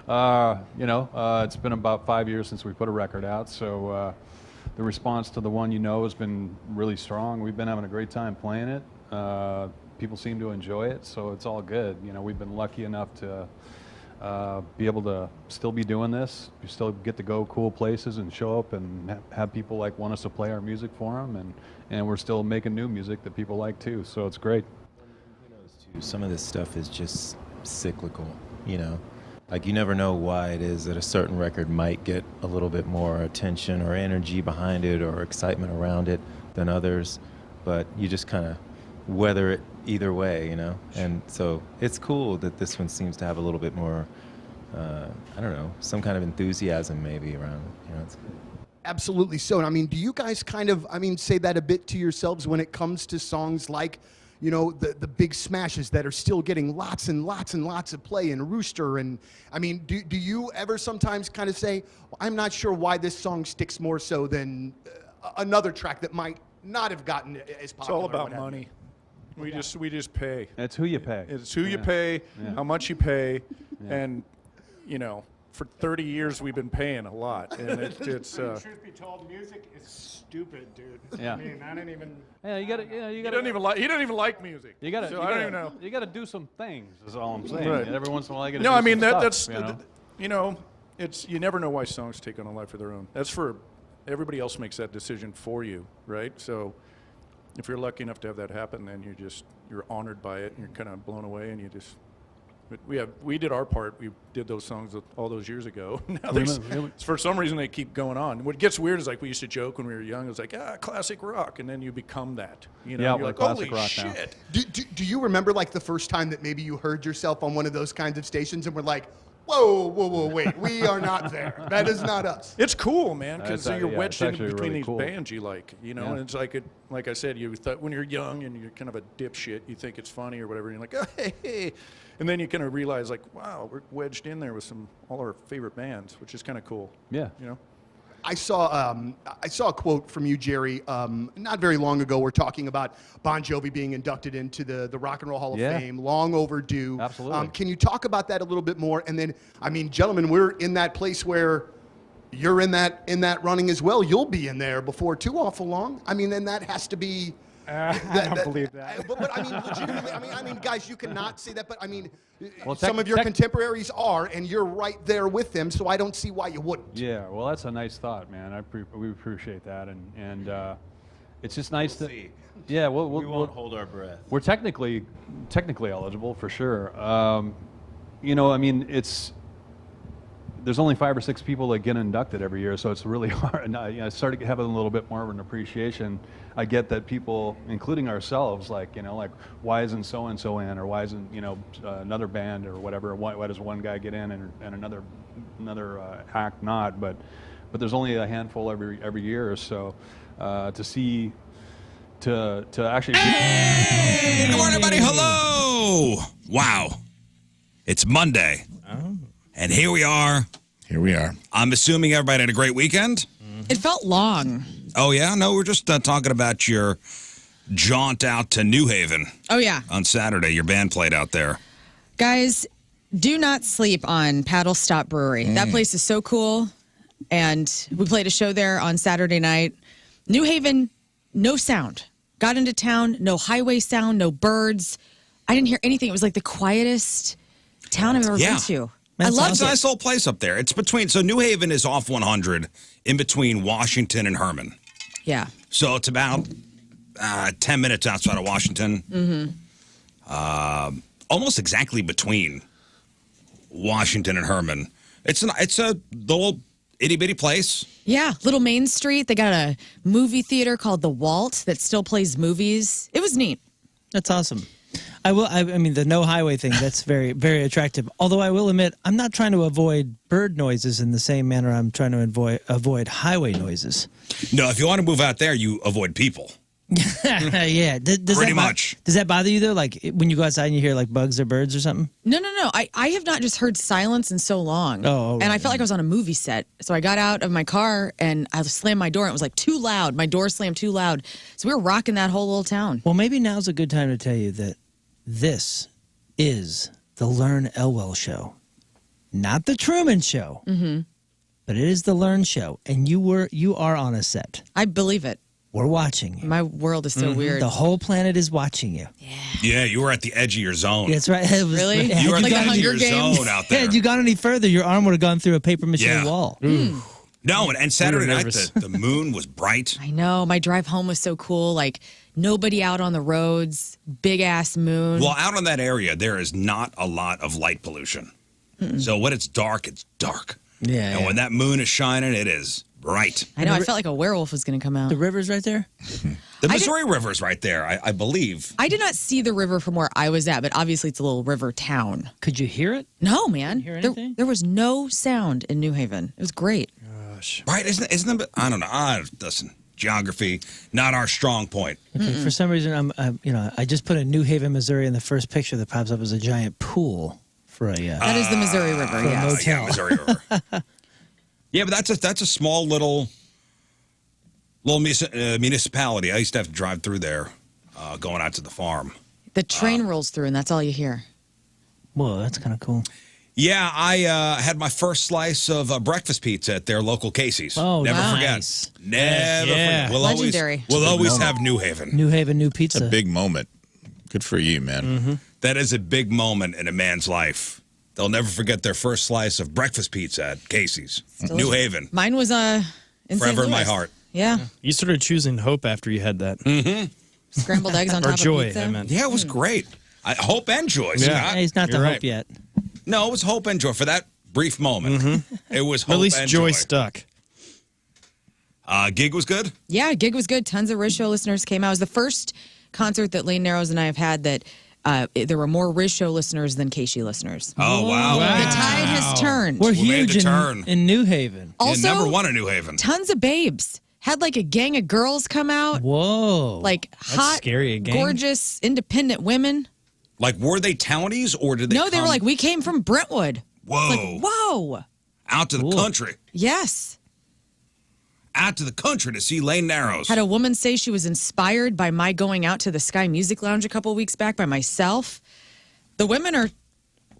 It's been about 5 years since we put a record out, so the response to the one has been really strong. We've been having a great time playing it. People seem to enjoy it, so it's all good. We've been lucky enough to be able to still be doing this. We still get to go cool places and show up and have people want us to play our music for them, and we're still making new music that people like too. So it's great. Who knows too? Some of this stuff is just cyclical. Like you never know why it is that a certain record might get a little bit more attention or energy behind it or excitement around it than others, but you just kind of weather it either way, And so it's cool that this one seems to have a little bit more, I don't know, some kind of enthusiasm maybe around it. It's good. Absolutely so. And I mean, do you guys kind of, say that a bit to yourselves when it comes to songs like, the big smashes that are still getting lots and lots and lots of play in Rooster? And do you ever sometimes kind of say, well, I'm not sure why this song sticks more so than another track that might not have gotten as popular? It's all about money. We just pay. It's who you pay. It's who you pay, how much you pay, and for 30 years we've been paying a lot, and it's. Truth be told, music is stupid, dude. Yeah. I don't even. Yeah, you gotta. He don't even like music. You gotta. So I don't even know. You gotta do some things. Is all I'm saying. Right. And every once in a while, you gotta. No, do I mean some stuff, that's it's you never know why songs take on a life of their own. That's for everybody else makes that decision for you, right? So. If you're lucky enough to have that happen, then you're honored by it, and you're kind of blown away, and you just. We did our part. We did those songs all those years ago. Now for some reason they keep going on. What gets weird is we used to joke when we were young. It was classic rock, and then you become that. Yeah, you're classic holy rock shit. now. Do you remember the first time that maybe you heard yourself on one of those kinds of stations and were like, whoa, wait, we are not there. That is not us. It's cool, man, because you're wedged in between really these cool. bands you like, and it's like I said, you thought when you're young and you're kind of a dipshit, you think it's funny or whatever, and you're like, oh, hey, and then you kind of realize wow, we're wedged in there with all our favorite bands, which is kind of cool. Yeah. I saw a quote from you, Jerry, not very long ago. We're talking about Bon Jovi being inducted into the Rock and Roll Hall of Fame, long overdue. Absolutely. Can you talk about that a little bit more? And then, gentlemen, we're in that place where you're in that running as well. You'll be in there before too awful long. Then that has to be. I don't believe that. But legitimately, guys, you cannot say that. But well, some of your contemporaries are, and you're right there with them. So I don't see why you wouldn't. Yeah, well, that's a nice thought, man. We appreciate that, and it's just nice we'll to. See. Yeah, we won't hold our breath. We're technically eligible for sure. There's only 5 or 6 people that get inducted every year, so it's really hard. And I started having a little bit more of an appreciation. I get that people, including ourselves, why isn't so and so in, or why isn't another band or whatever? Why does one guy get in and another act not? But there's only a handful every year, so to actually. Hey, good morning, everybody. Hello. Wow, it's Monday. Oh. And here we are. I'm assuming everybody had a great weekend? It felt long. Oh, yeah? No, we're just talking about your jaunt out to New Haven. Oh, yeah. On Saturday. Your band played out there. Guys, do not sleep on Paddle Stop Brewery. That place is so cool. And we played a show there on Saturday night. New Haven, no sound. Got into town, no highway sound, no birds. I didn't hear anything. It was like the quietest town I've ever been to. I love It's a nice little place up there. It's so New Haven is off 100 in between Washington and Herman. Yeah. So it's about 10 minutes outside of Washington. Mm-hmm. Almost exactly between Washington and Herman. It's a little itty-bitty place. Yeah, little Main Street. They got a movie theater called The Walt that still plays movies. It was neat. That's awesome. The no highway thing, that's very, very attractive. Although I will admit, I'm not trying to avoid bird noises in the same manner I'm trying to avoid highway noises. No, if you want to move out there, you avoid people. Yeah. Pretty much. Does that bother you, though? Like, when you go outside and you hear, bugs or birds or something? No. I have not just heard silence in so long. Oh, right. And I felt like I was on a movie set. So I got out of my car and I slammed my door. And it was, too loud. My door slammed too loud. So we were rocking that whole little town. Well, maybe now's a good time to tell you that this is the Lern Elwell Show. not the Truman Show, but it is the Lern Show, and you are on a set. I believe it. We're watching you. My world is so weird. The whole planet is watching you. Yeah, you were at the edge of your zone. That's right. It was, Really? had You were at Like the the edge of Hunger your Games? zone out there. Had you gone any further, your arm would have gone through a paper mache Yeah. wall. No, and Saturday night, nervous. the moon was bright. I know. My drive home was so cool. Like, nobody out on the roads, big ass moon. Well, out in that area, there is not a lot of light pollution. So when it's dark, it's dark. Yeah. And when that moon is shining, it is bright. I know. I felt like a werewolf was going to come out. The river's right there. The Missouri River's right there, I believe. I did not see the river from where I was at, but obviously it's a little river town. Could you hear it? No, man. Hear anything? There was no sound in New Haven. It was great. Right? Isn't it? I don't know. Listen, geography, not our strong point. Okay, for some reason, I just put in New Haven, Missouri, and the first picture that pops up is a giant pool for a. That is the Missouri River, yes. Yeah, Missouri River. Yeah, but that's a small little municipality. I used to have to drive through there, going out to the farm. The train rolls through, and that's all you hear. Whoa, that's kind of cool. Yeah, I had my first slice of breakfast pizza at their local Casey's. Oh, never nice. forget. Never Yeah. forget. Legendary. We'll always have New Haven. New Haven, new pizza. It's a big moment. Good for you, man. That is a big moment in a man's life. They'll never forget their first slice of breakfast pizza at Casey's. New Haven. Mine was in Forever St. in my Louis. heart. Yeah. You started choosing hope after you had that. Scrambled eggs on Or top joy, of pizza. I meant. Yeah, it was great. Hope and joy. Yeah. Scott. He's not the You're hope right. yet. No, it was hope and joy for that brief moment. It was hope At least and joy joy. stuck. Gig was good. Yeah, gig was good. Tons of Rizz Show listeners came out. It was the first concert that Lane Narrows and I have had that there were more Rizz Show listeners than Casey listeners. Oh, wow. The tide has turned. We're We made huge the turn. in New Haven. Also, number one in New Haven. tons of babes. Had like a gang of girls come out. Whoa. Like hot, scary, a gang. gorgeous, independent women. Like, were they townies or did they No, they were come- like, we came from Brentwood. whoa, Like, whoa. out to the Cool. country. Yes. Out to the country to see Lane Narrows. Had a woman say she was inspired by my going out to the Sky Music Lounge a couple weeks back by myself. The women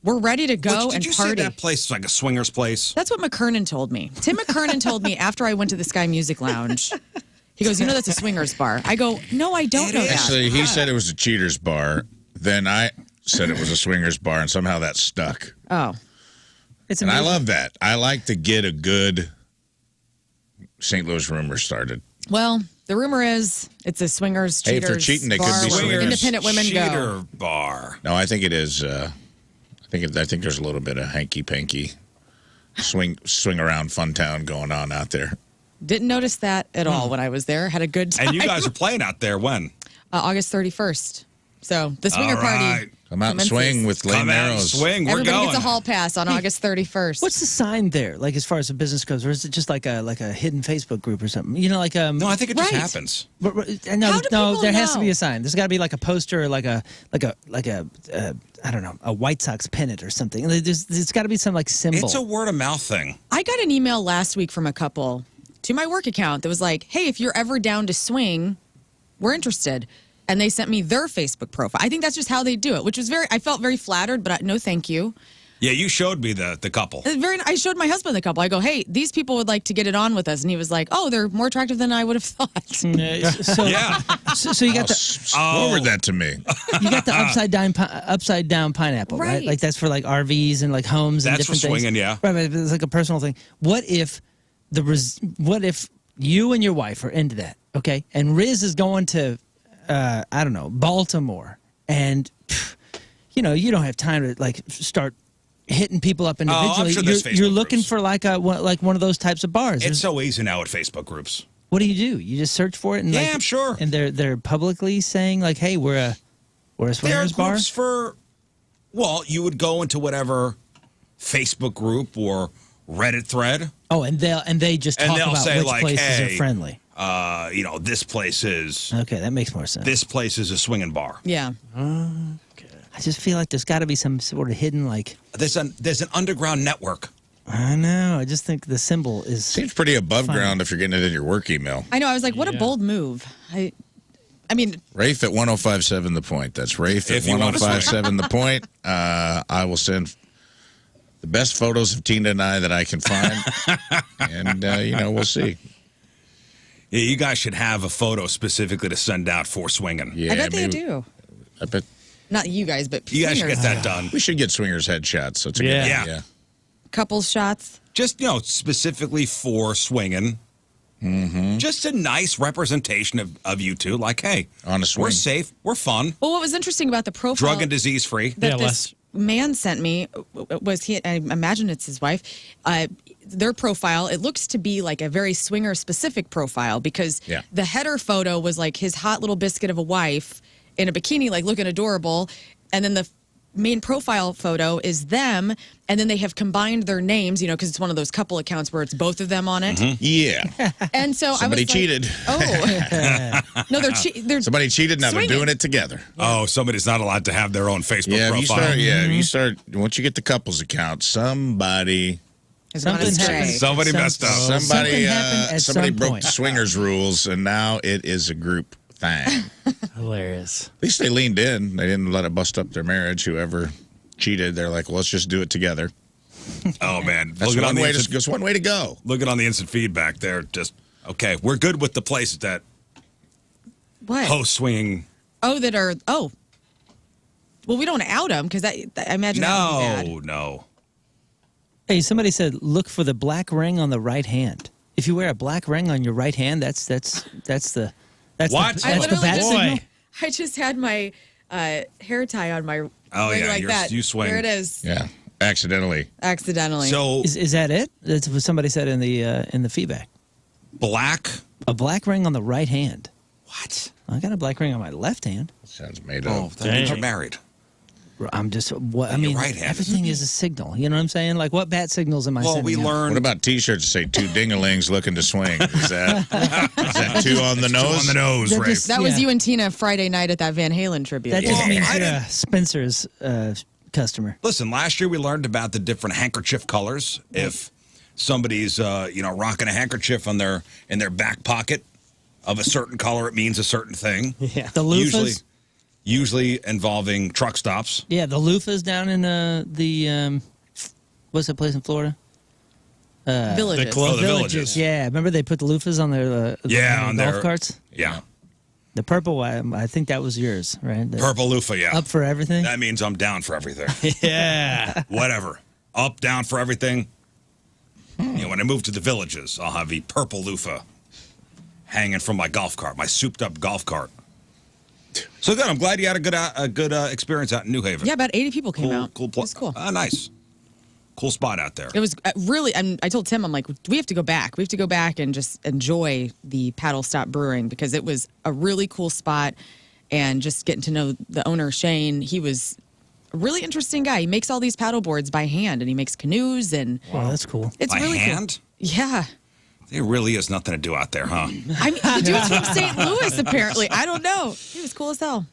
we're ready to go Did and you say party. that place is like a swingers place? That's what McKernan told me. Tim McKernan told me after I went to the Sky Music Lounge. He goes, that's a swingers bar. I go, no, I don't It know is. that. Actually, he said it was a cheaters bar. Then I said it was a swingers bar, and somehow that stuck. Oh, It's And I amazing. love that. I like to get a good St. Louis rumor started. well, the rumor is it's a swingers Hey, if cheaters they're cheating, they could bar be where swingers. independent women Cheater go. bar. No, I think it is. I think there's a little bit of hanky panky, swing around fun town going on out there. Didn't notice that at all when I was there. Had a good time. And you guys are playing out there when? August 31st. So the swinger All party. right. Come out and commences. swing with Lane Come out and Narrows. swing. We're Everybody going. gets a hall pass on August 31st. What's the sign there? Like as far as the business goes, or is it just like a hidden Facebook group or something? You know, like No, I think it just Right. happens. No, How do people there has to know? be a sign. There's got to be like a poster, or like a I don't know, a White Sox pennant or something. There's got to be some like symbol. It's a word of mouth thing. I got an email last week from a couple to my work account that was like, hey, if you're ever down to swing, we're interested. And they sent me their Facebook profile. I think that's just how they do it, which was I felt very flattered, but no thank you. Yeah, you showed me the couple. I showed my husband the couple. I go, hey, these people would like to get it on with us. And he was like, oh, they're more attractive than I would have thought. So, Yeah. so you got the Forward that to me. you got the upside down pineapple, right? Right. Like that's for like RVs and like homes and That's for different things. swinging, yeah. Right, but it's like a personal thing. What if you and your wife are into that? Okay, and Rizz is going to I don't know, Baltimore, and you don't have time to like start hitting people up individually. sure there's you're Facebook looking groups. for like one of those types of bars. It's There's- so easy now at Facebook groups. what do? You just search for it, and Yeah, like, I'm sure. And they're publicly saying like, hey, we're a There are swingers bar. groups for, well, you would go into whatever Facebook group or Reddit thread. Oh, and they just And talk they'll about say, which like, places hey, are friendly. This place is Okay, that makes more sense. this place is a swinging bar. Yeah. I just feel like there's got to be some sort of hidden like. There's an underground network. I know. I just think the symbol is. Seems pretty above Fine. ground if you're getting it in your work email. I know. I was like, what a bold move. I mean, Rafe at 105.7 The Point. That's Rafe at If you wanna swing. 105.7 The Point. I will send the best photos of Tina and I that I can find. And, we'll see. Yeah, you guys should have a photo specifically to send out for swinging. Yeah, I bet they do. I bet Not you guys, but You guys should get swingers. that done. we should get swingers headshots. So it's a Yeah. good Yeah. idea. Couples shots. Just, specifically for swinging. Mm-hmm. Just a nice representation of you two. Like, hey, On a swing. we're safe. We're fun. Well, what was interesting about the profile Drug and disease free. that Yeah, this man sent me was I imagine it's his wife. Their profile, it looks to be like a very swinger specific profile because Yeah. the header photo was like his hot little biscuit of a wife in a bikini, like looking adorable. And then the main profile photo is them. And then they have combined their names, because it's one of those couple accounts where it's both of them on it. Yeah. And so Somebody I was cheated. Like, oh, no, they're Somebody cheated, now they're Swinging. doing it together. Oh, somebody's not allowed to have their own Facebook Yeah, profile. if you start, once you get the couples account, somebody Is gonna Something stray. happened. Somebody messed up. Something Somebody, happened at somebody some broke point. the swingers rules, and now it is a group thing. Hilarious. At least they leaned in. They didn't let it bust up their marriage. Whoever cheated, they're like, well, let's just do it together. Oh, man. That's Looking on one the way, instant- that's one way to go. looking on the instant feedback there, just, okay, we're good with the places that What? host swinging. Oh, that are Well, we don't out them because I imagine that would be bad. No. Hey, somebody said, look for the black ring on the right hand. If you wear a black ring on your right hand, that's the What? that's I the literally bad just- signal. I just had my hair tie on my Oh, ring yeah, like that. you swing. There it is. Yeah, accidentally. Accidentally. So, Is that it? That's what somebody said in the feedback. black. A black ring on the right hand. What? I got a black ring on my left hand. Sounds made Oh, up. that means you're married. I'm just what I You're mean. right-handed. Everything is a signal. You know what I'm saying? Like, what bat signals am I Well, sending we out? learned. What about T-shirts that say two dingalings looking to swing? Is that two on the Two nose? on the nose, That Rafe. just- that was yeah. you and Tina Friday night at that Van Halen tribute. That just Well, means I you're didn't- Spencer's customer. Listen, last year we learned about the different handkerchief colors. If somebody's, rocking a handkerchief in their back pocket of a certain color, it means a certain thing. Yeah. The loofahs. Usually involving truck stops. Yeah, the loofahs down in the what's that place in Florida? Villages. the club. Oh, the Villages. Yeah, remember they put the loofahs on their on golf their carts. Yeah, The purple one, I think that was yours, right? The purple loofah. Yeah, Up for everything. that means I'm down for everything. Yeah. Whatever, up, down for everything. When I move to the Villages, I'll have the purple loofah hanging from my golf cart, my souped-up golf cart. So good. I'm glad you had a good experience out in New Haven. Yeah, about 80 people came out. Cool It was cool. Nice. Cool spot out there. It was really, I told Tim, I'm like, we have to go back. We have to go back and just enjoy the Paddle Stop Brewing because it was a really cool spot. And just getting to know the owner, Shane, he was a really interesting guy. He makes all these paddle boards by hand and he makes canoes and Wow, that's cool. it's By really hand? cool. Yeah. There really is nothing to do out there, huh? I mean, the dude's from St. Louis, apparently. I don't know. He was cool as hell.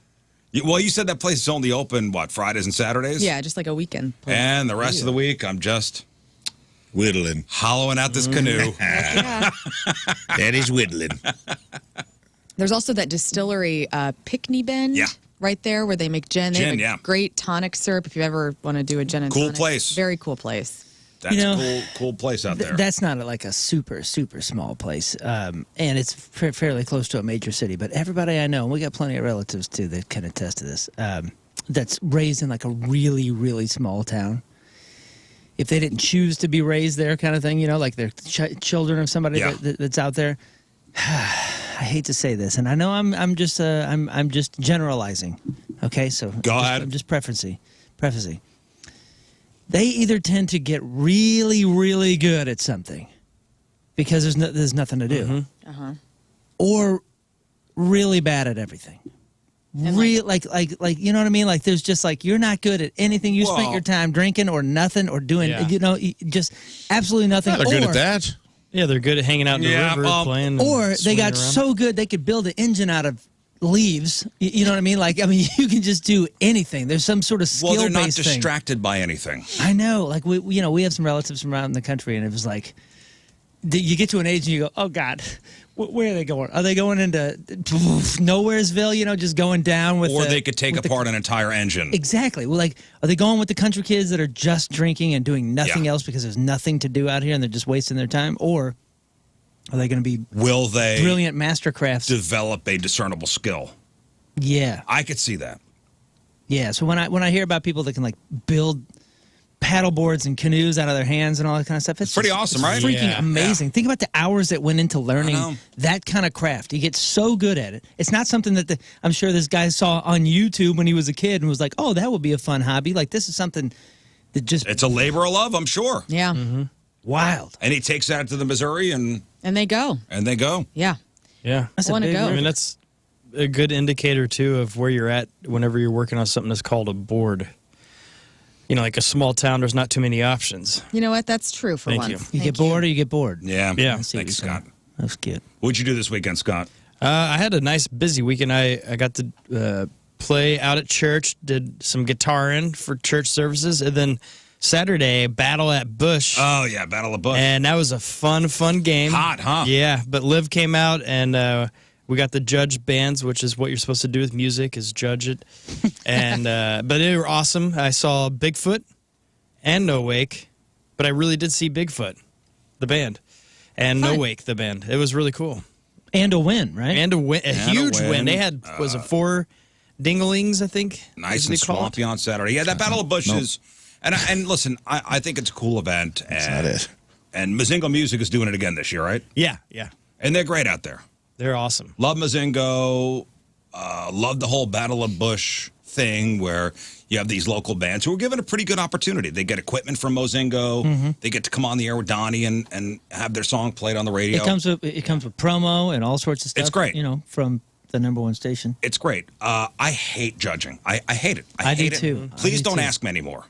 Well, you said that place is only open, Fridays and Saturdays? Yeah, just like a weekend place. And the rest of the week, I'm just Whittling. hollowing out this canoe. Yeah. Daddy's whittling. There's also that distillery, Pickney Bend. Yeah. Right there where they make gin. They have Gin, a yeah. great tonic syrup if you ever want to do a gin and Cool tonic. place. Very cool place. That's You know, a cool place out there. That's not like a super small place, and it's fairly close to a major city. But everybody I know, and we got plenty of relatives too that can attest to this. That's raised in like a really small town. If they didn't choose to be raised there, kind of thing, like they're children of somebody Yeah. that's out there. I hate to say this, and I know I'm just generalizing. Okay, so Go ahead. I'm just prefacing. They either tend to get really good at something because there's nothing to do, or really bad at everything. Real like you know what I mean? Like there's just like you're not good at anything. You spent Well- your time drinking or nothing or doing Yeah. just absolutely nothing. They're good Or- at that. Yeah, they're good at hanging out in the Yeah, river, playing. Or and they swinging got around. so good they could build an engine out of leaves. You know what I mean? Like, I mean, you can just do anything. There's some sort of well, they're not skill-based thing. distracted by anything. I know. Like, we have some relatives from around the country, and it was like, you get to an age and you go, oh God, where are they going? Are they going into Nowheresville? You know, just going down with. Or they could take apart an entire engine. Exactly. Well, like, are they going with the country kids that are just drinking and doing nothing else because there's nothing to do out here and they're just wasting their time? Or are they going to be brilliant mastercrafts? Develop a discernible skill. Yeah. I could see that. Yeah. So when I hear about people that can like build paddle boards and canoes out of their hands and all that kind of stuff, it's pretty awesome, right? Freaking amazing. Think about the hours that went into learning that kind of craft. You get so good at it. It's not something that I'm sure this guy saw on YouTube when he was a kid and was like, oh, that would be a fun hobby. Like, this is something that just... It's a labor of love, I'm sure. Yeah. Wild. And he takes that to the Missouri and they go. Yeah. Yeah. That's Want to go. I mean, that's a good indicator, too, of where you're at whenever you're working on something that's called a board. You know, like a small town, there's not too many options. You know what? That's true for Thank once. You get bored or you get bored. Yeah. Yeah. Thanks, Scott. That's good. What'd you do this weekend, Scott? I had a nice busy weekend. I got to play out at church, did some guitaring for church services, and then Saturday, Battle at Bush. Oh, yeah, Battle of Bush. And that was a fun game. Hot, huh? Yeah, but Liv came out, and we got the judge bands, which is what you're supposed to do with music, is judge it. And but they were awesome. I saw Bigfoot and No Wake, but I really did see Bigfoot, the band, and No Wake, the band. It was really cool. And a win, right? And a win, a huge win. They had, was it 4 dinglings, I think? Nice and swampy on Saturday. Yeah, that Battle of Bush is... And listen, I think it's a cool event. And, That's not it. And Mozingo Music is doing it again this year, right? Yeah. And they're great out there. They're awesome. Love Mozingo. Love the whole Battle of Bush thing where you have these local bands who are given a pretty good opportunity. They get equipment from Mozingo. They get to come on the air with Donnie and have their song played on the radio. It comes with promo and all sorts of stuff. It's great. You know, from the #1 station. It's great. I hate judging. I hate it. I hate do it. too. Please don't ask me anymore.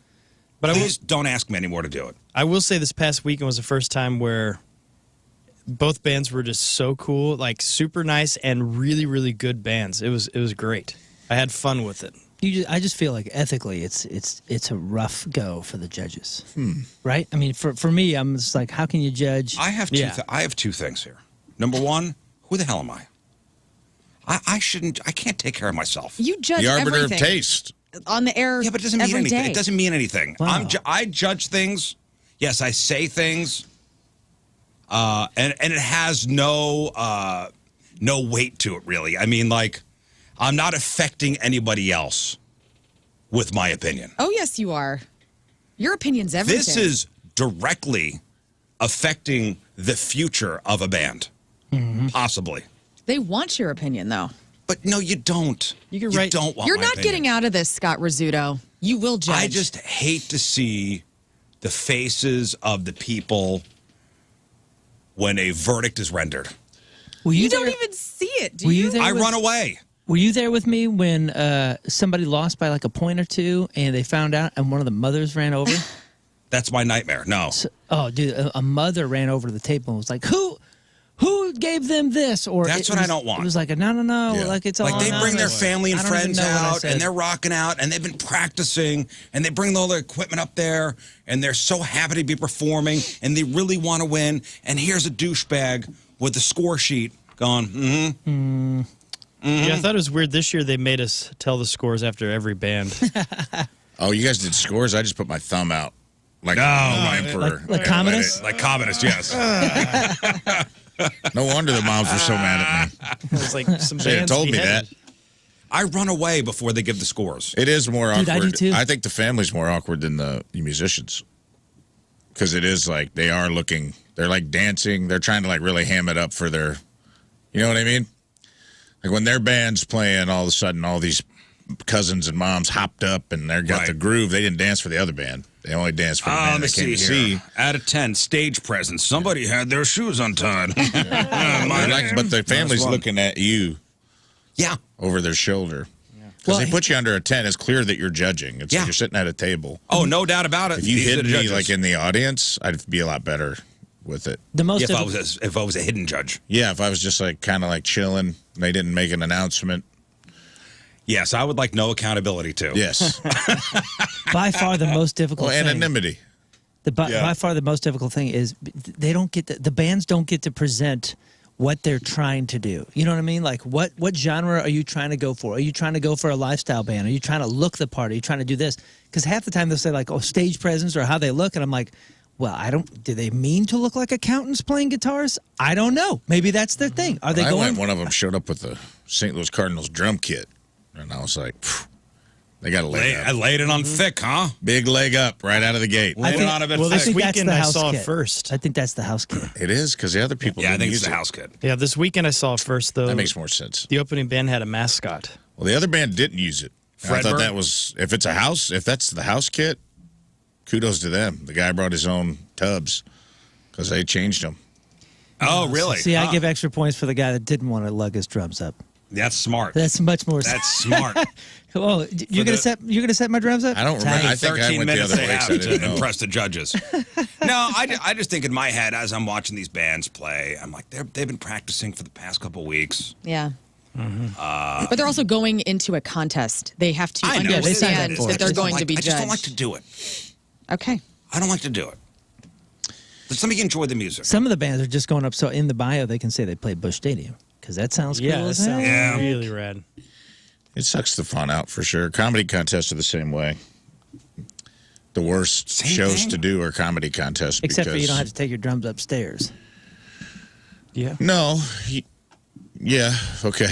But Please don't ask me anymore to do it. I will say this past weekend was the first time where both bands were just so cool, like super nice and really, really good bands. It was great. I had fun with it. I just feel like ethically, it's a rough go for the judges, right? I mean, for me, I'm just like, how can you judge? I have two things here. Number one, who the hell am I? I can't take care of myself. You judge The arbiter everything of taste. on the air. Yeah, but it doesn't mean anything. Day. It doesn't mean anything. Wow. I judge things. Yes, I say things. And it has no weight to it, really. I mean, like, I'm not affecting anybody else with my opinion. Oh, yes, you are. Your opinion's everything. This is directly affecting the future of a band, possibly. They want your opinion, though. But no, you don't. You can write- don't want You're my not opinion. getting out of this, Scott Rizzuto. You will judge. I just hate to see the faces of the people when a verdict is rendered. You don't even see it, do Were you? you there? I run away. Were you there with me when somebody lost by like a point or two, and they found out, and one of the mothers ran over? That's my nightmare. No. Oh, dude, a mother ran over to the table and was like, Who gave them this? Or That's what I don't want. It was like, no. Yeah. Like, it's all Like they bring their anonymous. family and I don't even friends know what I out said. and they're rocking out and they've been practicing and they bring all their equipment up there and they're so happy to be performing and they really want to win. And here's a douchebag with the score sheet going, Yeah, I thought it was weird. This year they made us tell the scores after every band. Oh, you guys did scores? I just put my thumb out. Like, emperor. Like communists? like communist, yes. No wonder the moms were so mad at me. It was like some They had bands told me beheaded. that. I run away before they give the scores. It is more Dude, awkward. I do too. I think the family's more awkward than the musicians. Because it is like they are looking, they're like dancing. They're trying to like really ham it up for their, you know what I mean? Like when their band's playing, all of a sudden all these cousins and moms hopped up and they got the groove. They didn't dance for the other band. They only danced for the band they came to see. Out of 10, stage presence. Somebody had their shoes untied. But the family's one. looking at you Yeah. over their shoulder. Because Well, they put you under a tent. It's clear that you're judging. It's like you're sitting at a table. Oh, no doubt about it. If you These are hid the me judges. like in the audience, I'd be a lot better with it. The most if I was a hidden judge. Yeah, if I was just like kind of like chilling, and they didn't make an announcement. Yes, I would like no accountability too. Yes. by far the most difficult Well, thing. anonymity. By far the most difficult thing is they don't get the bands don't get to present what they're trying to do. You know what I mean? Like what genre are you trying to go for? Are you trying to go for a lifestyle band? Are you trying to look the part? Are you trying to do this? Because half the time they'll say like, oh, stage presence or how they look, and I'm like, well, do they mean to look like accountants playing guitars? I don't know. Maybe that's their thing. Are they going? One of them showed up with the St. Louis Cardinals drum kit, and I was like, phew. They got to lay it up. I laid it on thick, huh? Big leg up right out of the gate. Laid it on a bit well, thick. this that's weekend the I house saw kit. it first. I think that's the house kit. It is because the other people Yeah, I didn't think use it's the it. house kit. Yeah, this weekend I saw it first, though. That makes more sense. The opening band had a mascot. Well, the other band didn't use it. And I thought Fredberg? that was if that's the house kit, kudos to them. The guy brought his own tubs because they changed them. Oh, really? See, I Huh. give extra points for the guy that didn't want to lug his drums up. That's smart. That's much more. That's smart. Oh, you're gonna set my drums up? I don't remember. I think I 13 went the minutes other they way. have I didn't to know. impress the judges. No, I just think in my head as I'm watching these bands play, I'm like, they've been practicing for the past couple weeks. Yeah. But they're also going into a contest. They have to I know. understand They signed up for that it. they're going to be I judged. just don't like to do it. Okay. I don't like to do it. Let somebody enjoy the music. Some of the bands are just going up so in the bio they can say they played Busch Stadium because that sounds Yeah, cool that as hell. sounds Yeah. really rad. It sucks the fun out for sure. Comedy contests are the same way. The worst Same shows thing. to do are comedy contests. Except for you because- don't have to take your drums upstairs. Yeah. No. Yeah. Okay.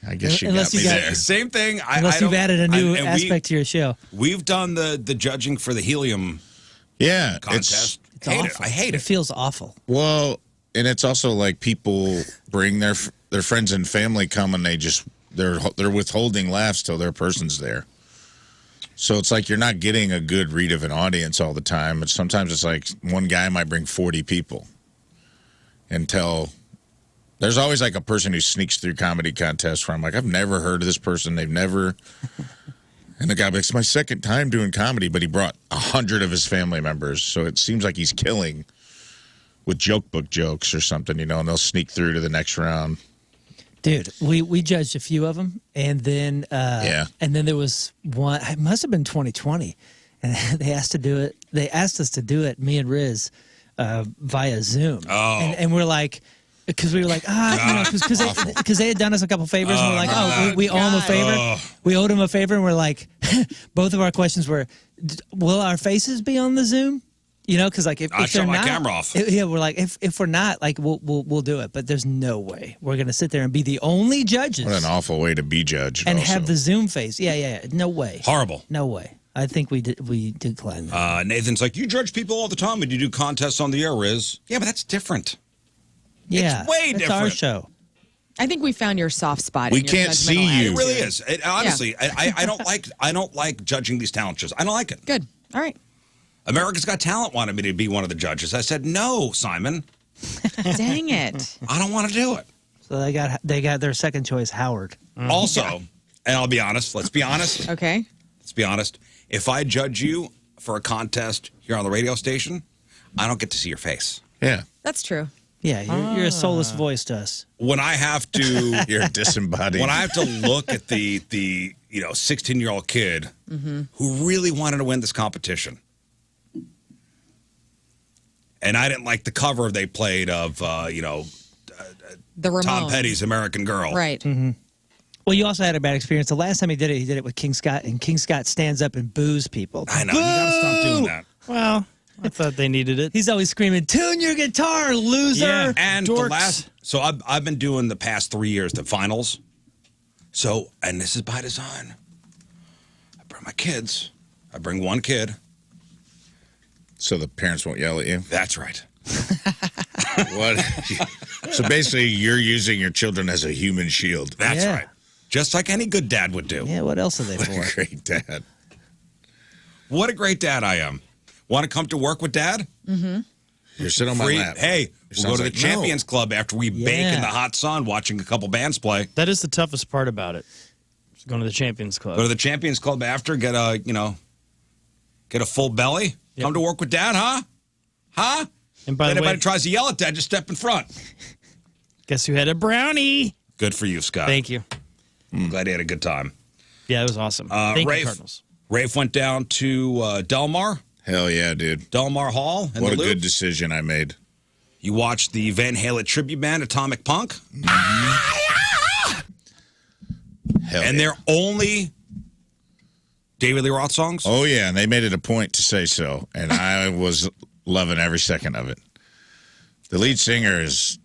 I guess you Unless got me you got- there. Same thing. Unless you've added a new and aspect to your show. We've done the judging for the helium Yeah. contest. It's hate awful. it. I hate It it. feels awful. Well, and it's also like people bring their friends and family come and they're withholding laughs till their person's there. So it's like you're not getting a good read of an audience all the time. But sometimes it's like one guy might bring 40 people until there's always like a person who sneaks through comedy contests where I'm like, I've never heard of this person. They've never. And the guy, it's my second time doing comedy, but he brought 100 of his family members. So it seems like he's killing with joke book jokes or something, and they'll sneak through to the next round. Dude, we judged a few of them, and then and then there was one. It must have been 2020, and they asked to do it. They asked us to do it, me and Rizz, via Zoom. Oh. And we're like, because we were like, because they had done us a couple favors, and we're like, we owe them a favor. We owed them a favor, and we're like, both of our questions were, will our faces be on the Zoom? You know, because like if I they're shut my not, camera off. Yeah, we're like if we're not, like we'll do it, but there's no way we're gonna sit there and be the only judges What an awful way to be judged. and also. have the Zoom face. Yeah, no way, Horrible. no way. I think we declined that. Nathan's like, you judge people all the time and you do contests on the air, Rizz. Yeah, but that's different. Yeah, way it's our different. show. I think we found your soft spot. We in your can't see judgmental you. It really attitude. is. Honestly, I don't like judging these talent shows. I don't like it. Good. All right. America's Got Talent wanted me to be one of the judges. I said, no, Simon, Dang it. I don't want to do it. So they got their second choice, Howard. Also, and I'll be honest, let's be honest. Okay. Let's be honest. If I judge you for a contest here on the radio station, I don't get to see your face. Yeah. That's true. Yeah, you're a soulless voice to us. When I have to You're disembodied. when I have to look at the 16-year-old kid who really wanted to win this competition. And I didn't like the cover they played of The Ramones. Tom Petty's American Girl. Right. Well, you also had a bad experience. The last time he did it with King Scott, and King Scott stands up and boos people. I know. You got to stop doing that. Well, I thought they needed it. He's always screaming, "Tune your guitar, loser!" Yeah. And Dorks. I've been doing the past 3 years the finals. So, and this is by design. I bring my kids. I bring one kid. So the parents won't yell at you. That's right. What? So basically, you're using your children as a human shield. That's Yeah. right. Just like any good dad would do. Yeah, what else are they What a for? great dad. What a great dad I am. Want to come to work with dad? You're sitting on my Free. lap. Hey, It we'll go sounds to the like, no. Champions Club after we bake in Yeah. the hot sun watching a couple bands play. That is the toughest part about it. Just going to the Champions Club. Go to the Champions Club after, get a full belly. Yep. Come to work with dad, huh? Huh? And by the Anybody way, tries to yell at dad, just step in front. guess who had a brownie? Good for you, Scott. Thank you. I'm glad you had a good time. Yeah, it was awesome. Thank Rafe, you, Cardinals. Rafe went down to Delmar. Hell yeah, dude. Delmar Hall. What a good decision I made. You watched the Van Halen tribute band, Atomic Punk. Hell and yeah. they're only David Lee Roth songs? Oh, yeah, and they made it a point to say so, and I was loving every second of it. The lead singer has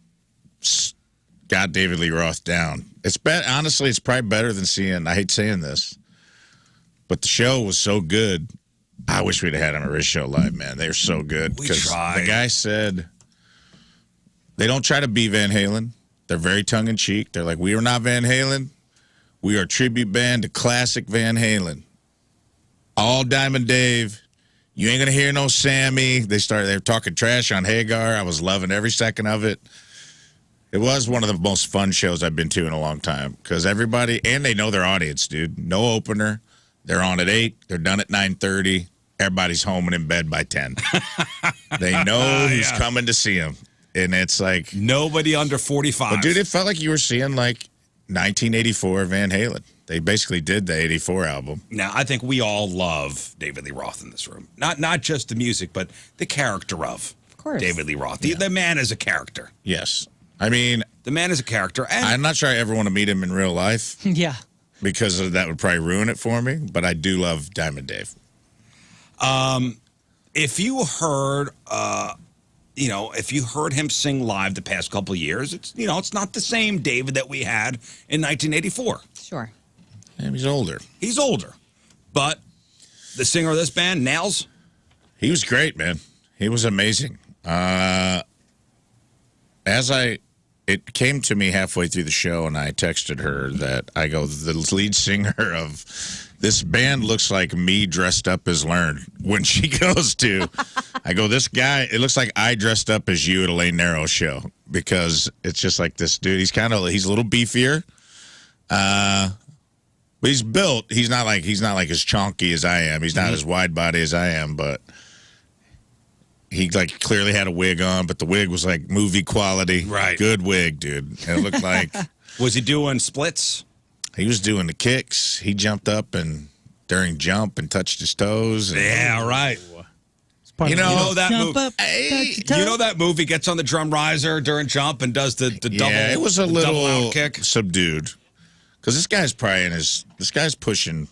got David Lee Roth down. Honestly, it's probably better than seeing, I hate saying this, but the show was so good. I wish we'd have had him at RizzShow Live, man. They're so good. We Because tried. the guy said they don't try to be Van Halen. They're very tongue-in-cheek. They're like, we are not Van Halen. We are a tribute band to classic Van Halen. All Diamond Dave. You ain't going to hear no Sammy. They're talking trash on Hagar. I was loving every second of it. It was one of the most fun shows I've been to in a long time because everybody, and they know their audience, dude. No opener. They're on at 8. They're done at 9:30. Everybody's home and in bed by 10. They know who's coming to see them. And it's like nobody under 45. But dude, it felt like you were seeing like 1984 Van Halen. They basically did the 84 album. Now, I think we all love David Lee Roth in this room. Not just the music, but the character of course. David Lee Roth. The man is a character. Yes. I mean, the man is a character. And I'm not sure I ever want to meet him in real life. Yeah. Because that would probably ruin it for me. But I do love Diamond Dave. If you heard, if you heard him sing live the past couple of years, it's not the same David that we had in 1984. Sure. Yeah, he's older. He's older. But the singer of this band, Nails. He was great, man. He was amazing. It came to me halfway through the show, and I texted her that the lead singer of this band looks like me dressed up as Lern. When she goes to, this guy, it looks like I dressed up as you at a Lane Narrow show because it's just like this dude. He's a little beefier. But he's built. He's not like as chonky as I am. He's not as wide body as I am, but he clearly had a wig on, but the wig was like movie quality. Right. Good wig, dude. And it looked like Was he doing splits? He was doing the kicks. He jumped up and during jump and touched his toes. And, Yeah, right. You know that Jump movie. up, touch your toe. You know that movie gets on the drum riser during jump and does the double. Yeah, it was a the double little out kick. subdued. Because this guy's probably pushing.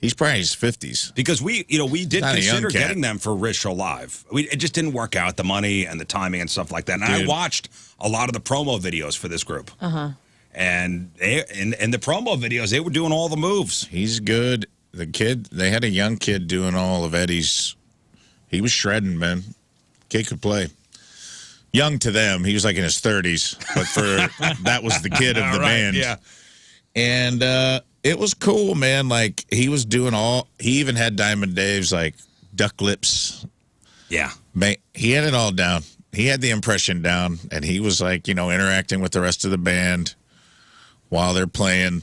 He's probably in his 50s. Because we did Not a young consider cat. getting them for RizzShow Live. It just didn't work out, the money and the timing and stuff like that. And I Dude. watched a lot of the promo videos for this group. And in the promo videos, they were doing all the moves. He's good. The kid, they had a young kid doing all of Eddie's. He was shredding, man. Kid could play. Young to them. He was like in his 30s. But that was the kid of the band. Yeah. And it was cool, man. Like, he was doing he even had Diamond Dave's, like, duck lips. Yeah. He had it all down. He had the impression down. And he was, like, interacting with the rest of the band while they're playing.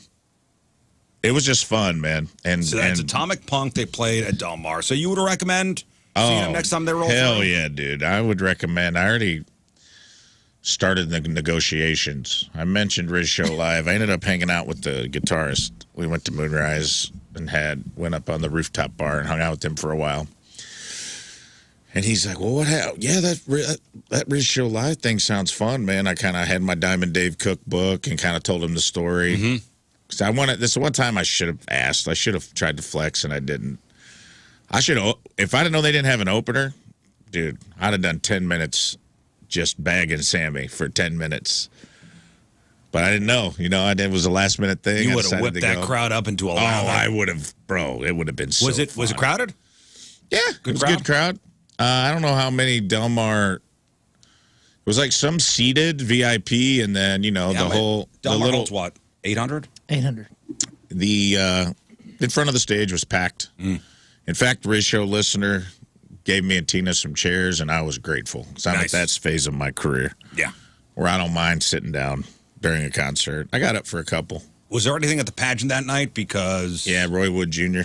It was just fun, man. And So that's Atomic Punk. They played at Del Mar. So you would recommend seeing them next time they roll hell through? yeah, dude. I would recommend. I already started the negotiations. I mentioned RizzShow Live. I ended up hanging out with the guitarist. We went to Moonrise and went up on the rooftop bar and hung out with him for a while. And he's like, well, what happened? Yeah, that RizzShow Live thing sounds fun, man. I kind of had my Diamond Dave cookbook and kind of told him the story. Mm-hmm. Because this one time I should have asked. I should have tried to flex, and I didn't. If I'd have known they didn't have an opener, dude, I'd have done 10 minutes just bagging Sammy for 10 minutes. But I didn't know. It was a last-minute thing. You I would have decided whipped to that go. crowd up into a Oh, lather. I would have, bro. It would have been so Was it fun. crowded? Yeah, it was a good crowd. I don't know how many Del Mar. It was like some seated VIP, and then Del Mar little holds what, 800? 800. in front of the stage was packed. In fact, RizzShow listener gave me and Tina some chairs, and I was grateful. So I'm at that phase of my career Yeah. where I don't mind sitting down during a concert. I got up for a couple. Was there anything at the pageant that night? Because Yeah, Roy Wood Jr.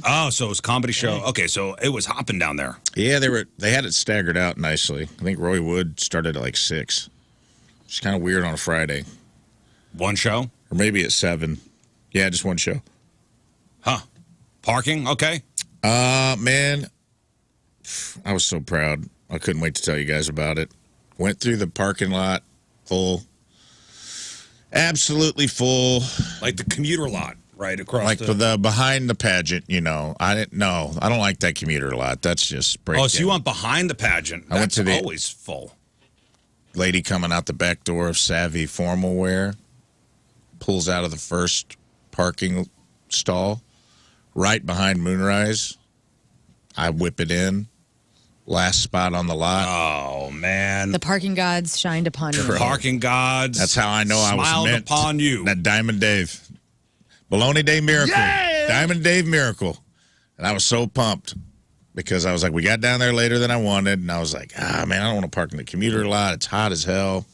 Oh, so it was a comedy show. Okay, so it was hopping down there. Yeah, they had it staggered out nicely. I think Roy Wood started at like 6. It's kind of weird on a Friday. One show? Or maybe at 7. Yeah, just one show. Huh. Parking, okay. Man, I was so proud. I couldn't wait to tell you guys about it. Went through the parking lot, full. Absolutely full. Like the commuter lot, right across Like the behind the pageant, you know. I don't like that commuter lot. That's just break. Oh, so you went behind the pageant. I went to the always full. Lady coming out the back door of Savvy Formal Wear, pulls out of the first parking stall, right behind Moonrise. I whip it in. Last spot on the lot. Oh, man. The parking gods shined upon you. Parking gods. That's how I know I was smiled meant. upon you. That Diamond Dave. Baloney Day Miracle. Yeah! Diamond Dave Miracle. And I was so pumped because I was like, we got down there later than I wanted. And I was like, man, I don't want to park in the commuter lot. It's hot as hell.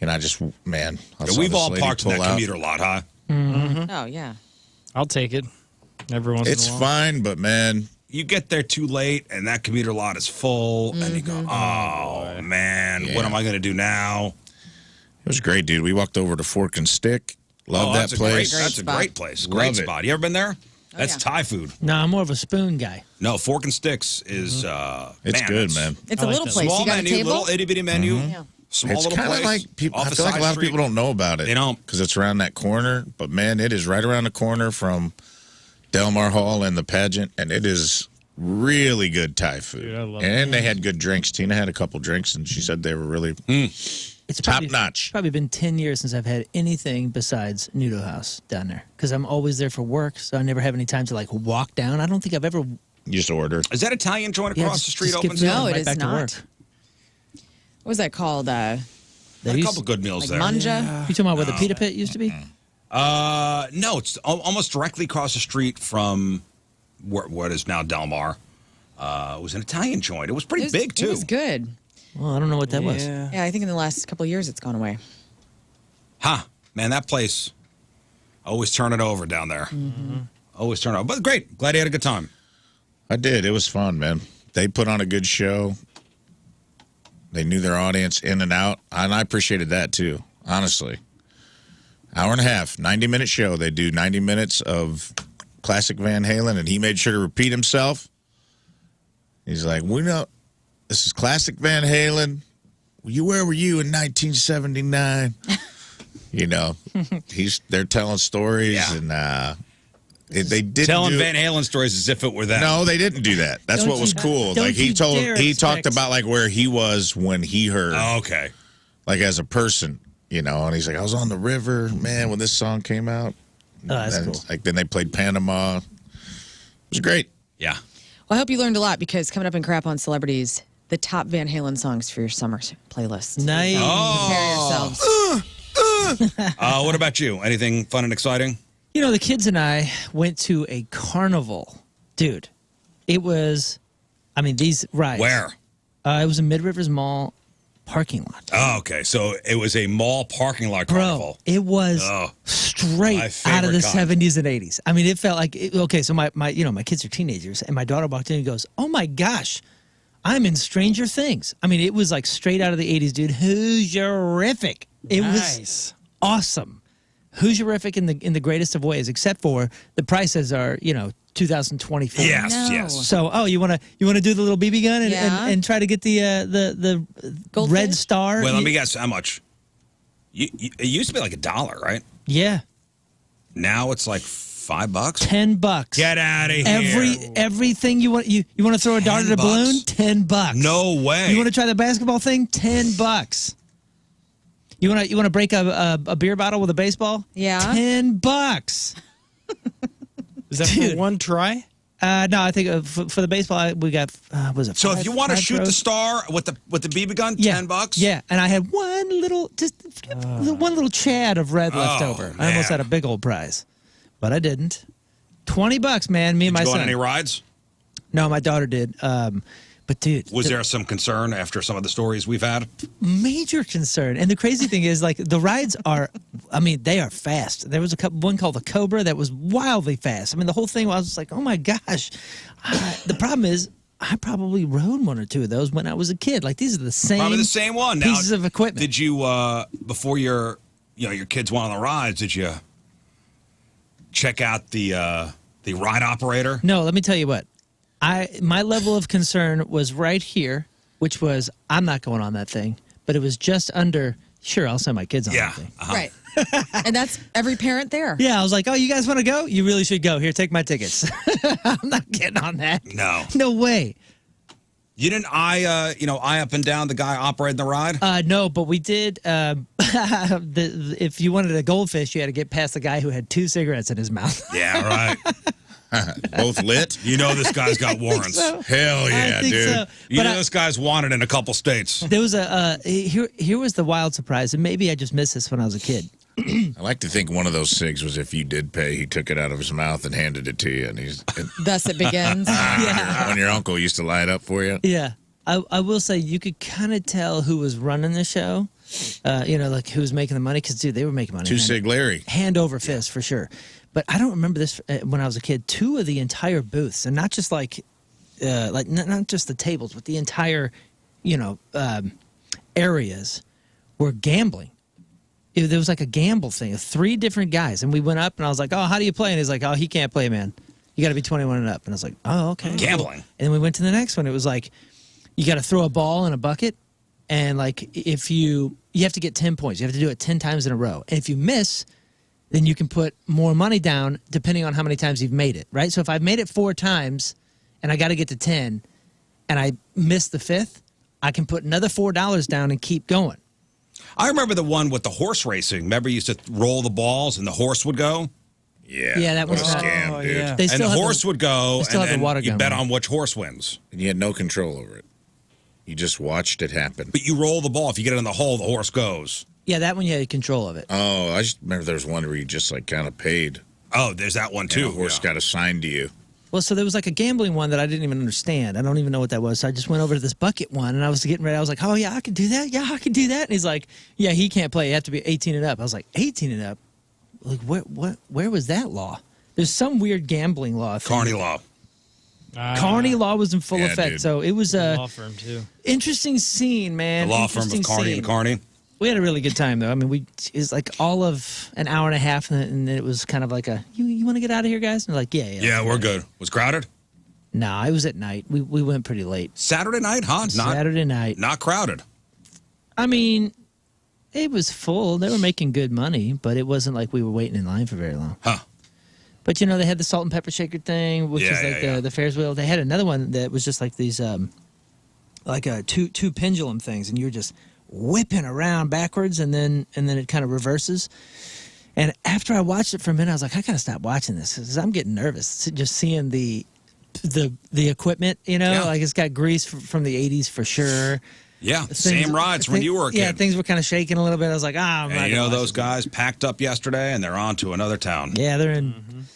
And I just, man. We've all parked in that commuter lot, huh? Mm-hmm. Oh, yeah. I'll take it. Every once in a while. It's fine, but man. You get there too late, and that commuter lot is full, and you go, oh, man, what am I going to do now? It was great, dude. We walked over to Fork and Stick. Love that place. That's a great place. Great spot. You ever been there? That's Thai food. No, I'm more of a spoon guy. No, Fork and Sticks is, it's good, man. It's a little place. Small you got menu, a table? little itty-bitty menu. Yeah. Small It's little kind of place. like people. I off the feel like a side lot of street. people don't know about it. They don't. Because it's around that corner. But, man, it is right around the corner from Delmar Hall and the pageant, and it is really good Thai food. Dude, I love and they had good drinks. Tina had a couple drinks, and she said they were really It's top notch. Probably been 10 years since I've had anything besides Noodle House down there because I'm always there for work, so I never have any time to like walk down. I don't think I've ever. You just order. Is that Italian joint across the street just open? skip No, right it is back to not. work. What was that called? Had a couple good meals there. Manja? You talking about where the pita pit used to be? No, it's almost directly across the street from what is now Delmar. It was an Italian joint. It was pretty big, too. It was good. Well, I don't know what that was. Yeah, I think in the last couple of years it's gone away. Man, that place, always turn it over down there. Always turn it over. But great. Glad you had a good time. I did. It was fun, man. They put on a good show. They knew their audience in and out, and I appreciated that, too, honestly. Hour and a half, 90-minute show. They do 90 minutes of classic Van Halen, and he made sure to repeat himself. He's like, we know this is classic Van Halen. Where were you in 1979? You know, they're telling stories, and they didn't Telling Van Halen stories as if it were them. No, they didn't do that. That's what was cool. Like he talked about like where he was when he heard. Oh, okay. Like as a person, you know, and he's like, I was on the river, man, when this song came out. Oh, that's and cool. Like then they played Panama. It was great. Yeah. Well, I hope you learned a lot because coming up in Crap on Celebrities, the top Van Halen songs for your summer playlist. Nice. Prepare yourselves. What about you? Anything fun and exciting? You know, the kids and I went to a carnival. Dude, it was, I mean, these rides. Where? It was a Mid-Rivers Mall parking lot. Oh, okay. So it was a mall parking lot carnival. Bro, it was my straight out of the favorite 70s and 80s. I mean, it felt like, okay, so my kids are teenagers, and my daughter walked in and goes, oh my gosh, I'm in Stranger Things. I mean, it was like straight out of the 80s, dude. Hoosierific. It was awesome. Hoosierific in the greatest of ways, except for the prices are, 2024. Yes. So, you want to do the little BB gun and try to get the Goldfish? red star? Well, let me guess how much. It used to be like $1, right? Yeah. Now it's like $5. $10. Get out of here. Everything you want to throw a dart at a balloon? $10. No way. You want to try the basketball thing? $10. You want to break a beer bottle with a baseball? Yeah. $10. Is that for one try? No, I think for the baseball we got was it? So if you want to shoot the throws? star with the BB gun, Yeah. $10. Yeah, and I had one little chad of red left over. I almost man. had a big old prize, but I didn't. $20, man. Me and my Did you go son. on any rides? No, my daughter did. But dude, Was there some concern after some of the stories we've had? major concern. And the crazy thing is, like, the rides are, I mean, they are fast. There was one called the Cobra that was wildly fast. I mean, the whole thing, I was just like, oh my gosh. The problem is, I probably rode one or two of those when I was a kid. Like, these are the same. Probably the same one. Now, pieces of equipment. Did you, before your kids went on the rides, did you check out the The ride operator? No, let me tell you what. My level of concern was right here, which was I'm not going on that thing, but it was just under. Sure, I'll send my kids on that thing. Right. And that's every parent there. Yeah, I was like, oh, you guys want to go? You really should go. Here, take my tickets. I'm not getting on that. No. No way. You didn't eye up and down the guy operating the ride? No, but we did. If you wanted a goldfish, you had to get past the guy who had 2 cigarettes in his mouth. Yeah, right. Both lit? You know this guy's got warrants. So. Hell yeah, dude. So. You know this guy's wanted in a couple states. There was here was the wild surprise, and maybe I just missed this when I was a kid. I like to think one of those cigs was if you did pay, he took it out of his mouth and handed it to you. And Thus it begins. when your uncle used to light up for you. Yeah. I will say you could kind of tell who was running the show, like who was making the money, because, dude, they were making money. 2 Sig Larry. Hand over fist, for sure. But I don't remember this when I was a kid. 2 of the entire booths, and not just not just the tables, but the entire, areas were gambling. There was like a gamble thing of 3 different guys, and we went up, and I was like, "Oh, how do you play?" And he's like, "Oh, he can't play, man. You got to be 21 and up." And I was like, "Oh, okay." Gambling. And then we went to the next one. It was like, you got to throw a ball in a bucket, and like if you have to get 10 points, you have to do it 10 times in a row, and if you miss, then you can put more money down depending on how many times you've made it, right? So if I've made it 4 times, and I got to get to 10, and I missed the 5th, I can put another $4 down and keep going. I remember the one with the horse racing. Remember you used to roll the balls and the horse would go? Yeah, that what was a scam, dude. yeah. They And still the have horse would go, they still and have the water then you gun bet one. on which horse wins. And you had no control over it. You just watched it happen. But you roll the ball. If you get it in the hole, the horse goes. Yeah, that one you had control of it. Oh, I just remember there was one where you just like kind of paid. Oh, there's that one And too. a horse got assigned to you. Well, so there was like a gambling one that I didn't even understand. I don't even know what that was. So I just went over to this bucket one, and I was getting ready. I was like, "Oh yeah, I can do that. Yeah, I can do that." And he's like, "Yeah, he can't play. You have to be 18 and up." I was like, "18 and up? Like where was that law?" There's some weird gambling law thing. Carney law. Carney law was in full Yeah, effect, dude. so it was a Law firm, too. interesting scene, man. The law firm of Interesting Carney scene. and Carney. We had a really good time, though. I mean, it was like all of an hour and a half, and then it was kind of like you want to get out of here, guys? And they're like, yeah. Yeah, we're good. Was crowded? Nah, it was at night. We went pretty late. Saturday night, huh? Saturday night. Not crowded. I mean, it was full. They were making good money, but it wasn't like we were waiting in line for very long. Huh. But, they had the salt and pepper shaker thing, which Yeah, is like yeah. the Ferris wheel. They had another one that was just like these, two pendulum things, and you're just whipping around backwards, and then it kind of reverses. And after I watched it for a minute, I was like, I gotta stop watching this because I'm getting nervous just seeing the equipment. Yeah. Like it's got grease from the '80s for sure. Yeah, same rides when you were a kid. Yeah, things were kind of shaking a little bit. I was like, I'm not And you gonna know watch those this. guys packed up yesterday and they're on to another town. Yeah, they're in.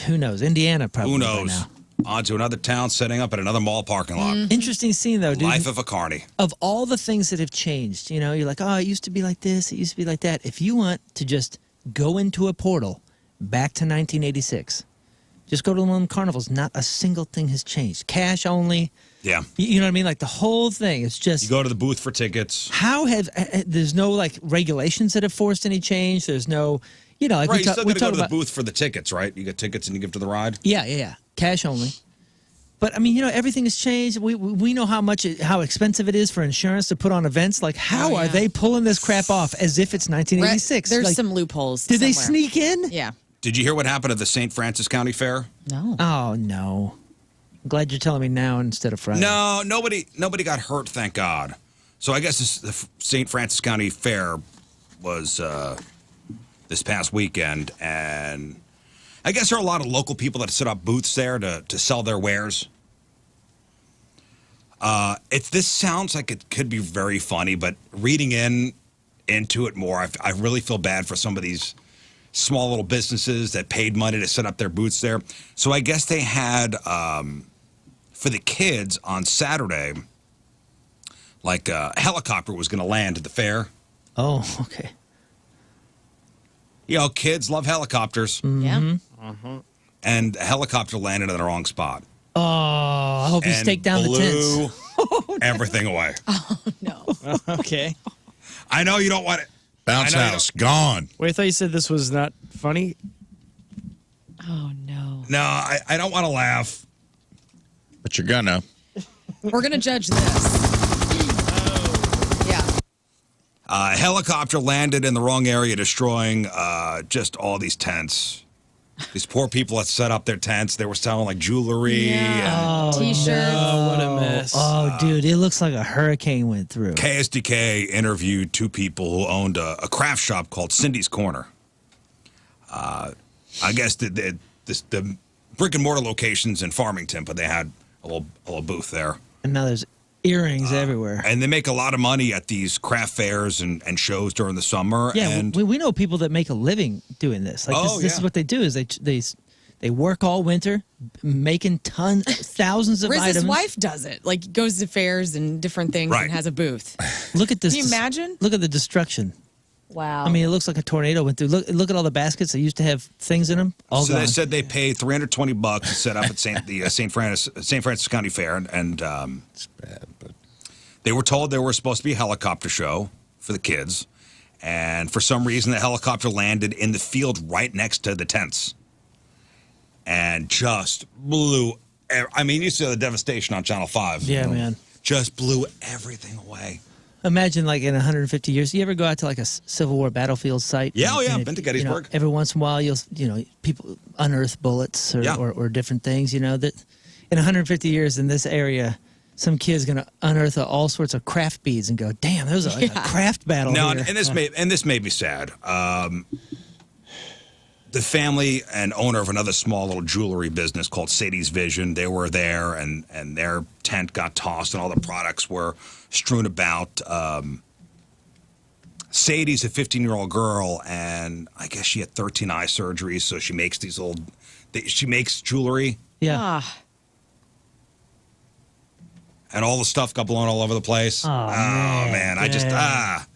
Who knows? Indiana, probably. Who by knows? now. On to another town, setting up at another mall parking lot. Interesting scene though, dude. Life of a carny. Of all the things that have changed, you're like, oh, it used to be like this, it used to be like that. If you want to just go into a portal back to 1986, just go to one of them carnivals. Not a single thing has changed. Cash only. Yeah. You know what I mean? Like the whole thing. It's just. You go to the booth for tickets. How have there's no like regulations that have forced any change? There's no, like Right, you still we got to go talk to the about. booth for the tickets, right? You get tickets and you give to the ride. Yeah. Cash only. But I mean, everything has changed. We know how expensive it is for insurance to put on events. Like, how are they pulling this crap off as if it's 1986? There's Like, some loopholes. Did they somewhere. sneak in? Yeah. Did you hear what happened at the St. Francis County Fair? No. Oh no! I'm glad you're telling me now instead of Friday. No, nobody got hurt, thank God. So I guess the St. Francis County Fair was this past weekend, and I guess there are a lot of local people that set up booths there to sell their wares. This sounds like it could be very funny, but reading into it more, I really feel bad for some of these small little businesses that paid money to set up their booths there. So I guess they had, for the kids on Saturday, like a helicopter was going to land at the fair. Oh, okay. Kids love helicopters. Yeah. And a helicopter landed in the wrong spot. Oh, I hope you and stake down the tents. blew everything away. No. Okay. I know you don't want it. Bounce I know you house, gone. Wait, I thought you said this was not funny. Oh no. No, I don't want to laugh. But you're gonna. We're going to judge this. Yeah. A helicopter landed in the wrong area, destroying just all these tents. These poor people that set up their tents. They were selling like jewelry. Yeah. And T-shirts. Oh, what a mess. Oh, dude, it looks like a hurricane went through. KSDK interviewed two people who owned a craft shop called Cindy's Corner. I guess the brick and mortar locations in Farmington, but they had a little booth there. And now there's earrings everywhere. And they make a lot of money at these craft fairs and shows during the summer. Yeah, and we know people that make a living doing this. Like this is what they do is they work all winter making thousands of Rizz's items. wife does it. Like goes to fairs and different things Right. and has a booth. Look at this. Can you imagine? Look at the destruction. Wow. I mean, it looks like a tornado went through. Look at all the baskets that used to have things in them. All so gone. they said they paid $320 to set up at St. Francis County Fair, and It's bad, but they were told there was supposed to be a helicopter show for the kids, and for some reason the helicopter landed in the field right next to the tents, and just blew. I mean, you saw the devastation on Channel 5. Yeah, man. Just blew everything away. Imagine like in 150 years, you ever go out to like a Civil War battlefield site? Yeah, oh, yeah, And been to you know, Gettysburg. every once in a while, people unearth bullets or different things. You know that in 150 years in this area, some kid's gonna unearth all sorts of craft beads and go, "Damn, there was a craft battle." No, here. and this made me sad. The family and owner of another small little jewelry business called Sadie's Vision, they were there, and their tent got tossed, and all the products were strewn about. Sadie's a 15-year-old girl, and I guess she had 13 eye surgeries, so she makes she makes jewelry, Yeah. Ah, and all the stuff got blown all over the place. Oh, man, I just That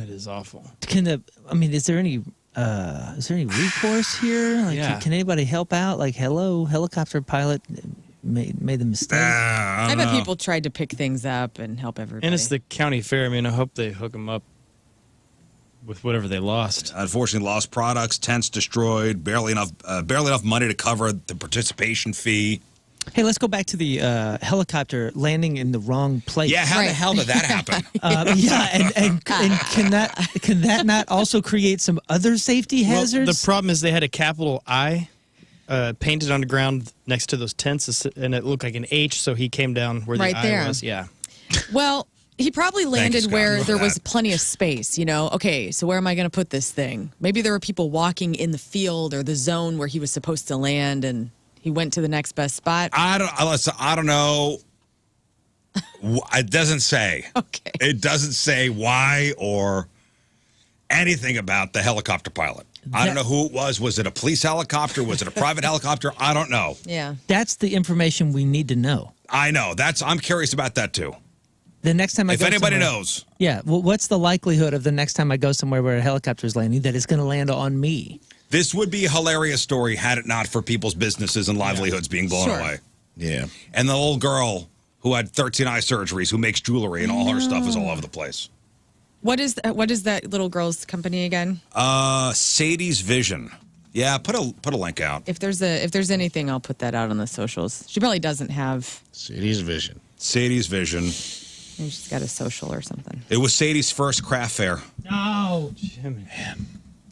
is awful. Is there any recourse here? Like, Yeah. can anybody help out? Like, hello, helicopter pilot made the mistake. I bet people tried to pick things up and help everybody. And it's the county fair. I mean, I hope they hook them up with whatever they lost. Unfortunately, lost products, tents destroyed, barely enough money to cover the participation fee. Hey, let's go back to the helicopter landing in the wrong place. Yeah, how the Right. hell did that happen? And can that not also create some other safety Well, hazards? the problem is they had a capital I painted on the ground next to those tents, and it looked like an H, so he came down where Right the there. I was. Yeah. Well, he probably landed Scott, where for there that. was plenty of space, you know? Okay, so where am I going to put this thing? Maybe there were people walking in the field or the zone where he was supposed to land, and he went to the next best spot. I don't know. It doesn't say. Okay. It doesn't say why or anything about the helicopter pilot. I don't know who it was. Was it a police helicopter? Was it a private helicopter? I don't know. Yeah. That's the information we need to know. I know. I'm curious about that too. The next time I If go anybody somewhere- knows. Yeah, well, what's the likelihood of the next time I go somewhere where a helicopter is landing that it's going to land on me? This would be a hilarious story had it not for people's businesses and livelihoods being blown Sure. away. yeah. And the little girl who had 13 eye surgeries, who makes jewelry, and all her stuff is all over the place. What is that little girl's company again? Sadie's Vision. Yeah, put a link out. If there's anything, I'll put that out on the socials. She probably doesn't have. Sadie's Vision. Sadie's Vision. Maybe she's got a social or something. It was Sadie's first craft fair. No.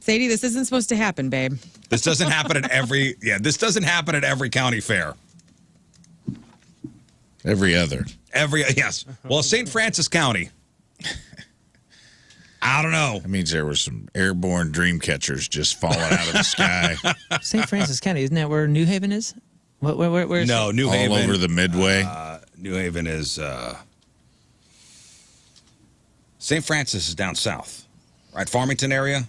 Sadie, this isn't supposed to happen, babe. This doesn't happen at every county fair. Every other. Yes. Well, St. Francis County. I don't know. That means there were some airborne dream catchers just falling out of the sky St. Francis County, isn't that where New Haven is? Where is No, New all Haven. over the Midway. New Haven is St. Francis is down south, right? Farmington area.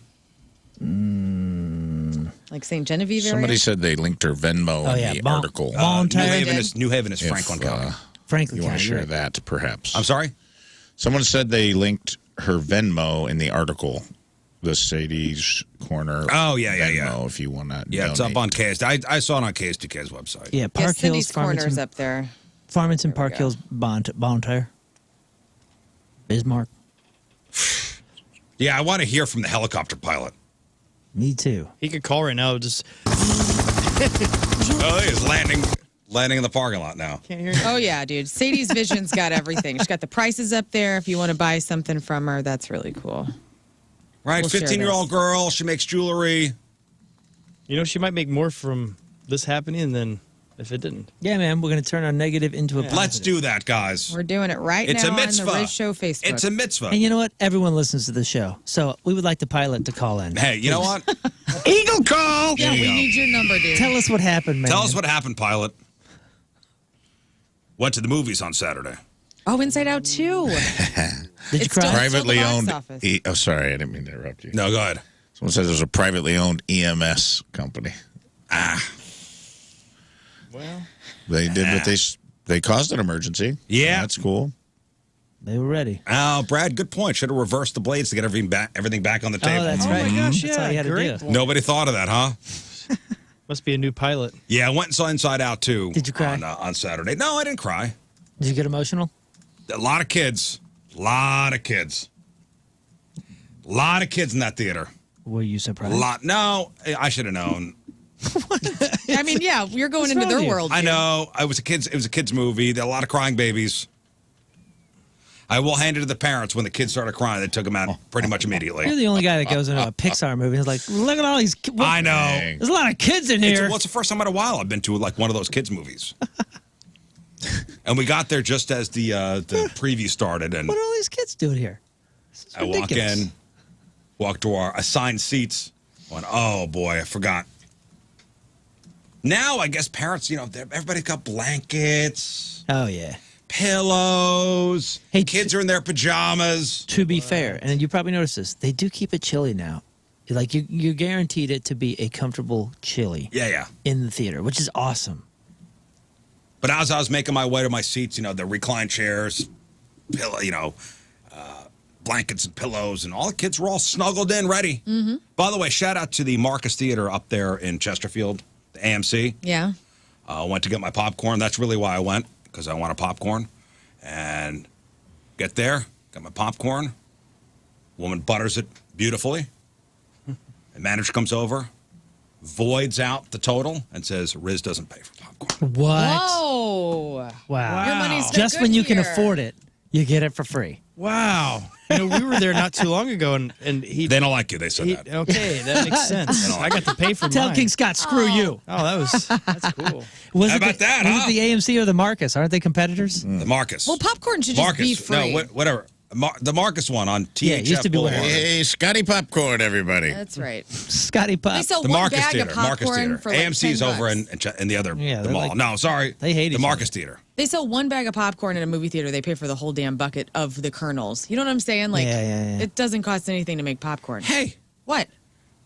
Like St. Genevieve area? Somebody said they linked her Venmo Oh, in yeah, the Bon- article. Bon- New Ontario Haven did. is If, Franklin County. Franklin you want County, to share right. that, perhaps. I'm sorry. Someone said they linked her Venmo in the article. The Sadie's Corner. Oh, yeah. Venmo, if you want to. Yeah, it's up on KS. I saw it on KS2K's website. Yeah, Yeah, Park Cindy's Hills, Corner's Farmington, up there. Farmington, Park go. Hills, Bontyre, Bismarck. Yeah, I want to hear from the helicopter pilot. Me too. He could call right now. Just Oh, he's landing in the parking lot now. can't hear you. Oh, yeah, dude. Sadie's Vision's got everything. She's got the prices up there. If you want to buy something from her, that's really cool. Right, We'll share 15-year-old this. girl. She makes jewelry. You know, she might make more from this happening than if it didn't. Yeah, man, we're going to turn our negative into a positive. Let's do that, guys. We're doing it right It's now a mitzvah. on the RizzShow Facebook. It's a mitzvah. And you know what? Everyone listens to the show. So we would like the pilot to call in. Hey, you know what? Eagle call! yeah, we need your number, dude. Tell us what happened, man. Tell us what happened, pilot. Went to the movies on Saturday. Oh, Inside Out 2. Did you It's cry? still- Privately box owned. office. Oh, sorry, I didn't mean to interrupt you. No, go ahead. Someone says there's a privately owned EMS company. Well, They did what they caused an emergency. Yeah. That's cool. They were ready. Oh, Brad, good point. Should have reversed the blades to get everything back on the table. Oh, that's oh right. my gosh, That's yeah, all you had to great do. point. Nobody thought of that, huh? Must be a new pilot. Yeah, I went and saw Inside Out too. Did you cry? On Saturday? No, I didn't cry. Did you get emotional? A lot of kids. A lot of kids in that theater. Were you surprised? No, I should have known. I mean, yeah, you're going into wrong their with you? world. I dude. know. It was a kids movie. There were a lot of crying babies. I will hand it to the parents. When the kids started crying, they took them out pretty much You're immediately. the only guy that goes into a Pixar movie and is like, look at all these kids. I know. Dang. There's a lot of kids in here. It's the first time in a while I've been to like one of those kids movies. And we got there just as the preview started, and What are all these kids doing here? This is I walk ridiculous. in, walk to our assigned seats. Went, oh boy, I forgot. Now I guess parents, everybody's got blankets, Oh, yeah. pillows. Hey, Kids are in their pajamas. To be fair, and you probably noticed this, they do keep it chilly now. Like, you're guaranteed it to be a comfortable chili Yeah. in the theater, which is awesome. But as I was making my way to my seats, the recline chairs, pillow, blankets and pillows, and all the kids were all snuggled in, ready. Mm-hmm. By the way, shout out to the Marcus Theater up there in Chesterfield, the AMC. Yeah. Went to get my popcorn. That's really why I went, because I wanted popcorn. And get there, got my popcorn. Woman butters it beautifully. The manager comes over, voids out the total, and says, Rizz doesn't pay for popcorn. What? Whoa. Wow. Your money's no Just good when you can here. afford it, you get it for free. Wow. We were there not too long ago, and he. They don't like you, they said that. Okay, that makes sense. I got to pay for Tell mine. King Scott, screw you. Oh, that's cool. Was How it about that, Was huh? it the AMC or the Marcus? Aren't they competitors? The Marcus. Well, popcorn should just be free. No, whatever. The Marcus one on THF Yeah, it used to be Boulevard. Hey, Scottie Popcorn, everybody. That's right. Scotty Pop. They sell The one Marcus bag Theater. of Marcus popcorn Theater. for like AMC's $10. over in the other Yeah, the they're mall. like- No, sorry. they hate the each Marcus other. Theater. They sell one bag of popcorn in a movie theater. They pay for the whole damn bucket of the kernels. You know what I'm saying? Like, Yeah. it doesn't cost anything to make popcorn. Hey, What?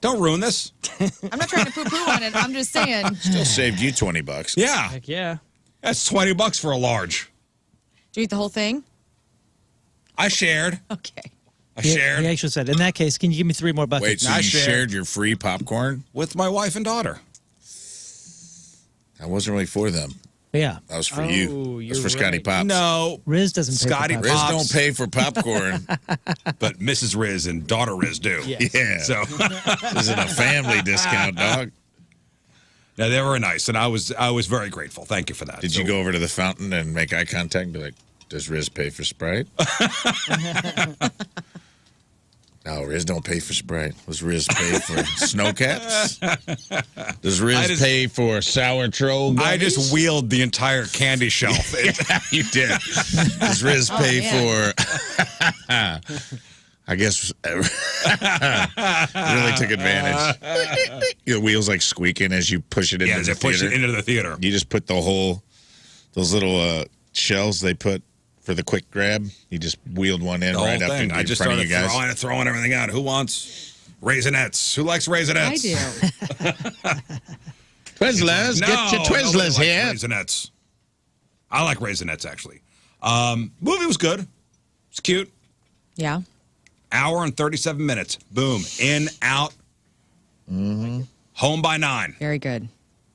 don't ruin this. I'm not trying to poo-poo on it. I'm just saying. Still saved you $20. Yeah, Heck yeah. that's $20 for a large. Do you eat the whole thing? I shared. Okay. I He shared actually said, in that case, can you give me 3 more buckets? Wait, so I you shared. shared your free popcorn? with my wife and daughter. That wasn't really for them. Yeah. That was for Oh, you. That's you're for Scottie right. Pops. No, Rizz doesn't pay Scotty for Rizz popcorn. Pops. don't pay for popcorn. but Mrs. Rizz and daughter Rizz do. Yes. Yeah. So This isn't a family discount, dog. no, they were nice, and I was very grateful. Thank you for that. Did you go over to the fountain and make eye contact and be like, does Rizz pay for Sprite? No, Rizz don't pay for Sprite. Does Rizz pay for snow caps? Does Rizz pay for sour troll I gummies? just wheeled the entire candy shelf. Yeah, you did. Does Rizz pay for... I guess really took advantage. The wheels like squeaking as you push it into Yeah, the they push theater. it into the theater. You just put those little shells they put for the quick grab. You just wheeled one in The whole right up thing. in I just front of started you guys. throwing everything out. Who wants raisinets? Who likes raisinets? I do. Twizzlers, No, get your nobody Twizzlers likes here. Raisinets. I like raisinets actually. Movie was good. It's cute. Yeah. Hour and 37 minutes. Boom. In, out. Home by 9. Very good.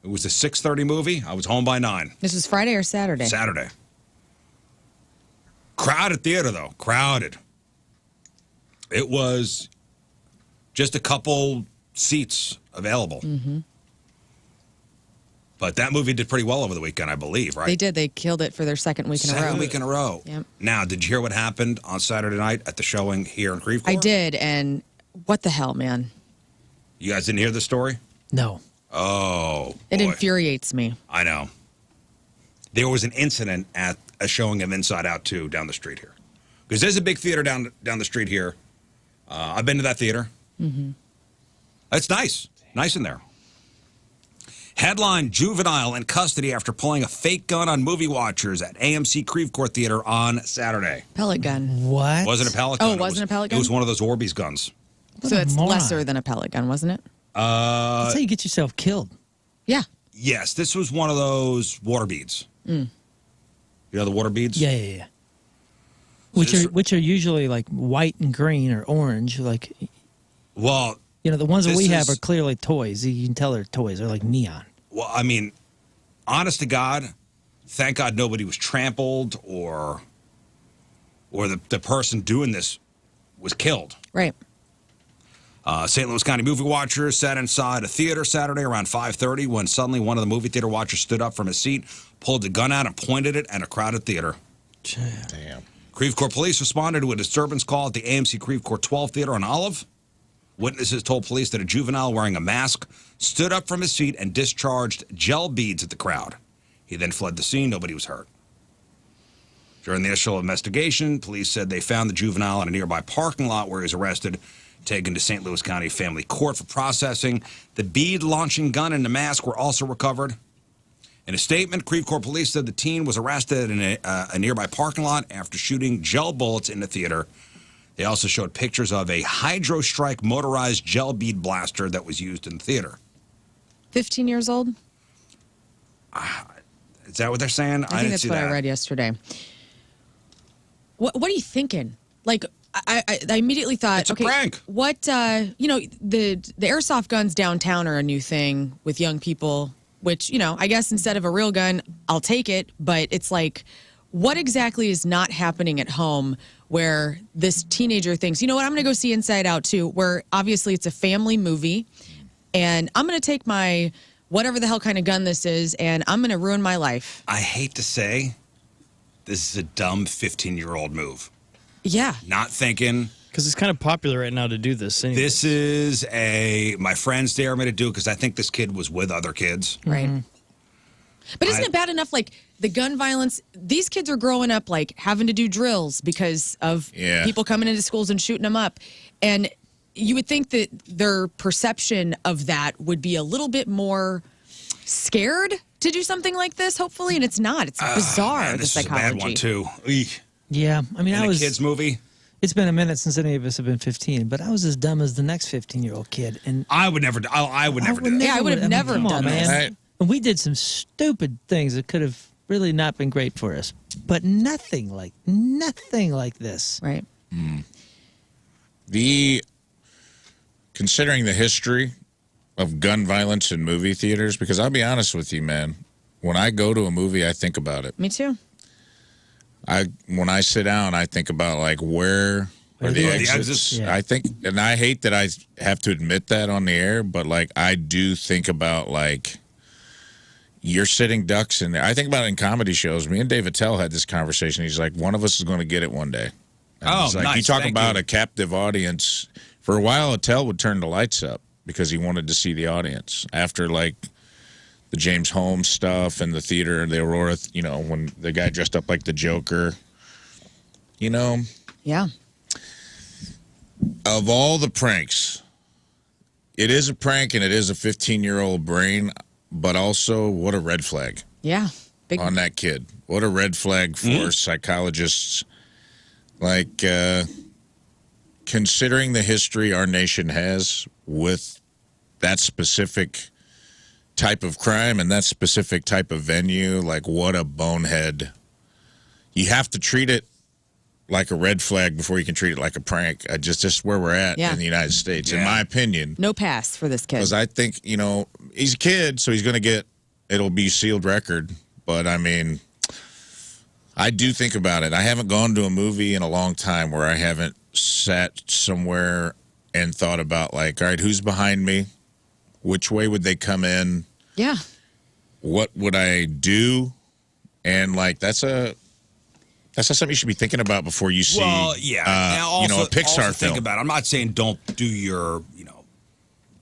It was a 6:30 movie. I was home by 9. This was Friday or Saturday? Saturday. Crowded theater, though. Crowded. It was just a couple seats available. But that movie did pretty well over the weekend, I believe, right? They did. They killed it for their second week in a row. Second week in a row. Yep. Now, did you hear what happened on Saturday night at the showing here in Creve Coeur? I did, and what the hell, man? You guys didn't hear the story? No. Oh, It boy. infuriates me. I know. There was an incident at a showing of Inside Out 2 down the street here. Because there's a big theater down the street here. I've been to that theater. It's nice. Nice in there. Headline, juvenile in custody after pulling a fake gun on movie watchers at AMC Creve Coeur Theater on Saturday. Pellet gun. What? Wasn't a pellet Oh, gun. it wasn't a pellet gun? It was one of those Orbeez guns. So a it's moron. lesser than a pellet gun, wasn't it? That's how you get yourself killed. Yeah. Yes, this was one of those water beads. You know the water beads? Yeah. Which are usually like white and green or orange. Like, Well, you know, the ones that This we have is- are clearly toys. You can tell they're toys. They're like neon. Well, I mean, honest to God, thank God nobody was trampled or the person doing this was killed. Right. St. Louis County movie watchers sat inside a theater Saturday around 5:30 when suddenly one of the movie theater watchers stood up from his seat, pulled a gun out, and pointed it at a crowded theater. Damn. Creve Coeur police responded to a disturbance call at the AMC Creve Coeur 12 Theater on Olive. Witnesses told police that a juvenile wearing a mask stood up from his seat and discharged gel beads at the crowd. He then fled the scene. Nobody was hurt. During the initial investigation, police said they found the juvenile in a nearby parking lot where he was arrested, taken to St. Louis County Family Court for processing. The bead-launching gun and the mask were also recovered. In a statement, Creve Coeur police said the teen was arrested in a nearby parking lot after shooting gel bullets in the theater. They also showed pictures of a Hydro Strike motorized gel bead blaster that was used in the theater. 15 years old? Is that what they're saying? I think didn't that's see what that. I read yesterday. What are you thinking? Like, I immediately thought, It's a okay, prank. what, you know, the airsoft guns downtown are a new thing with young people, which, you know, I guess instead of a real gun, I'll take it. But it's like, what exactly is not happening at home where this teenager thinks, you know what, I'm going to go see Inside Out 2, where obviously it's a family movie, and I'm going to take my whatever the hell kind of gun this is, and I'm going to ruin my life. I hate to say, this is a dumb 15-year-old move. Yeah. Not thinking, Because it's kind of popular right now to do this. Anyway. this is my friends dare me to do because I think this kid was with other kids. Right. But isn't it bad enough, like, the gun violence? These kids are growing up, like, having to do drills because of people coming into schools and shooting them up. And you would think that their perception of that would be a little bit more scared to do something like this, hopefully. And it's not. It's bizarre, Man, the this psychology. is a bad one, too. Eek. Yeah. I mean, In I a was. kid's movie? It's been a minute since any of us have been 15, but I was as dumb as the next 15-year-old kid. And I would never do I would never do that. Yeah, I would have never come on, done man. this. Right. And we did some stupid things that could have really not been great for us, but nothing like this. Right. Considering the history of gun violence in movie theaters, because I'll be honest with you, man, when I go to a movie, I think about it. Me too. When I sit down, I think about like where are the exits. Yeah. I think, and I hate that I have to admit that on the air, but like I do think about like you're sitting ducks in there. I think about it in comedy shows. Me and Dave Attell had this conversation. He's like, one of us is going to get it one day. And Oh, he's like, nice. you talk Thank about you. a captive audience. For a while, Attell would turn the lights up because he wanted to see the audience. After like the James Holmes stuff and the theater, the Aurora, you know, when the guy dressed up like the Joker, you know, Yeah. of all the pranks, it is a prank and it is a 15-year-old brain, but also what a red flag Yeah. Big. on that kid. What a red flag for psychologists. Like, considering the history our nation has with that specific type of crime and that specific type of venue, like what a bonehead. You have to treat it like a red flag before you can treat it like a prank. Just where we're at Yeah. in the United States, in Yeah. my opinion. No pass for this kid. Because I think, you know, he's a kid, so he's going to get, it'll be sealed record. But I mean, I do think about it. I haven't gone to a movie in a long time where I haven't sat somewhere and thought about like, all right, who's behind me? Which way would they come in? Yeah. What would I do? And like that's not something you should be thinking about before you see Well, yeah. Now also, a Pixar also film. think about it. I'm not saying don't do your,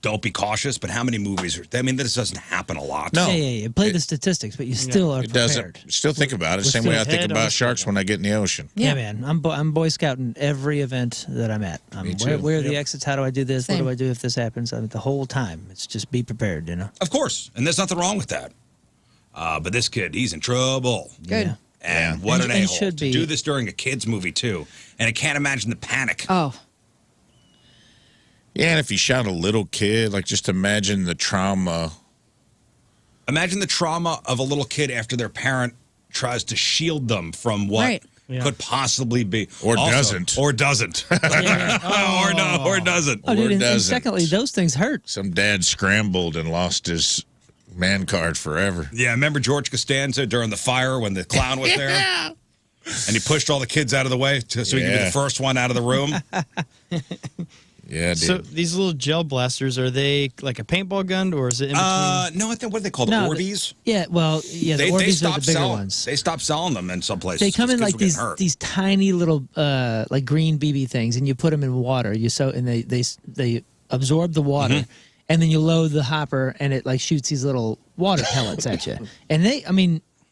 don't be cautious, but how many movies I mean, this doesn't happen a lot. No. Yeah. Play the statistics, but you still are It prepared. doesn't. Still think about it. We're Same way I still think head on about the sharks when I get in the ocean. Yeah, man. I'm Boy Scouting every event that I'm at. Me too. Where are the exits? How do I do this? Same. What do I do if this happens? I mean, the whole time. It's just be prepared, Of course. And there's nothing wrong with that. But this kid, he's in trouble. Good. Yeah. And what an And a-hole. should To be. do this during a kid's movie, too. And I can't imagine the panic. Oh, Yeah, and if you shot a little kid, like just imagine the trauma. Imagine the trauma of a little kid after their parent tries to shield them from what Right. Yeah. could possibly be. Or Also- doesn't. Or doesn't. or doesn't. Oh, dude, Or and doesn't. secondly, those things hurt. Some dad scrambled and lost his man card forever. Yeah, remember George Costanza during the fire when the clown was there? Yeah. And he pushed all the kids out of the way so he could be Yeah. the first one out of the room? Yeah, dude. So these little gel blasters, are they like a paintball gun, or is it in between? No, I think, what are they called? No, Orbeez? Yeah, well, yeah, the They Orbeez are stopped the bigger selling. ones. They stopped selling them in some places. They come in because like kids were getting hurt. these tiny little like green BB things, and you put them in water. And they absorb the water, Mm-hmm. and then you load the hopper, and it like shoots these little water pellets at you. And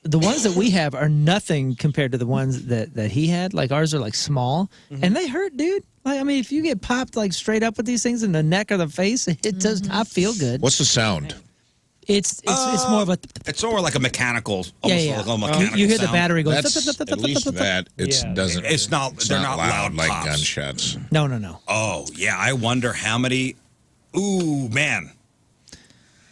the ones that we have are nothing compared to the ones that he had. Like ours are like small, and they hurt, dude. Like, I mean, if you get popped like straight up with these things in the neck or the face, it does not feel good. What's the sound? It's more of a It's more like a mechanical, yeah, almost yeah. like a mechanical You hear the sound. battery go. That's at least that. It Yeah. doesn't. It's not. It's They're not not loud like pops. gunshots. No. Oh yeah, I wonder how many. Ooh man.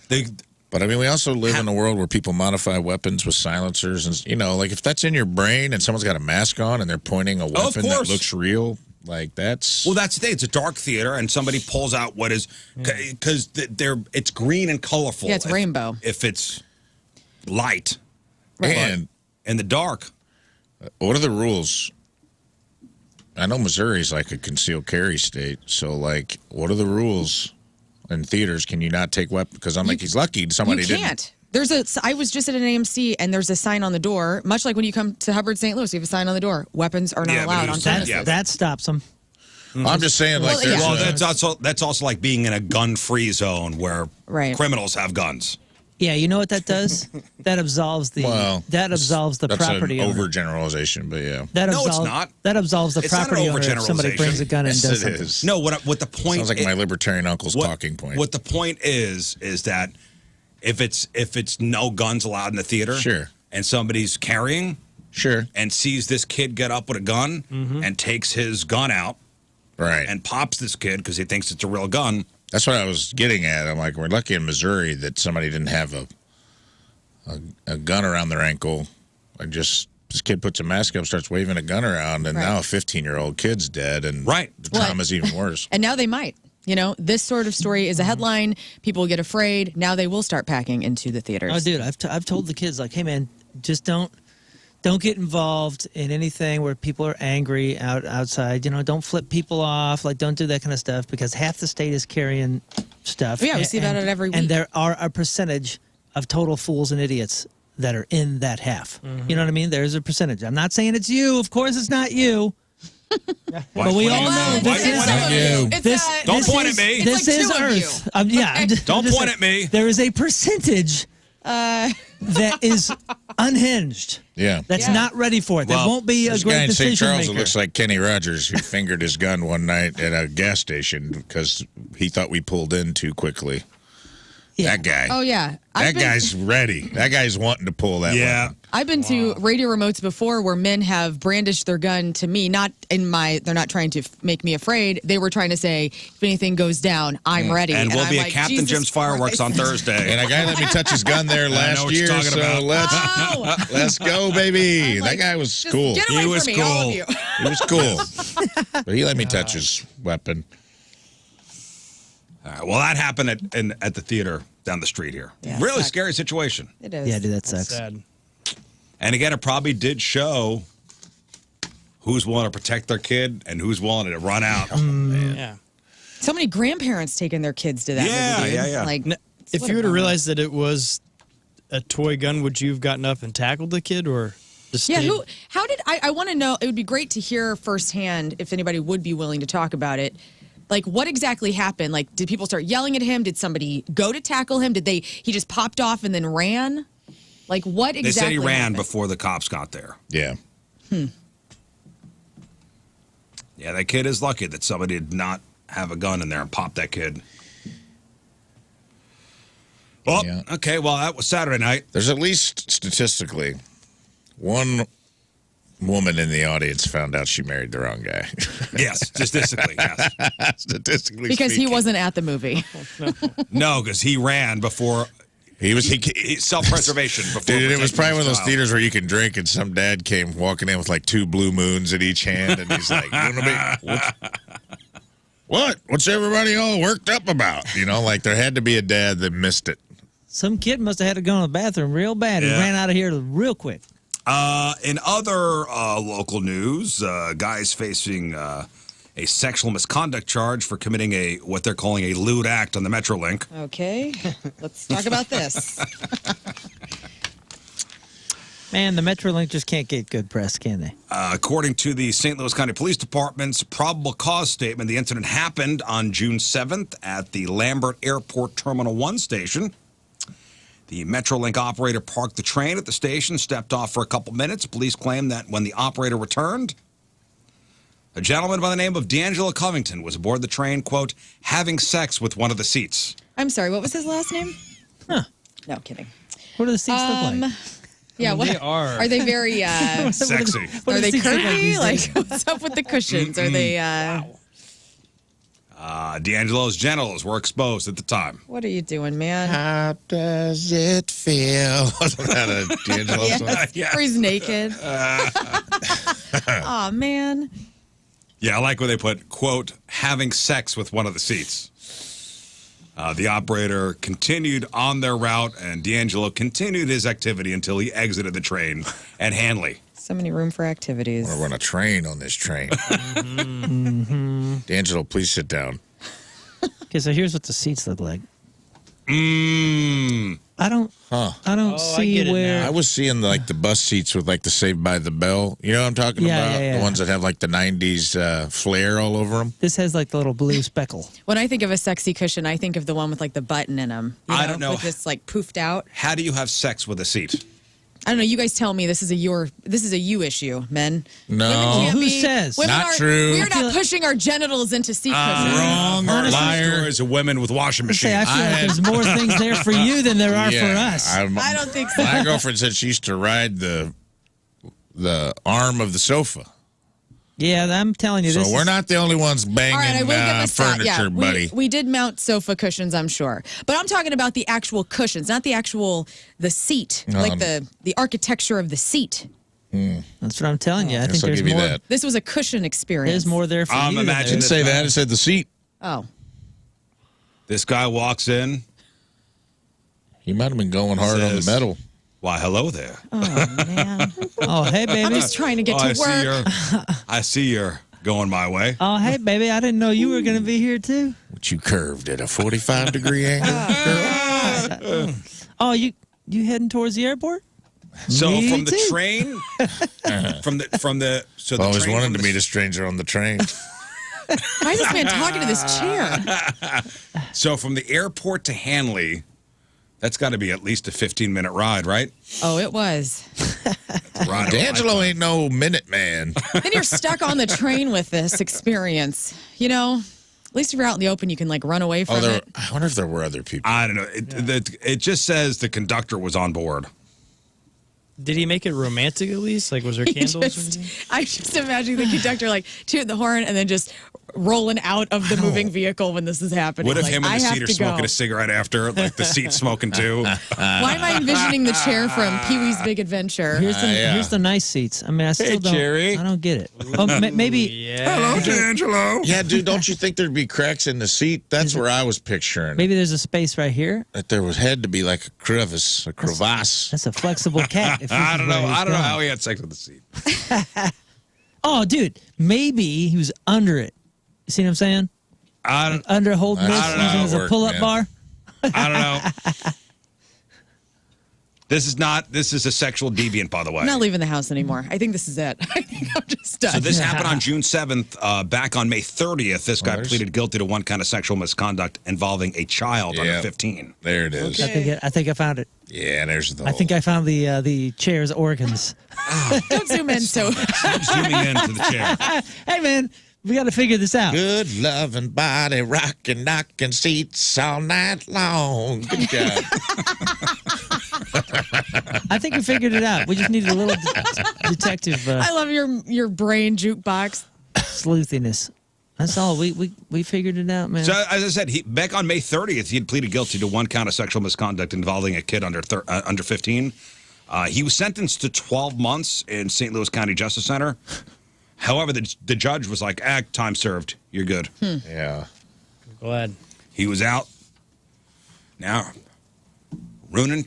They. But I mean, we also live in a world where people modify weapons with silencers, and like if that's in your brain and someone's got a mask on and they're pointing a weapon that course. looks real, like that's Well, that's the thing. It's a dark theater, and somebody pulls out what is because it's green and colorful. Yeah, it's rainbow. If it's light, and in the dark. what are the rules? I know Missouri's like a concealed carry state, so like, what are the rules in theaters? Can you not take weapons? Because I'm like, he's lucky somebody you didn't. can't. I was just at an AMC, and there's a sign on the door, much like when you come to Hubbard, St. Louis, you have a sign on the door. Weapons are not Yeah, but allowed it on was- premises. yeah. that stops them. I'm just saying, like, Well, there's yeah. Well, that's also like being in a gun-free zone where Right. criminals have guns. Yeah, you know what that does? That absolves the property an owner. overgeneralization, but yeah. That No, it's absolves, not. That absolves the It's not an property owner if somebody overgeneralization. brings a gun and Yes, does it something. is. No, what the point Sounds like my libertarian uncle's talking point. What the point is that if it's no guns allowed in the theater, Sure. and somebody's carrying Sure. and sees this kid get up with a gun and takes his gun out Right. and pops this kid because he thinks it's a real gun. That's what I was getting at. I'm like, we're lucky in Missouri that somebody didn't have a gun around their ankle. This kid puts a mask up, starts waving a gun around, and Right. now a 15-year-old kid's dead, and Right. the Well, trauma's even worse. And now they might. This sort of story is a headline. People get afraid. Now they will start packing into the theaters. Oh, dude, I've told the kids, like, hey, man, just don't get involved in anything where people are angry outside. Don't flip people off. Like, don't do that kind of stuff because half the state is carrying stuff. Yeah, we see that at every week. And there are a percentage of total fools and idiots that are in that half. You know what I mean? There's a percentage. I'm not saying it's you. Of course, it's not you. But we all know Why- this is why not you? Don't point at me. This like is two of Earth. you. Yeah. Don't point at me. There is a percentage that is unhinged. Yeah. That's Yeah. not ready for it. There Well, won't be a There's a guy great in St. decision Charles maker. that looks like Kenny Rogers who fingered his gun one night at a gas station because he thought we pulled in too quickly. Yeah. That guy. Oh, yeah. That guy's ready. That guy's wanting to pull that Yeah. weapon. I've been to radio remotes before where men have brandished their gun to me, they're not trying to make me afraid. They were trying to say, if anything goes down, I'm ready. And we'll I'm be like, at Captain Jesus Jim's Fireworks on Christ. Thursday. And a guy let me touch his gun there know last what you're year, talking so about. let's go, baby. Like, that guy was Just cool. Get away He from was me, all cool. of you. He was cool. But he let me touch his weapon. All right, well, that happened at the theater down the street here. Yeah, Really sucks. scary situation. It is. Yeah, dude, that sucks. Sad. And again, it probably did show who's willing to protect their kid and who's willing to run out. Yeah. So many grandparents taking their kids to that movie. Dude. Yeah. Like, If what you a would have bummer. realized that it was a toy gun, would you have gotten up and tackled the kid, or just Yeah, stayed- how did I want to know? It would be great to hear firsthand if anybody would be willing to talk about it. Like, what exactly happened? Like, did people start yelling at him? Did somebody go to tackle him? He just popped off and then ran? Like, what exactly They said he ran happened? before the cops got there. Yeah. Yeah, that kid is lucky that somebody did not have a gun in there and pop that kid. Well, Yeah. okay, well, that was Saturday night. There's at least statistically one woman in the audience found out she married the wrong guy. Yes, statistically, yes. Statistically Because he speaking. wasn't at the movie. No, because he ran before He was. self-preservation. Before Dude, it was protecting probably one his of those child. theaters where you can drink, and some dad came walking in with like 2 blue moons in each hand, and he's like, What? What's everybody all worked up about? You know, like there had to be a dad that missed it. Some kid must have had to go to the bathroom real bad. He Yeah. ran out of here real quick. In other local news, guys facing a sexual misconduct charge for committing what they're calling a lewd act on the Metrolink. Okay, let's talk about this. Man, the Metrolink just can't get good press, can they? According to the St. Louis County Police Department's probable cause statement, the incident happened on June 7th at the Lambert Airport Terminal 1 station. The Metrolink operator parked the train at the station, stepped off for a couple minutes. Police claim that when the operator returned, a gentleman by the name of D'Angelo Covington was aboard the train, quote, having sex with one of the seats. I'm sorry, what was his last name? Huh. No, kidding. What do the seats look like? Yeah, what They are. Are they very Sexy. What are do they the seats look like curvy? these Like, days? what's up with the cushions? Are they D'Angelo's genitals were exposed at the time. what are you doing, man? How does it feel? Wasn't that a D'Angelo song? Yes. Or he's naked. Oh man. Yeah, I like where they put, quote, having sex with one of the seats. The operator continued on their route, and D'Angelo continued his activity until he exited the train at Hanley. So many room for activities. We're on a train on this train. D'Angelo, please sit down. Okay, so here's what the seats look like. Mmm. I don't see get it where. I was seeing like the bus seats with like the Saved by the Bell. You know what I'm talking Yeah, about? yeah, yeah. The ones that have like the 90s flair all over them. This has like the little blue speckle. When I think of a sexy cushion, I think of the one with like the button in them. I don't know. With this like poofed out. How do you have sex with a seat? I don't know. You guys tell me this is a you issue, men. No. Women can't Who be- says? women Not are- true. We are not pushing our genitals into seat cushions. Wrong, Honestly, liar. Stories of women with washing Say, I machines. feel like there's more things there for you than there are for us. I don't think so. My girlfriend said she used to ride the arm of the sofa. Yeah, I'm telling you, So this we're is, not the only ones banging All right, I will give us that. furniture, Yeah, buddy. we did mount sofa cushions, I'm sure, but I'm talking about the actual cushions, not the seat, like the architecture of the seat. That's what I'm telling you. I Guess think I'll there's give you more. that. This was a cushion experience. There's more there for I'm you. than there imagining is- Didn't say that. It said the seat. Oh, This guy walks in. He might have been going hard on the Says- metal. Why, hello there. man. Oh, hey, I'm baby. just trying to get to work. I see you're going my way. Oh, hey, baby. I didn't know you were going to be here too. Which you curved at a 45-degree angle. Oh, you heading towards the airport? So Me from the too. train, so the Always train wanted from to the- meet a stranger on the train. Why is this man talking to this chair? So from the airport to Hanley, that's got to be at least a 15-minute ride, right? Oh, it was. Ride of a D'Angelo lifetime. ain't no minute man. Then you're stuck on the train with this experience. You know, at least if you're out in the open, you can like run away from it. I wonder if there were other people. I don't know. It just says the conductor was on board. Did he make it romantic at least? Like, was there He candles? or just- anything? I just imagine the conductor like tooting the horn and then just rolling out of the moving vehicle when this is happening. What if like, him and I the have seat are to smoking go. a cigarette after, like the seat smoking too? Why am I envisioning the chair from Pee-wee's Big Adventure? Here's the nice seats. I mean, I still don't. Jerry. I don't get it. Oh, maybe. Yeah. D'Angelo. Yeah, dude, don't you think there'd be cracks in the seat? That's where I was picturing. Maybe there's a space right here. That there had to be like a crevice, a crevasse. That's a flexible cat. If this I is don't where know. he's I don't know going. how he had sex with the seat. Oh, dude, maybe he was under it. You see what I'm saying? Underhold this I don't know. using as a Work, pull-up man. bar. I don't know. This is a sexual deviant, by the way. I'm not leaving the house anymore. I think this is it. I think I'm just done. So this happened on June 7th. Back on May 30th, this guy pleaded guilty to one count of sexual misconduct involving a child under 15. There it is. I think I found it. Yeah, there's the I think I found the chair's organs. Don't zoom in. So Zooming into the chair. Hey, man, we got to figure this out. good loving body, rocking, knocking seats all night long. Good job. I think we figured it out. We just needed a little detective I love your brain jukebox. sleuthiness. That's all. We figured it out, man. So as I said, back on May 30th, he had pleaded guilty to one count of sexual misconduct involving a kid under 15. He was sentenced to 12 months in St. Louis County Justice Center. However, the judge was like, time served. You're good. Yeah. Glad. He was out. Now, ruining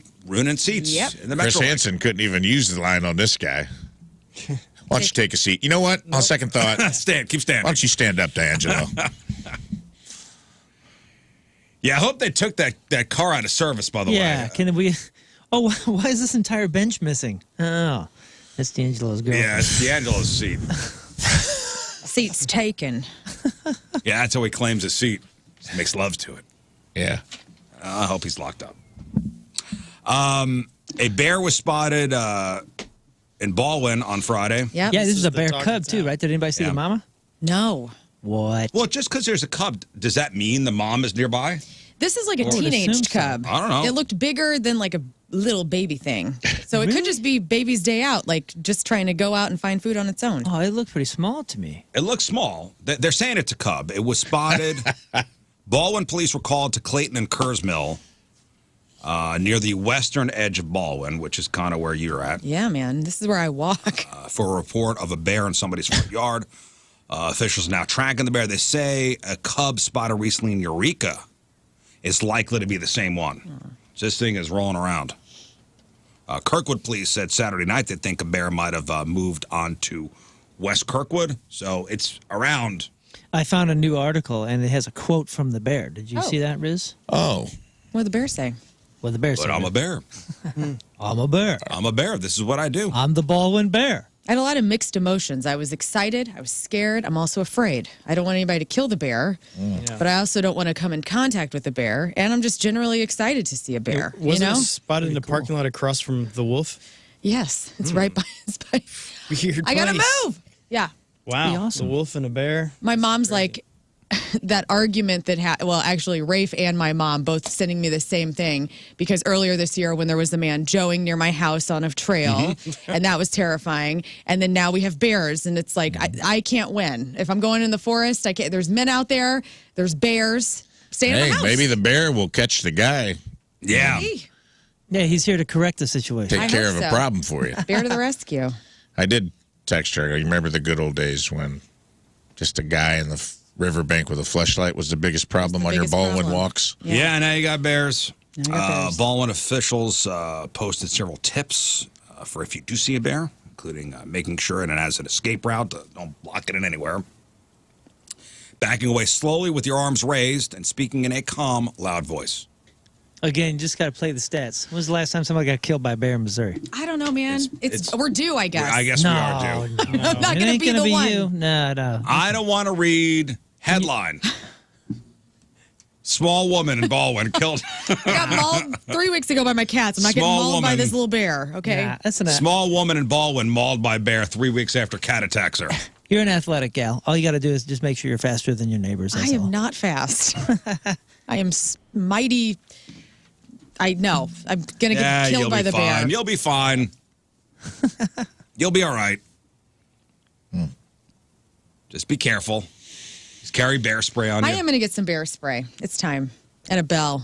seats in the Chris Metro. Hansen couldn't even use the line on this guy. Why don't you take a seat? You know what? On second thought, Keep standing. why don't you stand up, D'Angelo? Yeah, I hope they took that car out of service, by the way. yeah, can we? Oh, why is this entire bench missing? Oh, that's D'Angelo's girl. Yeah, it's D'Angelo's seat. Seats taken. Yeah, that's how he claims his seat. He makes love to it. Yeah. I hope he's locked up. A bear was spotted in Baldwin on Friday. Yep. Yeah, this is a the bear talk cub of too, town. right? Did anybody see Yeah. the mama? No. What? Well, just because there's a cub, does that mean the mom is nearby? This is like a would assume teenage so. cub. I don't know. It looked bigger than like a little baby thing. So it could just be baby's day out, like just trying to go out and find food on its own. Oh, it looked pretty small to me. It looks small. They're saying it's a cub. It was spotted. Baldwin police were called to Clayton and Kerrs Mill near the western edge of Baldwin, which is kind of where you're at, Yeah, man. This is where I walk. for a report of a bear in somebody's front yard. Officials are now tracking the bear. They say a cub spotted recently in Eureka is likely to be the same one. So this thing is rolling around. Kirkwood police said Saturday night they think a bear might have moved on to West Kirkwood. So it's around. I found a new article and it has a quote from the bear. Did you Oh. see that, Rizz? Oh. What did the bear say? What the bear But said. I'm a bear. I'm a bear. I'm a bear. This is what I do. I'm the Baldwin bear. I had a lot of mixed emotions. I was excited. I was scared. I'm also afraid. I don't want anybody to kill the bear, but I also don't want to come in contact with the bear. And I'm just generally excited to see a bear. Was you know? it spotted in the parking lot across from the wolf? Yes, it's right by. It's by Weird I gotta place. move. Yeah. Wow. awesome. The wolf and a bear. My mom's like that argument that well, actually, Rafe and my mom both sending me the same thing because earlier this year when there was a man joeing near my house on a trail, and that was terrifying. And then now we have bears, and it's like I can't win. If I'm going in the forest, I can't. There's men out there. There's bears. Stay in Hey, the house. maybe the bear will catch the guy, Yeah. Hey, Yeah, he's here to correct the situation. take I care hope of a so. problem for you. bear to the rescue. I did text her. You remember the good old days when just a guy in the riverbank with a fleshlight was the biggest problem on your biggest Baldwin problem. walks? Yeah, now you got bears. Now you got bears. Baldwin officials posted several tips for if you do see a bear, including making sure it has an escape route. Don't block it in anywhere. Backing away slowly with your arms raised and speaking in a calm, loud voice. Again, you just got to play the stats. When was the last time somebody got killed by a bear in Missouri? I don't know, man. It's we're due, I guess. I guess we are due. No. I'm not It gonna ain't be gonna the be one. you. No. I don't want to read headline. Small woman in Baldwin killed. I got mauled 3 weeks ago by my cats. I'm not getting Small mauled by woman. this little bear. Okay. Nah, that's an. Small woman in Baldwin mauled by bear 3 weeks after cat attacks her. You're an athletic gal. All you got to do is just make sure you're faster than your neighbors. I That's all. am not fast. I am mighty. I know. I'm gonna get you'll killed by be the fine. bear. You'll be fine. You'll be all right. Just be careful. Just carry bear spray on you. I am gonna get some bear spray. It's time, and a bell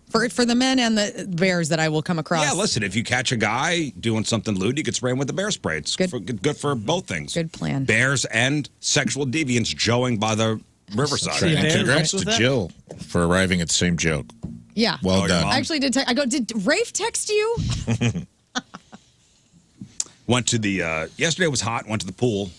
for the men and the bears that I will come across. Yeah, listen, if you catch a guy doing something lewd, you could spray him with the bear spray. It's Good. good for both things. Good plan. Bears and sexual deviants joeing by the riverside. See a And bear? congrats Was to that? Jill for arriving at the same joke. Yeah. Well your done. mom? I actually did. I go. Did Rafe text you? Went to the yesterday was hot. Went to the pool.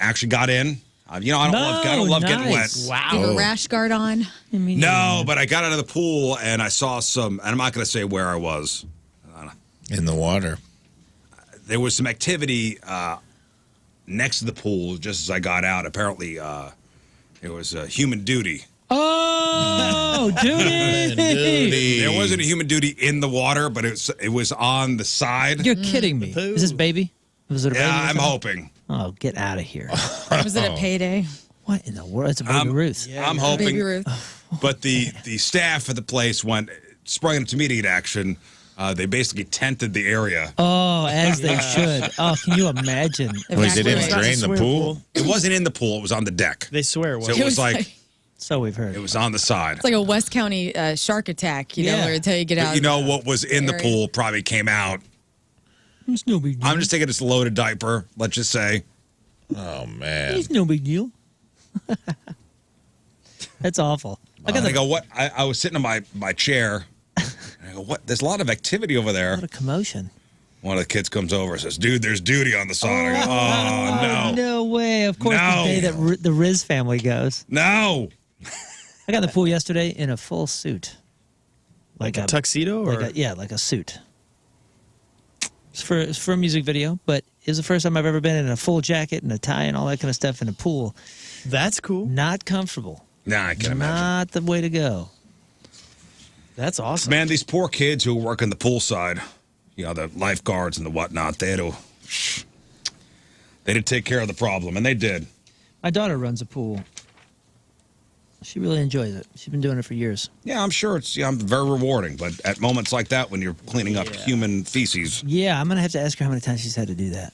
Actually got in. You know, I don't love getting wet. Do you have a rash guard on? No, but I got out of the pool and I saw some, and I'm not going to say where I was. In the water. There was some activity next to the pool just as I got out. Apparently, it was human duty. Oh, duty! There wasn't a human duty in the water, but it was on the side. You're kidding me. Is this baby? Was it a baby? Yeah, I'm hoping. Oh, get out of here. Was it a payday? What in the world? It's a baby Ruth. I'm hoping. Baby Ruth. But the staff of the place sprung into immediate action. They basically tented the area. Oh, as they should. Oh, can you imagine? Wait, they didn't Evacuate. drain the pool? It wasn't in the pool. It was on the deck. They swear it So was. it was like So we've heard. it was on the side. It's like a West County shark attack, you know, Yeah. where until you get But out. you know what was in the area. pool probably came out. It's no big deal. I'm just thinking it's a loaded diaper. Let's just say. Oh, man. It's no big deal. That's awful. I go, what? I was sitting in my chair. And I go, what? There's a lot of activity over A there. lot of commotion. One of the kids comes over and says, dude, there's duty on the side. I go, oh, no. No way. Of course, No. the day that the Rizz family goes. No. I got in the pool yesterday in a full suit. Like a tuxedo? Or? Like a suit. It's for a music video, but it was the first time I've ever been in a full jacket and a tie and all that kind of stuff in a pool. That's cool. Not comfortable. Nah, I can imagine. Not the way to go. That's awesome. Man, these poor kids who work in the poolside, you know, the lifeguards and the whatnot, they did take care of the problem, and they did. My daughter runs a pool. She really enjoys it. She's been doing it for years. Yeah, I'm sure it's very rewarding, but at moments like that when you're cleaning up human feces. Yeah, I'm going to have to ask her how many times she's had to do that.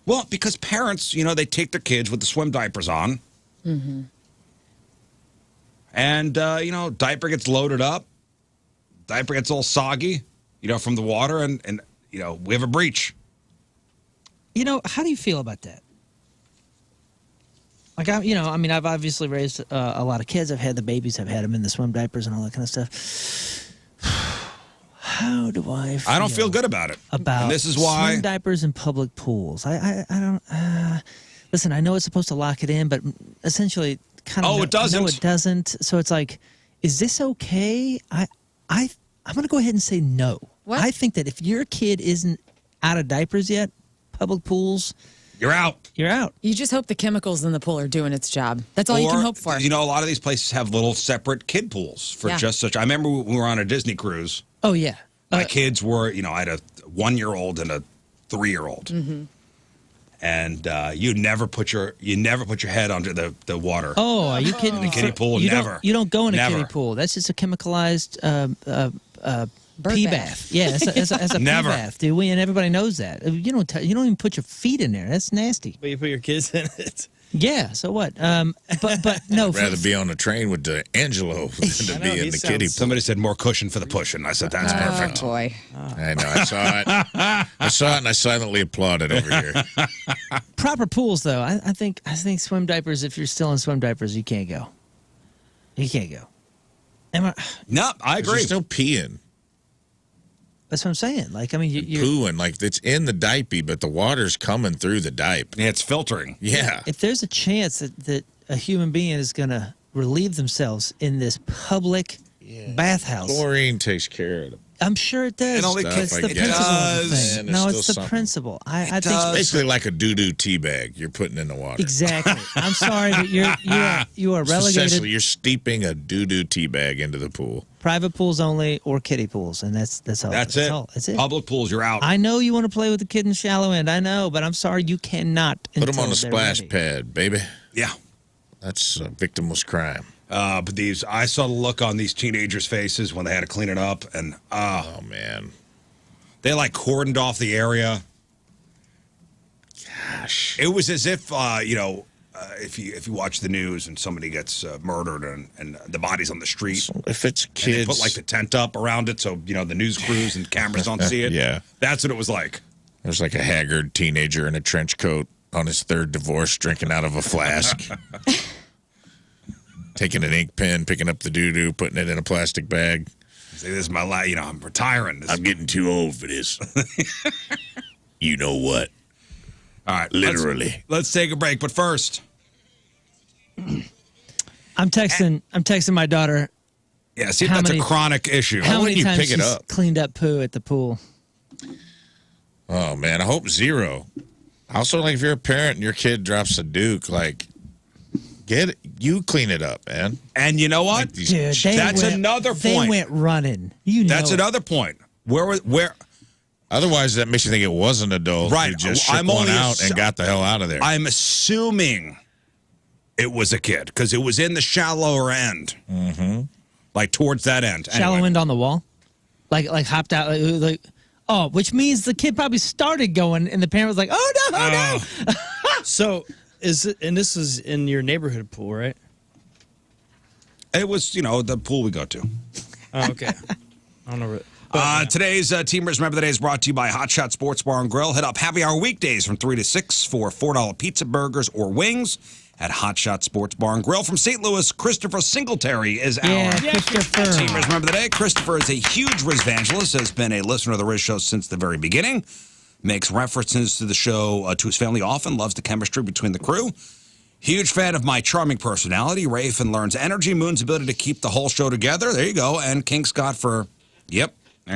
Well, because parents, you know, they take their kids with the swim diapers on. Mm-hmm. And, you know, diaper gets loaded up. Diaper gets all soggy, you know, from the water, and you know, we have a breach. You know, how do you feel about that? Like, I've obviously raised a lot of kids. I've had the babies. I've had them in the swim diapers and all that kind of stuff. How do I feel? I don't feel good about it. About and this is why swim diapers in public pools. I don't. Listen, I know it's supposed to lock it in, but essentially, kind of. Oh, it doesn't. No, it doesn't. So it's like, is this okay? I'm going to go ahead and say no. What? I think that if your kid isn't out of diapers yet, public pools, you're out. you're out. You just hope the chemicals in the pool are doing its job. That's all you can hope for. You know, a lot of these places have little separate kid pools for just such. I remember when we were on a Disney cruise. Oh yeah. My kids were, you know, I had a 1-year-old and a 3-year-old. Mm-hmm. And you never put your head under the water. Oh, are you kidding me? In a kiddie pool, you never. You don't go in a Never. kiddie pool. That's just a chemicalized pee bath. Yeah, it's a Never. pee bath, dude. And everybody knows that. You don't even put your feet in there. That's nasty. But you put your kids in it. Yeah. So what? But no. I'd rather be on a train with Angelo than to be in the kiddie pool. Somebody said more cushion for the pushing. I said, that's perfect. Oh, boy. I know. I saw it. I saw it, and I silently applauded over here. Proper pools, though. I think swim diapers. If you're still in swim diapers, you can't go. You can't go. No, I You're agree. still peeing. That's what I'm saying. Like, I mean, you're Pooing. Like, it's in the diaper, but the water's coming through the diaper. Yeah, it's filtering. Yeah. if there's a chance that a human being is going to relieve themselves in this public bathhouse, Chlorine takes care of it. I'm sure it does. It only It's the I guess. principle of the does. thing. Man, No, there's it's the still something. principle. I think does. Basically like a doo-doo tea bag you're putting in the water. exactly. I'm sorry, but you are Essentially, relegated you're steeping a doo-doo tea bag into the pool. private pools only or kiddie pools, and that's all. That's it. All. That's it. Public pools, you're out. I know you want to play with the kid in the shallow end. I know, but I'm sorry, you cannot. Put them until on the they're splash ready. pad, baby. Yeah. That's a victimless crime. But I saw the look on these teenagers' faces when they had to clean it up, and Oh, man. they like cordoned off the area. Gosh. It was as if if you watch the news and somebody gets murdered and the body's on the street, So if it's and they kids... put like the tent up around it so the news crews and cameras don't see it. Yeah. That's what it was like. There's like a haggard teenager in a trench coat on his third divorce drinking out of a flask. Taking an ink pen, picking up the doo-doo, putting it in a plastic bag. Say, this is my life. I'm retiring. This I'm getting too old for this. You know what? all right. Literally. Let's take a break. But first, I'm texting my daughter. Yeah, see if that's a chronic issue. How many you times pick it she's up? cleaned up poo at the pool? Oh man, I hope 0. Also, like if you're a parent and your kid drops a Duke, like you clean it up, man. And you know what? Dude, that's another point. They went running. That's another point. Where? Otherwise, that makes you think it was an adult Right. who just shook one out and got the hell out of there. I'm assuming it was a kid because it was in the shallower end, like towards that end. Shallow Anyway. end on the wall, like hopped out, which means the kid probably started going, and the parent was like, "Oh no, oh no!" So is it? And this is in your neighborhood pool, right? It was, the pool we go to. Oh, okay. I don't know. Today's Team Rizz Remember the Day is brought to you by Hot Shot Sports Bar and Grill. Hit up happy hour weekdays from 3 to 6 for $4 pizza, burgers, or wings at Hot Shot Sports Bar and Grill. From St. Louis, Christopher Singletary is our Christopher. Team Rizz Remember the Day. Christopher is a huge Rizz evangelist, has been a listener of the Rizz Show since the very beginning, makes references to the show to his family often, loves the chemistry between the crew. Huge fan of my charming personality, Rafe and Lern's energy, Moon's ability to keep the whole show together. There you go. And King Scott for, there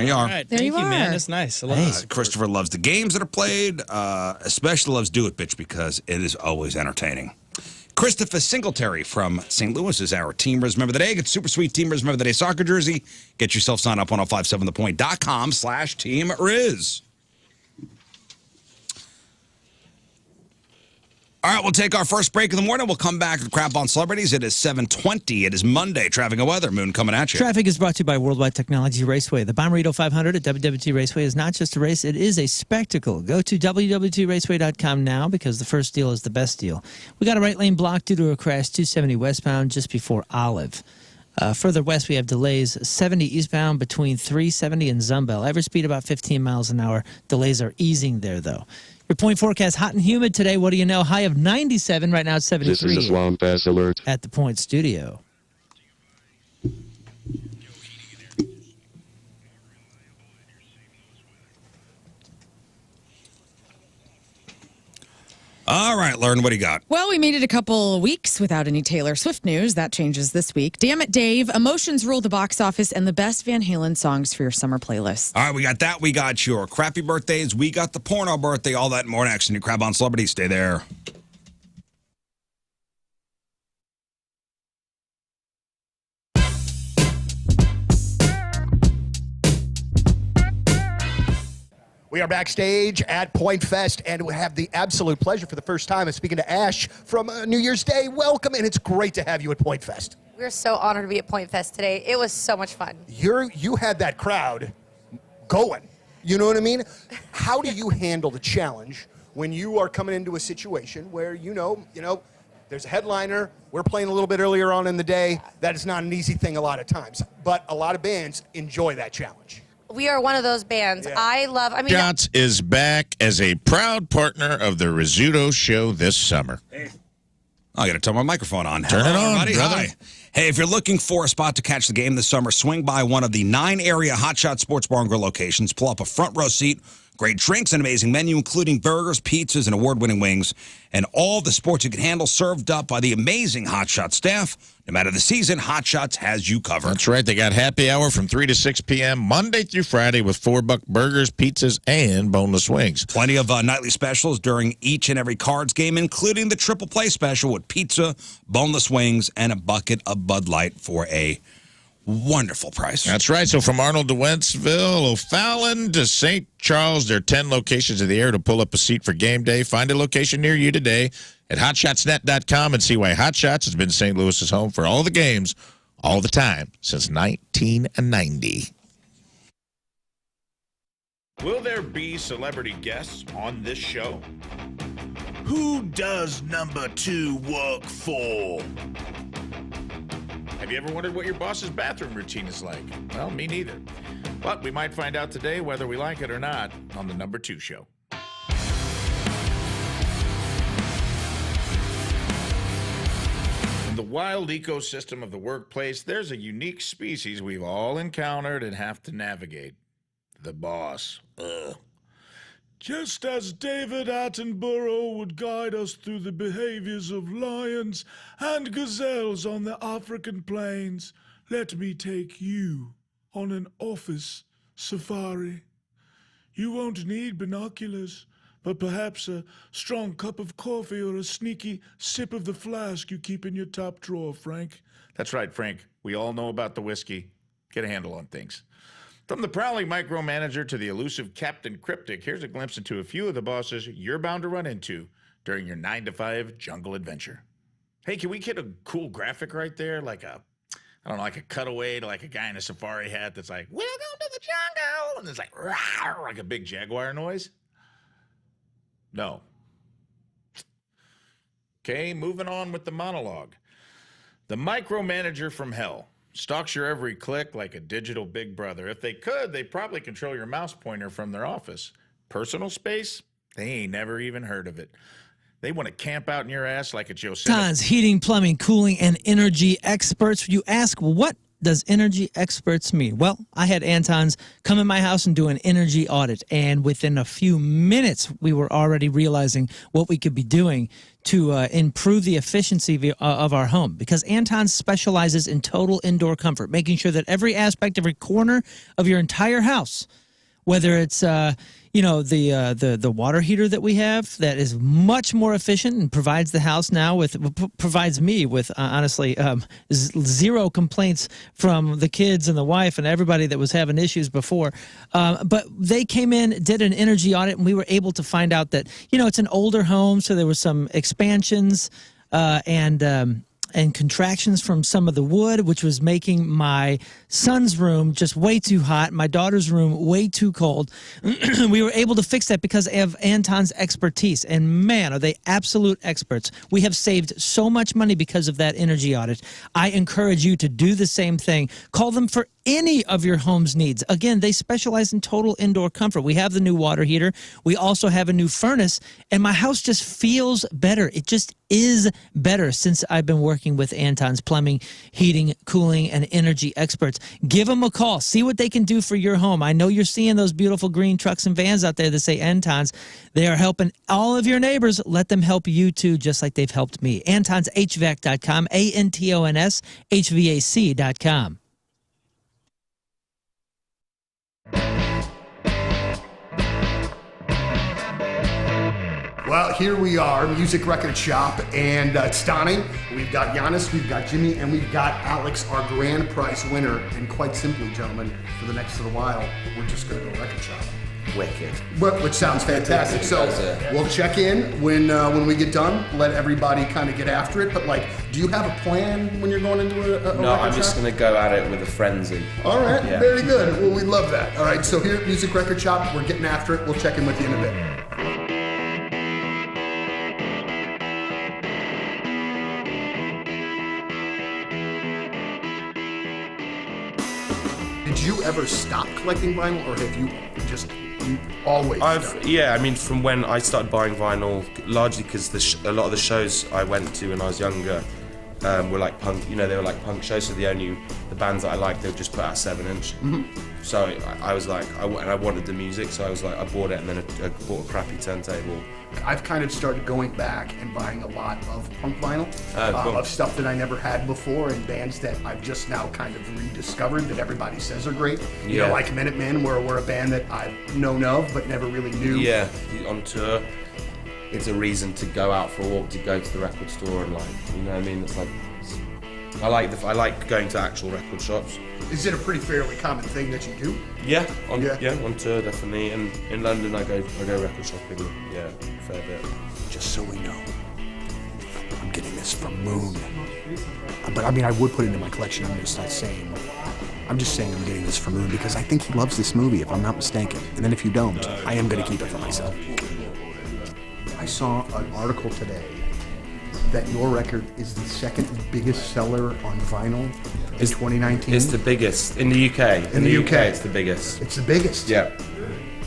you are. All right, There thank you you, man. are. That's nice. I love it. Christopher loves the games that are played, especially loves Do It Bitch because it is always entertaining. Christopher Singletary from St. Louis is our Team Rizz Remember the Day. Get super sweet Team Rizz Remember the Day soccer jersey. Get yourself signed up on 1057thepoint.com/Team Rizz. All right, we'll take our first break in the morning. We'll come back to Crap on Celebrities. It is 7:20. It is Monday. Traffic and weather. Moon coming at you. Traffic is brought to you by Worldwide Technology Raceway. The Bommarito 500 at WWT Raceway is not just a race, it is a spectacle. Go to WWTRaceway.com now because the first deal is the best deal. We got a right lane blocked due to a crash 270 westbound just before Olive. Further west, we have delays 70 eastbound between 370 and Zumbel. Average speed about 15 miles an hour. Delays are easing there, though. Your point forecast, hot and humid today. What do you know? High of 97. Right now it's 73. This is a swamp ass alert. At the Point Studio. All right, Lern, what do you got? Well, we made it a couple of weeks without any Taylor Swift news. That changes this week. Damn it, Dave. Emotions rule the box office and the best Van Halen songs for your summer playlist. All right, we got that. We got your crappy birthdays. We got the porno birthday. All that and more next. New Crab on Celebrities. Stay there. We are backstage at Point Fest, and we have the absolute pleasure for the first time of speaking to Ash from New Year's Day. Welcome, and it's great to have you at Point Fest. We're so honored to be at Point Fest today. It was so much fun. You had that crowd going. You know what I mean? How do you handle the challenge when you are coming into a situation where you know, there's a headliner, we're playing a little bit earlier on in the day. That is not an easy thing a lot of times, but a lot of bands enjoy that challenge. We are one of those bands. Yeah. Shots is back as a proud partner of the Rizzuto Show this summer. I got to turn my microphone on. Turn it on, everybody. brother. Hi. Hey, if you're looking for a spot to catch the game this summer, swing by one of the 9 area Hot Shot Sports Bar and Grill locations. Pull up a front row seat. Great drinks and amazing menu, including burgers, pizzas, and award-winning wings, and all the sports you can handle served up by the amazing Hot Shot staff. No matter the season, Hot Shots has you covered. That's right. They got happy hour from 3 to 6 p.m. Monday through Friday with $4 burgers, pizzas, and boneless wings. Plenty of nightly specials during each and every Cards game, including the triple play special with pizza, boneless wings, and a bucket of Bud Light for a wonderful price. That's right. So from Arnold to Wentzville, O'Fallon to St. Charles, there are 10 locations in the air to pull up a seat for game day. Find a location near you today at hotshotsnet.com and see why Hot Shots has been St. Louis's home for all the games, all the time, since 1990. Will there be celebrity guests on this show? Who does number 2 work for? Have you ever wondered what your boss's bathroom routine is like? Well, me neither. But we might find out today whether we like it or not on the number 2 show. In the wild ecosystem of the workplace, there's a unique species we've all encountered and have to navigate. The boss. Ugh. Just as David Attenborough would guide us through the behaviors of lions and gazelles on the African plains, let me take you on an office safari. You won't need binoculars, but perhaps a strong cup of coffee or a sneaky sip of the flask you keep in your top drawer, Frank. That's right, Frank. We all know about the whiskey. Get a handle on things. From the prowling micromanager to the elusive Captain Cryptic, here's a glimpse into a few of the bosses you're bound to run into during your 9-to-5 jungle adventure. Hey, can we get a cool graphic right there? Like a cutaway to like a guy in a safari hat that's like, welcome to the jungle, and it's like, rawr, like a big jaguar noise? No. Okay, moving on with the monologue. The micromanager from hell stalks your every click like a digital big brother. If they could, they'd probably control your mouse pointer from their office. Personal space? They ain't never even heard of it. They want to camp out in your ass like it's Yosemite. Tons heating, plumbing, cooling, and energy experts. You ask, what does energy experts mean? Well, I had Anton's come in my house and do an energy audit, and within a few minutes, we were already realizing what we could be doing to improve the efficiency of our home, because Anton specializes in total indoor comfort, making sure that every aspect, every corner of your entire house, whether it's the water heater that we have that is much more efficient and provides the house now provides me with honestly zero complaints from the kids and the wife and everybody that was having issues before. But they came in, did an energy audit, and we were able to find out that it's an older home, so there were some expansions and contractions from some of the wood, which was making my son's room just way too hot, my daughter's room way too cold. We were able to fix that because of Anton's expertise. And man, are they absolute experts. We have saved so much money because of that energy audit. I encourage you to do the same thing. Call them for any of your home's needs. Again, they specialize in total indoor comfort. We have the new water heater. We also have a new furnace, and my house just feels better. It just is better since I've been working with Anton's plumbing, heating, cooling, and energy experts. Give them a call. See what they can do for your home. I know you're seeing those beautiful green trucks and vans out there that say Anton's. They are helping all of your neighbors. Let them help you too, just like they've helped me. AntonsHVAC.com, ANTONS, HVAC.com. Well, here we are, Music Record Shop, and it's Donnie. We've got Giannis, we've got Jimmy, and we've got Alex, our grand prize winner. And quite simply, gentlemen, for the next little while, we're just going to go record shop. Wicked. Which sounds fantastic. So we'll check in when we get done. Let everybody kind of get after it. But do you have a plan when you're going into a No, record I'm just shop? going to go at it with a frenzy. All right, Yeah. Very good. Well, we love that. All right, so here at Music Record Shop, we're getting after it. We'll check in with you in a bit. Did you ever stop collecting vinyl, or have you always done it? Yeah, I mean, from when I started buying vinyl, largely because a lot of the shows I went to when I was younger were like punk, they were like punk shows, so the bands that I liked, they would just put out 7-inch. Mm-hmm. So I was like, I wanted the music, so I was like, I bought it, and then I bought a crappy turntable. I've kind of started going back and buying a lot of punk vinyl, Cool. of stuff that I never had before, and bands that I've just now kind of rediscovered that everybody says are great. You know, like Minutemen, were a band that I've known of but never really knew. Yeah, on tour, it's a reason to go out for a walk, to go to the record store, and it's like, I like going to actual record shops. Is it a pretty fairly common thing that you do? Yeah, on tour definitely, and in London I go record shopping. Yeah, a fair bit. Just so we know, I'm getting this from Moon. But I mean, I would put it in my collection. I'm just saying I'm getting this from Moon because I think he loves this movie, if I'm not mistaken. And then if you don't, I am going to keep it for myself. I saw an article today that your record is the second biggest seller on vinyl in 2019. It's the biggest in the UK. In the UK, it's the biggest. It's the biggest. Yeah.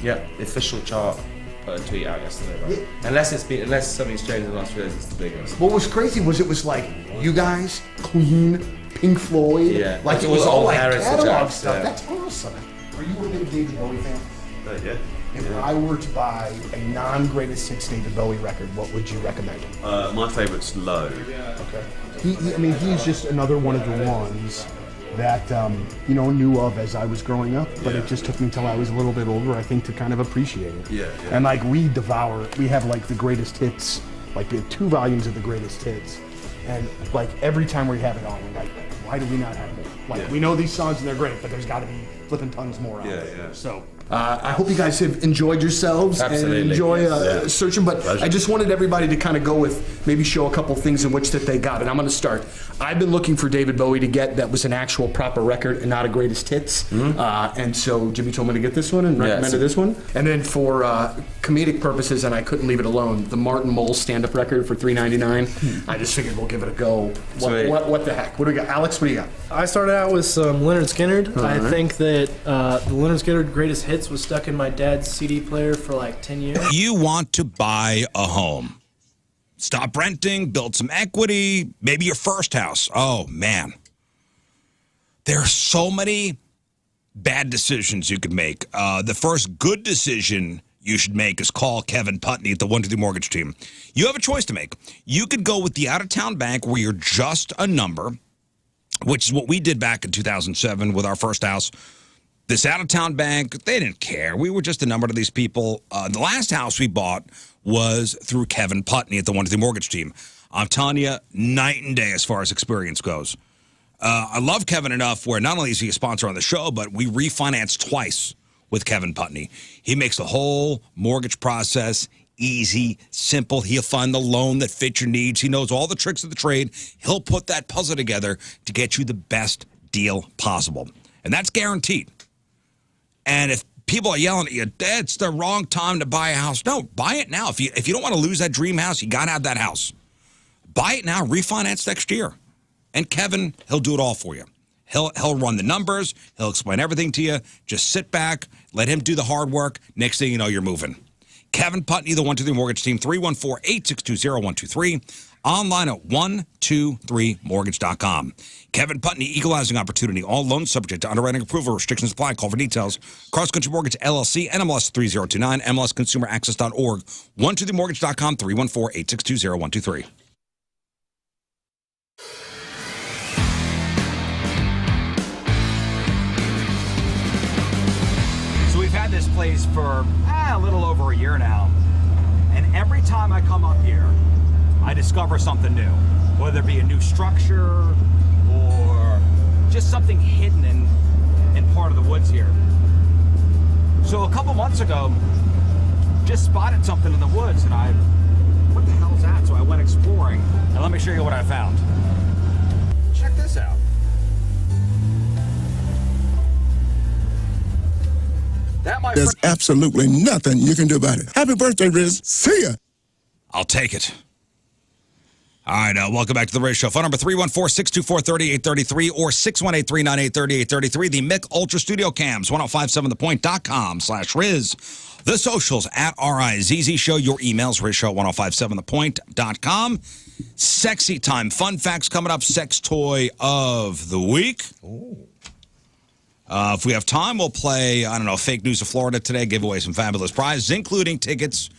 The official chart put a tweet out yesterday. Right? Yeah. Unless something's changed in the last few days, it's the biggest. What was crazy was it was like you guys, Queen, Pink Floyd. Yeah. Like it was all like catalog acts, stuff. yeah. That's awesome. Are you a big David Bowie fan? Yeah. If I were to buy a non-greatest hits David Bowie record, what would you recommend? My favourite's Low. Okay. He's just another one of the ones that knew of as I was growing up, but it just took me till I was a little bit older, I think, to kind of appreciate it. Yeah. And like we have like the greatest hits, like the 2 volumes of the greatest hits, and like every time we have it on, we're like, why do we not have it? Like we know these songs and they're great, but there's got to be flipping tons more out there. Yeah. So I hope you guys have enjoyed yourselves Absolutely. and enjoy searching. But Pleasure. I just wanted everybody to kind of go with maybe show a couple things in which that they got. And I'm going to start. I've been looking for David Bowie to get that was an actual proper record and not a greatest hits. And so Jimmy told me to get this one and recommended this one. And then for comedic purposes, and I couldn't leave it alone, the Martin Mull stand-up record for $3.99. I just figured we'll give it a go. What the heck? What do we got? Alex, what do you got? I started out with some Leonard Skinner. I think that the Leonard Skinner Greatest Hits was stuck in my dad's CD player for like 10 years. You want to buy a home. Stop renting, build some equity, maybe your first house. Oh, man. There are so many bad decisions you could make. The first good decision you should make is call Kevin Putney at the 123 Mortgage Team. You have a choice to make. You could go with the out-of-town bank where you're just a number, which is what we did back in 2007 with our first house. This out-of-town bank, they didn't care. We were just a number to these people. The last house we bought was through Kevin Putney at the 123 Mortgage Team. I'm telling you, night and day as far as experience goes. I love Kevin enough where not only is he a sponsor on the show, but we refinanced twice with Kevin Putney. He makes the whole mortgage process easy, simple. He'll find the loan that fits your needs. He knows all the tricks of the trade. He'll put that puzzle together to get you the best deal possible. And that's guaranteed. And if people are yelling at you, it's the wrong time to buy a house. No, buy it now. If you don't want to lose that dream house, you got to have that house. Buy it now, refinance next year. And Kevin, he'll do it all for you. He'll run the numbers. He'll explain everything to you. Just sit back, let him do the hard work. Next thing you know, you're moving. Kevin Putney, the 123 Mortgage Team, 314-862-0123. Online at 123mortgage.com. Kevin Putney, equalizing opportunity. All loans subject to underwriting approval. Restrictions apply. Call for details. Cross Country Mortgage, LLC, NMLS 3029, MLSConsumerAccess.org, 123mortgage.com, 314-862-0123. So we've had this place for a little over a year now. And every time I come up here, I discover something new, whether it be a new structure or just something hidden in part of the woods here. So a couple months ago, just spotted something in the woods and what the hell is that? So I went exploring and let me show you what I found. Check this out. There's absolutely nothing you can do about it. Happy birthday, Rizz. See ya. I'll take it. All right, welcome back to the Rizz Show. Phone number 314-624-3833 or 618-398-3833. The Mick Ultra Studio Cams, 1057thepoint.com/Rizz. The socials at RizzZ Show. Your emails, RizzShow1057thepoint.com. Sexy time. Fun facts coming up. Sex toy of the week. If we have time, we'll play, Fake News of Florida today. Give away some fabulous prizes, including tickets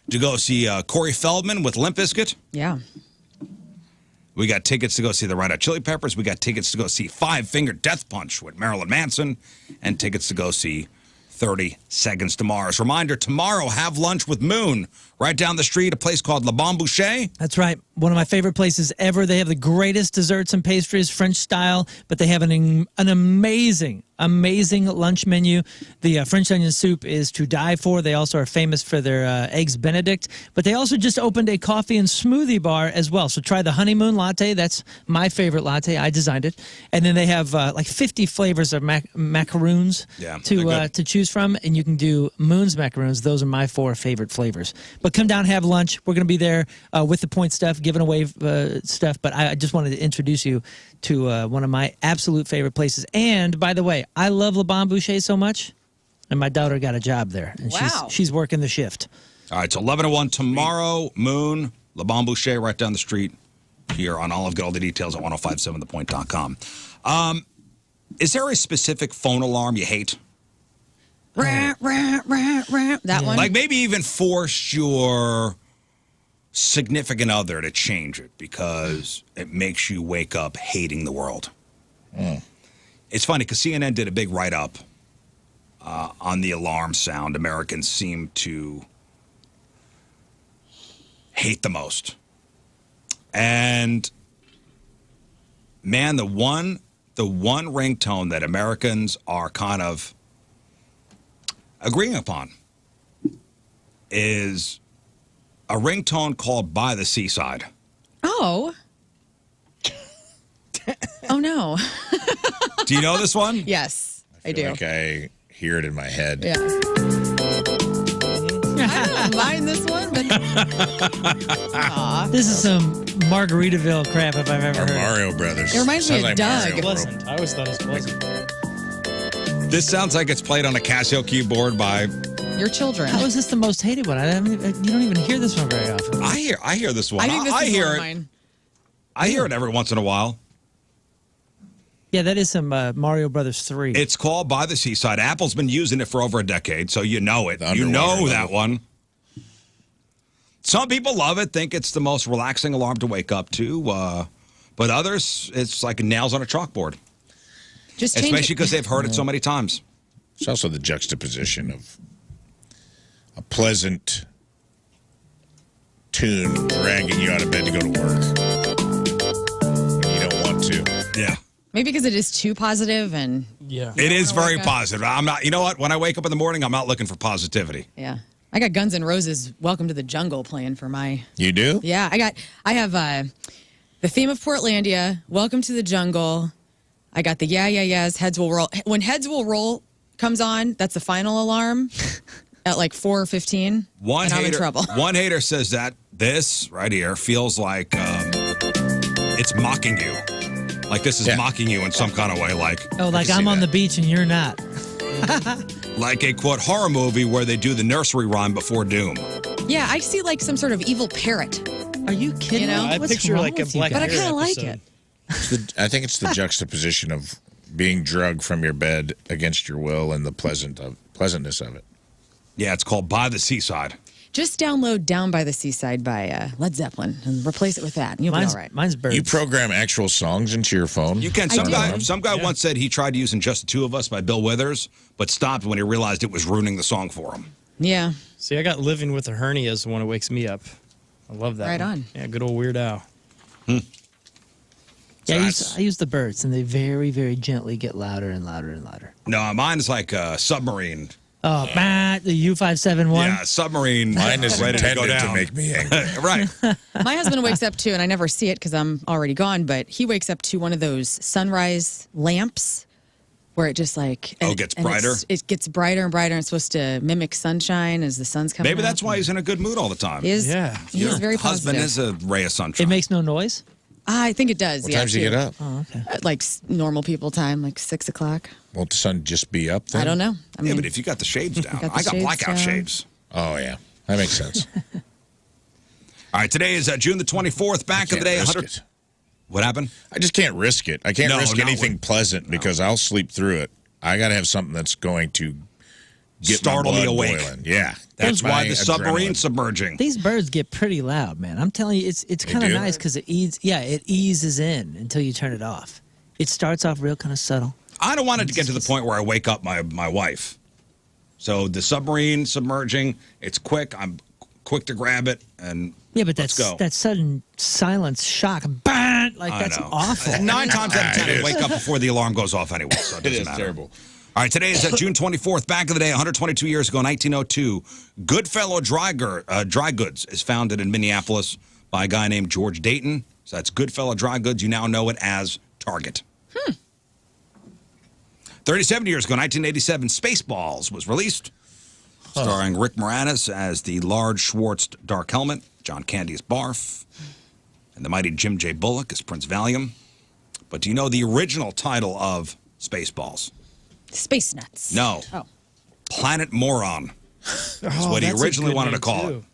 to go see Corey Feldman with Limp Bizkit. Yeah. We got tickets to go see the Red Hot Chili Peppers. We got tickets to go see Five Finger Death Punch with Marilyn Manson. And tickets to go see 30 Seconds to Mars. Reminder, tomorrow, have lunch with Moon right down the street, a place called Le Bon Boucher. That's right. One of my favorite places ever. They have the greatest desserts and pastries, French style, but they have an amazing lunch menu. The French onion soup is to die for. They also are famous for their Eggs Benedict, but they also just opened a coffee and smoothie bar as well. So try the honeymoon latte. That's my favorite latte. I designed it. And then they have like 50 flavors of macaroons to choose from, and you can do Moon's macaroons. Those are my 4 favorite flavors. But come down, have lunch. We're going to be there with the point stuff, giving away stuff. But I just wanted to introduce you to one of my absolute favorite places. And by the way, I love Le Bon Boucher so much, and my daughter got a job there, and she's working the shift. All right, so 11 to 1 tomorrow, Moon, Le Bon Boucher right down the street here on Olive. Get all the details at 1057thepoint.com. Is there a specific phone alarm you hate? Rah, rah, rah, rah. That one. Like maybe even force your significant other to change it because it makes you wake up hating the world. It's funny because CNN did a big write-up on the alarm sound Americans seem to hate the most. And man, the one ringtone that Americans are kind of agreeing upon is a ringtone called By the Seaside. Oh. Oh, no. Do you know this one? Yes, I do. Like I hear it in my head. Yeah. I don't mind this one, but Aw. This is some Margaritaville crap if I've ever Or heard. Mario Brothers. It reminds me Sounds of Doug. Mario It Bro- Pleasant. I always thought it was pleasant. This sounds like it's played on a Casio keyboard by. Your children. How is this the most hated one? You don't even hear this one very often. I hear this one. I think this is hear one of it. mine. I hear it every once in a while. Yeah, that is some Mario Brothers 3. It's called By the Seaside. Apple's been using it for over a decade, so you know it. The You know underwater that level. one. Some people love it, think it's the most relaxing alarm to wake up to. But others, it's like nails on a chalkboard, Just change especially it. because they've heard it so many times. It's also the juxtaposition of a pleasant tune dragging you out of bed to go to work. And you don't want to. Yeah. Maybe because it is too positive and Yeah. It is wanna very wake up? positive. I'm not, you know what? When I wake up in the morning, I'm not looking for positivity. yeah. I got Guns N' Roses Welcome to the Jungle playing for my You do? Yeah, I have the theme of Portlandia, Welcome to the Jungle. I got the Yeah Yeah Yeahs, Heads Will Roll. When Heads Will Roll comes on, that's the final alarm at like 4:15. And I'm in trouble. One hater says that this right here feels like it's mocking you. Like this is Yeah. mocking you in some kind of way. Like Oh, like can I'm see on that. the beach and you're not. like a quote horror movie where they do the nursery rhyme before doom. Yeah, I see like some sort of evil parrot. Are you kidding? You know? me? I What's picture wrong like a with you Black But I guys? Mirror kinda like episode. it. I think it's the juxtaposition of being drugged from your bed against your will and the pleasantness of it. Yeah, it's called By the Seaside. Just download Down by the Seaside by Led Zeppelin and replace it with that, and you'll be all right. Mine's birds. You program actual songs into your phone? You can. I do. Some guy once said he tried using Just the Two of Us by Bill Withers, but stopped when he realized it was ruining the song for him. Yeah. See, I got Living with a Hernia as the one that wakes me up. I love that. Right one. on. Yeah, good old Weird Al. Yeah, So I use the birds, and they very, very gently get louder and louder and louder. No, mine's like a submarine. Oh, the U571. Yeah, submarine. Mine is ready to go intended to down. make me angry. Right. My husband wakes up too, and I never see it because I'm already gone, but he wakes up to one of those sunrise lamps where it just like... Gets brighter? It gets brighter and brighter, and it's supposed to mimic sunshine as the sun's coming Maybe up. that's why he's in a good mood all the time. He is, Yeah. he is very Husband positive. is a ray of sunshine. It makes no noise. I think it does, What yeah. time do you too. get up? Oh, okay. Like normal people time, like 6 o'clock. Won't the sun just be up then? I don't know. I yeah, mean, but if you got the shades down, Got the I got shades blackout down. shades. Oh, yeah. That makes sense. All right, today is June the 24th. Back of the Can't day, risk 100. it. What happened? I just can't risk it. I can't No, risk not anything when- pleasant because I'll sleep through it. I got to have something that's going to get Startle my me blood awake. boiling. Yeah. That's my why the submarine adrenaline. submerging. These birds get pretty loud, man. I'm telling you, it's kind of do? nice because it eases in until you turn it off. It starts off real kind of subtle. I don't want it to get to the point where I wake up my wife. So the submarine submerging, it's quick. I'm quick to grab it and Yeah, but let's go. that sudden silence shock, bang, like I that's know. awful. 9 times out of 10, It I is. wake up before the alarm goes off anyway. So it It doesn't is matter. terrible. All right, today is June 24th. Back in the day, 122 years ago, 1902, Goodfellow Dry Goods is founded in Minneapolis by a guy named George Dayton. So that's Goodfellow Dry Goods. You now know it as Target. 37 years ago, 1987, Spaceballs was released, starring Rick Moranis as the large Schwartz dark helmet, John Candy as Barf, and the mighty Jim J. Bullock as Prince Valium. But do you know the original title of Spaceballs? Space Nuts. No. Oh. Planet Moron is what he that's a originally good wanted to name, call too. it.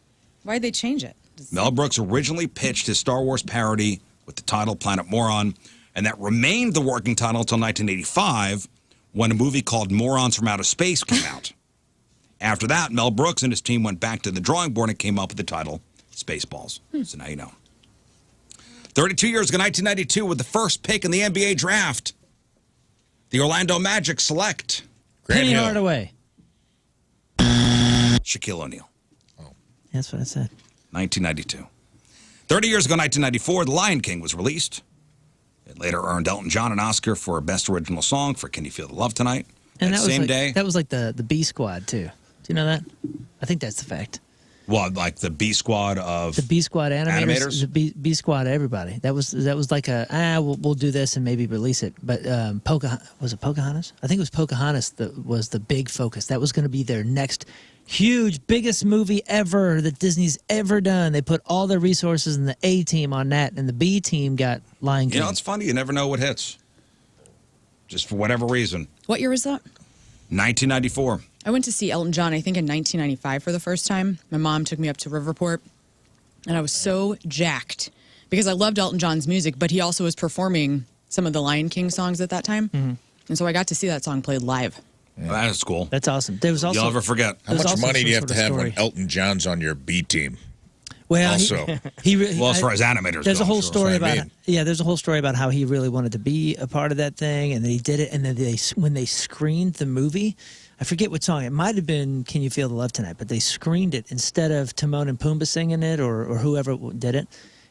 Why'd they change it? Mel Brooks originally pitched his Star Wars parody with the title Planet Moron, and that remained the working title until 1985 when a movie called Morons from Outer Space came out. After that, Mel Brooks and his team went back to the drawing board and came up with the title Spaceballs. So now you know. 32 years ago, 1992, with the first pick in the NBA draft, the Orlando Magic select Penny Hardaway. Shaquille O'Neal. That's what I said. 1992. 30 years ago, 1994, The Lion King was released. It later earned Elton John an Oscar for Best Original Song for Can You Feel the Love Tonight? And that same was like, day. That was like the B Squad, too. Do you know that? I think that's the fact. Well, like the B Squad of the B Squad animators. The B Squad everybody. That was like we'll do this and maybe release it. But was it Pocahontas? I think it was Pocahontas that was the big focus. That was going to be their next huge, biggest movie ever that Disney's ever done. They put all their resources in the A team on that, and the B team got Lion King. You know, it's funny. You never know what hits. Just for whatever reason. What year was that? 1994. I went to see Elton John, I think, in 1995 for the first time. My mom took me up to Riverport, and I was so jacked because I loved Elton John's music, but he also was performing some of the Lion King songs at that time. And so I got to see that song played live. Yeah. Well, that's cool. That's awesome. There was also, you'll never forget. How much money do you have to have when Elton John's on your B team? Well, also, well, as far as animators, there's go, a whole story about it. Yeah, there's a whole story about how he really wanted to be a part of that thing, and then he did it. And then when they screened the movie, I forget what song it might have been. Can You Feel the Love Tonight? But they screened it instead of Timon and Pumbaa singing it or whoever did it,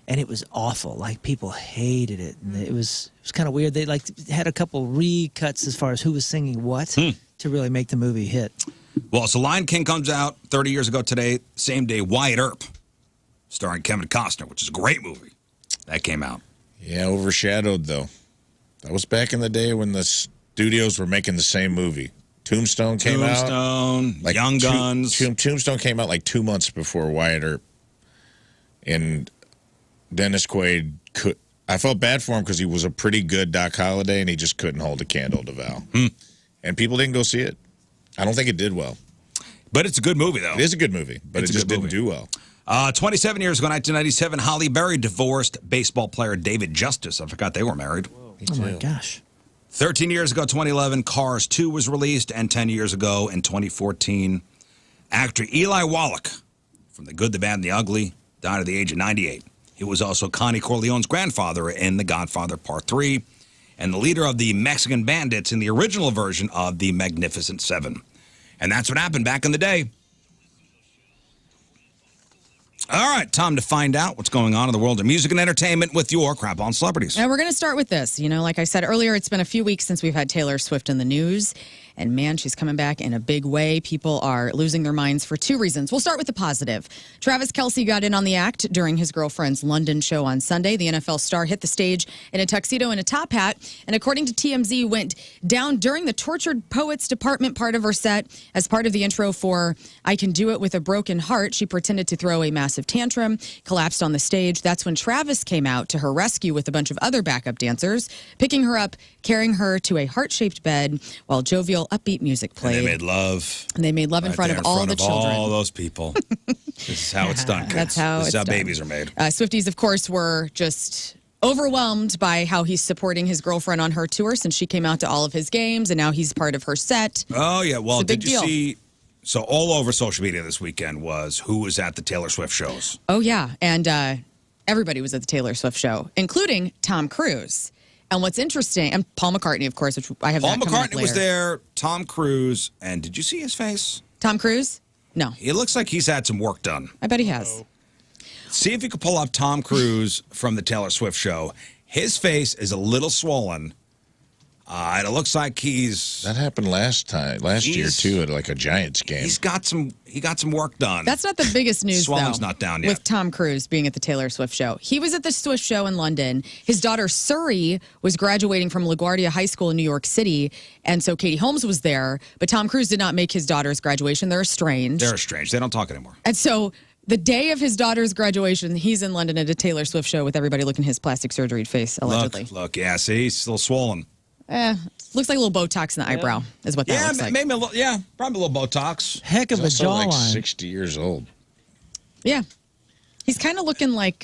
and it was awful. Like people hated it, and it was kind of weird. They had a couple recuts as far as who was singing what to really make the movie hit. Well, so Lion King comes out 30 years ago today. Same day, Wyatt Earp, starring Kevin Costner, which is a great movie. That came out. Yeah, overshadowed, though. That was back in the day when the studios were making the same movie. Tombstone came out. Tombstone, Young Guns. Tombstone came out like 2 months before Wyatt Earp. And Dennis Quaid could... I felt bad for him because he was a pretty good Doc Holliday, and he just couldn't hold a candle to Val. And people didn't go see it. I don't think it did well. But it's a good movie, though. It is a good movie, but it just didn't do well. 27 years ago, 1997, Halle Berry divorced baseball player David Justice. I forgot they were married. Oh, my gosh. 13 years ago, 2011, Cars 2 was released, and 10 years ago, in 2014, actor Eli Wallach from The Good, the Bad, and the Ugly died at the age of 98. He was also Connie Corleone's grandfather in The Godfather Part 3 and the leader of the Mexican Bandits in the original version of The Magnificent Seven. And that's what happened back in the day. All right, time to find out what's going on in the world of music and entertainment with your Crap on Celebrities. And we're going to start with this. You know, like I said earlier, it's been a few weeks since we've had Taylor Swift in the news. And man, she's coming back in a big way. People are losing their minds for two reasons. We'll start with the positive. Travis Kelce got in on the act during his girlfriend's London show on Sunday. The NFL star hit the stage in a tuxedo and a top hat. And according to TMZ, went down during the Tortured Poets Department part of her set. As part of the intro for I Can Do It With a Broken Heart, she pretended to throw a massive tantrum, collapsed on the stage. That's when Travis came out to her rescue with a bunch of other backup dancers, picking her up, carrying her to a heart-shaped bed while jovial, upbeat music played. And they made love. And they made love in front of all the children. All those people. This is how it's done, kids. That's how this is it's how done. babies are made. Swifties, of course, were just overwhelmed by how he's supporting his girlfriend on her tour since she came out to all of his games, and now he's part of her set. Oh, yeah. Well, It's a big did you deal. see... So all over social media this weekend was who was at the Taylor Swift shows. Oh, yeah. And everybody was at the Taylor Swift show, including Tom Cruise. And what's interesting, and Paul McCartney, of course, which I have Paul that coming up McCartney was later. there, Tom Cruise, and did you see his face? Tom Cruise? No. It looks like he's had some work done. I bet he has. See if you could pull up Tom Cruise from the Taylor Swift show. His face is a little swollen. And it looks like That happened last year too, at like a Giants game. He got some work done. That's not the biggest news, Swallow's though, not down yet. with Tom Cruise being at the Taylor Swift show. He was at the Swift show in London. His daughter, Suri, was graduating from LaGuardia High School in New York City, and so Katie Holmes was there, but Tom Cruise did not make his daughter's graduation. They're estranged. They're estranged. They don't talk anymore. And so the day of his daughter's graduation, he's in London at a Taylor Swift show with everybody looking at his plastic surgery face, allegedly. Look, yeah, see, he's still swollen. Looks like a little Botox in the eyebrow is what that looks like. Maybe probably a little Botox. Heck of a He's also like jawline. 60 years old. Yeah. He's kind of looking like...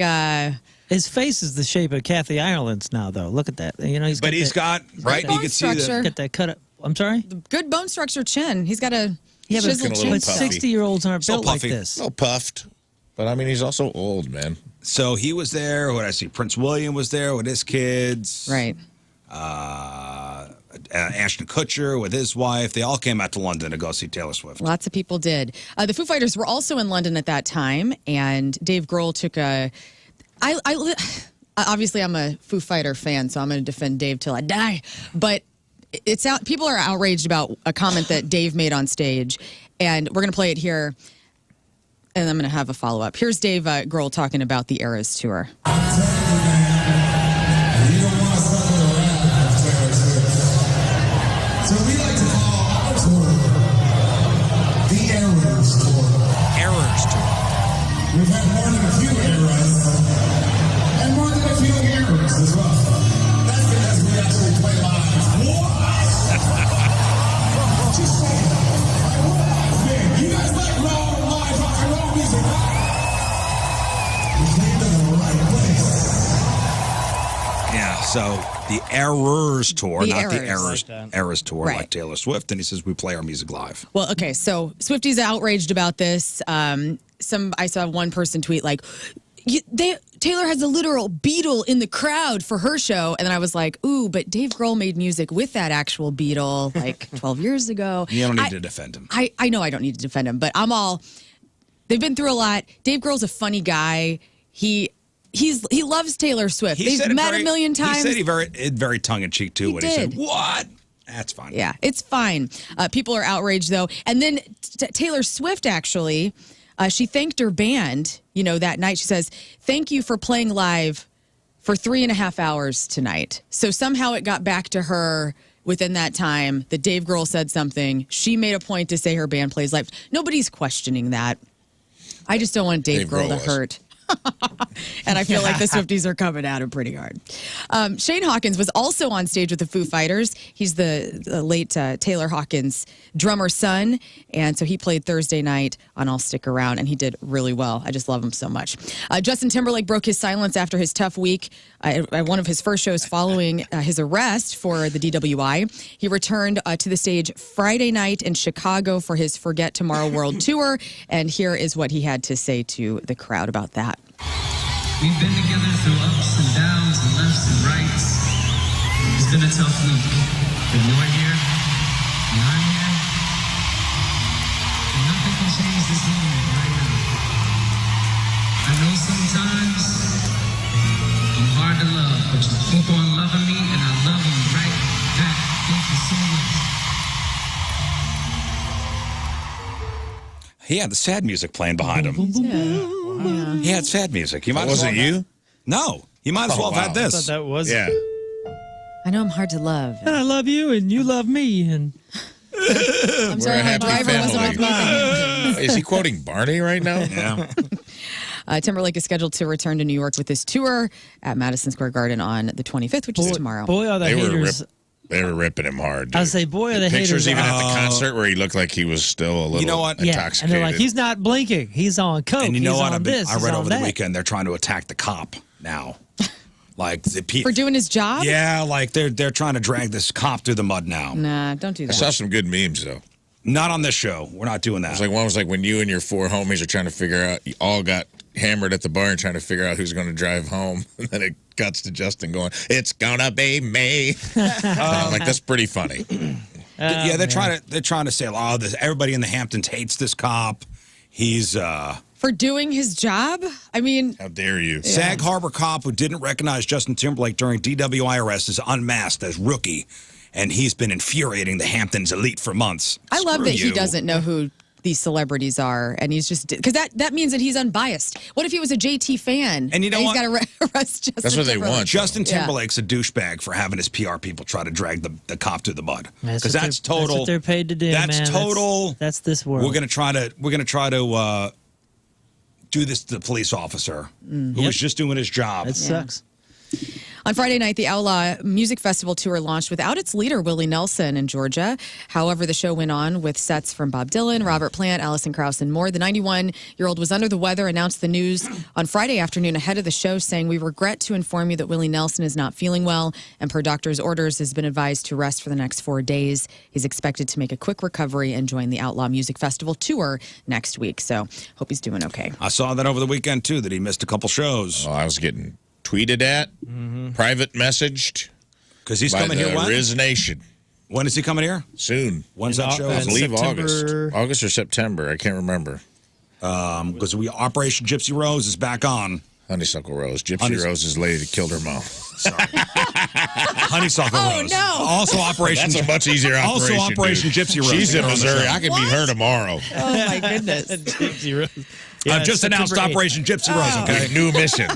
His face is the shape of Kathy Ireland's now, though. Look at that. You know, Right? You bone can see structure. the... got that cut up. I'm sorry? good bone structure chin. He's got a Yeah, but, Chiseled Looking a little but puffy. 60-year-olds aren't So built like puffy. this. A little puffed. But I mean, he's also old, man. So he was there. What did I see? Prince William was there with his kids. Right. Ashton Kutcher with his wife. They all came out to London to go see Taylor Swift. Lots of people did. The Foo Fighters were also in London at that time, and Dave Grohl took a. Obviously, I'm a Foo Fighter fan, so I'm going to defend Dave till I die. But it's out. People are outraged about a comment that Dave made on stage, and we're going to play it here. And I'm going to have a follow up. Here's Dave Grohl talking about the Eras tour. So we like to call our tour the Errors Tour. Errors tour. We've had more than a few errors and more than a few errors as well. That's because we actually play live. What? Just saying. Man, you guys like raw, live rock and roll music, right? We came to the right place. Yeah, so the Errors tour, The not the Errors. Errors tour Right. like Taylor Swift. And he says we play our music live. Well, okay, so Swifties outraged about this. I saw one person tweet like, Taylor has a literal beetle in the crowd for her show, and then I was like, ooh, but Dave Grohl made music with that actual beetle like 12 years ago. You don't need to defend him. I know I don't need to defend him, but they've been through a lot. Dave Grohl's a funny guy. He loves Taylor Swift. They've met a million times. He said he very tongue in cheek too when he said, did. "What?" That's fine. Yeah, it's fine. People are outraged, though. And then Taylor Swift, actually, she thanked her band, that night. She says, thank you for playing live for 3.5 hours tonight. So somehow it got back to her within that time that Dave Grohl said something. She made a point to say her band plays live. Nobody's questioning that. I just don't want Dave Grohl to was. hurt. And I feel like the Swifties are coming at him pretty hard. Shane Hawkins was also on stage with the Foo Fighters. He's the late Taylor Hawkins' drummer's son. And so he played Thursday night on I'll Stick Around, and he did really well. I just love him so much. Justin Timberlake broke his silence after his tough week at one of his first shows following his arrest for the DWI. He returned to the stage Friday night in Chicago for his Forget Tomorrow World Tour. And here is what he had to say to the crowd about that. We've been together through ups and downs and lefts and rights. It's been a tough week. But you're here, and I'm here. And nothing can change this moment right now. I know sometimes I'm hard to love, but you keep on loving me, and I love you right back. Thank you so much. He had the sad music playing behind him. Yeah. He had sad music. You might Was as well it you? No, he might as well have had I this. thought that was. Yeah. I know I'm hard to love. And I love you, and you love me, and I'm sorry, a my happy driver wasn't off family. mute. Is he quoting Barney right now? Yeah. Timberlake is scheduled to return to New York with his tour at Madison Square Garden on the 25th, which is tomorrow. boy, are the They were haters. They were ripping him hard. Dude. I would say, boy, are the Pictures haters. even at the concert where he looked like he was still a little You know what? Yeah, intoxicated. and they're like, he's not blinking. He's on coke. And you know he's what? on this. I he's read on over that. the weekend they're trying to attack the cop now. Like the For doing his job? Yeah, like they're trying to drag this cop through the mud now. Nah, don't do I that. saw some good memes though. Not on this show. We're not doing that. It's like one was like when you and your 4 homies are trying to figure out, you all got hammered at the bar and trying to figure out who's going to drive home, and then it cuts to Justin going, "It's gonna be me." I'm like, that's pretty funny. Yeah, they're trying to say, oh, everybody in the Hamptons hates this cop. He's For doing his job? I mean, How dare you? Sag Harbor cop who didn't recognize Justin Timberlake during DWI arrest is unmasked as rookie, and he's been infuriating the Hamptons elite for months. I love Screw that he you. doesn't know who these celebrities are, and he's just because that means that he's unbiased. What if he was a JT fan And you know he's what? got to arrest Justin? That's what they Timberlake? want. Justin Yeah. Timberlake's a douchebag for having his PR people try to drag the cop through the mud. That's Because what that's they're- total. That's what they're paid to do. That's man. total. That's this world. We're gonna try to do this to the police officer who was just doing his job. It sucks. On Friday night, the Outlaw Music Festival tour launched without its leader, Willie Nelson, in Georgia. However, the show went on with sets from Bob Dylan, Robert Plant, Alison Krauss, and more. The 91-year-old was under the weather, announced the news on Friday afternoon ahead of the show, saying, "We regret to inform you that Willie Nelson is not feeling well, and per doctor's orders has been advised to rest for the next 4 days. He's expected to make a quick recovery and join the Outlaw Music Festival tour next week." So hope he's doing okay. I saw that over the weekend, too, that he missed a couple shows. Oh, I was getting tweeted at, private messaged. Because he's by coming the here when? Rizz Nation. When is he coming here? Soon. When's that show? I believe September. August or September. I can't remember. Because Operation Gypsy Rose is back on. Honeysuckle Rose. Gypsy Rose's lady that killed her mom. Sorry. Honeysuckle Oh, Rose. no. Also Operation. That's a much easier operation. Also Operation dude. Gypsy Rose. She's in on the Missouri. show. I can meet her tomorrow. Oh, my goodness. Gypsy Rose. I've just announced September 8th. Operation Gypsy Rose, okay? New mission.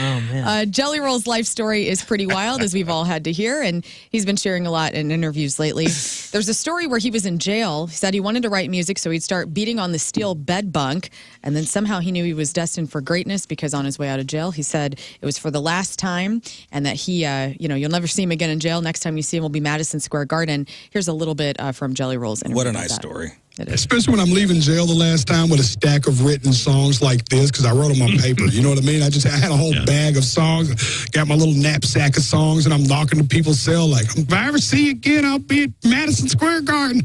Oh, man. Jelly Roll's life story is pretty wild, as we've all had to hear, and he's been sharing a lot in interviews lately. There's a story where he was in jail. He said he wanted to write music, so he'd start beating on the steel bed bunk, and then somehow he knew he was destined for greatness because on his way out of jail, he said it was for the last time, and that he, you'll never see him again in jail. Next time you see him will be Madison Square Garden. Here's a little bit from Jelly Roll's interview. What a about nice that. story. It is. Especially when I'm leaving jail the last time with a stack of written songs like this, because I wrote them on paper. You know what I mean? I had a whole bag of songs, got my little knapsack of songs, and I'm knocking to people's cell like, if I ever see you again, I'll be at Madison Square Garden.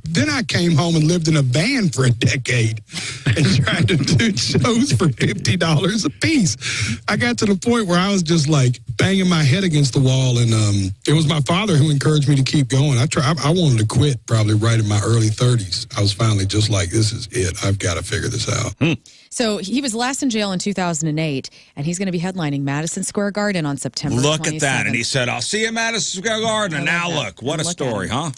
Then I came home and lived in a van for a decade and tried to do shows for $50 a piece. I got to the point where I was just like banging my head against the wall, and it was my father who encouraged me to keep going. I wanted to quit probably right in my early 30s. I was finally just like, this is it. I've got to figure this out. So he was last in jail in 2008, and he's going to be headlining Madison Square Garden on September Look at that. 27th. And he said, I'll see you at Madison Square Garden. And now look. What a Look story, at huh?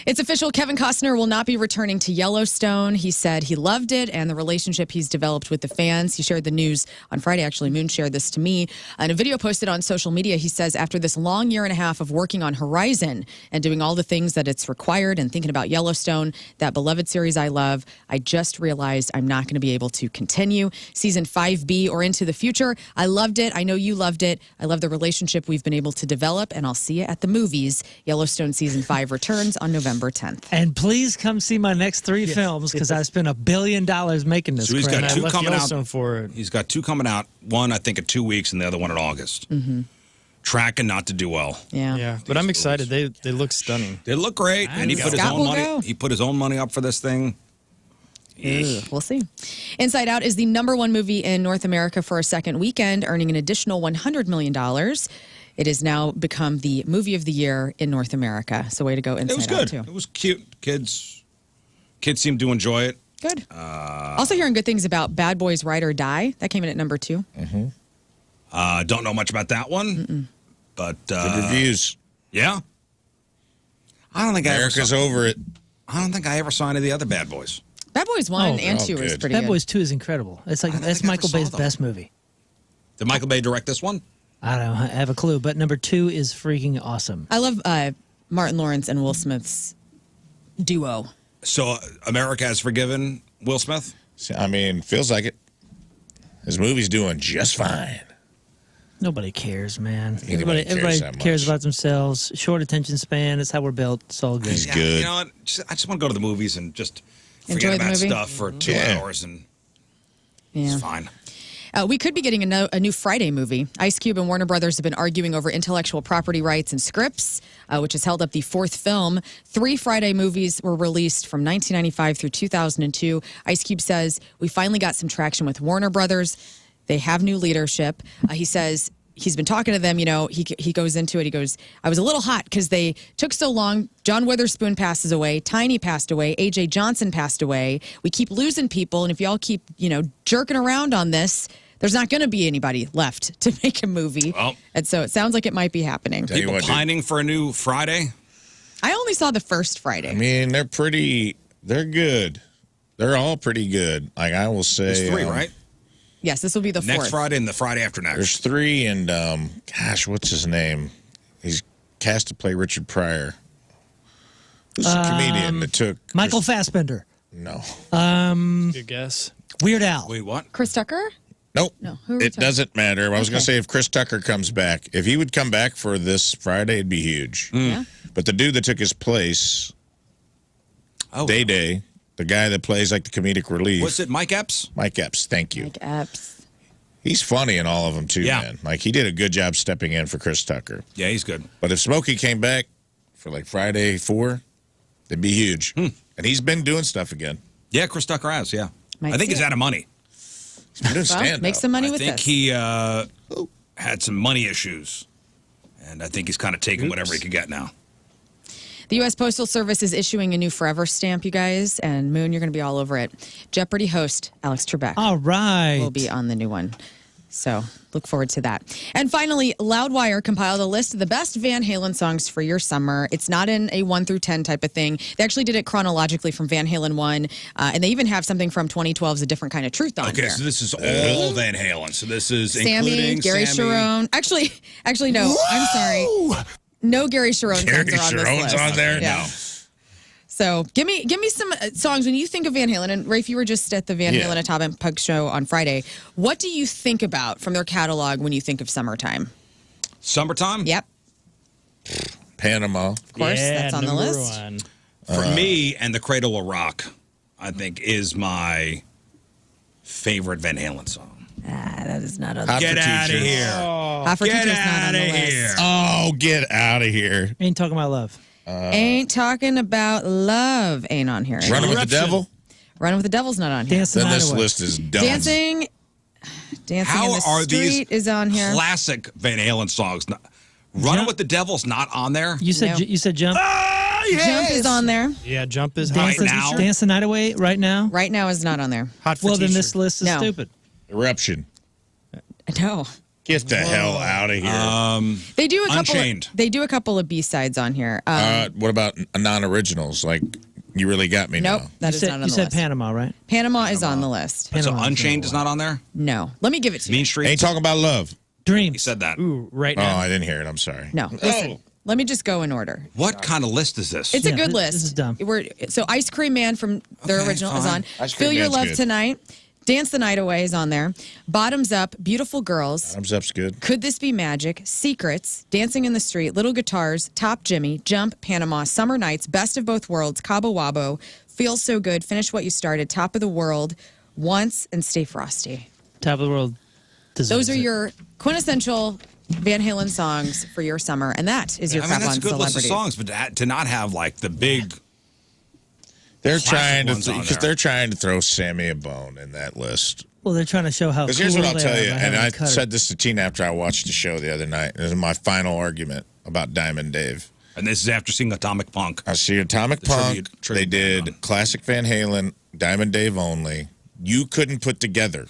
It's official. Kevin Costner will not be returning to Yellowstone. He said he loved it and the relationship he's developed with the fans. He shared the news on Friday. Actually, Moon shared this to me. In a video posted on social media, he says, after this long year and a half of working on Horizon and doing all the things that it's required and thinking about Yellowstone, that beloved series I love, I just realized I'm not going to be able to continue. Season 5B or into the future. I loved it. I know you loved it. I love the relationship we've been able to develop, and I'll see you at the movies. Yellowstone Season 5 returns on November 10th. And please come see my next 3 films because I spent $1 billion making this. So he's crap. got I 2 left coming Yellowstone out. for it. He's got 2 coming out. One, I think, in 2 weeks, and the other one in August. Tracking not to do well. Yeah. But I'm excited. They look stunning. They look great, and he put his Scott own will money. go. He put his own money up for this thing. Ugh, we'll see. Inside Out is the #1 movie in North America for a second weekend, earning an additional $100 million. It has now become the movie of the year in North America. So way to go, Inside It was Out, good. too. It was cute. Kids seemed to enjoy it. Good. Also hearing good things about Bad Boys Ride or Die. That came in at #2. Don't know much about that one, but Good reviews. yeah. I don't think America's over it. I don't think I ever saw any of the other Bad Boys. Bad Boys 1 Oh, and they're 2 all is good. pretty Bad good. Boys 2 is incredible. It's like I don't that's think I ever Michael saw Bay's them. best movie. Did Michael Bay direct this one? I don't know. I have a clue, but number 2 is freaking awesome. I love Martin Lawrence and Will Smith's duo. So America has forgiven Will Smith? I mean, feels like it. His movie's doing just fine. Nobody cares, man. Anybody cares Everybody that cares much. about themselves. Short attention span. That's how we're built. It's all good. He's Yeah, good. You know what? I just want to go to the movies and just Enjoy forget the about movie? stuff for 2 Yeah. hours, and Yeah. it's fine. We could be getting a new Friday movie. Ice Cube and Warner Brothers have been arguing over intellectual property rights and scripts, which has held up the 4th film. 3 Friday movies were released from 1995 through 2002. Ice Cube says, we finally got some traction with Warner Brothers. They have new leadership. He says he's been talking to them. You know, he goes into it. He goes, I was a little hot because they took so long. John Witherspoon passes away. Tiny passed away. A.J. Johnson passed away. We keep losing people. And if y'all keep, jerking around on this, there's not going to be anybody left to make a movie. Well. And so it sounds like it might be happening. Tell you People what, dude. pining for a new Friday? I only saw the first Friday. I mean, they're good. They're all pretty good. Like I will say. There's 3, right? Yes, this will be the 4th. Next Friday and the Friday after next. There's 3, and gosh, what's his name? He's cast to play Richard Pryor. Who's the comedian that took Michael Fassbender. No, Good guess. Weird Al. Wait, what? Chris Tucker? Nope. No, who are we It talking- doesn't matter. I was going Okay. to say if Chris Tucker comes back, if he would come back for this Friday, it'd be huge. Yeah. But the dude that took his place, Day, the guy that plays like the comedic relief. Was it Mike Epps? Mike Epps, thank you. Like Epps. He's funny in all of them, too, Yeah. man. Like, he did a good job stepping in for Chris Tucker. Yeah, he's good. But if Smokey came back for like Friday 4, it'd be huge. And he's been doing stuff again. Yeah, Chris Tucker has, yeah. Might I think see he's it. out of money. He's been doing Well, stand-up. make some money I with think this. he had some money issues. And I think he's kind of taking whatever he could get now. The U.S. Postal Service is issuing a new Forever stamp, you guys, and Moon, you're going to be all over it. Jeopardy host Alex Trebek All right. will be on the new one. So look forward to that. And finally, Loudwire compiled a list of the best Van Halen songs for your summer. It's not in a 1 through 10 type of thing. They actually did it chronologically from Van Halen 1, and they even have something from 2012's A Different Kind of Truth on Okay, here. so this is all Van Halen. So this is Sammy, including Gary Sammy. Sharon. Actually, no. I'm sorry. No Gary Sharon Gary songs are on this Sharon's list. on there? Yeah. No. So give me some songs when you think of Van Halen. And Rafe, you were just at the Van Yeah. Halen Atomic Pug show on Friday. What do you think about from their catalog when you think of summertime? Summertime? Yep, Panama. of course, that's on the list. One. For me, and The Cradle Will Rock, I think, is my favorite Van Halen song. That is not on Hot Get for out of Teachers. here. Hot for Get Teachers not on out the of list. here. Oh, get out of here. Ain't talking about love. Ain't talking about love. Ain't on here. Running with the devil? Running with the Devil's not on here. Dance the Then night this away. list is done. Dancing in How the are Street these is on here. classic Van Halen songs? Running Jump. with the Devil's not on there? You said No. you said jump. Jump is on there. Yeah, Jump is Dance hot. Right now? Dance the night away right now. Right now is not on there. Hot for Well, then t-shirt. this list is No. stupid. Eruption. No. Get the hell out of here. They do a couple. Unchained. They do a couple of B-sides on here. What about non-originals? Like, You Really Got Me Nope, Now. that You is said, not on you the said list. Panama, right? Panama is on the list. So Panama is Unchained number is not on there? No. Let me give it to you. Mean Streets? Ain't talking about love. He Dreams. said that. Ooh, right Oh, now. I didn't hear it. I'm sorry. No. Listen. Let me just go in order. What kind of list is this? It's a Yeah, good this list. is dumb. So Ice Cream Man from their Okay, original is fine. on. Ice Cream Feel Your Man's Love good. Tonight. Dance the Night Away is on there. Bottoms Up, Beautiful Girls. Thumbs up's good. Could This Be Magic? Secrets, Dancing in the Street, Little Guitars, Top Jimmy, Jump, Panama, Summer Nights, Best of Both Worlds, Cabo Wabo, Feels So Good, Finish What You Started, Top of the World, Once, and Stay Frosty. Top of the world. Those are your quintessential Van Halen songs for your summer, and that is your I mean, crap that's on a good list of celebrities. songs, but to not have like the big. They're Classic trying to ones on because there. they're trying to throw Sammy a bone in that list. Well, they're trying to show how. Because Cool here's what I'll they tell are you, by and having I Cutter. said this to Tina after I watched the show the other night. This is my final argument about Diamond Dave. And this is after seeing Atomic Punk. I see Atomic The Punk. tribute They band. did classic Van Halen, Diamond Dave only. You couldn't put together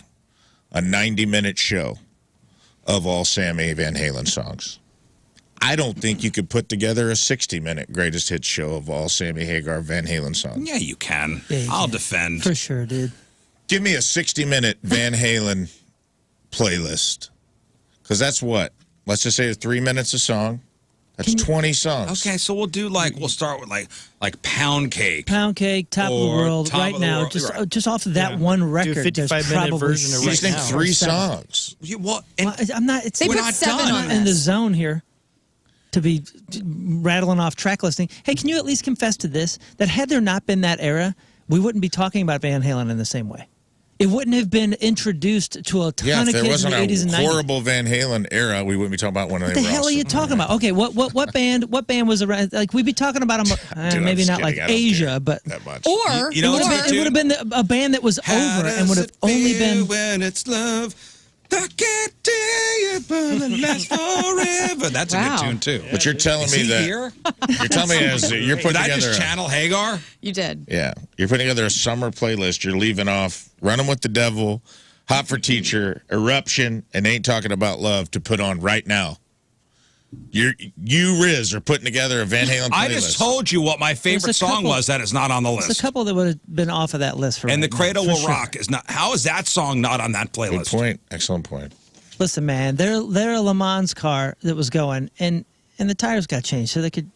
a 90-minute show of all Sammy Van Halen songs. I don't think you could put together a 60-minute greatest hits show of all Sammy Hagar Van Halen songs. Yeah, you can. Yeah, you I'll can. defend. For sure, dude. Give me a 60-minute Van Halen playlist. Because that's what? Let's just say 3 minutes a song. That's 20 songs. Okay, so we'll do we'll start with like Pound Cake. Pound Cake, Top of the Or World, Top right of the now. World, Just right. just off of that Yeah. one Do a record, there's 55-minute probably version of You just right think now. 3 seven. songs. Well, Well, I'm not. It's They We're put not 7 done. on in the this. zone here to be rattling off track listing. Hey, can you at least confess to this? That had there not been that era, we wouldn't be talking about Van Halen in the same way. It wouldn't have been introduced to a ton Yeah, of if there kids in wasn't the 80s and a 90s. horrible Van Halen era, we wouldn't be talking about when they What the were hell are awesome. you talking about? Okay, what band was around? Like we'd be talking about them, Dude, maybe I'm not just like kidding. I don't Asia, care but that much. Or, You know it what's would good, have been a band that was over and would have only been. when it's love. I can't tell you, but it lasts forever. That's a Wow. good tune too. But you're telling Is me he that here? you're telling me as you're putting Did I together just a, channel Hagar? You did. yeah, you're putting together a summer playlist. You're leaving off Running with the Devil, Hot for Teacher, Eruption, and Ain't Talking About Love to put on right now. You Rizz are putting together a Van Halen playlist. I just told you what my favorite There's a song couple- was that is not on the There's a list. couple that would have been off of that list for And right The now, Cradle for Will sure. Rock is not. How is that song not on that playlist? Good point. Excellent point. Listen, man, they're a Le Mans car that was going, and and the tires got changed so they could,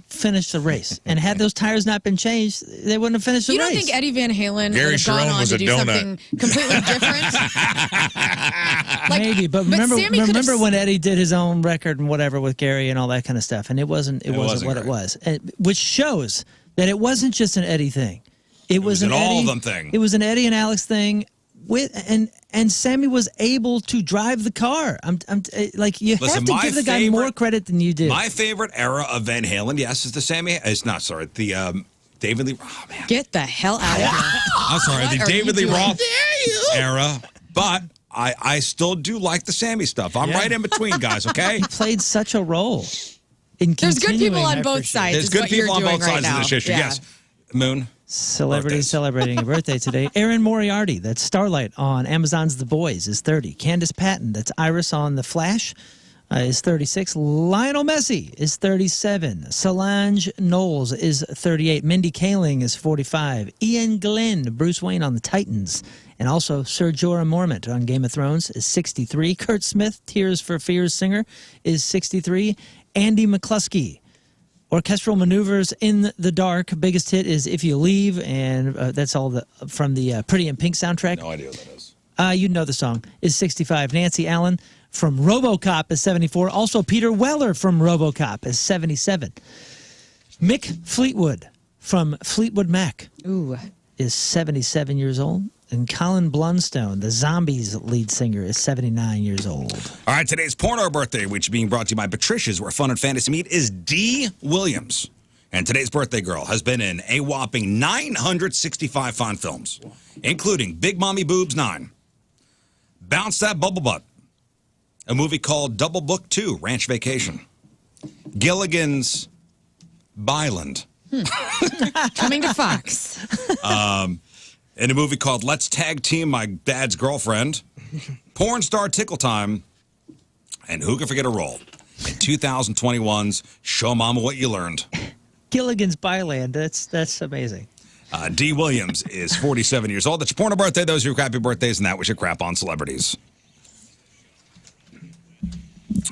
finish the race. And had those tires not been changed, they wouldn't have finished the You race. don't think Eddie Van Halen Gary would have gone Sharon on was to a do donut. something completely different? Maybe, but Sammy could've remember when Eddie did his own record and whatever with Gary and all that kind of stuff, and it wasn't what great. it was, which shows that it wasn't just an Eddie thing. It was an an all Eddie, of them thing. It was an Eddie and Alex thing. And Sammy was able to drive the car. You Listen, have to my give the guy more credit than you do. My favorite era of Van Halen, yes, is the Sammy. It's not sorry, the David Lee. Oh man, Get the hell out of here. I'm sorry, What the are David Lee you doing? Roth era. But I still do like the Sammy stuff. I'm right in between, guys. Okay. He played such a role in There's good people continuing on that both for sure. sides. There's is good what you're people on doing both right sides now. of this issue. Yeah. Yes, Moon. Celebrities Birthdays. celebrating a birthday today. Aaron Moriarty, that's Starlight on Amazon's The Boys, is 30. Candace Patton, that's Iris on The Flash, is 36. Lionel Messi is 37. Solange Knowles is 38. Mindy Kaling is 45. Ian Glenn, Bruce Wayne on The Titans, and also Sir Jorah Mormont on Game of Thrones is 63. Kurt Smith, Tears for Fears singer, is 63. Andy McCluskey, Orchestral Maneuvers in the Dark. Biggest hit is If You Leave, and that's all from the Pretty in Pink soundtrack. No idea what that is. You know the song, is 65. Nancy Allen from RoboCop is 74. Also, Peter Weller from RoboCop is 77. Mick Fleetwood from Fleetwood Mac Ooh. is 77 years old. And Colin Blunstone, the Zombies lead singer, is 79 years old. All right, today's porno birthday, which is being brought to you by Patricia's, where fun and fantasy meet, is D. Williams. And today's birthday girl has been in a whopping 965 fun films, including Big Mommy Boobs 9, Bounce That Bubble Butt, a movie called Double Book 2, Ranch Vacation, Gilligan's Byland, Coming to Fox. in a movie called Let's Tag Team My Dad's Girlfriend, Porn Star Tickle Time, and who can forget a role in 2021's Show Mama What You Learned. Gilligan's Byland, that's amazing. D. Williams is 47 years old. That's your porno birthday. Those are your crappy birthdays, and that was your crap on celebrities.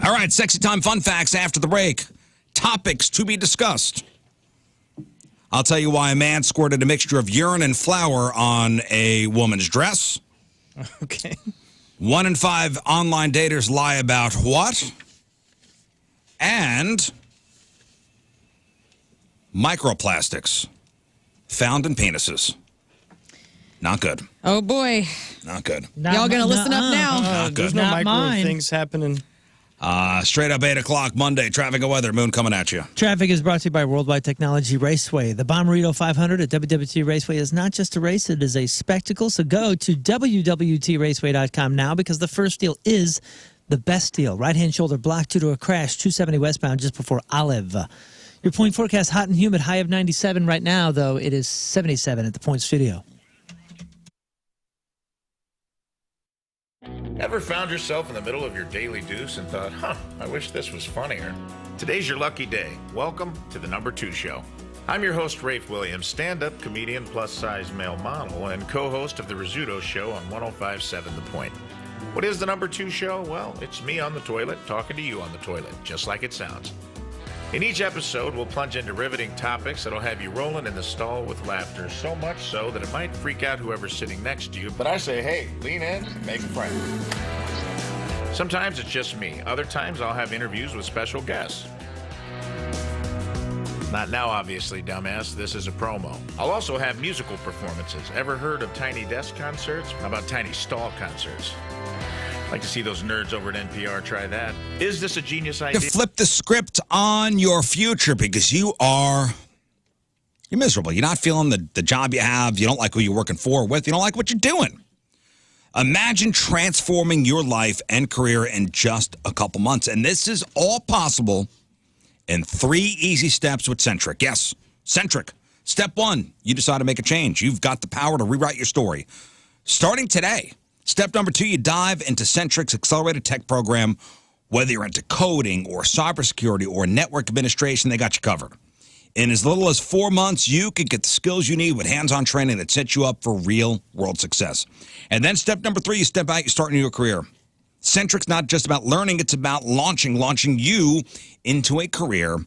All right, sexy time fun facts after the break. Topics to be discussed. I'll tell you why a man squirted a mixture of urine and flour on a woman's dress. Okay. 1 in 5 online daters lie about what? And microplastics found in penises. Not good. Oh, boy. Not good. Y'all going to listen up now? Not There's good. no Not micro mine. things happening. Straight up 8 o'clock Monday. Traffic and weather. Moon coming at you. Traffic is brought to you by Worldwide Technology Raceway. The Bommarito 500 at WWT Raceway is not just a race, it is a spectacle. So go to WWTRaceway.com now because the first deal is the best deal. Right-hand shoulder block due to a crash, 270 westbound just before Olive. Your point forecast, hot and humid, high of 97 right now, though it is 77 at the Point Studio. Ever found yourself in the middle of your daily deuce and thought, I wish this was funnier? Today's your lucky day. Welcome to the Number 2 Show. I'm your host, Rafe Williams, stand-up comedian, plus-size male model, and co-host of the Rizzuto Show on 105.7 The Point. What is the Number 2 Show? Well, it's me on the toilet talking to you on the toilet, just like it sounds. In each episode, we'll plunge into riveting topics that'll have you rolling in the stall with laughter, so much so that it might freak out whoever's sitting next to you. But I say, hey, lean in and make a friend. Sometimes it's just me. Other times I'll have interviews with special guests. Not now, obviously, dumbass. This is a promo. I'll also have musical performances. Ever heard of tiny desk concerts? How about tiny stall concerts? Like to see those nerds over at NPR try that. Is this a genius To idea? flip the script on your future because you're miserable. You're not feeling the job you have. You don't like who you're working for or with. You don't like what you're doing. Imagine transforming your life and career in just a couple months. And this is all possible in 3 easy steps with Centric. Yes, Centric. Step 1, you decide to make a change. You've got the power to rewrite your story. Starting today. Step number 2, you dive into Centric's accelerated tech program. Whether you're into coding or cybersecurity or network administration, they got you covered. In as little as 4 months, you can get the skills you need with hands-on training that sets you up for real-world success. And then step number 3, you step out, you start a new career. Centric's not just about learning, it's about launching you into a career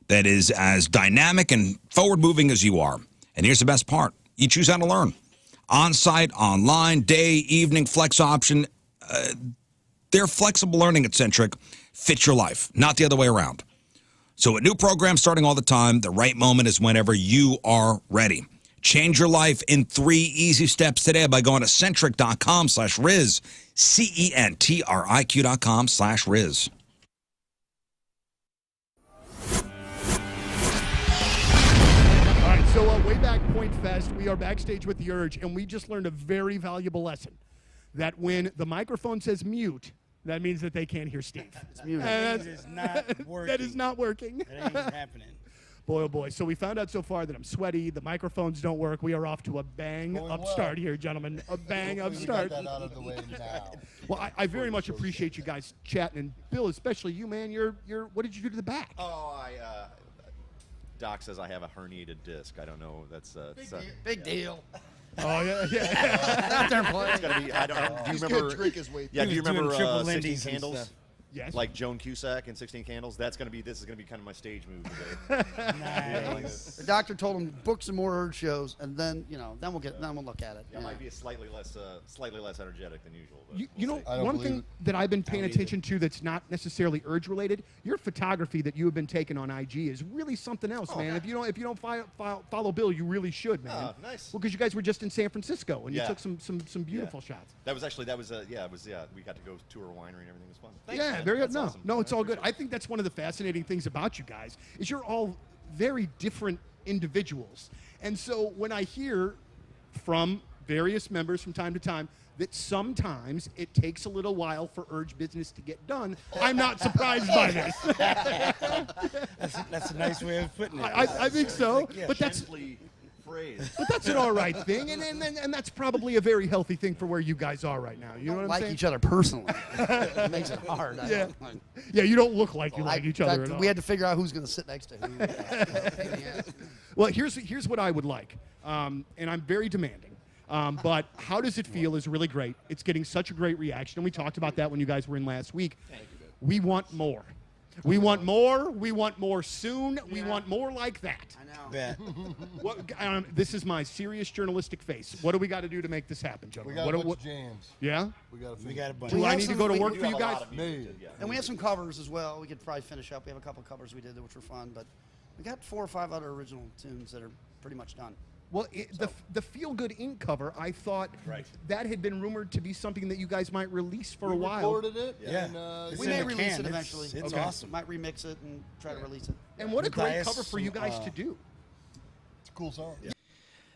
that is as dynamic and forward-moving as you are. And here's the best part. You choose how to learn. On-site, online, day, evening, flex option. Their flexible learning at Centric fits your life, not the other way around. So a new program starting all the time, the right moment is whenever you are ready. Change your life in 3 easy steps today by going to centric.com/Rizz, CENTRIQ.com/Rizz. All right, so way back Point Fest, we are backstage with the Urge, and we just learned a very valuable lesson. That when the microphone says mute, that means that they can't hear Steve. It's muted. And It is not working. that is not working. It ain't happening. Boy, oh boy. So we found out so far that I'm sweaty, the microphones don't work. We are off to a bang upstart here, gentlemen. A bang upstart. Get that out of the way now. Well, I very much appreciate you guys chatting, and Bill, especially you, man. You're what did you do to the back? Oh, Doc says I have a herniated disc. I don't know. That's Big deal. Oh yeah. Out there playing. It's gotta be. I don't. Do you He's remember? gonna drink his way Yeah. through. Do you He was doing remember triple 16 Lindy's and Candles? stuff. Yes. Like Joan Cusack and 16 Candles. This is gonna be kind of my stage move today. Nice. The doctor told him book some more Urge shows, and then then we'll look at it. I might be slightly less energetic than usual. But You we'll know, see. I don't one believe thing it. that I've been paying I don't attention to that's not necessarily Urge related, your photography that you have been taking on IG is really something else, man. If you don't follow Bill, you really should, man. Oh, nice. Well, because you guys were just in San Francisco and you Yeah. took some beautiful shots. That was we got to go tour a winery and everything was fun. Thanks, Yeah, man. very good. That's No, awesome. no, it's I all good. appreciate I think that's one of the fascinating things about you guys is you're all very different individuals. And so when I hear from various members from time to time that sometimes it takes a little while for Urge business to get done, I'm not surprised by this. That's a nice way of putting it. I think so. But that's Gently phrased. but that's an all right thing, and that's probably a very healthy thing for where you guys are right now. You know what I'm like saying? each other personally. It makes it hard. I Yeah. don't like- Yeah, you don't look like you Well, like each in other fact, at all. we had to figure out who's going to sit next to who. Well, here's what I would like, and I'm very demanding. But how does it feel is really great. It's getting such a great reaction, and we talked about that when you guys were in last week. We want more. We want more. We want more soon. We want more like that. I know. Bet. This is my serious journalistic face. What do we got to do to make this happen, We gentlemen? got What a do- bunch what- of jams. yeah? We got a We got a bunch. Do We I have need to some- go to we work do for have you a guys? lot of music, Me. yeah. And we have some covers as well. We could probably finish up. We have a couple covers we did which were fun, but we got 4 or 5 other original tunes that are pretty much done. Well, the Feel Good Inc. cover, I thought that had been rumored to be something that you guys might release for a while. Recorded it. Yeah. And, It's We in may the release can. it It's- eventually. it's Okay. awesome. Might remix it and try to release it. And what a Buy great us cover for you some, guys to do. it's a cool song.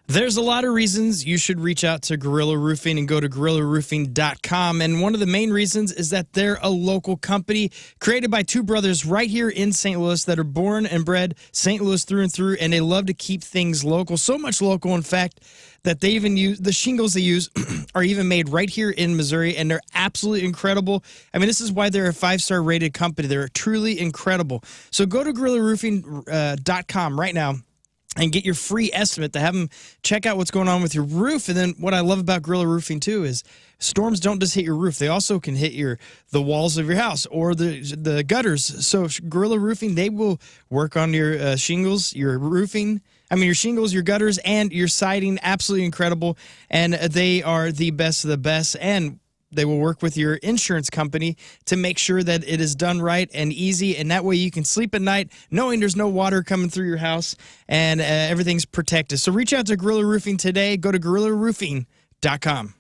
There's a lot of reasons you should reach out to Gorilla Roofing and go to GorillaRoofing.com. And one of the main reasons is that they're a local company created by 2 brothers right here in St. Louis that are born and bred St. Louis through and through, and they love to keep things local. So much local, in fact, that they even use the shingles they use are even made right here in Missouri, and they're absolutely incredible. I mean, this is why they're a 5-star rated company. They're truly incredible. So go to GorillaRoofing.com right now and get your free estimate to have them check out what's going on with your roof. And then what I love about Gorilla Roofing too is storms don't just hit your roof; they also can hit the walls of your house or the gutters. So Gorilla Roofing, they will work on your shingles, your roofing. I mean, your shingles, your gutters, and your siding. Absolutely incredible, and they are the best of the best. And they will work with your insurance company to make sure that it is done right and easy, and that way you can sleep at night knowing there's no water coming through your house and everything's protected. So reach out to Gorilla Roofing today. Go to GorillaRoofing.com.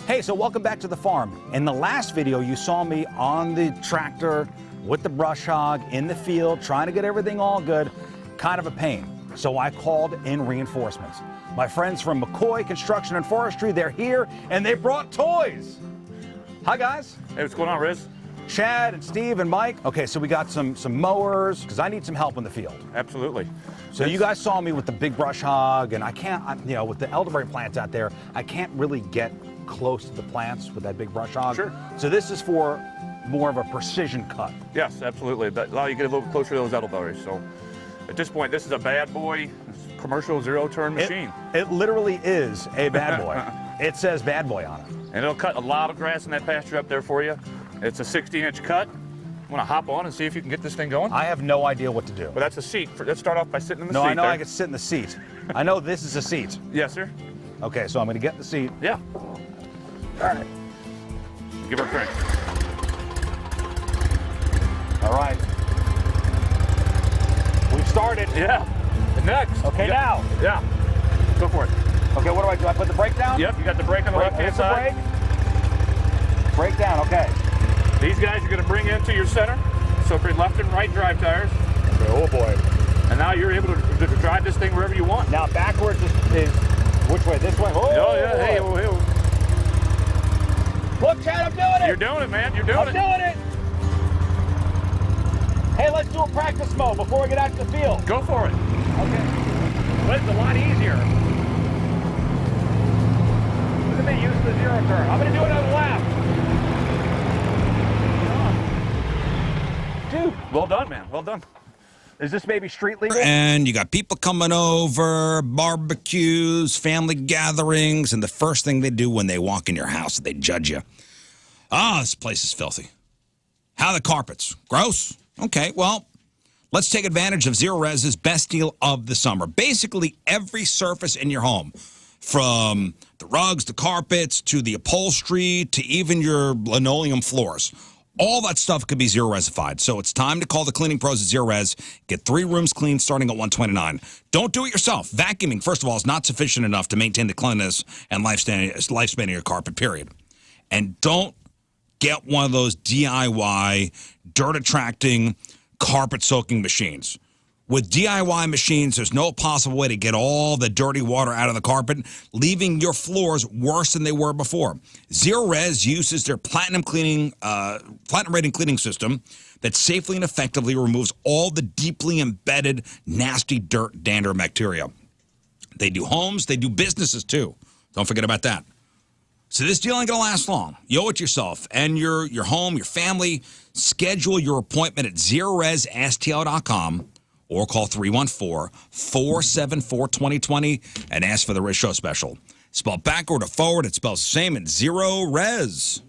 Hey, so welcome back to the farm. In the last video, you saw me on the tractor with the brush hog in the field, trying to get everything all good. Kind of a pain. So I called in reinforcements. My friends from McCoy Construction and Forestry, they're here, and they brought toys. Hi, guys. Hey, what's going on, Rizz? Chad and Steve and Mike. Okay, so we got some mowers, because I need some help in the field. Absolutely. So you guys saw me with the big brush hog, and with the elderberry plants out there, I can't really get close to the plants with that big brush hog. Sure. So this is for more of a precision cut. Yes, absolutely. That allow you to get a little closer to those elderberries. So at this point, this is a bad boy commercial zero-turn machine. It literally is a bad boy. It says bad boy on it. And it'll cut a lot of grass in that pasture up there for you. It's a 16-inch cut. Want to hop on and see if you can get this thing going? I have no idea what to do. Well, that's a seat. Let's start off by sitting in the seat. No, I know there. I can sit in the seat. I know this is a seat. Yes, sir. Okay, so I'm going to get in the seat. Yeah. All right. Give her a crank. All right. We've started. Yeah. Next. Okay, Yep. now. Yeah. Go for it. Okay, what do I do? I put the brake down? Yep, you got the brake on the left-hand Here's the side. brake. Brake down, okay. These guys are going to bring into your center. So for your left and right drive tires. Okay, oh boy. And now you're able to drive this thing wherever you want. Now backwards is which way? This way? Oh, yeah. Hey, oh, hey. Look, Chad, I'm doing it. You're doing it, man. You're doing I'm it. doing it. Hey, let's do a practice mode before we get out to the field. Go for it. Okay. Well, it's a lot easier. Look at me use the zero turn. I'm going to do another lap. Dude, well done, man. Well done. Is this maybe street legal? And you got people coming over, barbecues, family gatherings, and the first thing they do when they walk in your house is they judge you. Ah, this place is filthy. How are the carpets? Gross? Okay, well, let's take advantage of Zero Rezz's best deal of the summer. Basically, every surface in your home, from the rugs, the carpets, to the upholstery, to even your linoleum floors. All that stuff could be Zero Rezzified. So it's time to call the cleaning pros at Zero Res. Get 3 rooms cleaned starting at $129. Don't do it yourself. Vacuuming, first of all, is not sufficient enough to maintain the cleanliness and lifespan of your carpet, period. And don't get one of those DIY, dirt-attracting, carpet-soaking machines. With DIY machines, there's no possible way to get all the dirty water out of the carpet, leaving your floors worse than they were before. Zero Res uses their platinum rating cleaning system that safely and effectively removes all the deeply embedded, nasty dirt, dander, and bacteria. They do homes, they do businesses too. Don't forget about that. So this deal ain't gonna last long. You owe it yourself and your home, your family. Schedule your appointment at ZeroResSTL.com. or call 314-474-2020 and ask for the Rizz Show special. Spelled backward or forward, it spells the same at Zero Res.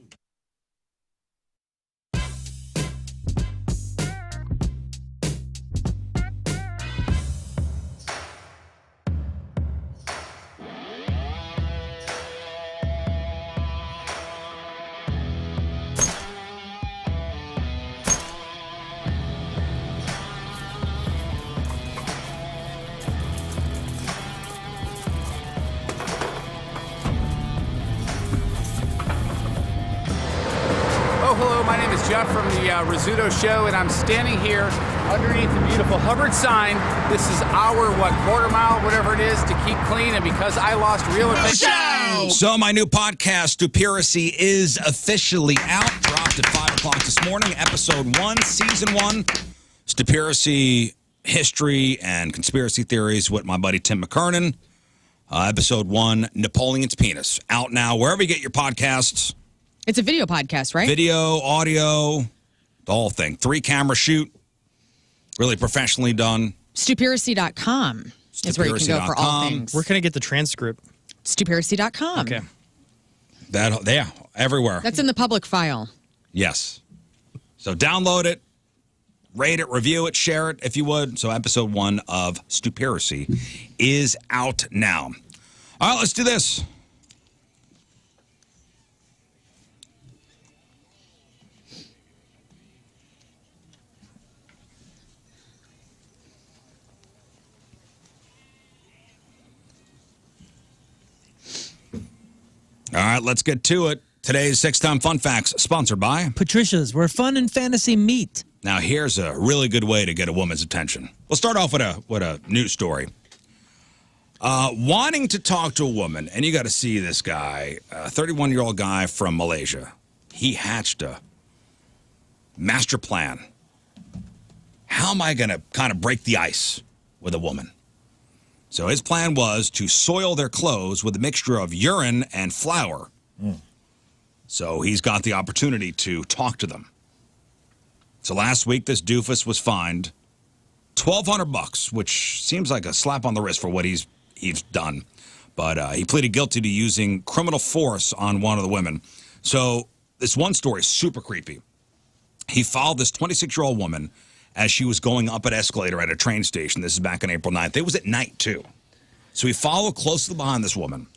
Hello, my name is Jeff from the Rizzuto Show, and I'm standing here underneath the beautiful Hubbard sign. This is our, quarter mile, whatever it is, to keep clean, and because I lost real efficiency. So my new podcast, Stupiracy, is officially out. Dropped at 5 o'clock this morning. Episode 1, Season 1. Stupiracy, history, and conspiracy theories with my buddy Tim McKernan. Episode 1, Napoleon's Penis. Out now, wherever you get your podcasts. It's a video podcast, right? Video, audio, the whole thing. 3-camera shoot. Really professionally done. Stupiracy.com is where you can go for all things. Where can I get the transcript? Stupiracy.com. Okay. Yeah, everywhere. That's in the public file. Yes. So download it, rate it, review it, share it if you would. So episode 1 of Stupiracy is out now. All right, let's do this. All right, let's get to it. Today's 6-Time Fun Facts, sponsored by Patricia's, where fun and fantasy meet. Now, here's a really good way to get a woman's attention. We'll start off with a news story. Wanting to talk to a woman, and you got to see this guy, a 31-year-old guy from Malaysia. He hatched a master plan. How am I going to kind of break the ice with a woman? So his plan was to soil their clothes with a mixture of urine and flour. So he's got the opportunity to talk to them. So last week, this doofus was fined $1,200, which seems like a slap on the wrist for what he's done. But he pleaded guilty to using criminal force on one of the women. So this one story is super creepy. He followed this 26-year-old woman as she was going up an escalator at a train station. This is back on April 9th. It was at night, too. So he followed closely behind this woman.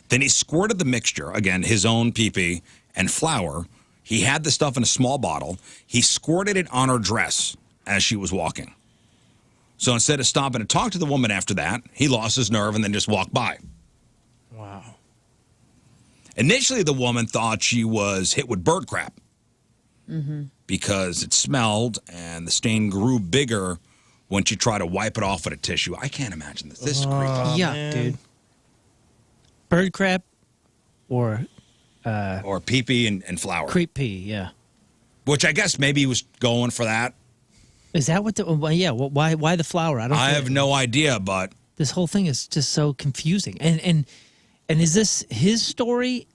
Then he squirted the mixture, again, his own pee-pee and flour. He had the stuff in a small bottle. He squirted it on her dress as she was walking. So instead of stopping to talk to the woman after that, he lost his nerve and then just walked by. Wow. Initially, the woman thought she was hit with bird crap because it smelled and the stain grew bigger when she tried to wipe it off with a tissue. I can't imagine this. This is creepy. Yeah, dude. Bird crap or pee-pee and flour. creep pee, yeah. Which I guess maybe he was going for that. Is that what the, well, yeah, well, why the flour? I have no idea, but this whole thing is just so confusing. And is this his story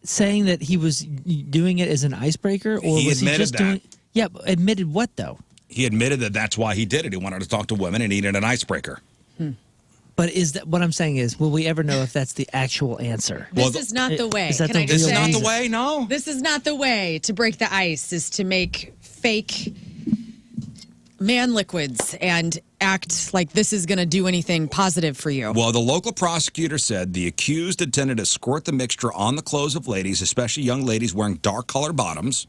saying that he was doing it as an icebreaker, or He was he admitted just that. doing? Yeah, but admitted what though? he admitted that that's why he did it. He wanted to talk to women and needed an icebreaker. But is that what I'm saying? Is will we ever know if that's the actual answer? This is not the way. Is that Can the I just This is real not say? the way, no. This is not the way to break the ice, is to make fake man liquids and act like this is going to do anything positive for you. Well, the local prosecutor said the accused intended to squirt the mixture on the clothes of ladies, especially young ladies wearing dark-colored bottoms,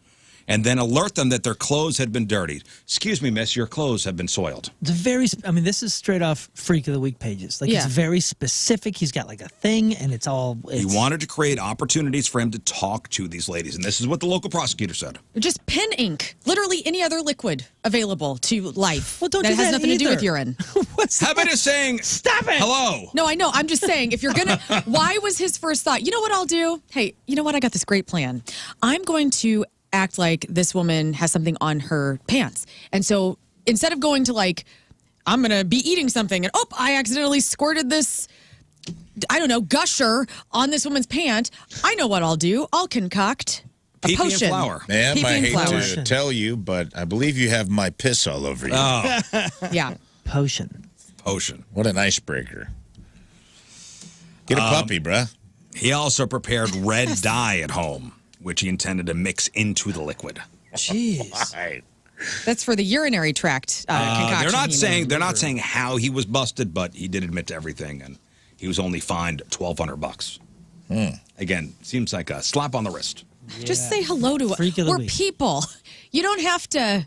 and then alert them that their clothes had been dirtied. Excuse me, miss, your clothes have been soiled. It's very. I mean, this is straight off Freak of the Week pages. Like Yeah. it's very specific. He's got like a thing, and it's all. He wanted to create opportunities for him to talk to these ladies, and this is what the local prosecutor said. Just pen ink. Literally any other liquid available to life. Well, don't that do has that nothing to do either. with urine. What's How about just saying, Stop it! hello? No, I know. I'm just saying, if you're going to, why was his first thought, you know what I'll do? Hey, you know what? I got this great plan. I'm going to act like this woman has something on her pants. And so instead of going to like, I'm going to be eating something and, oh, I accidentally squirted this, I don't know, gusher on this woman's pant. I know what I'll do. I'll concoct a Pee-pee and potion. flour. Ma'am, Pee-pee I and hate flour. to tell you, but I believe you have my piss all over you. Oh, Yeah. potion? potion. What an icebreaker. Get a puppy, bruh. He also prepared red dye at home, which he intended to mix into the liquid. Jeez. That's for the urinary tract concoction. They're not he saying made. they're not saying how he was busted, but he did admit to everything, and he was only fined $1,200. Again, seems like a slap on the wrist. Just say hello to Freak of the We're week. people. You don't have to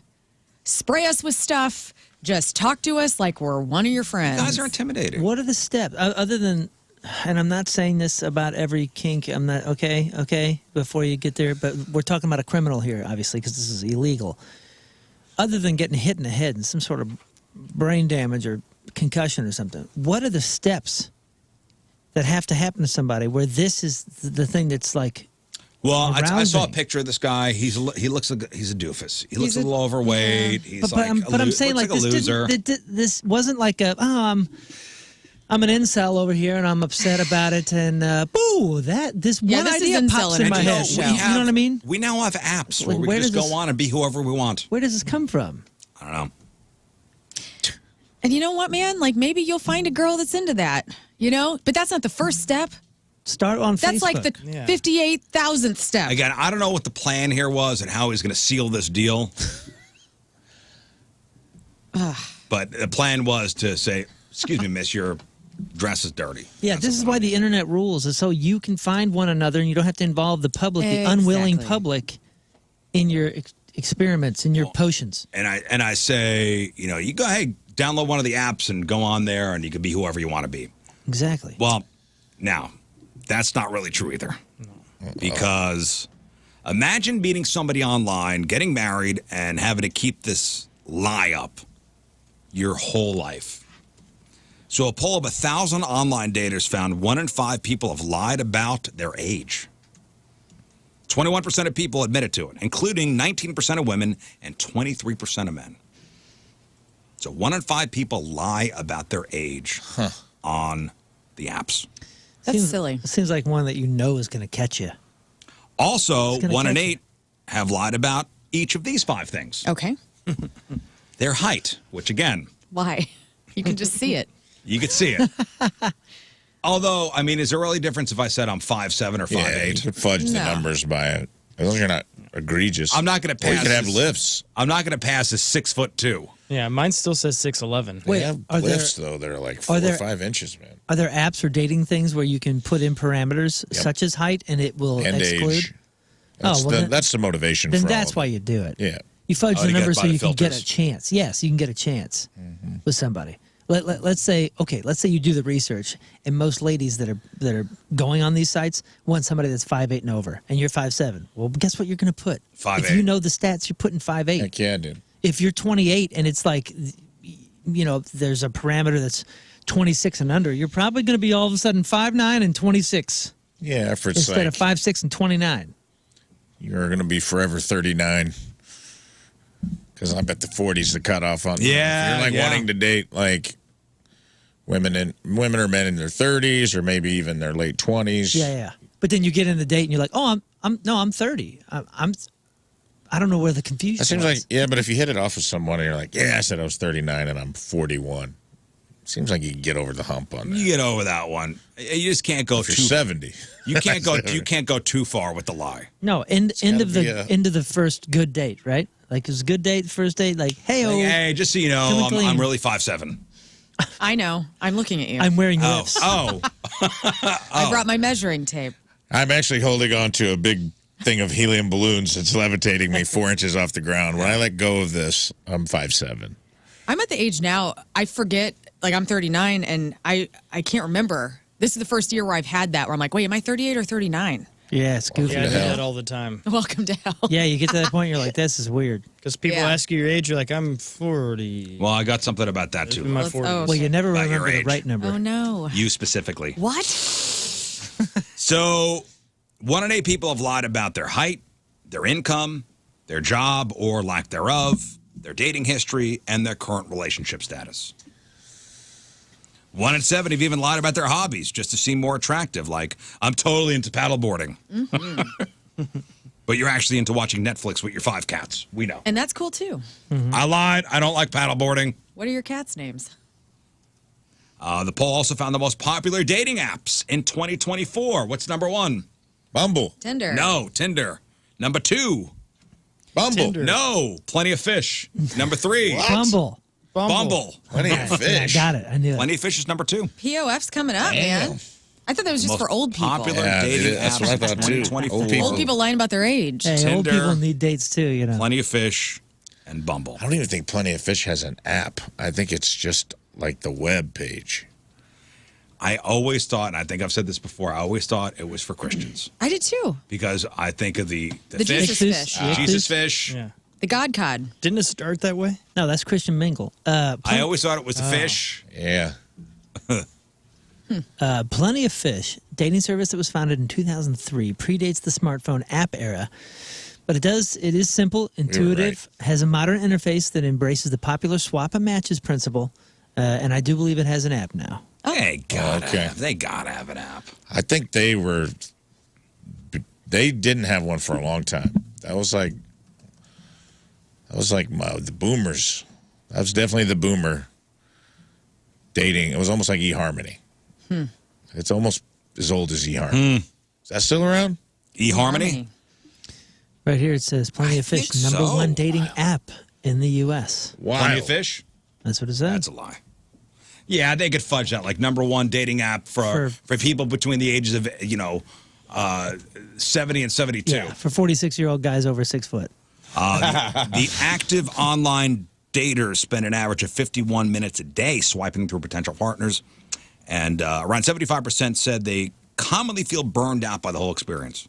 spray us with stuff. Just talk to us like we're one of your friends. You guys are intimidating. What are the steps other than? And I'm not saying this about every kink. I'm not okay. Before you get there, but we're talking about a criminal here, obviously, because this is illegal. Other than getting hit in the head and some sort of brain damage or concussion or something, what are the steps that have to happen to somebody where this is the thing that's like? Well, I saw a arousing? picture of this guy. He looks like he's a doofus. He looks He's a a- little overweight. He's But I'm saying looks like a this loser. this wasn't like a I'm an incel over here and I'm upset about it and this Yeah, one this is idea incel pops in my energy. head. Show. You know what I mean? We now have apps where Like, we where can just does go this- on and be whoever we want. Where does this come from? I don't know. And you know what, man? Like maybe you'll find a girl that's into that. You know, but that's not the first step. Start on That's Facebook. like the 58,000th step. Again, I don't know what the plan here was and how he's going to seal this deal. But the plan was to say, excuse me, miss, your dress is dirty. Yeah, this is why the internet rules is so you can find one another and you don't have to involve the public, the unwilling Exactly. public, in your experiments, in your potions. And I say, you know, you go, hey, download one of the apps and go on there and you can be whoever you want to be. Exactly. Well, now, that's not really true either. Because imagine meeting somebody online, getting married, and having to keep this lie up your whole life. So a poll of 1,000 online daters found 1 in 5 people have lied about their age. 21% of people admitted to it, including 19% of women and 23% of men. So 1 in 5 people lie about their age on the apps. That's silly. It seems like one that you know is going to catch you. Also, It's gonna 1 in catch you. 8 have lied about each of these 5 things. Okay. Their height, which again, Why? You can just see it. you could see it. Although, I mean, is there really a difference if I said I'm 5'7" or 5'8"? Yeah, you could fudge the No. numbers by it. As long as you're not egregious. I'm not going to Or pass. you could have this- lifts. I'm not going to pass as 6'2". Yeah, mine still says 6'11". Wait, They have are there- lifts, though. They're like 4 there- or 5 inches, man. Are there apps or dating things where you can put in parameters such as height and it will And exclude? age. That's, well, then- that's the motivation Then for all that's of why it. you do it. Yeah. You fudge Oh, the to get numbers by so the you can get a filters. chance. Yes, you can get a chance with somebody. Let's say you do the research, and most ladies that are going on these sites want somebody that's 5'8" and over, and you're 5'7". Well, guess what you're going to put? 5'8". If you know the stats, you're putting 5'8". Heck yeah, dude. If you're 28 and it's like, there's a parameter that's 26 and under, you're probably going to be all of a sudden 5'9" and 26 Yeah, if it's instead like of 5'6" and 29. you're going to be forever 39. Because I bet the 40's the cutoff on. Yeah, If you're like yeah. wanting to date like women or men in their 30s or maybe even their late 20s. Yeah. But then you get in the date and you're like, oh, I'm 30. I don't know where the confusion That seems was. like, yeah, but if you hit it off with someone and you're like, yeah, I said I was 39 and I'm 41. Seems like you can get over the hump on that. You get over that one. You just can't go If you're too. 70. You can't go too far with the lie. No, end of be the first good date, right? Like it's a good date, first date. Like, hey, Like, hey, just so you know, Can we I'm clean? really 5'7". I know. I'm looking at you. I'm wearing Oh, lifts. I brought my measuring tape. I'm actually holding on to a big thing of helium balloons that's levitating me 4 inches off the ground. When I let go of this, I'm 5'7". I'm at the age now, I forget, like I'm 39 and I can't remember. This is the first year where I've had that where I'm like, wait, am I 38 or 39? Yeah, it's goofy. Yeah, I do hell? that all the time. Welcome to hell. Yeah, you get to that point, you're like, this is weird. Because people Yeah. ask you your age, you're like, I'm 40. Well, I got something about that too. in my Let's- 40s. oh, Well, you never About your remember the age. right number. Oh no. You specifically. What? So, 1 in 8 people have lied about their height, their income, their job or lack thereof, their dating history, and their current relationship status. 1 in 7 have even lied about their hobbies just to seem more attractive, like, I'm totally into paddleboarding. But you're actually into watching Netflix with your 5 cats. We know. And that's cool too. I lied. I don't like paddleboarding. What are your cats' names? The poll also found the most popular dating apps in 2024. What's number 1? Bumble. Tinder. No, Tinder. Number 2. Bumble. Tinder. No, Plenty of Fish. Number 3. Bumble. Bumble. Plenty of Yeah, I fish. got it. I knew it. Plenty of Fish is number 2. POF's coming up, Damn. man. I thought that was just for old people. Popular Yeah, dating that's apps what I in thought, too. 2024. Old people. Old people lying about their age. Hey, old Tinder. people need dates too, you know. Plenty of Fish and Bumble. I don't even think Plenty of Fish has an app. I think it's just like the web page. I always thought, and I think I've said this before, I always thought it was for Christians I did too. because I think of the The fish, Jesus fish. Jesus fish. Yeah. The God Cod. Didn't it start that way? No, that's Christian Mingle. I always thought it was the fish. Yeah. Plenty of Fish, dating service that was founded in 2003, predates the smartphone app era. But it is simple, intuitive, has a modern interface that embraces the popular swap and matches principle, and I do believe it has an app now. They gotta Okay. have an app. I think they didn't have one for a long time. That was like the boomers. That was definitely the boomer dating. It was almost like eHarmony. It's almost as old as eHarmony. Is that still around? eHarmony? Right here it says Plenty of Fish, think number so. 1 dating app in the U.S. Wow. Plenty of Fish? That's what it says. That's a lie. Yeah, they could fudge that. Like number 1 dating app for people between the ages of, 70 and 72. Yeah, for 46-year-old guys over 6 foot. The active online daters spend an average of 51 minutes a day swiping through potential partners. And around 75% said they commonly feel burned out by the whole experience.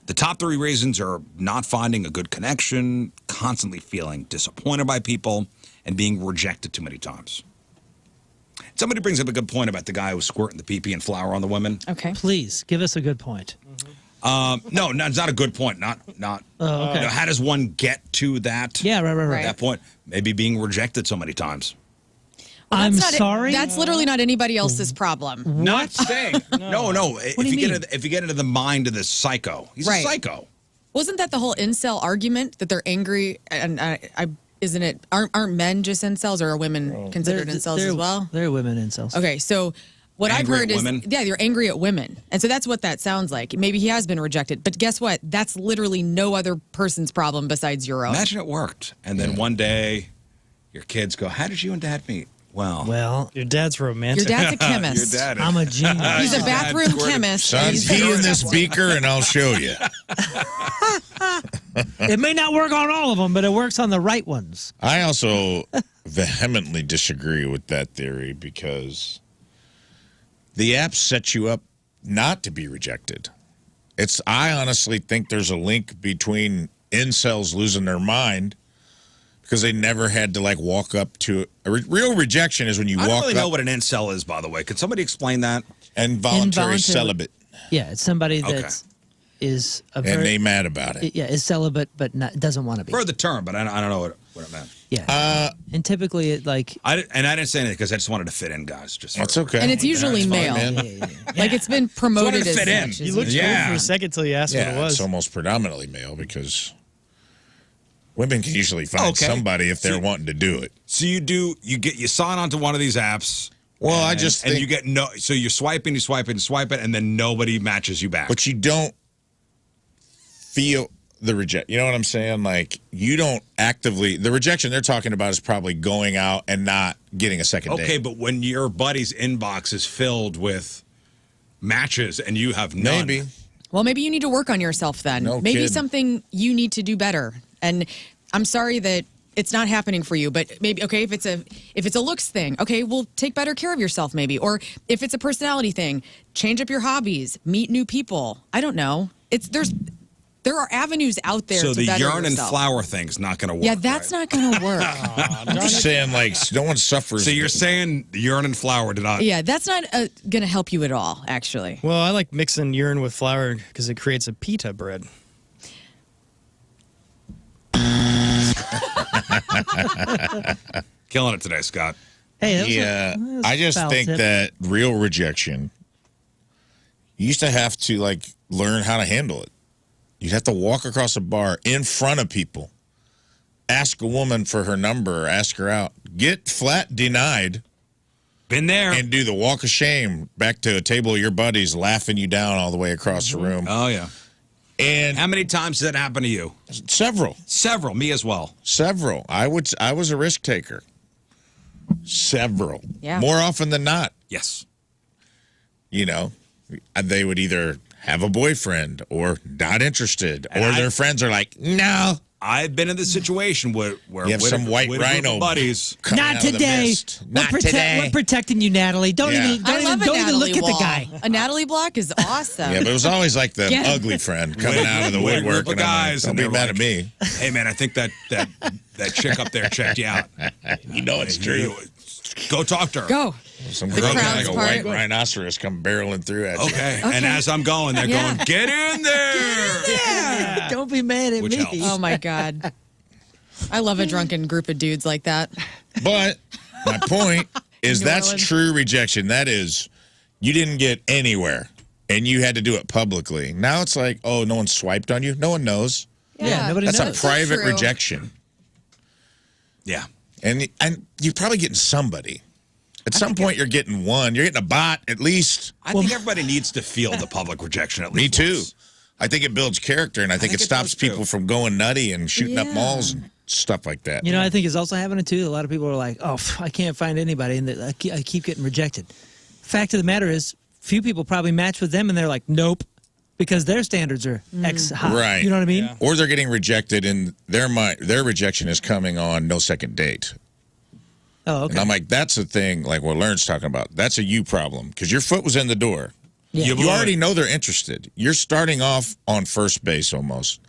The top 3 reasons are not finding a good connection, constantly feeling disappointed by people, and being rejected too many times. Somebody brings up a good point about the guy who was squirting the pee-pee and flour on the women. Okay. Please, give us a good point. No, it's not a good point. Not. Oh, okay. How does one get to that? Yeah, right. Right. That point, maybe being rejected so many times. Well, I'm that's not sorry? That's literally not anybody else's problem. Not saying. No. do you mean? If you get into the mind of this psycho, he's Right. a psycho. Wasn't that the whole incel argument that they're angry? And isn't it? Aren't men just incels, or are women considered incels as well? They're women incels. Okay, so what Angry I've heard at is, women? yeah, you're angry at women, and so that's what that sounds like. Maybe he has been rejected, but guess what? That's literally no other person's problem besides your own. Imagine it worked, and then one day, your kids go, "How did you and Dad meet?" Well, Your dad's romantic. Your dad's a chemist. Your dad. I'm a genius. He's a bathroom chemist. Son, He's pee in this beaker and I'll show you. It may not work on all of them, but it works on the right ones. I also vehemently disagree with that theory because the apps set you up not to be rejected. I honestly think there's a link between incels losing their mind because they never had to like walk up to real rejection is when you I walk don't really up know what an incel is, by the way. Could somebody explain that? and voluntary Involuntary- celibate, Yeah, it's somebody Okay. that is a and very they mad about it. yeah is celibate, but doesn't want to be. For the term, but I don't know what it meant. Yeah, and typically it like I didn't say anything because I just wanted to fit in, guys. Just That's okay. And it's usually It's fine, male. man. Like it's been promoted to as fit in. such. You looked Yeah. good for a second till you asked what it Yeah, was. it's almost predominantly male because women can usually find Okay. somebody if they're wanting to do it. So you sign onto one of these apps. Well, I and- just and think- you get so you're swiping, you swipe it, and then nobody matches you back. But you don't feel the reject. You know what I'm saying? Like you don't actively the rejection they're talking about is probably going out and not getting a second date. Okay, but when your buddy's inbox is filled with matches and you have none, Maybe. Well, maybe you need to work on yourself then. No maybe kidding. something you need to do better. And I'm sorry that it's not happening for you, but maybe if it's a looks thing, okay, well take better care of yourself maybe. Or if it's a personality thing, change up your hobbies, meet new people. I don't know. There are avenues out there So to the better urn and yourself. flower thing's not going to work. Yeah, that's right? not going to work. I'm just saying, like, no one suffers. So you're saying the urn and flower did not? Yeah, that's not going to help you at all, actually. Well, I like mixing urine with flour because it creates a pita bread. Killing it today, Scott. hey, that was Yeah, that was I just foul think tip. that real rejection, you used to have to like learn how to handle it. You'd have to walk across a bar in front of people, ask a woman for her number, or ask her out, get flat denied, Been there. and do the walk of shame back to a table of your buddies, laughing you down all the way across the room. Oh yeah. And How many times did that happen to you? several. Me as well. Several. I was a risk taker. Several. Yeah. More often than not, Yes. you know, they would either have a boyfriend or not interested, And or I- their friends are like, no. I've been in the situation where You have some white with a group of rhino buddies. coming Not out of the today. mist. We're, Not today. we're protecting you, Natalie. Don't Yeah. even I love a don't even Natalie look wall. at the guy. A Natalie block is awesome. Yeah, but it was always like the Yeah. ugly friend coming out of the With a woodwork. group of And I'm like, guys, don't and be they're mad like, at me. Hey man, I think that chick up there checked you out. You know it's true. Go talk to her. Go. Some The girl crowd's like a white part. rhinoceros come barreling through at you. Okay. And as I'm going, they're Yeah. going, get in there. Don't be mad at Which me. helps. Oh my God. I love a drunken group of dudes like that. But my point is New that's Orleans. true rejection. That is, you didn't get anywhere and you had to do it publicly. Now it's like, oh, no one swiped on you. No one knows. Yeah, nobody That's knows. a private true. rejection. Yeah. And you're probably getting somebody. At some point, you're getting one. You're getting a bot, at least. I think everybody needs to feel the public rejection at least. Me too. once. I think it builds character, and I think it it stops does, too. people from going nutty and shooting up Yeah. malls and stuff like that. You know, I think it's also happening too. A lot of people are like, "Oh, I can't find anybody," and I keep getting rejected. Fact of the matter is, few people probably match with them, and they're like, "Nope," because their standards are X high. Right. You know what I mean? Or they're getting rejected, and their rejection is coming on no second date. Oh, okay. And I'm like, that's the thing, like what Lern's talking about. That's a you problem because your foot was in the door. Yeah. You already know they're interested. You're starting off on first base almost.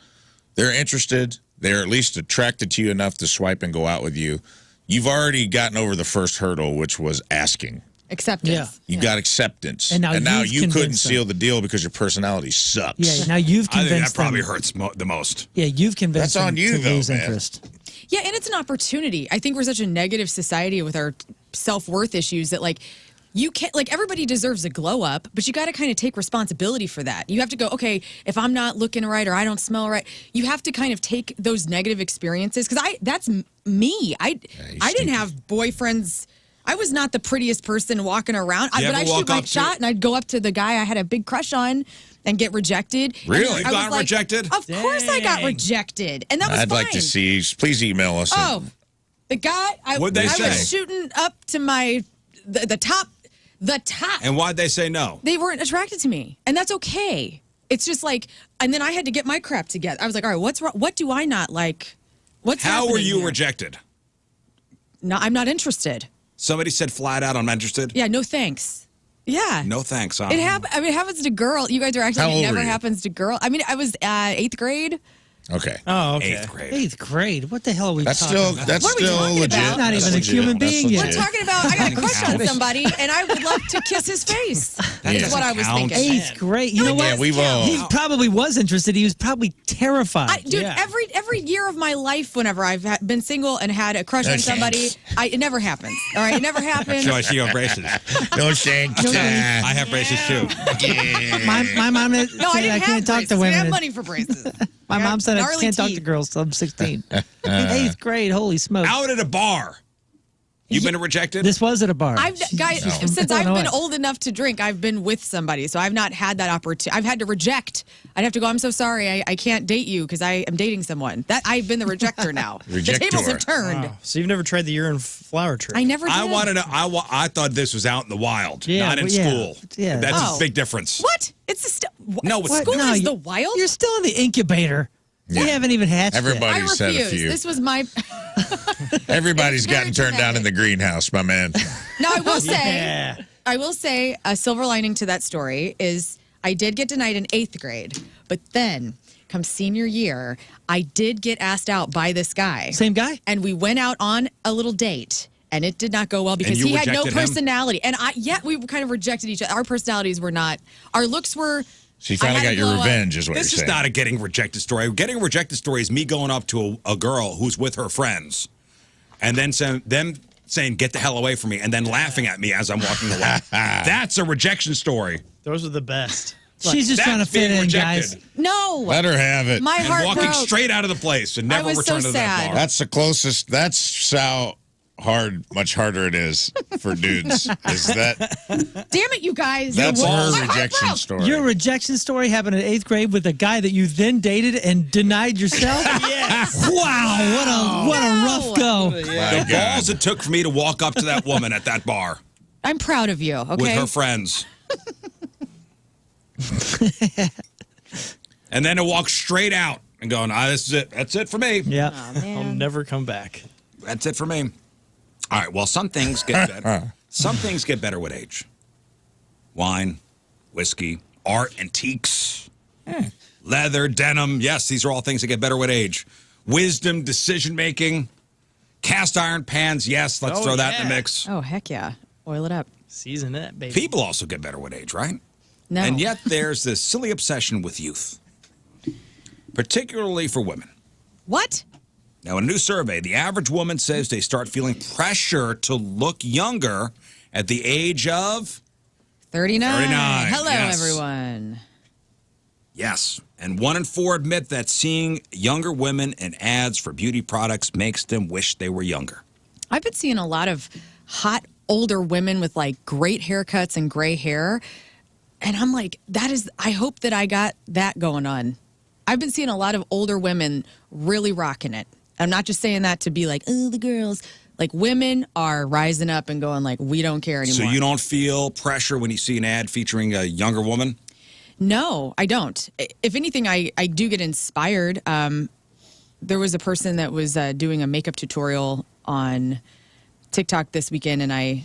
They're interested. They're at least attracted to you enough to swipe and go out with you. You've already gotten over the first hurdle, which was asking. Acceptance. Yeah. You got acceptance. And now you've you couldn't convinced them. seal the deal because your personality sucks. Yeah. Now you've I think convinced that probably them. hurts the most. Yeah, you've convinced That's on them you, to though, lose man. interest. Yeah, and it's an opportunity. I think we're such a negative society with our self-worth issues that, like, you can't, like, everybody deserves a glow up, but you got to kind of take responsibility for that. You have to go, okay, if I'm not looking right or I don't smell right, you have to kind of take those negative experiences. Because that's me. I didn't have boyfriends. I was not the prettiest person walking around, but I shoot my shot and I'd go up to the guy I had a big crush on and get rejected. Really? You got rejected? Of course I got rejected. And that was I'd fine. like to see. Please email us. Oh, the guy, I was shooting up to the top. The top. And why'd they say no? They weren't attracted to me. And that's okay. It's just like, and then I had to get my crap together. I was like, all right, what's wrong? What do I not like? How were you here? rejected? No, I'm not interested. Somebody said flat out, I'm interested? Yeah, no thanks. Yeah. No thanks, huh? It happens to girl. You guys are acting How like it old never were you? happens to girl. I mean, I was 8th grade. Okay. Oh, okay. 8th grade. 8th grade. What the hell are we That's talking still about? that's What are we still talking legit. about? He's not That's even a legit. human That's being yet. We're talking about I got a crush on somebody and I would love to kiss his face. That's what I was count. thinking. 8th grade. You know what? Yeah, we've all. He probably was interested. He was probably terrified. Dude, every year of my life, whenever I've been single and had a crush on No somebody, it never happens. All right, it never happens. So I see your braces. No thanks. I have braces too. My mom said No, I didn't I have can't talk braces. to We women. have money for braces. My mom said I Gnarly can't talk to teeth. girls till I'm 16. 8th grade. Holy smokes. Out at a bar. You've been rejected? This was at a bar. Guys, from since I've Illinois. been old enough to drink, I've been with somebody, so I've not had that opportunity. I've had to reject. I'd have to go, I'm so sorry, I can't date you because I am dating someone. That I've been the rejector now. The tables have turned. Wow. So you've never tried the urine flower trick? I never did. I want to know. I thought this was out in the wild, Yeah, not in well, yeah. school. Yeah. That's Oh. a big difference. What? It's No, it's school No, is you- the wild? You're still in the incubator. You haven't even hatched yet. I Everybody's had a refuse. few. This was my. Everybody's It's very gotten turned down in the greenhouse, my man. Now I will say, Yeah. a silver lining to that story is I did get denied in 8th grade, but then come senior year, I did get asked out by this guy. Same guy? And we went out on a little date. And it did not go well because you he had no rejected him? personality. And we kind of rejected each other. Our personalities were not, our looks were. So you I finally had got to your glow up. revenge, is what This you're is saying. not a getting rejected story. Getting a rejected story is me going up to a girl who's with her friends and then them saying, get the hell away from me, and then laughing at me as I'm walking away. That's a rejection story. Those are the best. She's just trying to That's fit being in, rejected. guys. No. Let her have it. My And heart walking broke. straight out of the place and I never was return so to that sad. bar. That's the closest. That's how much harder it is for dudes. Is that Damn it, you guys. that's My her heart rejection broke. story? Your rejection story happened in 8th grade with a guy that you then dated and denied yourself? Yes. Wow, what a rough go. My The God. balls it took for me to walk up to that woman at that bar I'm proud of you, okay? with her friends. And then to walk straight out and going, this is it. That's it for me. Yeah. I'll never come back. That's it for me. All right. Well, some things get better. Some things get better with age. Wine, whiskey, art, antiques, leather, denim. Yes, these are all things that get better with age. Wisdom, decision making, cast iron pans. Yes, let's throw that in the mix. Oh, heck yeah. Oil it up. Season that, baby. People also get better with age, right? No. And yet there's this silly obsession with youth, particularly for women. What? Now, in a new survey, the average woman says they start feeling pressure to look younger at the age of 39. 39, Hello, yes. everyone. yes. And 1 in 4 admit that seeing younger women in ads for beauty products makes them wish they were younger. I've been seeing a lot of hot older women with like great haircuts and gray hair. And I'm like, I hope that I got that going on. I've been seeing a lot of older women really rocking it. I'm not just saying that to be like, oh, the girls. Like, women are rising up and going like, we don't care anymore. So you don't feel pressure when you see an ad featuring a younger woman? No, I don't. If anything, I do get inspired. There was a person that was doing a makeup tutorial on TikTok this weekend, and I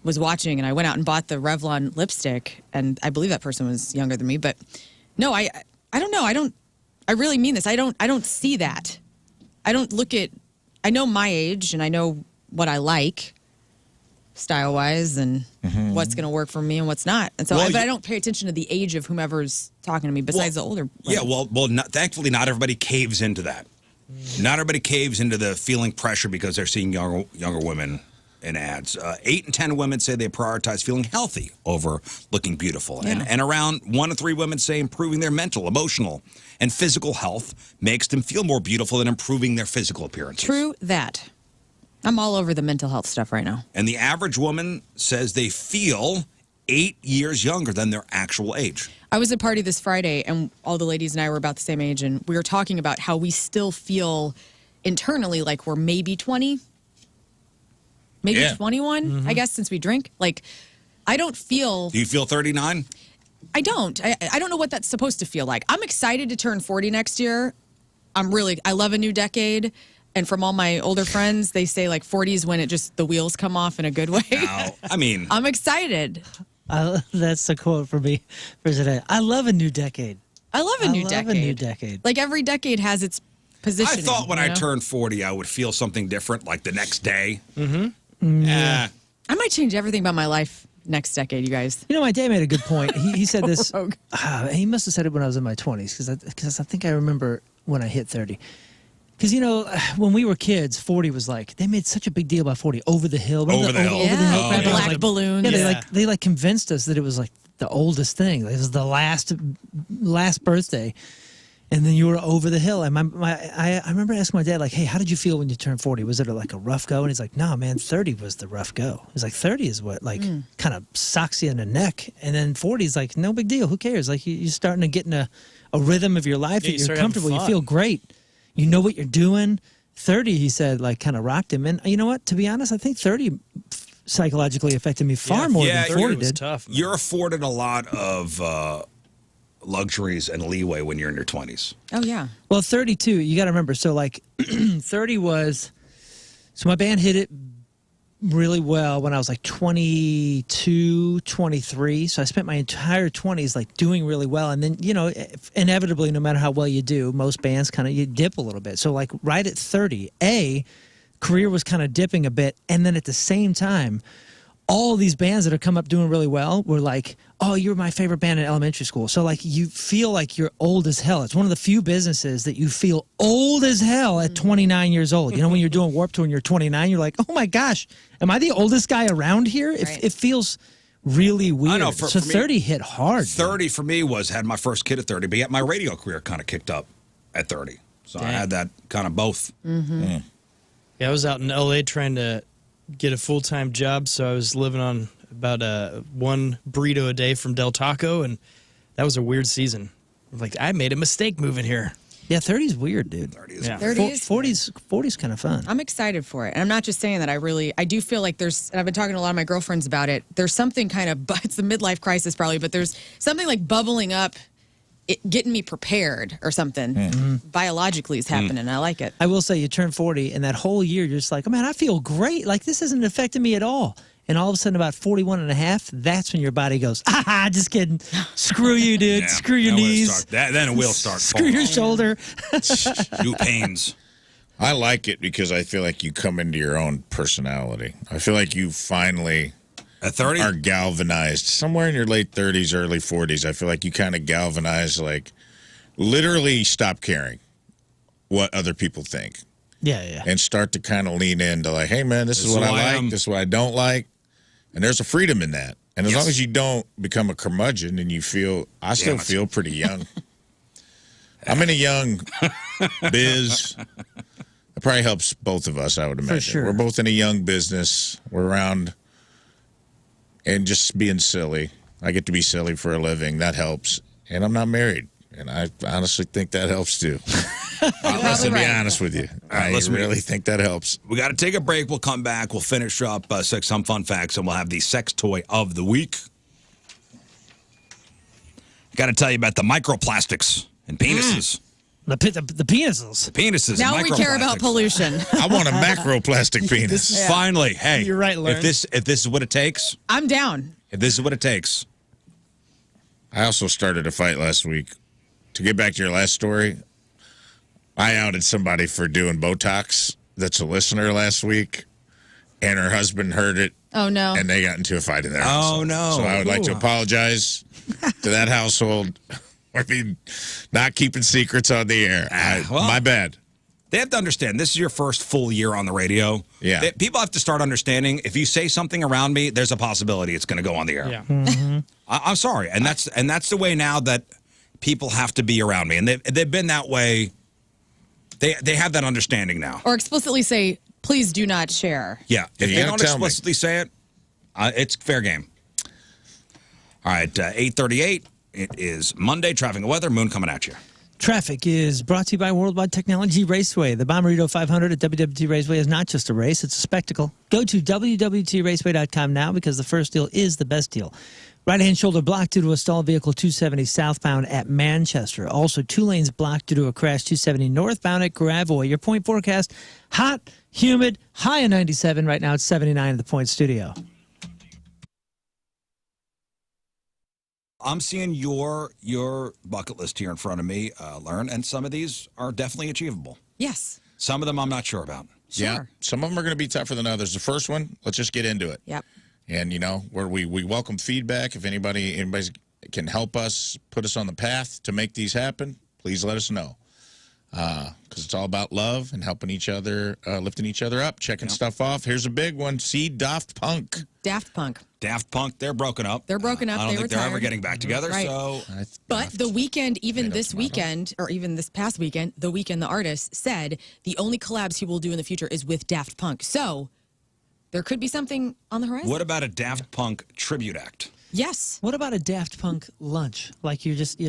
was watching, and I went out and bought the Revlon lipstick, and I believe that person was younger than me. But no, I don't know. I really mean this. I don't see that. I don't look at. I know my age, and I know what I like, style-wise, and what's going to work for me and what's not. And so, Well, but I don't pay attention to the age of whomever's talking to me. Besides the older. Yeah, women. well, thankfully, not everybody caves into that. Not everybody caves into the feeling pressure because they're seeing younger women in ads. 8 in 10 women say they prioritize feeling healthy over looking beautiful. And around 1 in 3 women say improving their mental, emotional, and physical health makes them feel more beautiful than improving their physical appearance. True that. I'm all over the mental health stuff right now. And the average woman says they feel 8 years younger than their actual age. I was at a party this Friday, and all the ladies and I were about the same age, and we were talking about how we still feel internally like we're maybe 20, maybe 21, I guess, since we drink. Like, I don't feel... Do you feel 39? I don't. I don't know what that's supposed to feel like. I'm excited to turn 40 next year. I love a new decade. And from all my older friends, they say like 40 is when the wheels come off in a good way. No, I mean... I'm excited. That's the quote for me for today. I love a new decade. I love a new decade. Like every decade has its positioning. I thought when I turned 40, I would feel something different, like the next day. I might change everything about my life next decade, you guys. You know, my dad made a good point. He said this. He must have said it when I was in my 20s, because I think I remember when I hit 30. Because, you know, when we were kids, 40 was like, they made such a big deal about 40. Over the hill. Over the hill. Yeah. Black balloons. Yeah, they convinced us that it was like the oldest thing. It was the last birthday. And then you were over the hill. And I remember asking my dad, like, hey, how did you feel when you turned 40? Was it like a rough go? And he's like, no, man, 30 was the rough go. He's like, 30 is what, like, kind of socks you in the neck. And then 40 is like, no big deal. Who cares? Like, you're starting to get in a rhythm of your life. Yeah, you're comfortable. You feel great. You know what you're doing. 30, he said, like, kind of rocked him. And you know what? To be honest, I think 30 psychologically affected me far more than 40 did. Tough, man. You're afforded a lot of luxuries and leeway when you're in your 20s. Oh, yeah. Well, 32, you got to remember. So, like, 30 was... So my band hit it really well when I was like 22, 23. So I spent my entire 20s like doing really well. And then, you know, inevitably, no matter how well you do, most bands kind of, you dip a little bit. So like right at 30, career was kind of dipping a bit. And then at the same time, all these bands that have come up doing really well were like, oh, you're my favorite band in elementary school. So like you feel like you're old as hell. It's one of the few businesses that you feel old as hell at 29 years old. You know, when you're doing Warped Tour and you're 29, you're like, oh my gosh, am I the oldest guy around here? Right. It feels really weird. I know, so for me, 30 hit hard. 30 for me had my first kid at 30, but yet my radio career kind of kicked up at 30. So I had that kind of both. Yeah, I was out in L.A. trying to get a full-time job, so I was living on about one burrito a day from Del Taco, and that was a weird season. Like, I made a mistake moving here. Yeah, 30's weird, dude. 30 is 40's kind of fun. I'm excited for it. And I'm not just saying that. I do feel like and I've been talking to a lot of my girlfriends about it, there's something kind of, it's the midlife crisis probably, but there's something like bubbling up, getting me prepared or something. Biologically is happening. I like it. I will say, you turn 40, and that whole year, you're just like, oh, man, I feel great. Like, this isn't affecting me at all. And all of a sudden, about 41 and a half, that's when your body goes, just kidding. Screw you, dude. Yeah, Screw your knees. Then it will start. Screw your shoulder. New pains. I like it because I feel like you come into your own personality. I feel like you finally at 30 are galvanized. Somewhere in your late 30s, early 40s, I feel like you kind of galvanize, like literally stop caring what other people think. Yeah. And start to kind of lean into like, hey, man, this is what I like. This is what I don't like. And there's a freedom in that. And as long as you don't become a curmudgeon and you feel, I still feel pretty young. I'm in a young biz. It probably helps both of us, I would imagine. For sure. We're both in a young business. We're around and just being silly. I get to be silly for a living. That helps. And I'm not married. And I honestly think that helps too. To be honest with you, I really think that helps. We got to take a break. We'll come back. We'll finish up some fun facts, and we'll have the sex toy of the week. Got to tell you about the microplastics and penises. The penises. The penises. Now and we care about pollution. I want a macroplastic penis. Finally, hey, you're right, Lern. If this is what it takes, I'm down. If this is what it takes. I also started a fight last week. To get back to your last story, I outed somebody for doing Botox. That's a listener last week, and her husband heard it. Oh, no. And they got into a fight in their house. Oh, no. So I would like to apologize to that household. I mean, not keeping secrets on the air. My bad. They have to understand this is your first full year on the radio. Yeah. People have to start understanding if you say something around me, there's a possibility it's going to go on the air. Yeah. I'm sorry, and that's the way now that people have to be around me, and they've been that way. They have that understanding now. Or explicitly say, please do not share. Yeah, if You they gotta don't tell me. explicitly say it, it's fair game. All right, 8:38. It is Monday. Traffic and weather. Moon coming at you. Traffic is brought to you by Worldwide Technology Raceway. The Bomberito 500 at WWT Raceway is not just a race, it's a spectacle. Go to WWTRaceway.com now because the first deal is the best deal. Right-hand shoulder blocked due to a stalled vehicle 270 southbound at Manchester. Also, 2 lanes blocked due to a crash 270 northbound at Gravois. Your point forecast, hot, humid, high of 97. Right now it's 79 at the Point Studio. I'm seeing your bucket list here in front of me, Lern, and some of these are definitely achievable. Yes. Some of them I'm not sure about. Yeah. Sure. Some of them are going to be tougher than others. The first one, let's just get into it. Yep. And, you know, where we welcome feedback. If anybody can help us, put us on the path to make these happen, please let us know. Because it's all about love and helping each other, lifting each other up, checking stuff off. Here's a big one. See Daft Punk. Daft Punk. Daft Punk, they're broken up. They're broken up. I don't They think they're ever retired. getting back together. Right. So, But the weekend, even Tomato, this tomato. weekend, or even this past weekend, the weekend, the artist said the only collabs he will do in the future is with Daft Punk. So there could be something on the horizon. what about a Daft Punk tribute act? Yes. What about a Daft Punk lunch? Like you're at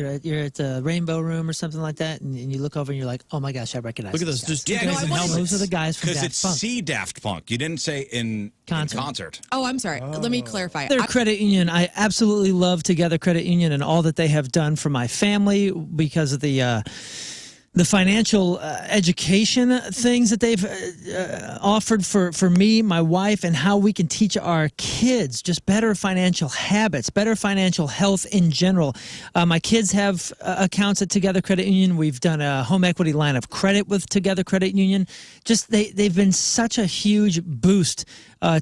the Rainbow Room or something like that, and you look over and you're like, oh my gosh, I recognize Look at those those. guys. Just two Yeah, guys in no, I helmets. Those are the guys from Because Daft it's Punk. see Daft Punk. You didn't say in concert. Oh, I'm sorry. Let me clarify. Their credit union, I absolutely love Together Credit Union and all that they have done for my family because of the financial education things that they've offered for me, my wife, and how we can teach our kids just better financial habits, better financial health in general. My kids have accounts at Together Credit Union. We've done a home equity line of credit with Together Credit Union. Just they've been such a huge boost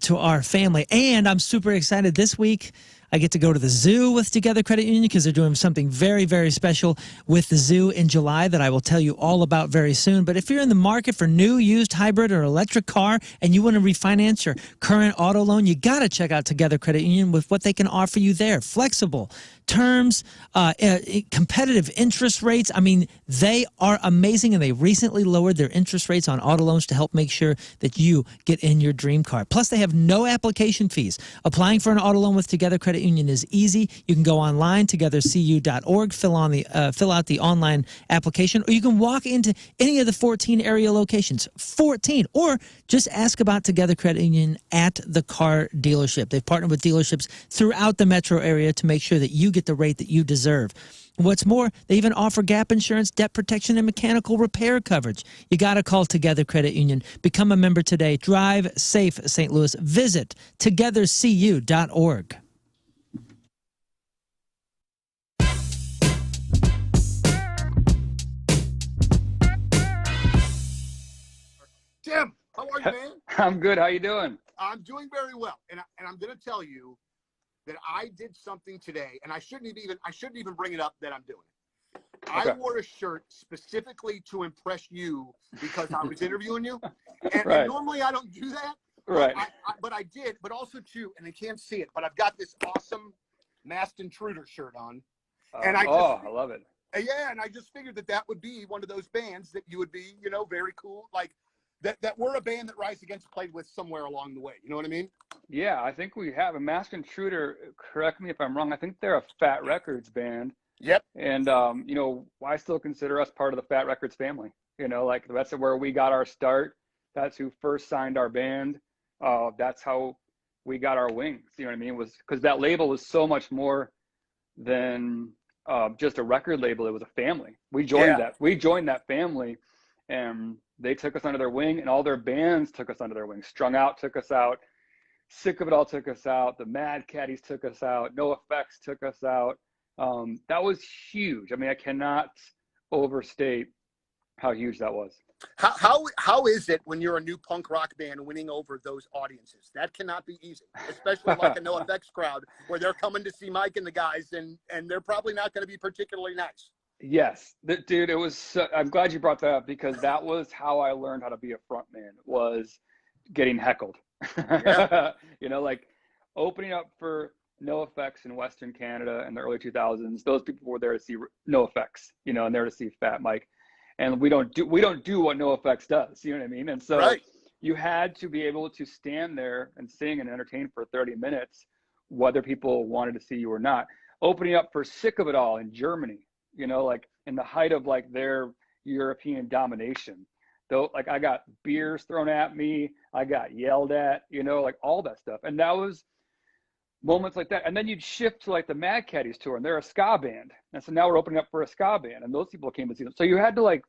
to our family. And I'm super excited this week. I get to go to the zoo with Together Credit Union because they're doing something very, very special with the zoo in July that I will tell you all about very soon. But if you're in the market for new, used, hybrid, or electric car and you want to refinance your current auto loan, you got to check out Together Credit Union with what they can offer you there. Flexible terms, competitive interest rates. I mean, they are amazing, and they recently lowered their interest rates on auto loans to help make sure that you get in your dream car. Plus, they have no application fees. Applying for an auto loan with Together Credit Union is easy. You can go online, togethercu.org, fill out the online application, or you can walk into any of the 14 area locations, 14, or just ask about Together Credit Union at the car dealership. They've partnered with dealerships throughout the metro area to make sure that you get the rate that you deserve. What's more, they even offer gap insurance, debt protection, and mechanical repair coverage. You got to call Together Credit Union. Become a member today. Drive safe, St. Louis. Visit togethercu.org. Tim, how are you, man? I'm good. How you doing? I'm doing very well, and I'm going to tell you that I did something today, and I shouldn't even bring it up that I'm doing it. Okay. I wore a shirt specifically to impress you because I was interviewing you, and, Right. and normally I don't do that. Right. But I did. But also too, and they can't see it, but I've got this awesome Masked Intruder shirt on, and I love it. yeah, and I just figured that would be one of those bands that you would be, very cool, like. That we're a band that Rise Against played with somewhere along the way. You know what I mean? Yeah, I think we have a Masked Intruder. Correct me if I'm wrong. I think they're a Fat Records band. Yep. And I still consider us part of the Fat Records family. Like that's where we got our start. That's who first signed our band. That's how we got our wings. You know what I mean? Was because that label was so much more than just a record label. It was a family. We joined that. We joined that family, and they took us under their wing, and all their bands took us under their wing. Strung Out took us out. Sick of It All took us out. The Mad Caddies took us out. No Effects took us out. That was huge. I mean, I cannot overstate how huge that was. How is it when you're a new punk rock band winning over those audiences? That cannot be easy, especially like a No Effects crowd where they're coming to see Mike and the guys, and they're probably not going to be particularly nice. Yes, dude, it was. I'm glad you brought that up because that was how I learned how to be a front man, was getting heckled. You know, like opening up for NoFX in Western Canada in the early 2000s. Those people were there to see NoFX, you know, and there to see Fat Mike. And we don't do what NoFX does. You know what I mean? And so you had to be able to stand there and sing and entertain for 30 minutes, whether people wanted to see you or not. Opening up for Sick of It All in Germany, you know, like in the height of like their European domination. Though, like I got beers thrown at me, I got yelled at, you know, like all that stuff. And that was moments like that. And then you'd shift to like the Mad Caddies tour, and they're a ska band. And so now we're opening up for a ska band, and those people came to see them. So you had to like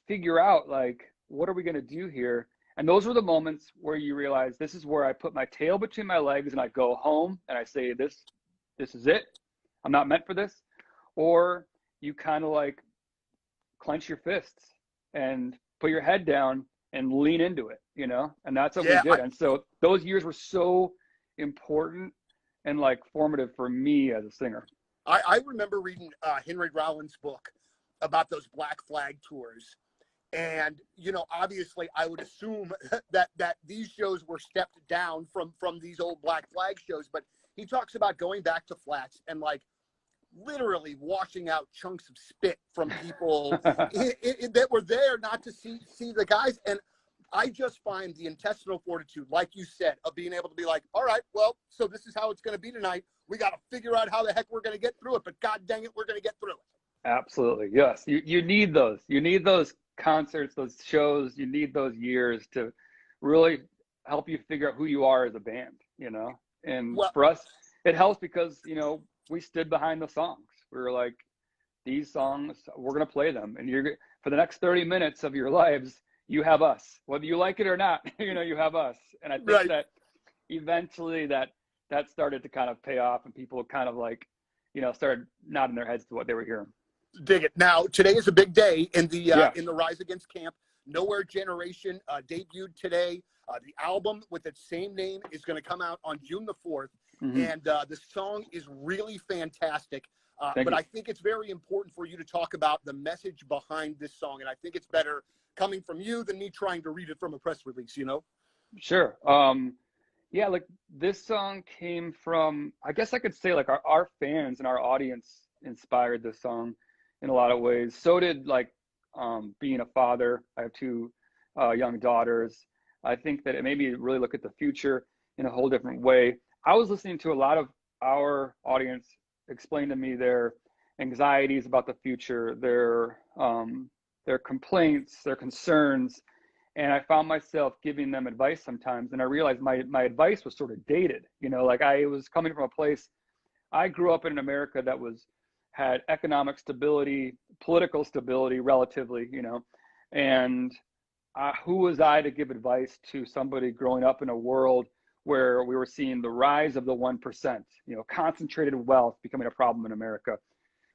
figure out like, what are we going to do here? And those were the moments where you realize this is where I put my tail between my legs and I go home and I say, this is it. I'm not meant for this. Or you kind of like clench your fists and put your head down and lean into it, you know? And that's what we did. And so those years were so important and like formative for me as a singer. I remember reading Henry Rollins' book about those Black Flag tours. And, you know, obviously I would assume that these shows were stepped down from these old Black Flag shows, but he talks about going back to flats and like literally washing out chunks of spit from people that were there not to see the guys. And I just find the intestinal fortitude, like you said, of being able to be like, all right, well, so this is how it's going to be tonight. We got to figure out how the heck we're going to get through it, but God dang it, we're going to get through it. Absolutely. Yes. You need those. You need those concerts, those shows. You need those years to really help you figure out who you are as a band, you know? And for us, it helps because, you know, we stood behind the songs. We were like, these songs, we're going to play them. And you're for the next 30 minutes of your lives, you have us, whether you like it or not, you know, you have us. And I think that eventually that started to kind of pay off, and people kind of like, you know, started nodding their heads to what they were hearing. Dig it. Now, today is a big day in the Rise Against camp. Nowhere Generation debuted today. The album with its same name is going to come out on June the 4th. And the song is really fantastic. But I think it's very important for you to talk about the message behind this song. And I think it's better coming from you than me trying to read it from a press release, you know? Sure. Yeah, like this song came from, I guess I could say like our fans and our audience inspired this song in a lot of ways. So did like being a father. I have two young daughters. I think that it made me really look at the future in a whole different way. I was listening to a lot of our audience explain to me their anxieties about the future, their complaints, their concerns, and I found myself giving them advice sometimes, and I realized my advice was sort of dated. You know, like I was coming from a place, I grew up in America that had economic stability, political stability relatively, you know, and who was I to give advice to somebody growing up in a world where we were seeing the rise of the 1%, you know, concentrated wealth becoming a problem in America.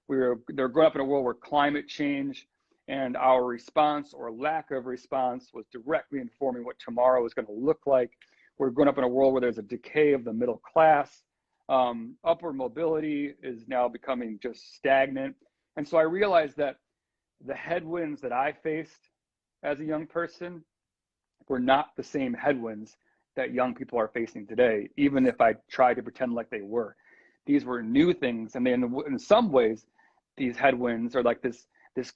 They're growing up in a world where climate change and our response or lack of response was directly informing what tomorrow is going to look like. We're growing up in a world where there's a decay of the middle class. Upward mobility is now becoming just stagnant. And so I realized that the headwinds that I faced as a young person were not the same headwinds that young people are facing today, even if I tried to pretend like they were. These were new things, and in some ways, these headwinds are like this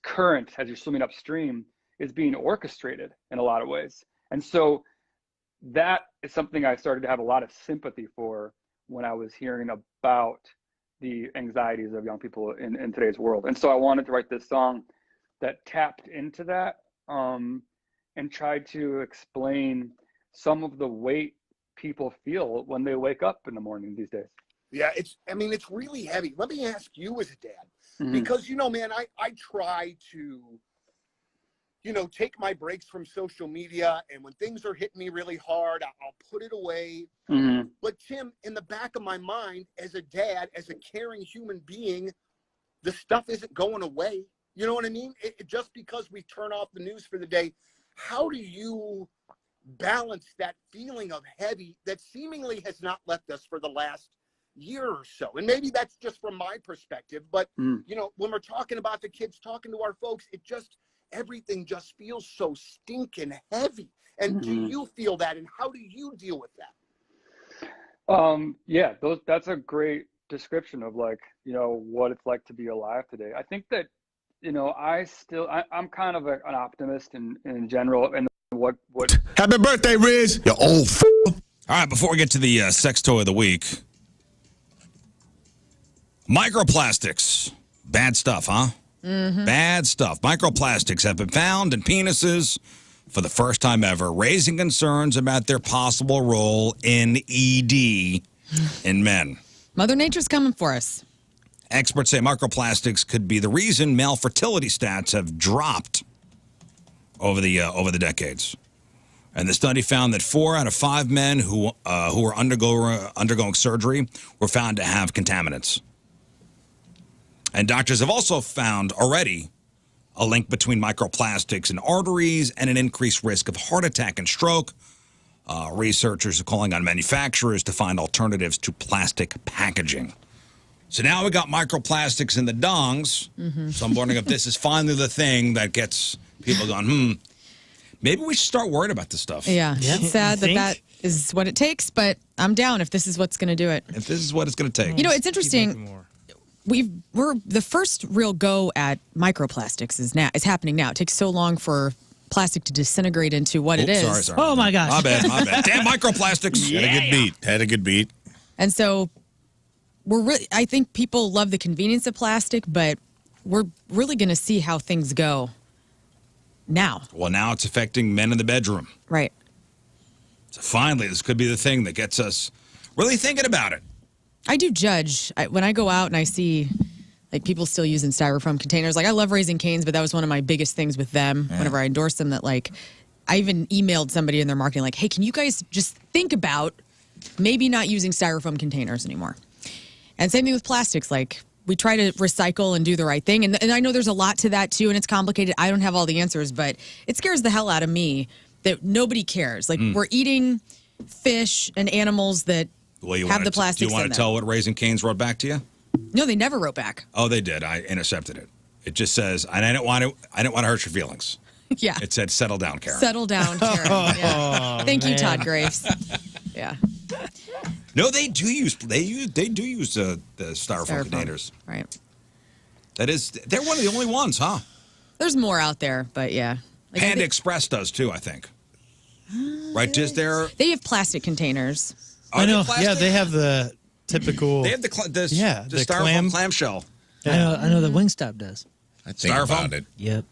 current as you're swimming upstream is being orchestrated in a lot of ways. And so that is something I started to have a lot of sympathy for when I was hearing about the anxieties of young people in today's world. And so I wanted to write this song that tapped into that and tried to explain some of the weight people feel when they wake up in the morning these days. Yeah, it's really heavy. Let me ask you as a dad, because, you know, man, I try to, you know, take my breaks from social media, and when things are hitting me really hard, I'll put it away. But Tim, in the back of my mind, as a dad, as a caring human being, the stuff isn't going away. You know what I mean? Just because we turn off the news for the day, how do you balance that feeling of heavy that seemingly has not left us for the last, year or so. And maybe that's just from my perspective, but you know, when we're talking about the kids, talking to our folks, everything just feels so stinking heavy. And do you feel that, and how do you deal with that? Yeah, that's a great description of, like, you know, what it's like to be alive today. I think that, you know, I'm kind of an optimist in general, and what Happy birthday, Rizz! You old f***. All right, before we get to the sex toy of the week, microplastics. Bad stuff, huh? Bad stuff. Microplastics have been found in penises for the first time ever, raising concerns about their possible role in ED in men. Mother Nature's coming for us. Experts say microplastics could be the reason male fertility stats have dropped over the decades. And the study found that 4 out of 5 men who were undergoing surgery were found to have contaminants. And doctors have also found already a link between microplastics and arteries and an increased risk of heart attack and stroke. Researchers are calling on manufacturers to find alternatives to plastic packaging. So now we got microplastics in the dongs. So I'm wondering if this is finally the thing that gets people going, maybe we should start worrying about this stuff. Yeah, it's sad that is what it takes, but I'm down if this is what's going to do it. If this is what it's going to take. You know, it's interesting. We're the first real go at microplastics is happening now. It takes so long for plastic to disintegrate into what it is. Sorry. Oh my gosh. My bad. Damn microplastics. Had a good beat. And so I think people love the convenience of plastic, but we're really going to see how things go now. Well, now it's affecting men in the bedroom. Right. So finally, this could be the thing that gets us really thinking about it. I do judge when I go out and I see like people still using styrofoam containers. Like I love Raising Cane's, but that was one of my biggest things with them whenever I endorsed them, that like I even emailed somebody in their marketing like, hey, can you guys just think about maybe not using styrofoam containers anymore? And same thing with plastics. Like we try to recycle and do the right thing. And I know there's a lot to that too, and it's complicated. I don't have all the answers, but it scares the hell out of me that nobody cares. Like we're eating fish and animals that have the plastics in them. Do you want to tell what Raising Cane's wrote back to you? No, they never wrote back. Oh, they did. I intercepted it. It just says, and I didn't want to hurt your feelings. Yeah. It said, settle down, Karen. Settle down, Karen. Yeah. Thank you, Todd Graves. Yeah. No, they do use the styrofoam containers. Right. They're one of the only ones, huh? There's more out there, but yeah. Like, Panda Express does too, I think. Right, just there. They have plastic containers. I know. Yeah, they have the typical. They have the styrofoam clamshell. Yeah. I know that Wingstop does. I think about it. Yep.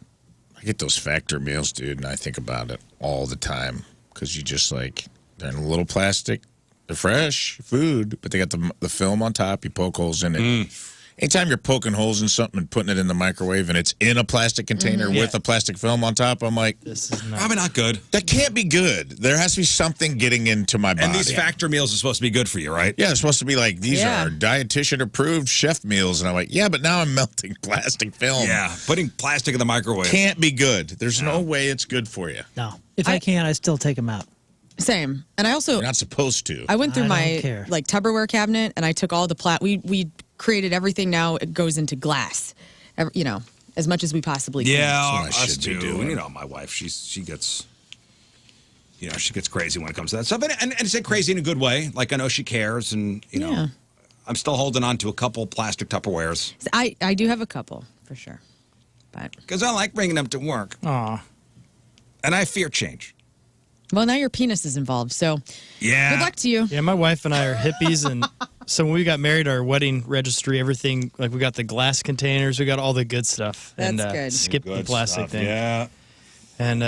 I get those factor meals, dude, and I think about it all the time because you just like, they're in a little plastic. They're fresh food, but they got the film on top. You poke holes in it. Anytime you're poking holes in something and putting it in the microwave and it's in a plastic container with a plastic film on top, I'm like, this is probably not good. That can't be good. There has to be something getting into my body. And these factor meals are supposed to be good for you, right? Yeah, they're supposed to be like, these are dietitian-approved chef meals. And I'm like, yeah, but now I'm melting plastic film. Yeah, putting plastic in the microwave. Can't be good. There's no way it's good for you. No. If I can, I still take them out. Same. And I also... You're not supposed to. I went through my like Tupperware cabinet and I took all the we created everything. Now it goes into glass, you know, as much as we possibly can. Yeah, us too. You know, my wife, she gets, you know, she gets crazy when it comes to that stuff, and it's crazy in a good way. Like I know she cares, and you know, I'm still holding on to a couple plastic Tupperwares. I do have a couple for sure, but because I like bringing them to work. Aw, and I fear change. Well, now your penis is involved, so yeah. Good luck to you. Yeah, my wife and I are hippies, and so when we got married, our wedding registry, everything, like we got the glass containers, we got all the good stuff. That's and, good. Skip the plastic thing. Yeah. And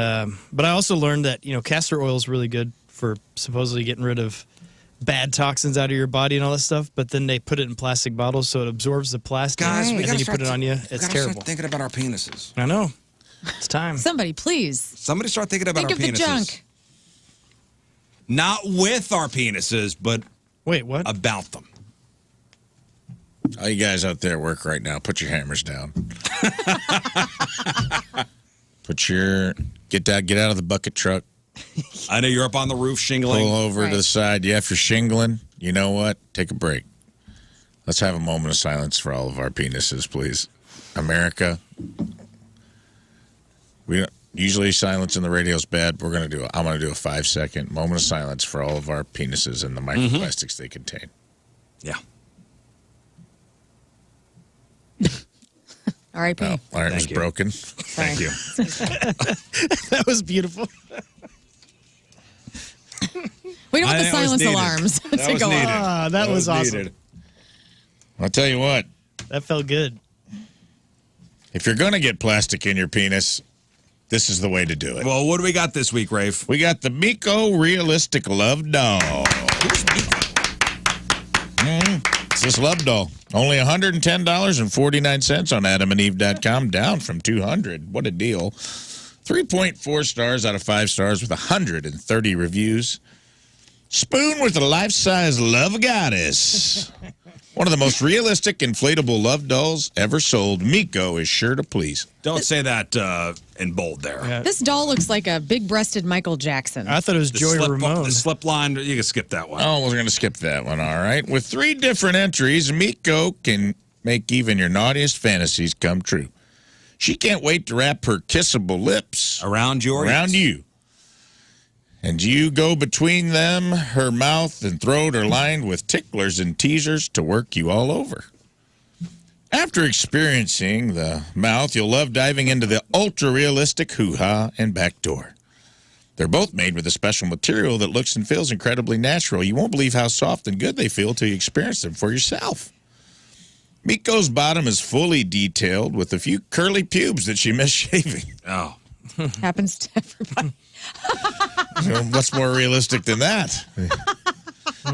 but I also learned that, you know, castor oil is really good for supposedly getting rid of bad toxins out of your body and all that stuff. But then they put it in plastic bottles so it absorbs the plastic. Guys, and then you put it on you. It's terrible. Start thinking about our penises. I know. It's time. Somebody, please. Somebody start thinking about our penises. Think of the junk. Not with our penises, but wait, what? About them. All you guys out there at work right now, put your hammers down. Get out of the bucket truck. I know you're up on the roof shingling. Pull over to the side. Yeah, if you're shingling, you know what? Take a break. Let's have a moment of silence for all of our penises, please. America. Usually silence in the radio is bad. I'm going to do a 5-second moment of silence for all of our penises and the microplastics they contain. Yeah. R.I.P. Well, Lern was broken. Thank you. That was beautiful. We don't want the That was silence needed. alarms That to was go needed. off. Ah, that was awesome. needed. I'll tell you what. That felt good. If you're going to get plastic in your penis, this is the way to do it. Well, what do we got this week, Rafe? We got the Miko Realistic Love Doll. It's this love doll. Only $110.49 on adamandeve.com, down from $200. What a deal. 3.4 stars out of 5 stars with 130 reviews. Spoon with a life-size love goddess. One of the most realistic inflatable love dolls ever sold. Miko is sure to please. Don't say that in bold there. This doll looks like a big-breasted Michael Jackson. I thought it was Joey Ramone. The slip line, you can skip that one. Oh, we're going to skip that one, all right. With 3 different entries, Miko can make even your naughtiest fantasies come true. She can't wait to wrap her kissable lips Around you. And you go between them. Her mouth and throat are lined with ticklers and teasers to work you all over. After experiencing the mouth, you'll love diving into the ultra-realistic hoo-ha and backdoor. They're both made with a special material that looks and feels incredibly natural. You won't believe how soft and good they feel till you experience them for yourself. Miko's bottom is fully detailed with a few curly pubes that she missed shaving. Oh. Happens to everybody. What's more realistic than that?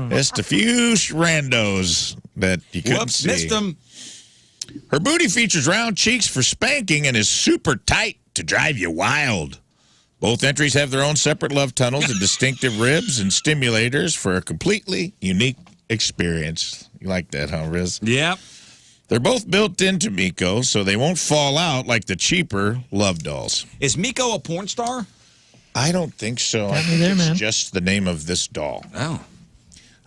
Just a few randos that you couldn't Whoops, see. missed them. Her booty features round cheeks for spanking and is super tight to drive you wild. Both entries have their own separate love tunnels and distinctive ribs and stimulators for a completely unique experience. You like that, huh, Rizz? Yep. They're both built into Miko, so they won't fall out like the cheaper love dolls. Is Miko a porn star? I don't think so. I Got me think there, it's man. just the name of this doll. Oh.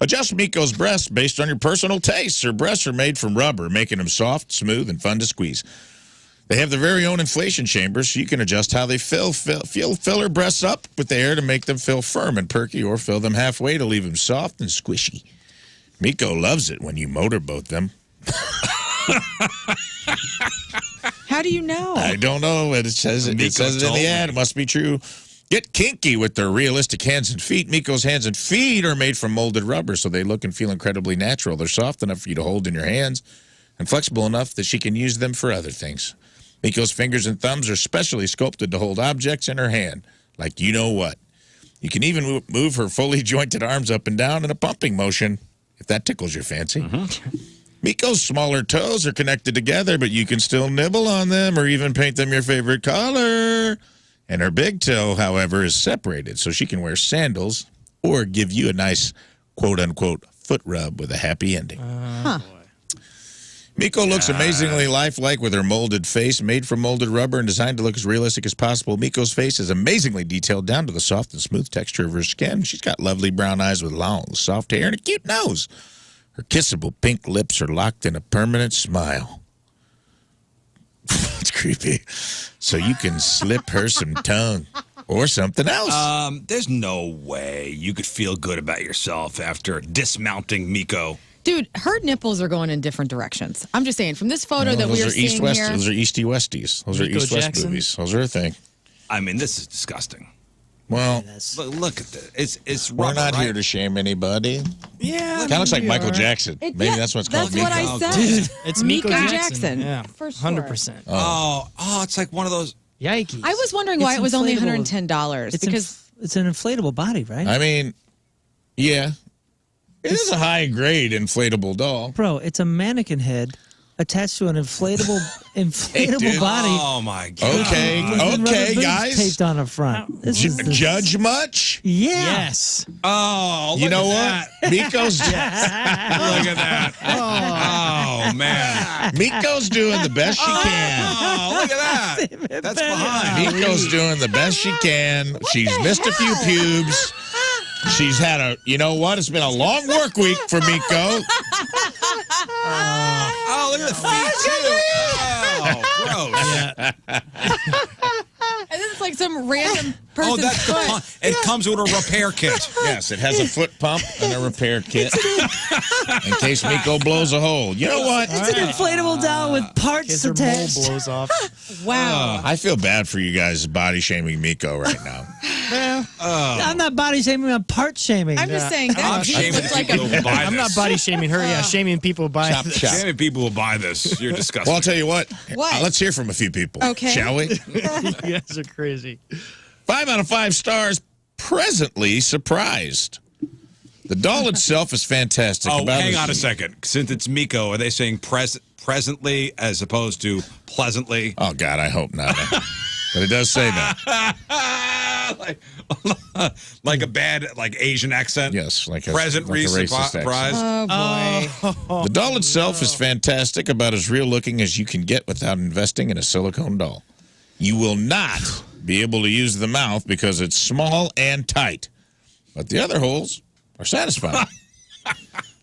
Adjust Miko's breasts based on your personal tastes. Her breasts are made from rubber, making them soft, smooth, and fun to squeeze. They have their very own inflation chambers, so you can adjust how they fill her breasts up with air to make them feel firm and perky, or fill them halfway to leave them soft and squishy. Miko loves it when you motorboat them. How do you know? I don't know, but it says it in the ad. It must be true. Get kinky with their realistic hands and feet. Miko's hands and feet are made from molded rubber, so they look and feel incredibly natural. They're soft enough for you to hold in your hands and flexible enough that she can use them for other things. Miko's fingers and thumbs are specially sculpted to hold objects in her hand, like you know what. You can even move her fully jointed arms up and down in a pumping motion, if that tickles your fancy. Miko's smaller toes are connected together, but you can still nibble on them or even paint them your favorite color. And her big toe, however, is separated, so she can wear sandals or give you a nice, quote-unquote, foot rub with a happy ending. Miko looks amazingly lifelike with her molded face, made from molded rubber and designed to look as realistic as possible. Miko's face is amazingly detailed down to the soft and smooth texture of her skin. She's got lovely brown eyes with long, soft hair and a cute nose. Her kissable pink lips are locked in a permanent smile. It's creepy. So you can slip her some tongue or something else. There's no way you could feel good about yourself after dismounting Miko. Dude, her nipples are going in different directions. I'm just saying, from this photo that we are seeing here. Those are easty-westies. Those are Miko east-west Jackson? movies. Those are a thing. I mean, this is disgusting. Well, Look at this. It's we're rubber, not right? here to shame anybody. Yeah. Kind of looks like Michael Jackson. Maybe that's what's called. That's what I Miko. said. Dude, it's Miko Jackson. Jackson. Yeah, For sure. 100%. Oh, it's like one of those. Yikes. I was wondering why It's it was only inflatable. $110 because It's an inflatable body, right? I mean, yeah. It is a high-grade inflatable doll. Bro, it's a mannequin head attached to an inflatable dude. body. Oh my god. Okay, with rubber boots guys. taped on the front. This is the- Judge much? Yeah. Yes. Oh, look You know at what? Miko's Look at that. Oh man. Miko's doing the best she can. Oh, look at that. That's behind. Miko's doing the best she can. She's missed a few pubes. She's had you know what? It's been a long work week for Miko. Oh, look at the feet, too. Oh, gross. And then it's like some random person's Oh, that's the foot. pump. It comes with a repair kit. Yes, it has a foot pump and a repair kit in case Miko blows a hole. You know what? It's an inflatable doll with parts Kids her mole attached. blows off. Wow. I feel bad for you guys body shaming Miko right now. I'm not body shaming, I'm part shaming. I'm just saying that I'm piece shaming looks like people a. who buy I'm not this. body shaming her. Yeah, shaming people who buy Chop, this. chop. Shaming people who buy this. You're disgusting. Well, I'll tell you what. What? Let's hear from a few people. Okay. Shall we? You guys are crazy. 5 out of 5 stars. Presently surprised. The doll itself is fantastic. Oh, hang on a second. Since it's Miko, are they saying presently as opposed to pleasantly? Oh, God, I hope not. But it does say that. like a bad Asian accent? Yes, like a Presently racist accent. surprised? Oh boy. The doll itself is fantastic, about as real looking as you can get without investing in a silicone doll. You will not be able to use the mouth because it's small and tight, but the other holes are satisfying.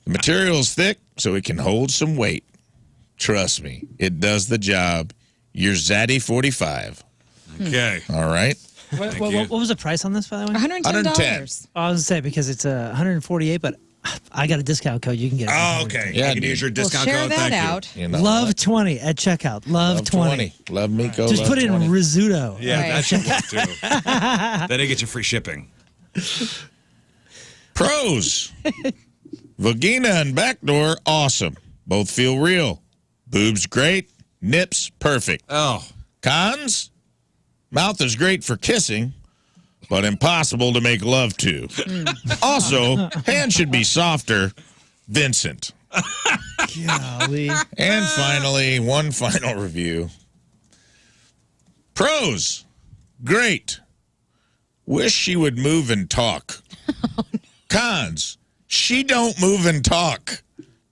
The material is thick, so it can hold some weight. Trust me, it does the job. You're Zaddy 45. Okay. All right? What was the price on this, by the way? $110. $110. I was going to say, because it's 148, but I got a discount code. You can get it. Oh, okay. Yeah, you can dude. use your We'll discount share code. that Thank out. You know Love what? 20 at checkout. Love 20. Love Miko. Just love put in 20. Rizzuto. you. Yeah, Right. that should work too. Then they get you free shipping. Pros. Vagina and backdoor, awesome. Both feel real. Boobs, great. Nips, perfect. Oh. Cons? Mouth is great for kissing, but impossible to make love to. Also, hands should be softer. Vincent. Golly. And finally, one final review. Pros. Great. Wish she would move and talk. Cons. She don't move and talk.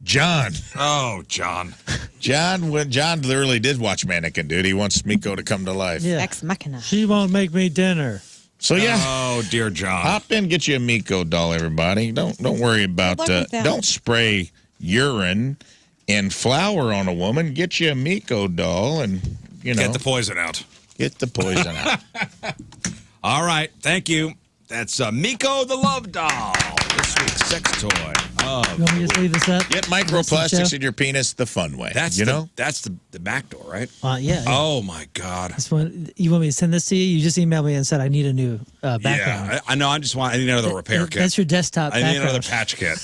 John. Oh, John. John literally did watch Mannequin, dude. He wants Miko to come to life. Yeah. Ex machina. She won't make me dinner. So yeah, Oh, dear John. hop in, get you a Miko doll, everybody. Don't worry about Good luck with that. don't spray urine and flour on a woman. Get you a Miko doll, and Get the poison out. get the poison out. All right. Thank you. That's Miko the Love Doll. This week's sex toy. Oh, You want me to just leave this up? Get Rest of the microplastics show? in your penis the fun way. that's that's the back door, right? Yeah. Oh my God. This one, you want me to send this to you? You just emailed me and said I need a new background. Yeah, I know. I need another repair kit. That's your desktop I need another background. patch kit.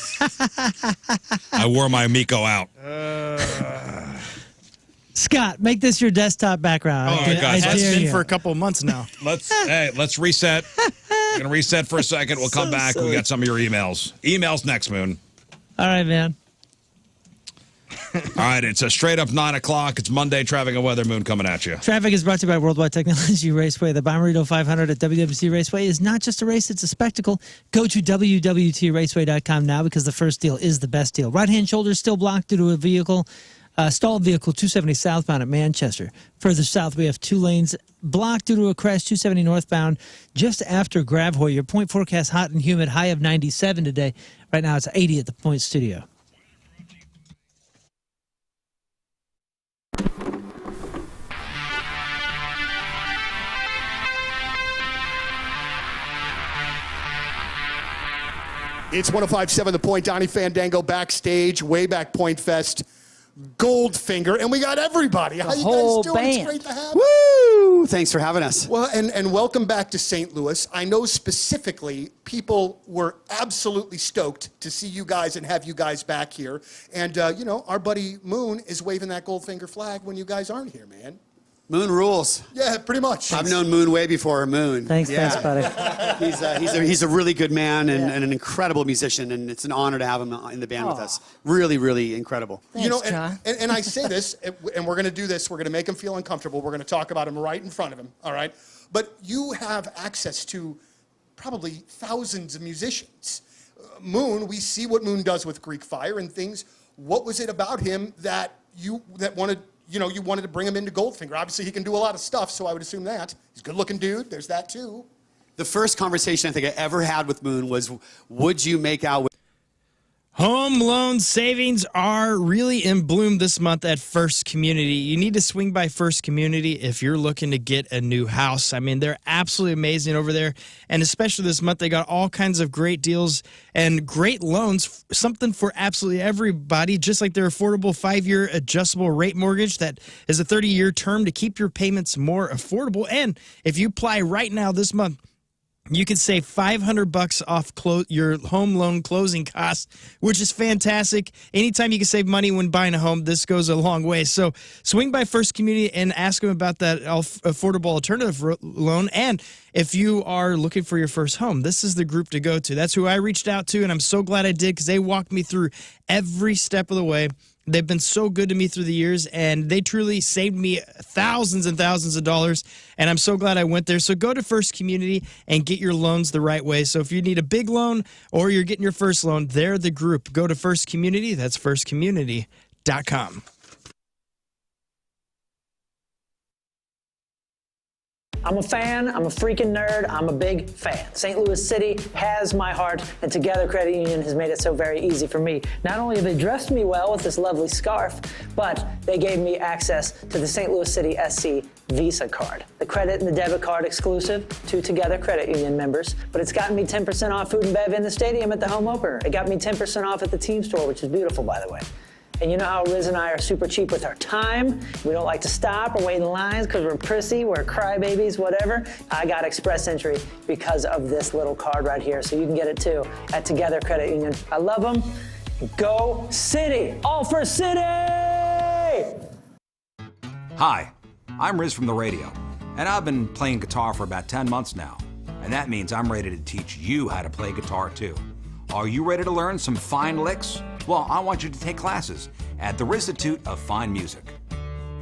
I wore my Miko out. Scott, make this your desktop background. Oh, my God. I It's dare been you. for a couple of months now. Let's reset. We're gonna reset for a second. We'll come back. We got some of your emails. Emails next, Moon. All right, man. All right, it's a straight up 9 o'clock. It's Monday. Traffic and weather. Moon coming at you. Traffic is brought to you by Worldwide Technology Raceway. The Bommarito 500 at WWC Raceway is not just a race, it's a spectacle. Go to WWTRaceway.com now because the first deal is the best deal. Right-hand shoulder is still blocked due to a vehicle, stalled vehicle 270 southbound at Manchester. Further south, we have 2 lanes blocked due to a crash 270 northbound just after Gravois. Your point forecast hot and humid, high of 97 today. Right now it's 80 at the Point Studio. It's 105.7 The Point. Donnie Fandango backstage, way back Point Fest. Goldfinger, and we got everybody. How you whole guys doing? band. It's great to have Woo! Thanks for having us. Well, and welcome back to St. Louis. I know specifically people were absolutely stoked to see you guys and have you guys back here. And, you know, our buddy Moon is waving that Goldfinger flag when you guys aren't here, man. Moon rules. Yeah, pretty much. I've known Moon way before Moon. Thanks, buddy. buddy. He's a really good man and an incredible musician, and it's an honor to have him in the band with us. Really, really incredible. You know, and I say this, and we're going to do this. We're going to make him feel uncomfortable. We're going to talk about him right in front of him, all right? But you have access to probably thousands of musicians. Moon, we see what Moon does with Greek Fire and things. What was it about him that you wanted to bring him into Goldfinger? Obviously, he can do a lot of stuff, so I would assume that. He's a good-looking dude. There's that, too. The first conversation I think I ever had with Moon was, would you make out with... Home loan savings are really in bloom this month at First Community. You need to swing by First Community if you're looking to get a new house. I mean, they're absolutely amazing over there. And especially this month, they got all kinds of great deals and great loans, something for absolutely everybody, just like their affordable 5-year adjustable rate mortgage that is a 30-year term to keep your payments more affordable. And if you apply right now this month, you can save $500 off your home loan closing costs, which is fantastic. Anytime you can save money when buying a home, this goes a long way. So swing by First Community and ask them about that affordable alternative loan. And if you are looking for your first home, this is the group to go to. That's who I reached out to, and I'm so glad I did because they walked me through every step of the way. They've been so good to me through the years, and they truly saved me thousands and thousands of dollars, and I'm so glad I went there. So go to First Community and get your loans the right way. So if you need a big loan or you're getting your first loan, they're the group. Go to First Community. That's firstcommunity.com. I'm a fan, I'm a freaking nerd, I'm a big fan. St. Louis City has my heart, and Together Credit Union has made it so very easy for me. Not only have they dressed me well with this lovely scarf, but they gave me access to the St. Louis City SC Visa card. The credit and the debit card exclusive to Together Credit Union members, but it's gotten me 10% off food and bev in the stadium at the home opener. It got me 10% off at the team store, which is beautiful, by the way. And you know how Rizz and I are super cheap with our time. We don't like to stop or wait in lines because we're prissy, we're crybabies, whatever. I got express entry because of this little card right here, so you can get it too at Together Credit Union. I love them. Go City! All for City! Hi, I'm Rizz from the radio, and I've been playing guitar for about 10 months now. And that means I'm ready to teach you how to play guitar too. Are you ready to learn some fine licks? Well, I want you to take classes at the Rizzuto of Fine Music.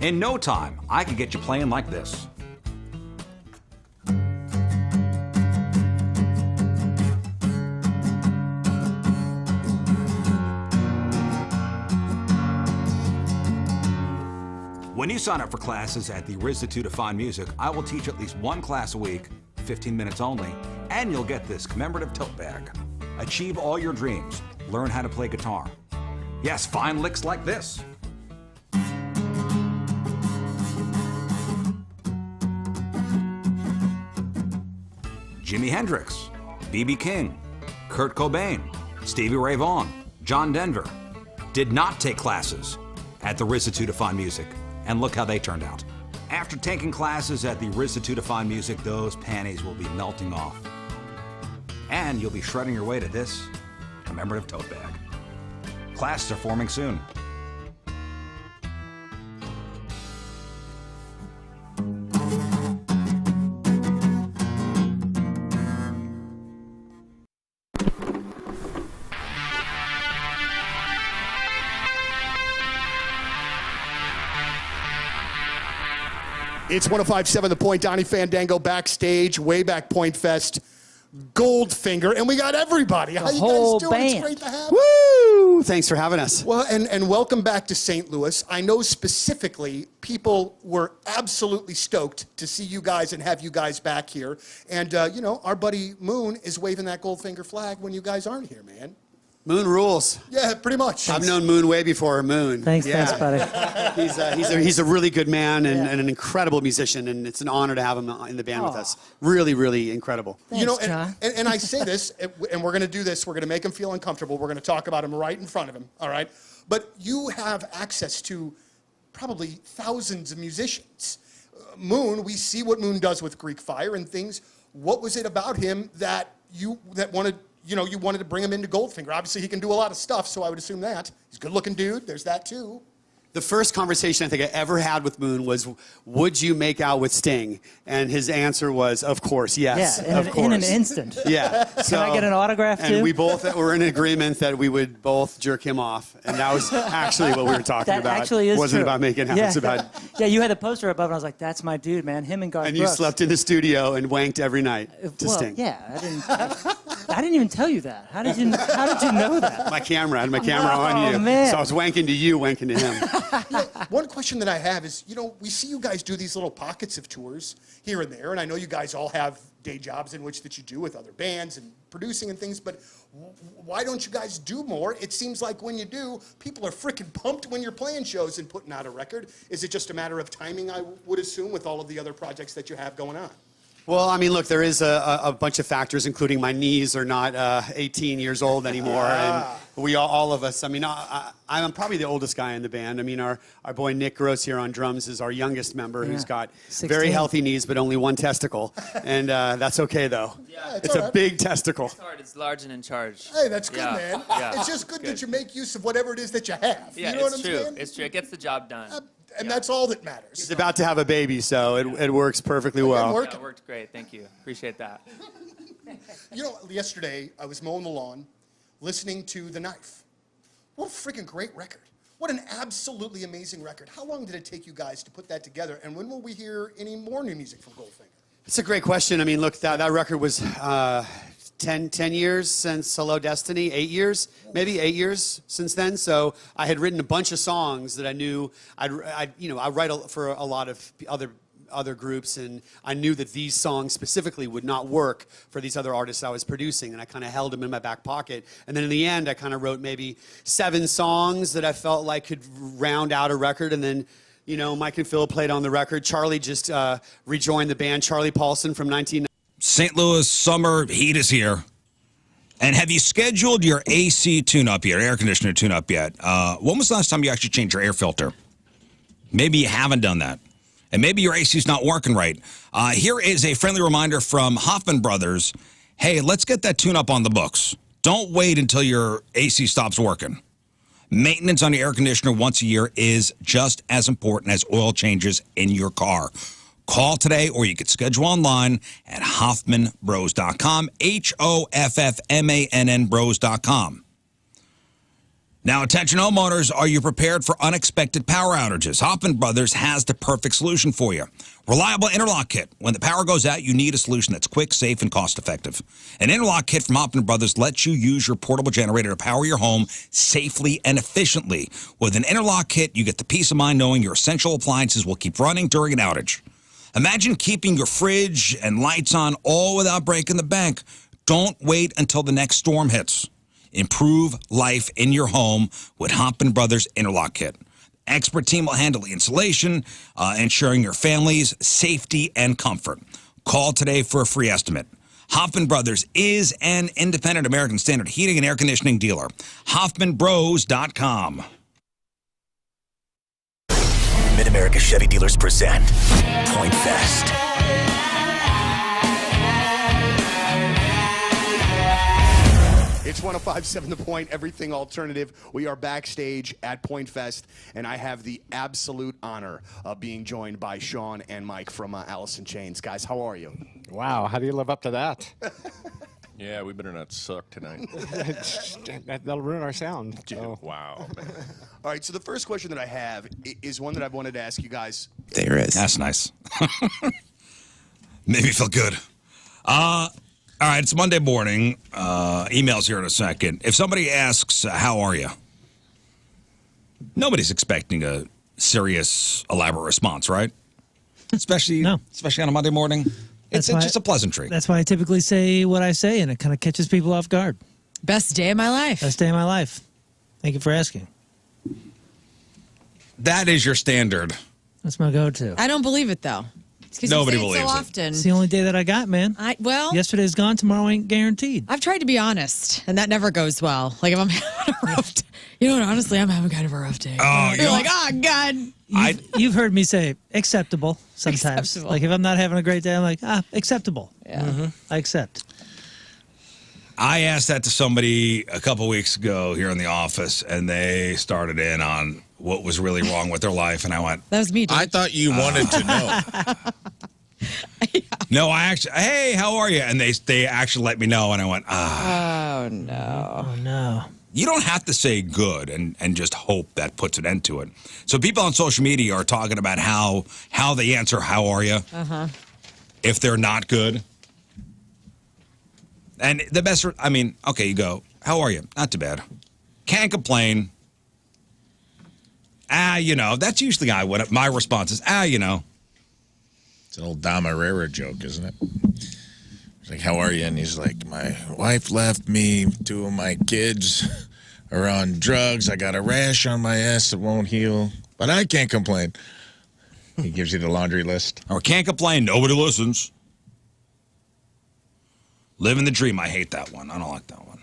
In no time, I can get you playing like this. When you sign up for classes at the Rizzuto of Fine Music, I will teach at least one class a week, 15 minutes only, and you'll get this commemorative tote bag. Achieve all your dreams. Learn how to play guitar. Yes, fine licks like this. Jimi Hendrix, B.B. King, Kurt Cobain, Stevie Ray Vaughan, John Denver did not take classes at the Rizzuto of Fine Music, and look how they turned out. After taking classes at the Rizzuto of Fine Music, those panties will be melting off. And you'll be shredding your way to this commemorative tote bag. Classes are forming soon. It's 105.7 The Point. Donnie Fandango backstage, way back Point Fest. Goldfinger, and we got everybody. How you guys doing? It's great to have you. Woo! Thanks for having us. Well, and welcome back to St. Louis. I know specifically people were absolutely stoked to see you guys and have you guys back here. And, you know, our buddy Moon is waving that Goldfinger flag when you guys aren't here, man. Moon rules. Yeah, pretty much. I've known Moon way before Moon. Thanks, buddy. He's a really good man and an incredible musician, and it's an honor to have him in the band with us. Really, really incredible. Thanks, you know, and I say this, and we're going to do this. We're going to make him feel uncomfortable. We're going to talk about him right in front of him, all right? But you have access to probably thousands of musicians. Moon, we see what Moon does with Greek Fire and things. What was it about him that you wanted to bring him into Goldfinger? Obviously, he can do a lot of stuff, so I would assume that. He's a good-looking dude. There's that, too. The first conversation I think I ever had with Moon was, would you make out with Sting? And his answer was, of course, yes, in an instant. Yeah. Can I get an autograph, too? And we both were in agreement that we would both jerk him off. And that was actually what we were talking about. That actually is wasn't true. about making out. Yeah. It's about... Yeah, you had the poster above, and I was like, that's my dude, man. Him and Garth And you Brooks. slept in the studio and wanked every night to Sting. Yeah, I didn't even tell you that. How did you know that? My camera. I had my camera on you. Man. So I was wanking to you, wanking to him. One question that I have is, we see you guys do these little pockets of tours here and there, and I know you guys all have, day jobs in which that you do with other bands and producing and things, but why don't you guys do more? It seems like when you do, people are freaking pumped when you're playing shows and putting out a record. Is it just a matter of timing, I would assume, with all of the other projects that you have going on? Well, I mean, look, there is a bunch of factors, including my knees are not 18 years old anymore, and we all of us. I mean, I'm probably the oldest guy in the band. I mean, our boy Nick Gross here on drums is our youngest member, who's got 16. very healthy knees, but only one testicle, and that's okay though. Yeah, it's a big testicle. It's hard. It's large and in charge. Hey, that's good, Yeah, man. yeah, It's just good that you make use of whatever it is that you have. Yeah, you know it's what I'm true. saying? It's true. It gets the job done. And that's all that matters. He's about to have a baby, so it works perfectly Again, well. work- Yeah, it worked great. Thank you. Appreciate that. You know, yesterday I was mowing the lawn, listening to The Knife. What a freaking great record. What an absolutely amazing record. How long did it take you guys to put that together? And when will we hear any more new music from Goldfinger? It's a great question. I mean, look, that record was 10 years since Hello Destiny, 8 years, maybe 8 years since then. So I had written a bunch of songs that I knew I write for a lot of other groups, and I knew that these songs specifically would not work for these other artists I was producing, and I kind of held them in my back pocket. And then in the end, I kind of wrote maybe 7 songs that I felt like could round out a record, and then Mike and Phil played on the record. Charlie just rejoined the band, Charlie Paulson from 1990. St. Louis summer heat is here. And have you scheduled your AC tune-up yet, air conditioner tune-up yet? When was the last time you actually changed your air filter? Maybe you haven't done that. And maybe your AC's not working right. Here is a friendly reminder from Hoffman Brothers. Hey, let's get that tune-up on the books. Don't wait until your AC stops working. Maintenance on your air conditioner once a year is just as important as oil changes in your car. Call today, or you could schedule online at HoffmanBros.com, HoffMann Bros.com. Now, attention homeowners, are you prepared for unexpected power outages? Hoffman Brothers has the perfect solution for you. Reliable interlock kit. When the power goes out, you need a solution that's quick, safe, and cost-effective. An interlock kit from Hoffman Brothers lets you use your portable generator to power your home safely and efficiently. With an interlock kit, you get the peace of mind knowing your essential appliances will keep running during an outage. Imagine keeping your fridge and lights on all without breaking the bank. Don't wait until the next storm hits. Improve life in your home with Hoffman Brothers Interlock Kit. Expert team will handle the installation, ensuring your family's safety and comfort. Call today for a free estimate. Hoffman Brothers is an independent American Standard heating and air conditioning dealer. HoffmanBros.com. Mid-America Chevy Dealers present Point Fest. It's 105.7 The Point, everything alternative. We are backstage at Point Fest, and I have the absolute honor of being joined by Sean and Mike from Alice in Chains. Guys, how are you? Wow, how do you live up to that? Yeah, we better not suck tonight. That'll ruin our sound. So. Wow. All right, so the first question that I have is one that I've wanted to ask you guys. There is. That's nice. Made me feel good. All right, it's Monday morning. Emails here in a second. If somebody asks, how are you? Nobody's expecting a serious, elaborate response, right? Especially on a Monday morning. It's just a pleasantry. That's why I typically say what I say, and it kind of catches people off guard. Best day of my life. Best day of my life. Thank you for asking. That is your standard. That's my go-to. I don't believe it, though. Nobody you say believes so it. often. It's the only day that I got, man. Yesterday's gone, tomorrow ain't guaranteed. I've tried to be honest, and that never goes well. Like, if I'm having a rough day, honestly, I'm having kind of a rough day. You're like, oh, God. You've heard me say acceptable sometimes. Acceptable. Like, if I'm not having a great day, I'm like, acceptable. Yeah. Mm-hmm. I accept. I asked that to somebody a couple weeks ago here in the office, and they started in on what was really wrong with their life, and I went, that was me, dude. I thought you wanted to know. No, I actually, hey, how are you? And they actually let me know, and I went, Oh, no. Oh, no. You don't have to say good and just hope that puts an end to it. So people on social media are talking about how they answer, how are you? If they're not good. And the best, okay, you go, how are you? Not too bad. Can't complain. That's usually my response is, It's an old Dom Herrera joke, isn't it? Like, how are you? And he's like, my wife left me. 2 of my kids are on drugs. I got a rash on my ass that won't heal, but I can't complain. He gives you the laundry list. Or can't complain. Nobody listens. Living the dream. I hate that one. I don't like that one.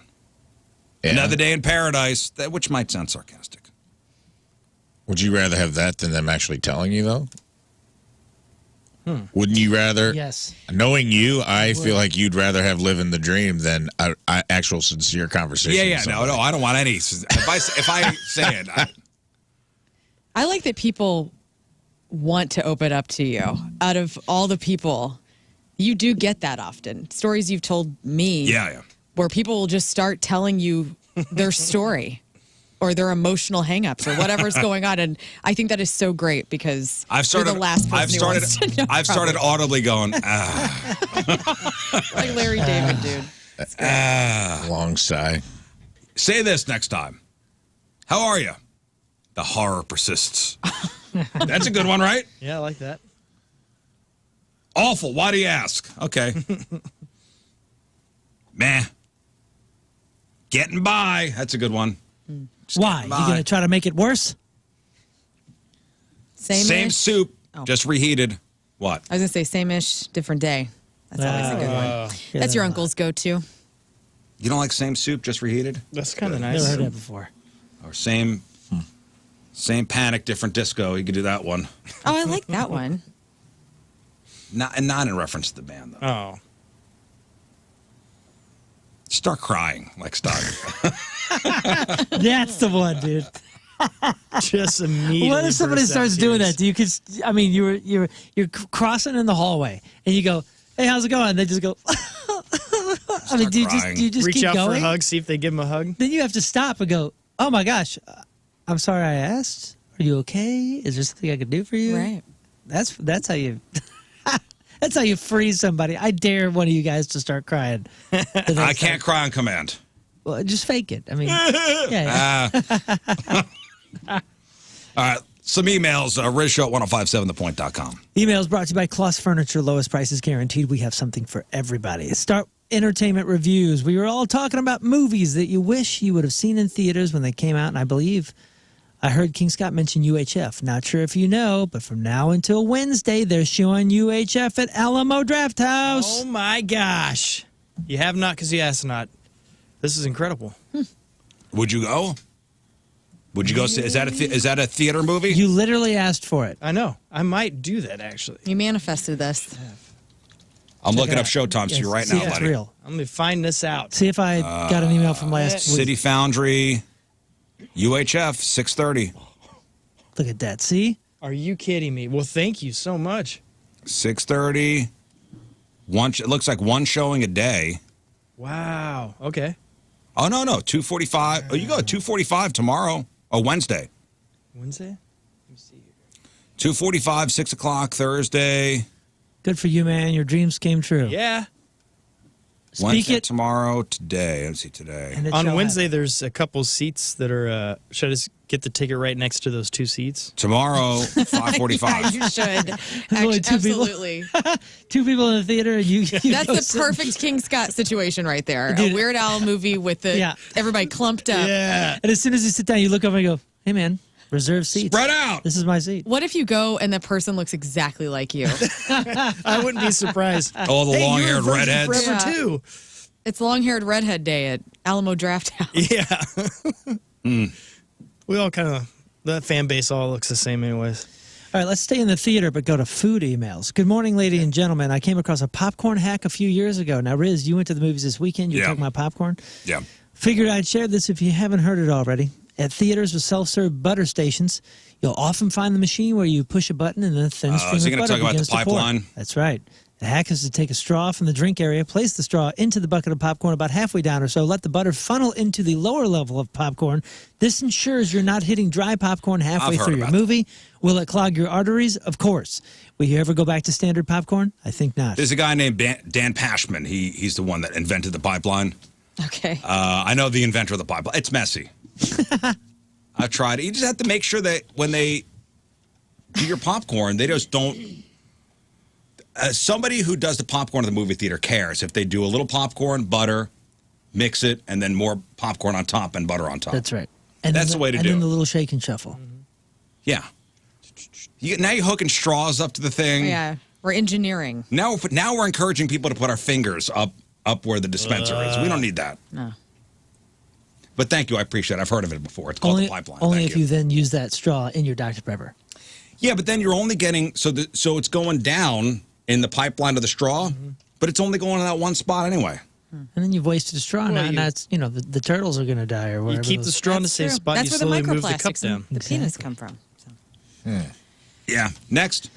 Yeah. Another day in paradise, which might sound sarcastic. Would you rather have that than them actually telling you, though? Wouldn't you rather? Yes. Knowing you, I feel like you'd rather have living the dream than a actual sincere conversation. Yeah, no, I don't want any. If I say it, I like that people want to open up to you. Out of all the people, you do get that often. Stories you've told me. Yeah. Where people will just start telling you their story or their emotional hangups or whatever's going on. And I think that is so great because you're the last person who wants to know, I've started audibly going, like Larry David, dude. Long sigh. Say this next time. How are you? The horror persists. That's a good one, right? Yeah, I like that. Awful. Why do you ask? Okay. Meh. Getting by. That's a good one. Just Why? You going to try to make it worse? Same soup, just reheated. What? I was going to say same-ish, different day. That's always a good one. That's your uncle's go-to. You don't like same soup, just reheated? That's kind of nice. Never heard that before. Or same panic, different disco. You could do that one. Oh, I like that one. Not in reference to the band, though. Oh. Start crying, like Scottie. That's the one, dude. Just immediately. What if somebody burst out starts doing tears. that? I mean, you're crossing in the hallway and you go, "Hey, how's it going?" And they just go. I mean, do you just reach keep out going? for a hug, see if they give him a hug? Then you have to stop and go, "Oh my gosh, I'm sorry I asked. Are you okay? Is there something I could do for you?" Right. That's how you. That's how you free somebody. I dare one of you guys to start crying. I can't cry on command. Well, just fake it. I mean, yeah. All right. Some emails. RizzShow at 1057thepoint.com. Emails brought to you by Kloss Furniture. Lowest prices guaranteed. We have something for everybody. Start entertainment reviews. We were all talking about movies that you wish you would have seen in theaters when they came out, and I believe I heard King Scott mention UHF. Not sure if you know, but from now until Wednesday, they're showing UHF at Alamo Draft House. Oh my gosh. You have not because you asked not. This is incredible. Would you go? Would you go see? Is that a theater movie? You literally asked for it. I know. I might do that, actually. You manifested this. I'm looking it up out. showtimes for you right See now, if it's buddy. real. I'm going to find this out. See if I got an email from last week. City Foundry, UHF, 6:30. Look at that. See? Are you kidding me? Well, thank you so much. 6:30. It looks like one showing a day. Wow. Okay. Oh, no. 2:45. Oh, you go at 2:45 tomorrow. Oh, Wednesday. Wednesday? Let me see. 2:45, 6 o'clock Thursday. Good for you, man. Your dreams came true. Yeah. Speak Wednesday, it. tomorrow, today. Let's see, today. And it On shall Wednesday, happen. there's a couple seats that are. Should I just get the ticket right next to those two seats? Tomorrow, 5:45. Yeah, you should. only two people. Absolutely. Two people in the theater, and you That's go the sit- perfect King Scott situation right there. Dude. A Weird Al movie with everybody clumped up. Yeah. And as soon as you sit down, you look over and go, "Hey, man, reserve seats. Spread out. This is my seat." What if you go and the person looks exactly like you? I wouldn't be surprised. Oh, the Hey, long-haired you're a virgin redheads. Forever Yeah. too. It's long-haired redhead day at Alamo Draft House. Yeah. We all kind of, that fan base all looks the same anyways. All right, let's stay in the theater, but go to food emails. Good morning, ladies and gentlemen. I came across a popcorn hack a few years ago. Now, Rizz, you went to the movies this weekend. You were Yeah. talking about popcorn. Yeah. Figured I'd share this if you haven't heard it already. At theaters with self-serve butter stations, you'll often find the machine where you push a button and then a thin stream so of you're gonna butter talk about the begins to pour. pipeline? That's right. The hack is to take a straw from the drink area, place the straw into the bucket of popcorn about halfway down or so, let the butter funnel into the lower level of popcorn. This ensures you're not hitting dry popcorn halfway I've heard through your about movie. Will it clog your arteries? Of course. Will you ever go back to standard popcorn? I think not. There's a guy named Dan Pashman. He's the one that invented the pipeline. Okay. I know the inventor of the pipeline. It's messy. I've tried it. You just have to make sure that when they do your popcorn, they just don't. somebody who does the popcorn in the movie theater cares if they do a little popcorn, butter, mix it, and then more popcorn on top and butter on top. That's right. And That's the way to do And then it. the little shake and shuffle. Yeah. Now you're hooking straws up to the thing. Yeah, we're engineering. Now we're encouraging people to put our fingers up where the dispenser is. We don't need that. No. But thank you. I appreciate it. I've heard of it before. It's called the pipeline. Only Thank if you then use that straw in your Dr. Pepper. Yeah, but then you're only getting so it's going down in the pipeline of the straw, but it's only going in that one spot anyway. And then you've wasted a straw. Well, and that's, the turtles are going to die or You whatever. keep the straw in the same True. spot. That's You where slowly the move the cup microplastics down. and the penis come from. So. Yeah. Next.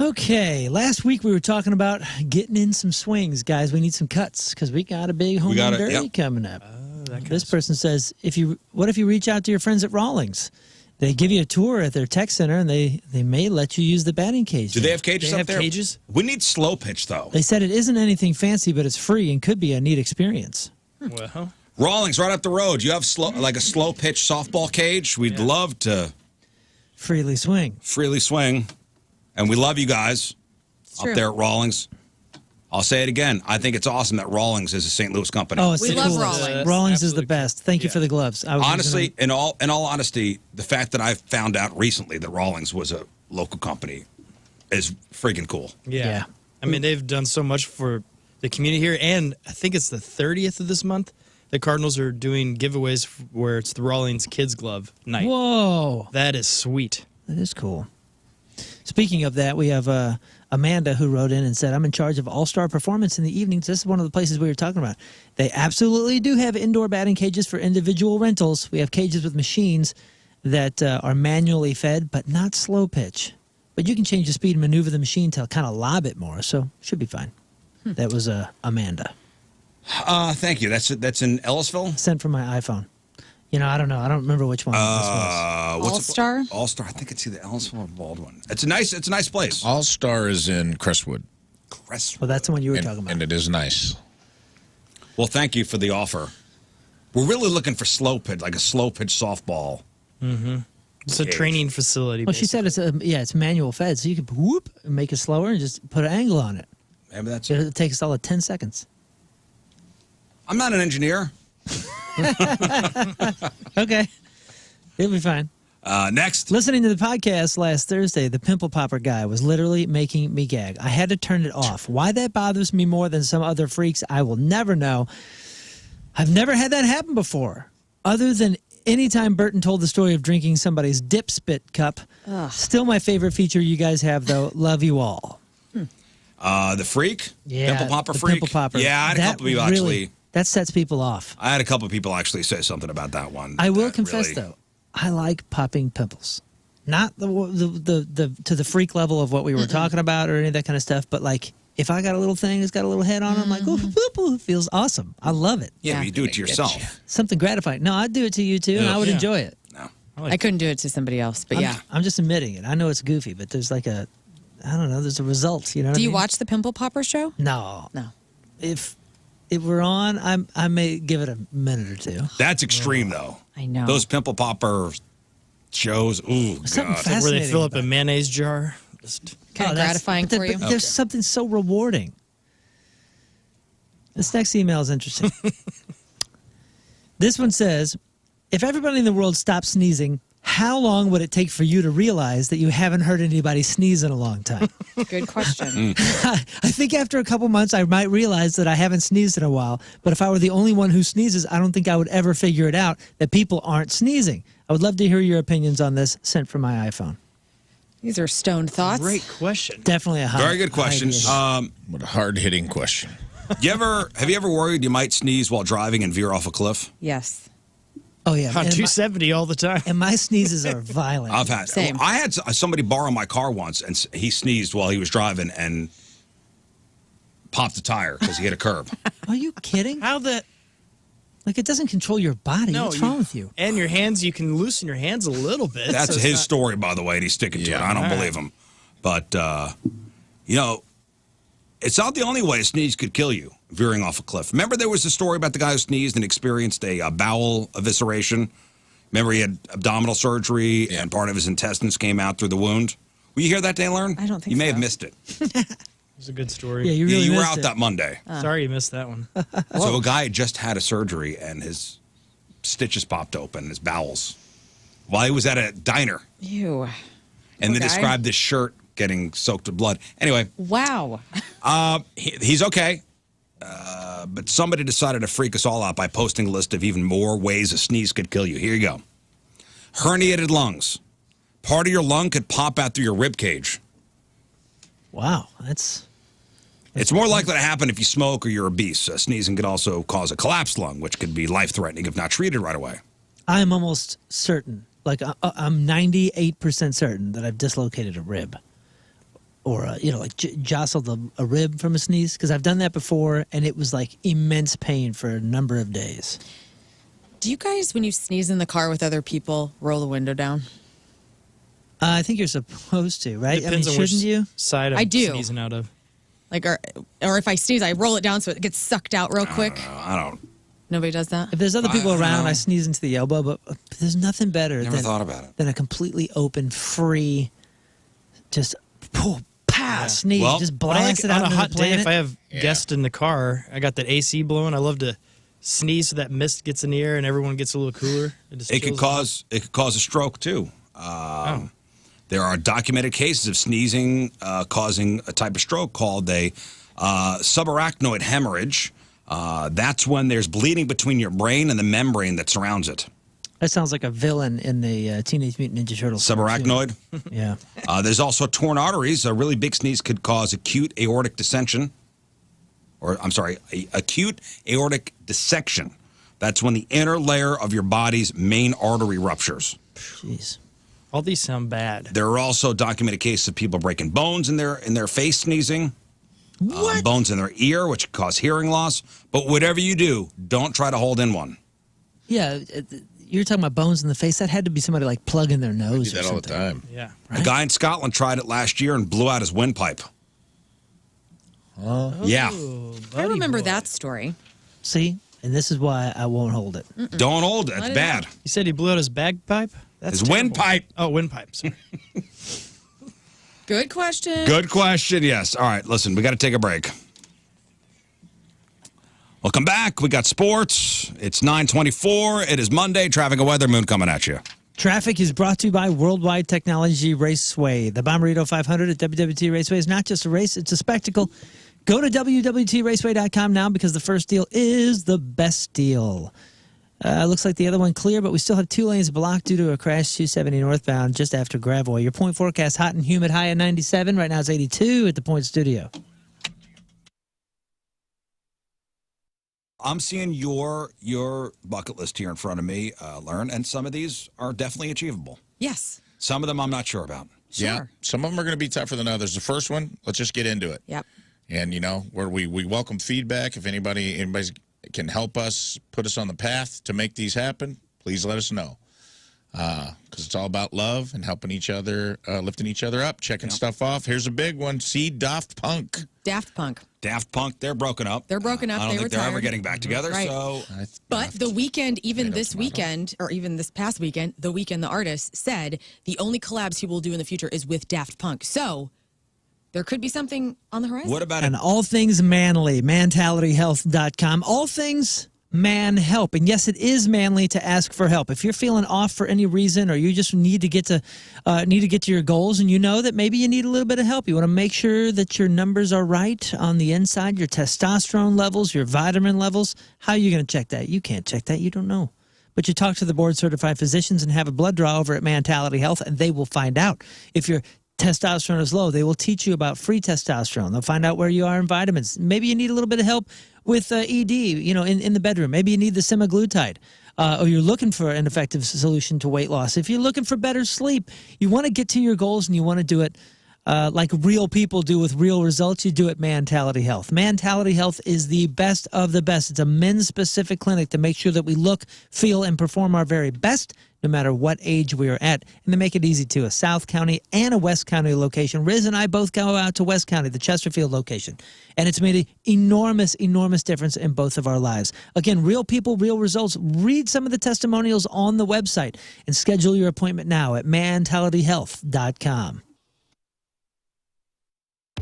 Okay, last week we were talking about getting in some swings, guys. We need some cuts because we got a big home run derby coming up. This person says, what if you reach out to your friends at Rawlings? They give you a tour at their tech center, and they may let you use the batting cage. Do they have cages They up have there? cages? We need slow pitch though. They said it isn't anything fancy, but it's free and could be a neat experience. Well, Rawlings, right up the road. You have like a slow pitch softball cage. We'd love to Freely swing. freely swing, and we love you guys up true. there at Rawlings. I'll say it again. I think it's awesome that Rawlings is a St. Louis company. Oh, it's We the love coolest. Rawlings. Rawlings is the Absolutely. best. Thank you Yeah. for the gloves. I was Honestly, in all honesty, the fact that I found out recently that Rawlings was a local company is freaking cool. Yeah. I mean, they've done so much for the community here, and I think it's the 30th of this month. The Cardinals are doing giveaways where it's the Rawlings Kids Glove night. Whoa. That is sweet. That is cool. Speaking of that, we have Amanda who wrote in and said, I'm in charge of all-star performance in the evenings. This is one of the places we were talking about. They absolutely do have indoor batting cages for individual rentals. We have cages with machines that are manually fed, but not slow pitch. But you can change the speed and maneuver the machine to kind of lob it more, so should be fine. That was Amanda. Thank you. That's in Ellisville. Sent from my iPhone. I don't know. I don't remember which one this was. All-Star? All-Star. I think it's either Ellisville or Baldwin. It's a nice place. All Star is in Crestwood, Well, that's the one you were talking about. and it is nice. Well, thank you for the offer. We're really looking for slow pitch, like a slow pitch softball. It's a training facility. Well, she said it's manual fed, so you could whoop and make it slower and just put an angle on it. Maybe that's It'll take us all at 10 seconds. I'm not an engineer. Okay. It'll be fine. Next. Listening to the podcast last Thursday, the pimple popper guy was literally making me gag. I had to turn it off. Why that bothers me more than some other freaks, I will never know. I've never had that happen before, other than anytime Burton told the story of drinking somebody's dip spit cup. Still my favorite feature you guys have, though. Love you all. The freak? Yeah, Pimple popper the freak? pimple popper. Yeah, I had a That couple people really- actually. That sets people off. I had a couple people actually say something about that one. I will that confess, really- though, I like popping pimples. Not the to the freak level of what we were talking about or any of that kind of stuff, but like if I got a little thing that's got a little head on it, I'm like, oh, it feels awesome. I love it. Yeah, but you do it to yourself. Something gratifying. No, I'd do it to you too, and I would Yeah. enjoy it. No. I couldn't do it to somebody else, but yeah. I'm just admitting it. I know it's goofy, but there's like I don't know, there's a result. You know what Do I you mean? watch the Pimple Popper show? No. No. If we're on, I may give it a minute or two. That's extreme, though. I know. Those pimple popper shows. Ooh, Something God. where they fascinating fill up about a it. mayonnaise jar. Just Kind of that's- gratifying but for you. There's something so rewarding. This next email is interesting. This one says, if everybody in the world stopped sneezing, how long would it take for you to realize that you haven't heard anybody sneeze in a long time? Good question. I think after a couple months, I might realize that I haven't sneezed in a while. But if I were the only one who sneezes, I don't think I would ever figure it out that people aren't sneezing. I would love to hear your opinions on this, sent from my iPhone. These are stoned thoughts. great question. Definitely a high. Very good question. high What a hard-hitting question. Have you ever worried you might sneeze while driving and veer off a cliff? Yes. oh, yeah. On And my, 270 all the time. and my sneezes are violent. I've had. Same. I had somebody borrow my car once, and he sneezed while he was driving and popped a tire because he hit a curb. Are you kidding? How the Like, it doesn't control your body. no? What's wrong with you? And your hands, you can loosen your hands a little bit. That's so it's his not- story, by the way, and he's sticking to it. Yeah. I don't believe him. But, it's not the only way a sneeze could kill you, veering off a cliff. Remember there was a story about the guy who sneezed and experienced a bowel evisceration? Remember he had abdominal surgery and part of his intestines came out through the wound? Will you hear that day, Lern? I don't think you may so. have missed it. It's a good story. Yeah, you really you were missed out it. that Monday. Sorry you missed that one. So a guy had just had a surgery and his stitches popped open, his bowels, while he was at a diner. Ew. And Poor they guy. described this shirt getting soaked with blood. Anyway, Wow. he's okay. But somebody decided to freak us all out by posting a list of even more ways a sneeze could kill you. Here you go. Herniated lungs. Part of your lung could pop out through your rib cage. Wow, that's It's more likely to happen if you smoke or you're obese. Sneezing could also cause a collapsed lung, which could be life-threatening if not treated right away. I'm almost certain, like I'm 98% certain that I've dislocated a rib, or like jostled a rib from a sneeze, because I've done that before, and it was like immense pain for a number of days. Do you guys, when you sneeze in the car with other people, roll the window down? I think you're supposed to, right? Depends on which shouldn't you? side I'm I do. sneezing out of. Like, or if I sneeze, I roll it down so it gets sucked out real quick. I don't. Nobody does that? If there's other people I don't around, know. I sneeze into the elbow, but there's nothing better Never thought about it. than a completely open, free, just sneeze, Well, just but I blast like, it out on a into hot the day, planet. if I have guests in the car, I got that AC blowing. I love to sneeze so that mist gets in the air and everyone gets a little cooler. It could cause a stroke too. There are documented cases of sneezing causing a type of stroke called a subarachnoid hemorrhage. That's when there's bleeding between your brain and the membrane that surrounds it. That sounds like a villain in the Teenage Mutant Ninja Turtles. Subarachnoid. Yeah. There's also torn arteries. A really big sneeze could cause acute aortic dissection. Acute aortic dissection. That's when the inner layer of your body's main artery ruptures. Jeez. All these sound bad. There are also documented cases of people breaking bones in their face sneezing. What? Bones in their ear, which cause hearing loss. But whatever you do, don't try to hold in one. Yeah, you're talking about bones in the face. That had to be somebody like plugging their I nose do or that all the something. time. Yeah. A guy in Scotland tried it last year and blew out his windpipe. Yeah. I remember that story. See? And this is why I won't hold it. Don't hold it. It's Let it bad. You said he blew out his bagpipe? That's His terrible. windpipe. Oh, windpipe. Sorry. Good question. Good question, yes. All right, listen, we got to take a break. We'll come back. We got sports. It's 9:24. It is Monday. Traffic and weather. Moon coming at you. Traffic is brought to you by Worldwide Technology Raceway. The Bomberito 500 at WWT Raceway is not just a race, it's a spectacle. Go to WWTRaceway.com now because the first deal is the best deal. Looks like the other one clear, but we still have 2 lanes blocked due to a crash 270 northbound just after Gravois. Your point forecast, hot and humid, high at 97. Right now it's 82 at the Point Studio. I'm seeing your bucket list here in front of me, Lern, and some of these are definitely achievable. Yes. Some of them I'm not sure about. Sure. Yeah, some of them are going to be tougher than others. The first one, let's just get into it. Yep. And where we welcome feedback. If anybody can help us, put us on the path to make these happen, please let us know. Because it's all about love and helping each other, lifting each other up, checking stuff off. Here's a big one. See Daft Punk. Daft Punk. Daft Punk, they're broken up. They're broken up. I don't They think they're ever retired. getting back together. Right. So But the weekend, even Tomato, this tomato. weekend, or even this past weekend, the weekend, the artist said the only collabs he will do in the future is with Daft Punk. So there could be something on the horizon. what about And all things manly, mentalityhealth.com. All things man help. And yes, it is manly to ask for help. If you're feeling off for any reason, or you just need to get to your goals, and you know that maybe you need a little bit of help, you want to make sure that your numbers are right on the inside, your testosterone levels, your vitamin levels. How are you going to check that? You can't check that. You don't know. But you talk to the board-certified physicians and have a blood draw over at Mentality Health, and they will find out. If your testosterone is low, they will teach you about free testosterone. They'll find out where you are in vitamins. Maybe you need a little bit of help with ED, in the bedroom. Maybe you need the semaglutide, or you're looking for an effective solution to weight loss. If you're looking for better sleep, you want to get to your goals and you want to do it like real people do with real results, you do it Mentality Health. Mentality Health is the best of the best. It's a men's-specific clinic to make sure that we look, feel, and perform our very best, no matter what age we are at. And they make it easy, too. A South County and a West County location. Rizz and I both go out to West County, the Chesterfield location. And it's made an enormous, enormous difference in both of our lives. Again, real people, real results. Read some of the testimonials on the website and schedule your appointment now at mentalityhealth.com.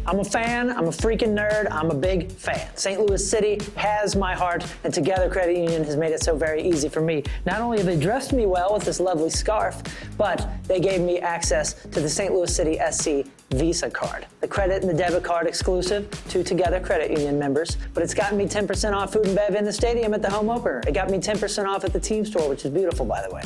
I'm a fan, I'm a freaking nerd, I'm a big fan. St. Louis City has my heart, and Together Credit Union has made it so very easy for me. Not only have they dressed me well with this lovely scarf, but they gave me access to the St. Louis City SC Visa card. The credit and the debit card exclusive to Together Credit Union members, but it's gotten me 10% off food and bev in the stadium at the home opener. It got me 10% off at the team store, which is beautiful, by the way.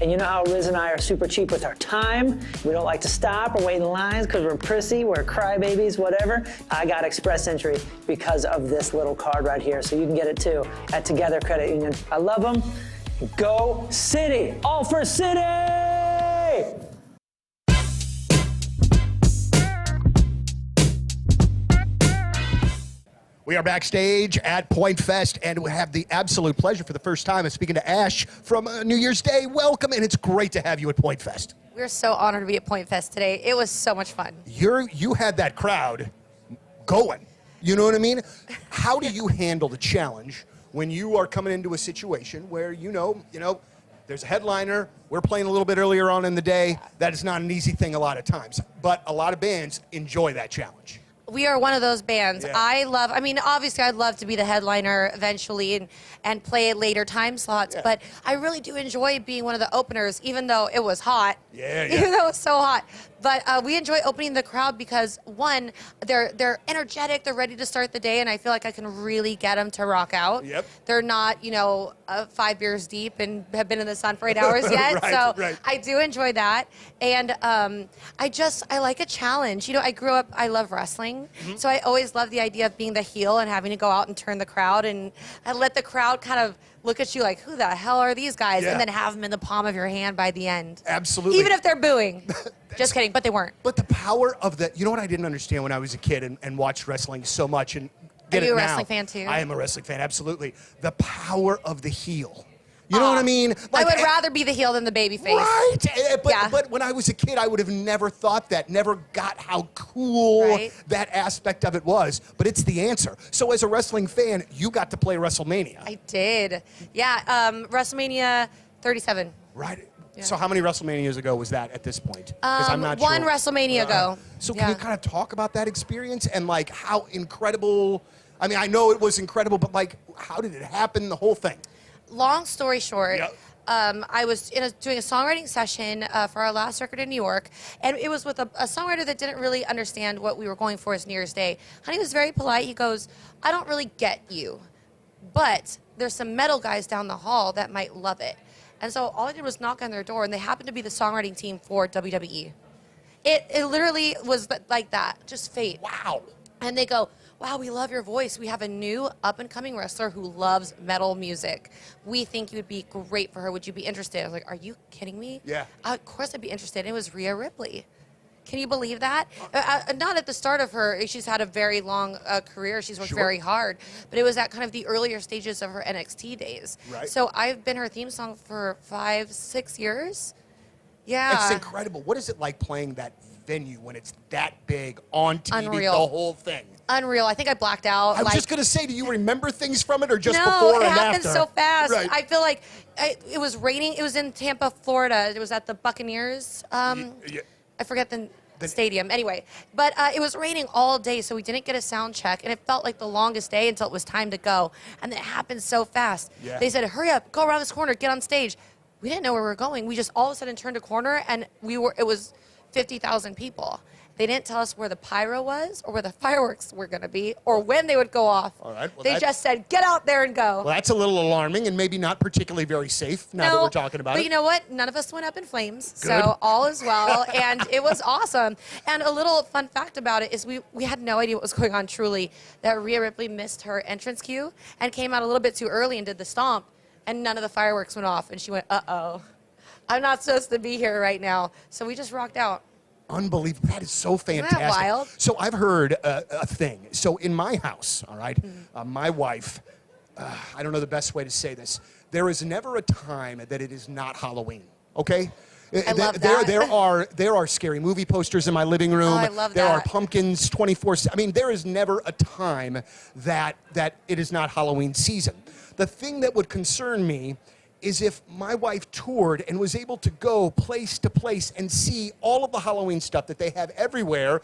And you know how Rizz and I are super cheap with our time? We don't like to stop or wait in lines because we're prissy, we're crybabies, whatever. I got express entry because of this little card right here, so you can get it too at Together Credit Union. I love them. Go City! All for City! We are backstage at Point Fest, and we have the absolute pleasure for the first time of speaking to Ash from New Year's Day. Welcome, and it's great to have you at Point Fest. We're so honored to be at Point Fest today. It was so much fun. You had that crowd going. You know what I mean? How do you handle the challenge when you are coming into a situation where you know, there's a headliner, we're playing a little bit earlier on in the day. That is not an easy thing a lot of times, but a lot of bands enjoy that challenge. We are one of those bands. Yeah. Obviously I'd love to be the headliner eventually and play at later time slots, but I really do enjoy being one of the openers, even though it was hot. Even though it was so hot. But we enjoy opening the crowd because, one, they're energetic, they're ready to start the day, and I feel like I can really get them to rock out. Yep. They're not, 5 beers deep and have been in the sun for 8 hours yet. Right. I do enjoy that. And I like a challenge. I grew up, I love wrestling. So I always love the idea of being the heel and having to go out and turn the crowd and let the crowd kind of look at you like, who the hell are these guys? Yeah. And then have them in the palm of your hand by the end. Absolutely. Even if they're booing. Just kidding, but they weren't. But the power of you know what I didn't understand when I was a kid and watched wrestling so much and get Are you it a now. wrestling fan too? I am a wrestling fan, absolutely. The power of the heel. You know what I mean? I would rather be the heel than the baby face. Right. Yeah. But when I was a kid, I would have never thought that, never got how cool that aspect of it was. But it's the answer. So as a wrestling fan, you got to play WrestleMania. I did. Yeah, WrestleMania 37. Right. Yeah. So how many WrestleManias ago was that at this point? 'Cause I'm not one sure. WrestleMania ago. So can you kind of talk about that experience and like how incredible, I mean, I know it was incredible, but like how did it happen, the whole thing? Long story short, I was doing a songwriting session for our last record in New York, and it was with a songwriter that didn't really understand what we were going for as New Year's Day. And he was very polite. He goes, I don't really get you, but there's some metal guys down the hall that might love it. And so all I did was knock on their door, and they happened to be the songwriting team for WWE. It literally was like that, just fate. Wow. And they go, wow, we love your voice. We have a new up-and-coming wrestler who loves metal music. We think you'd be great for her. Would you be interested? I was like, are you kidding me? Yeah. Of course I'd be interested. It was Rhea Ripley. Can you believe that? Not at the start of her. She's had a very long career. She's worked very hard. But it was at kind of the earlier stages of her NXT days. Right. So I've been her theme song for 5-6 years. Yeah. It's incredible. What is it like playing that venue when it's that big on TV, Unreal. the whole thing? Unreal. I think I blacked out. I was just going to say, do you remember things from it or just no, before and it after? happened so fast. Right. I feel like it was raining. It was in Tampa, Florida. It was at the Buccaneers. I forget the stadium. Anyway, but it was raining all day, so we didn't get a sound check, and it felt like the longest day until it was time to go. And it happened so fast. Yeah. They said, hurry up, go around this corner, get on stage. We didn't know where we were going. We just all of a sudden turned a corner, and it was 50,000 people. They didn't tell us where the pyro was or where the fireworks were going to be or when they would go off. All right. Well, they just said, get out there and go. Well, that's a little alarming and maybe not particularly very safe now that we're talking about it. But you know what? None of us went up in flames, so all is well, and it was awesome. And a little fun fact about it is we had no idea what was going on truly, that Rhea Ripley missed her entrance cue and came out a little bit too early and did the stomp, and none of the fireworks went off, and she went, uh-oh, I'm not supposed to be here right now. So we just rocked out. Unbelievable. That is so fantastic. Isn't that wild? So I've heard a thing. So in my house, all right, my wife, I don't know the best way to say this. There is never a time that it is not Halloween, okay? I love that. There are scary movie posters in my living room. Oh, I love there are that. pumpkins 24/7. I mean, there is never a time that it is not Halloween season. The thing that would concern me is if my wife toured and was able to go place to place and see all of the Halloween stuff that they have everywhere,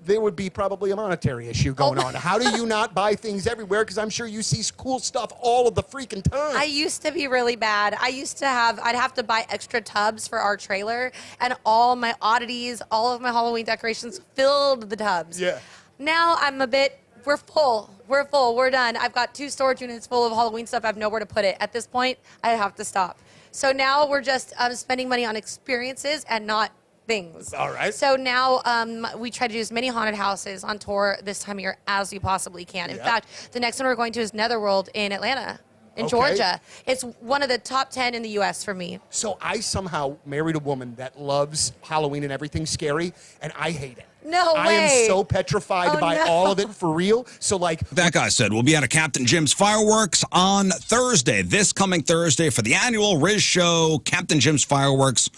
there would be probably a monetary issue going on. How do you not buy things everywhere? Because I'm sure you see cool stuff all of the freaking time. I used to be really bad. I'd have to buy extra tubs for our trailer, and all my oddities, all of my Halloween decorations filled the tubs. Yeah. Now we're full. We're done. I've got 2 storage units full of Halloween stuff. I have nowhere to put it. At this point, I have to stop. So now we're just spending money on experiences and not things. All right. So now we try to do as many haunted houses on tour this time of year as we possibly can. In fact, the next one we're going to is Netherworld in Atlanta, in Georgia. It's one of the top 10 in the U.S. for me. So I somehow married a woman that loves Halloween and everything scary, and I hate it. No way. I am so petrified by all of it for real. So like that guy said, we'll be at Captain Jim's Fireworks on Thursday, this coming Thursday, for the annual Rizz Show, Captain Jim's Fireworks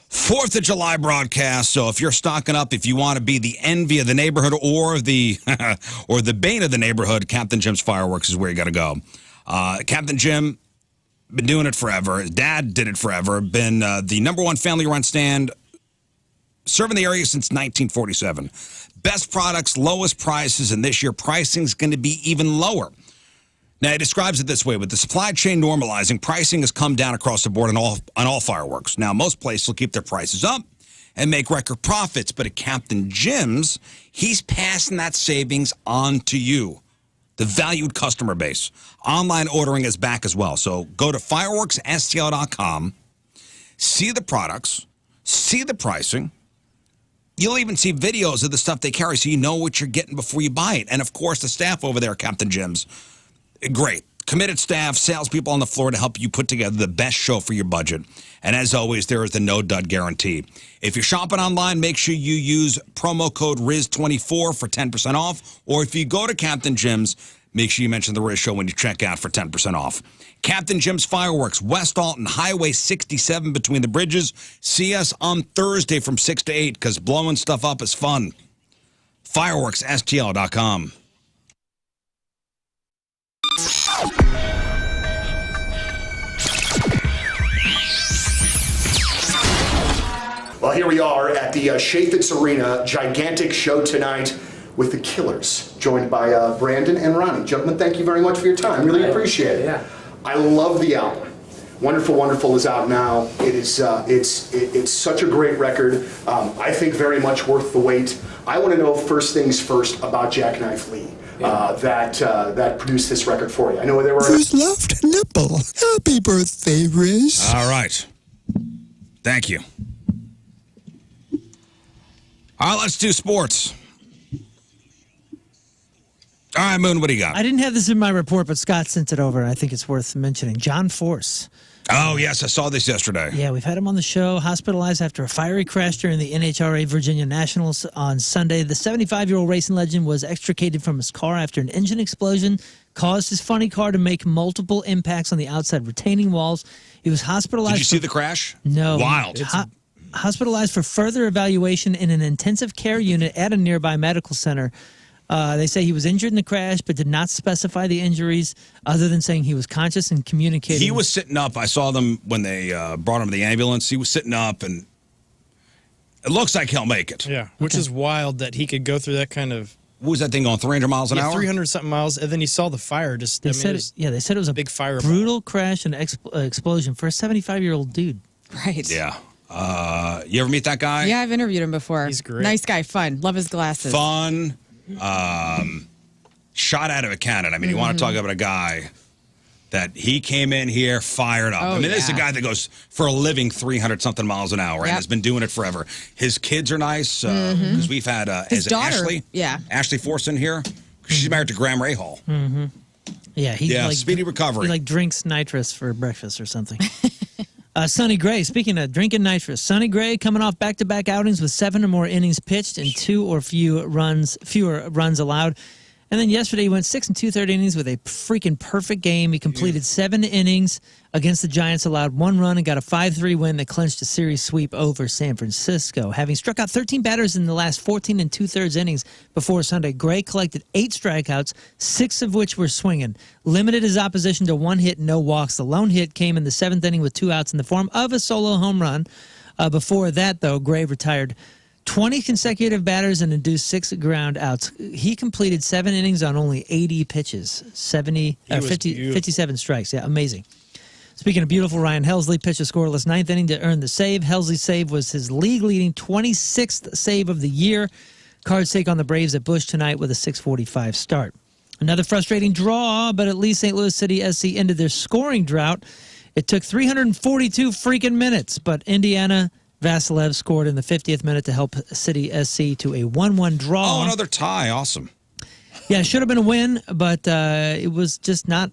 4th of July broadcast. So if you're stocking up, if you want to be the envy of the neighborhood or the or the bane of the neighborhood, Captain Jim's Fireworks is where you got to go. Captain Jim, been doing it forever. His dad did it forever. Been the #1 family-run stand, serving the area since 1947. Best products, lowest prices, and this year pricing's going to be even lower. Now, he describes it this way. With the supply chain normalizing, pricing has come down across the board on all fireworks. Now, most places will keep their prices up and make record profits, but at Captain Jim's, he's passing that savings on to you, the valued customer base. Online ordering is back as well. So go to fireworksstl.com, see the products, see the pricing. You'll even see videos of the stuff they carry so you know what you're getting before you buy it. And, of course, the staff over there at Captain Jim's, great. Committed staff, salespeople on the floor to help you put together the best show for your budget. And as always, there is the no-dud guarantee. If you're shopping online, make sure you use promo code Rizz24 for 10% off. Or if you go to Captain Jim's, make sure you mention the Rizz Show when you check out for 10% off. Captain Jim's Fireworks, West Alton, Highway 67 between the bridges. See us on Thursday from 6 to 8 because blowing stuff up is fun. Fireworksstl.com. Well, here we are at the Chaffetz Arena, gigantic show tonight with the Killers, joined by Brandon and Ronnie. Gentlemen, thank you very much for your time. Really appreciate it. Yeah. I love the album. Wonderful, Wonderful is out now. It is it's such a great record. I think very much worth the wait. I want to know first things first about Jackknife Lee. That produced this record for you. I know there were Who's left nipple? Happy birthday, Rizz. All right. Thank you. All right, let's do sports. All right, Moon, what do you got? I didn't have this in my report, but Scott sent it over, and I think it's worth mentioning. John Force. Oh, yes, I saw this yesterday. Yeah, we've had him on the show, hospitalized after a fiery crash during the NHRA Virginia Nationals on Sunday. The 75-year-old racing legend was extricated from his car after an engine explosion caused his funny car to make multiple impacts on the outside retaining walls. He was hospitalized. Did you see the crash? No. Wild. Hospitalized for further evaluation in an intensive care unit at a nearby medical center. They say he was injured in the crash, but did not specify the injuries other than saying he was conscious and communicating. He was sitting up. I saw them when they brought him to the ambulance. He was sitting up, and it looks like he'll make it. Yeah, which is wild that he could go through that kind of. What was that thing going 300 miles an hour? 300-something miles, and then he saw the fire. They said it was a big fire. Brutal crash and explosion for a 75-year-old dude. Right. Yeah. You ever meet that guy? Yeah, I've interviewed him before. He's great. Nice guy, fun. Love his glasses. Fun. Shot out of a cannon. I mean, you want to talk about a guy that he came in here fired up. Oh, I mean, this is a guy that goes for a living 300-something miles an hour and has been doing it forever. His kids are nice because we've had his daughter, Ashley. Yeah. Ashley Force in here. She's married to Graham Rahal. Mm-hmm. Yeah, he speedy recovery. He drinks nitrous for breakfast or something. Sonny Gray, speaking of drinking nitrous, Sonny Gray coming off back-to-back outings with 7 or more innings pitched and fewer runs allowed. And then yesterday he went 6 2/3 innings with a freaking perfect game. He completed 7 innings against the Giants, allowed 1 run, and got a 5-3 win that clinched a series sweep over San Francisco. Having struck out 13 batters in the last 14 2/3 innings before Sunday, Gray collected 8 strikeouts, 6 of which were swinging. Limited his opposition to 1 hit, no walks. The lone hit came in the 7th inning with 2 outs in the form of a solo home run. Before that, though, Gray retired 20 consecutive batters and induced 6 ground outs. He completed 7 innings on only 80 pitches, 57 strikes. Yeah, amazing. Speaking of beautiful, Ryan Helsley pitched a scoreless 9th inning to earn the save. Helsley's save was his league-leading 26th save of the year. Cards take on the Braves at Busch tonight with a 6:45 start. Another frustrating draw, but at least St. Louis City SC ended their scoring drought. It took 342 freaking minutes, but Indiana Vasilev scored in the 50th minute to help City SC to a 1-1 draw. Oh, another tie. Awesome. Yeah, it should have been a win, but it was just not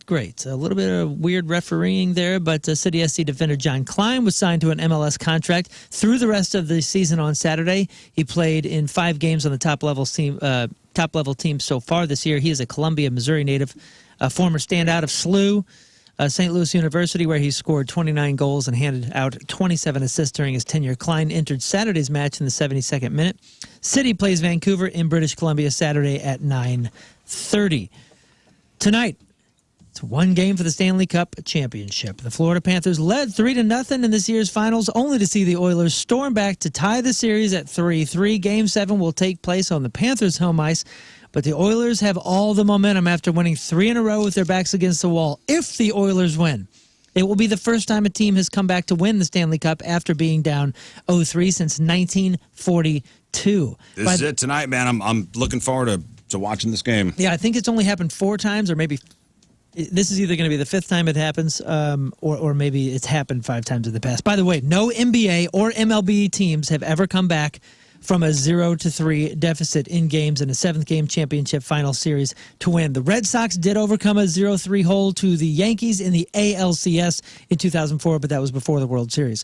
great. A little bit of weird refereeing there, but City SC defender John Klein was signed to an MLS contract through the rest of the season on Saturday. He played in 5 games on the top-level team so far this year. He is a Columbia, Missouri native, a former standout of SLU, St. Louis University, where he scored 29 goals and handed out 27 assists during his tenure. Klein entered Saturday's match in the 72nd minute. City plays Vancouver in British Columbia Saturday at 9:30. Tonight, it's one game for the Stanley Cup Championship. The Florida Panthers led 3-0 in this year's finals, only to see the Oilers storm back to tie the series at 3-3. Game 7 will take place on the Panthers' home ice, but the Oilers have all the momentum after winning 3 in a row with their backs against the wall. If the Oilers win, it will be the first time a team has come back to win the Stanley Cup after being down 0-3 since 1942. This is it tonight, man. I'm looking forward to watching this game. Yeah, I think it's only happened 4 times, or maybe this is either going to be the 5th time it happens, or maybe it's happened 5 times in the past. By the way, no NBA or MLB teams have ever come back from a 0-3 deficit in games in a 7th game championship final series to win. The Red Sox did overcome a 0-3 hole to the Yankees in the ALCS in 2004, but that was before the World Series.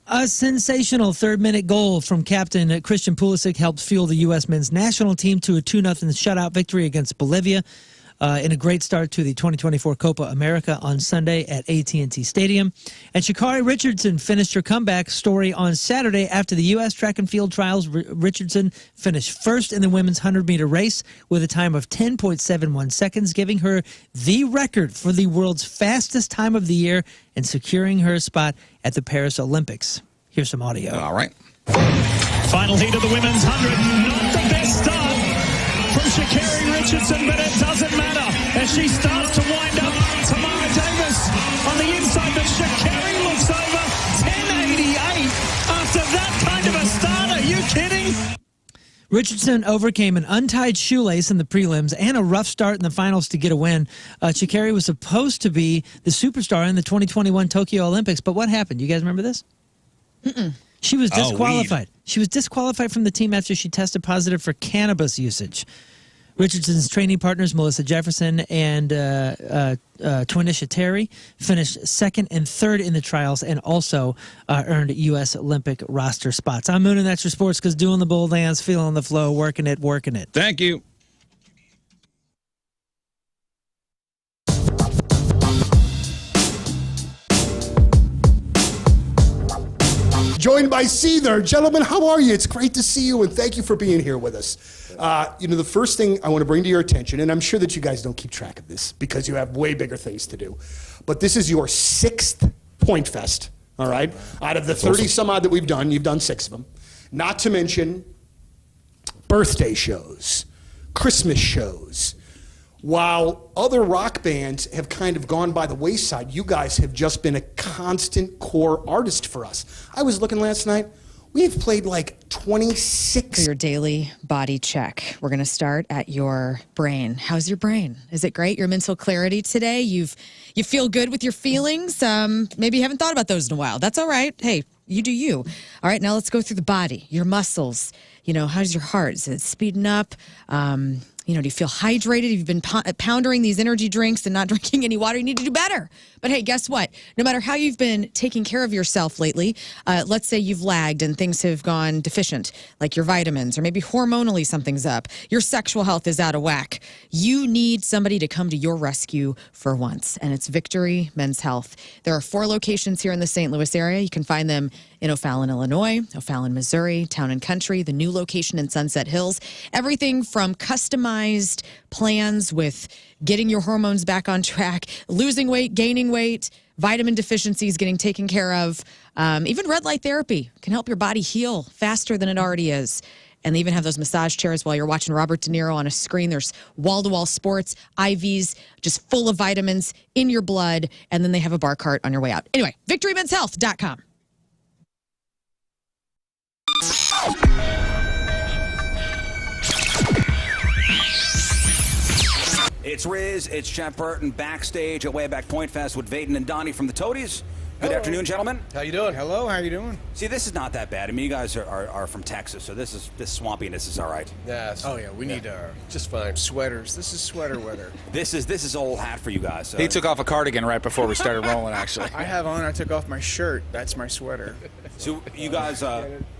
A sensational 3rd-minute goal from captain Christian Pulisic helped fuel the U.S. men's national team to a 2-0 shutout victory against Bolivia in a great start to the 2024 Copa America on Sunday at AT&T Stadium. And Sha'Carri Richardson finished her comeback story on Saturday after the U.S. track and field trials. Richardson finished first in the women's 100-meter race with a time of 10.71 seconds, giving her the record for the world's fastest time of the year and securing her spot at the Paris Olympics. Here's some audio. All right. Final heat of the women's 100. Not the best start from Sha'Carri Richardson, but it doesn't matter as she starts to wind up. Tamara Davis on the inside, but Sha'Carri looks over 10.88 after that kind of a start. Are you kidding? Richardson overcame an untied shoelace in the prelims and a rough start in the finals to get a win. Sha'Carri was supposed to be the superstar in the 2021 Tokyo Olympics, but what happened? You guys remember this? She was disqualified. She was disqualified from the team after she tested positive for cannabis usage. Richardson's training partners, Melissa Jefferson and Twinisha Terry, finished 2nd and 3rd in the trials and also earned U.S. Olympic roster spots. I'm Moon, and that's your sports, because doing the bull dance, feeling the flow, working it. Thank you. Joined by Seether. Gentlemen, how are you? It's great to see you, and thank you for being here with us. The first thing I want to bring to your attention, and I'm sure that you guys don't keep track of this because you have way bigger things to do, but this is your 6th Point Fest, all right? Out of the 30-some-odd that we've done, you've done 6 of them. Not to mention birthday shows, Christmas shows. While other rock bands have kind of gone by the wayside, you guys have just been a constant core artist for us. I was looking last night. We have played like 26. For your daily body check, we're going to start at your brain. How's your brain? Is it great? Your mental clarity today? You feel good with your feelings? Maybe you haven't thought about those in a while. That's all right. Hey, you do you. All right, now let's go through the body, your muscles. How's your heart? Is it speeding up? Do you feel hydrated? You've been pounding these energy drinks and not drinking any water. You need to do better. But hey, guess what? No matter how you've been taking care of yourself lately, let's say you've lagged and things have gone deficient, like your vitamins, or maybe hormonally something's up. Your sexual health is out of whack. You need somebody to come to your rescue for once, and it's Victory Men's Health. There are 4 locations here in the St. Louis area. You can find them in O'Fallon, Illinois, O'Fallon, Missouri, Town and Country, the new location in Sunset Hills. Everything from customized plans with getting your hormones back on track, losing weight, gaining weight, vitamin deficiencies getting taken care of. Even red light therapy can help your body heal faster than it already is. And they even have those massage chairs while you're watching Robert De Niro on a screen. There's wall-to-wall sports, IVs, just full of vitamins in your blood. And then they have a bar cart on your way out. Anyway, victorymenshealth.com. It's Rizz, it's Jeff Burton backstage at Wayback Point Fest with Vaden and Donnie from the Toadies. Good afternoon, gentlemen. How you doing? Hello, how you doing? See, this is not that bad. I mean, you guys are from Texas, so this swampiness is all right. Yes. Oh yeah, we need just fine sweaters. This is sweater weather. This is old hat for you guys. So. He took off a cardigan right before we started rolling, actually. I took off my shirt. That's my sweater. So you guys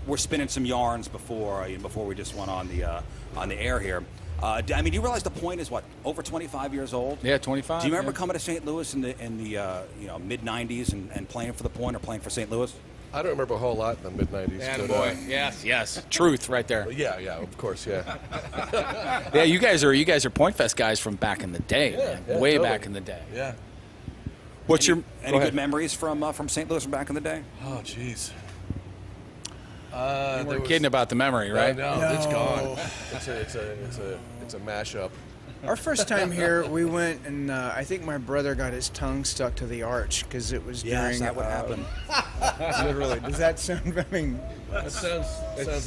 were spinning some yarns before we just went on the air here. I mean, do you realize the Point is what, over 25 years old? Yeah, 25. Do you remember coming to St. Louis in the mid 90s and playing for the Point or playing for St. Louis? I don't remember a whole lot in the mid 90s. Yeah, boy. Yes. Truth right there. Yeah, of course, yeah. Yeah, you guys are Point Fest guys from back in the day, man. Way totally. back in the day. Yeah. What's any good memories from St. Louis from back in the day? Oh, jeez. You were kidding about the memory, right? No, it's gone. It's a mashup. Our first time here, we went and I think my brother got his tongue stuck to the arch because it was Yes, during. that would happen. Literally, does that sound? I mean, That sounds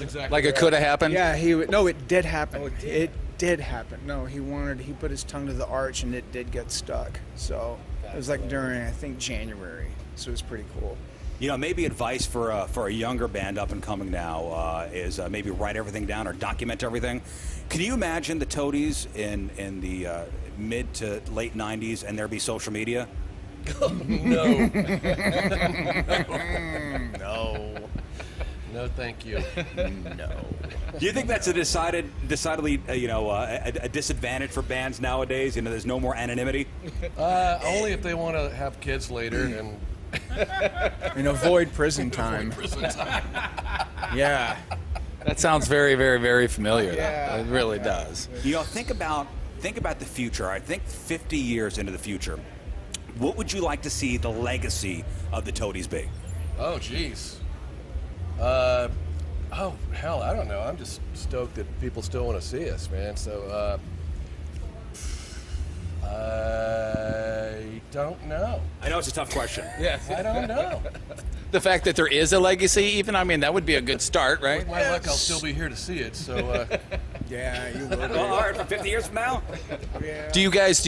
exactly. Like it could have happened. yeah, no, it did happen. It did happen. No, he put his tongue to the arch and it did get stuck. So it was like during I think January. So it was pretty cool. You know, maybe advice for a younger band up and coming now is maybe write everything down or document everything. Can you imagine the Toadies in the mid to late 90s and there be social media? No. No, thank you. No. Do you think that's a decidedly a disadvantage for bands nowadays? You know, there's no more anonymity. Only if they want to have kids later And avoid prison time. Yeah. That sounds very, very, very familiar. Yeah. It really does. You know, think about the future. I think 50 years into the future, what would you like to see the legacy of the Toadies be? Oh, jeez. Oh, hell, I don't know. I'm just stoked that people still want to see us, man. So, I don't know. I know it's a tough question. Yes. I don't know. The fact that there is a legacy, even, I mean, that would be a good start, right? With my luck, I'll still be here to see it. So, Yeah, you would. All right, for 50 years from now? Yeah. Do you guys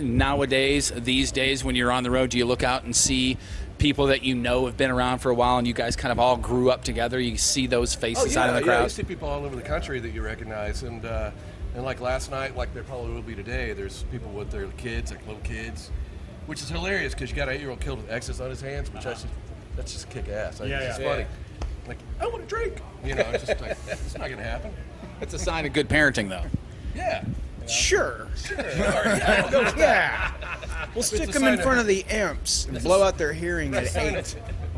nowadays, these days, when you're on the road, do you look out and see people that you know have been around for a while and you guys kind of all grew up together? You see those faces out in the Yeah, crowd? you see people all over the country that you recognize. And like last night, like there probably will be today, there's people with their kids, like little kids, which is hilarious because you got an 8-year-old killed with X's on his hands, which that's just kick ass. It's funny. Like, I want a drink. You know, it's just like, it's not going to happen. It's a sign of good parenting, though. Yeah. Sure. Yeah. Yeah. We'll stick a them in sign front of- of the amps and blow out their hearing at 8.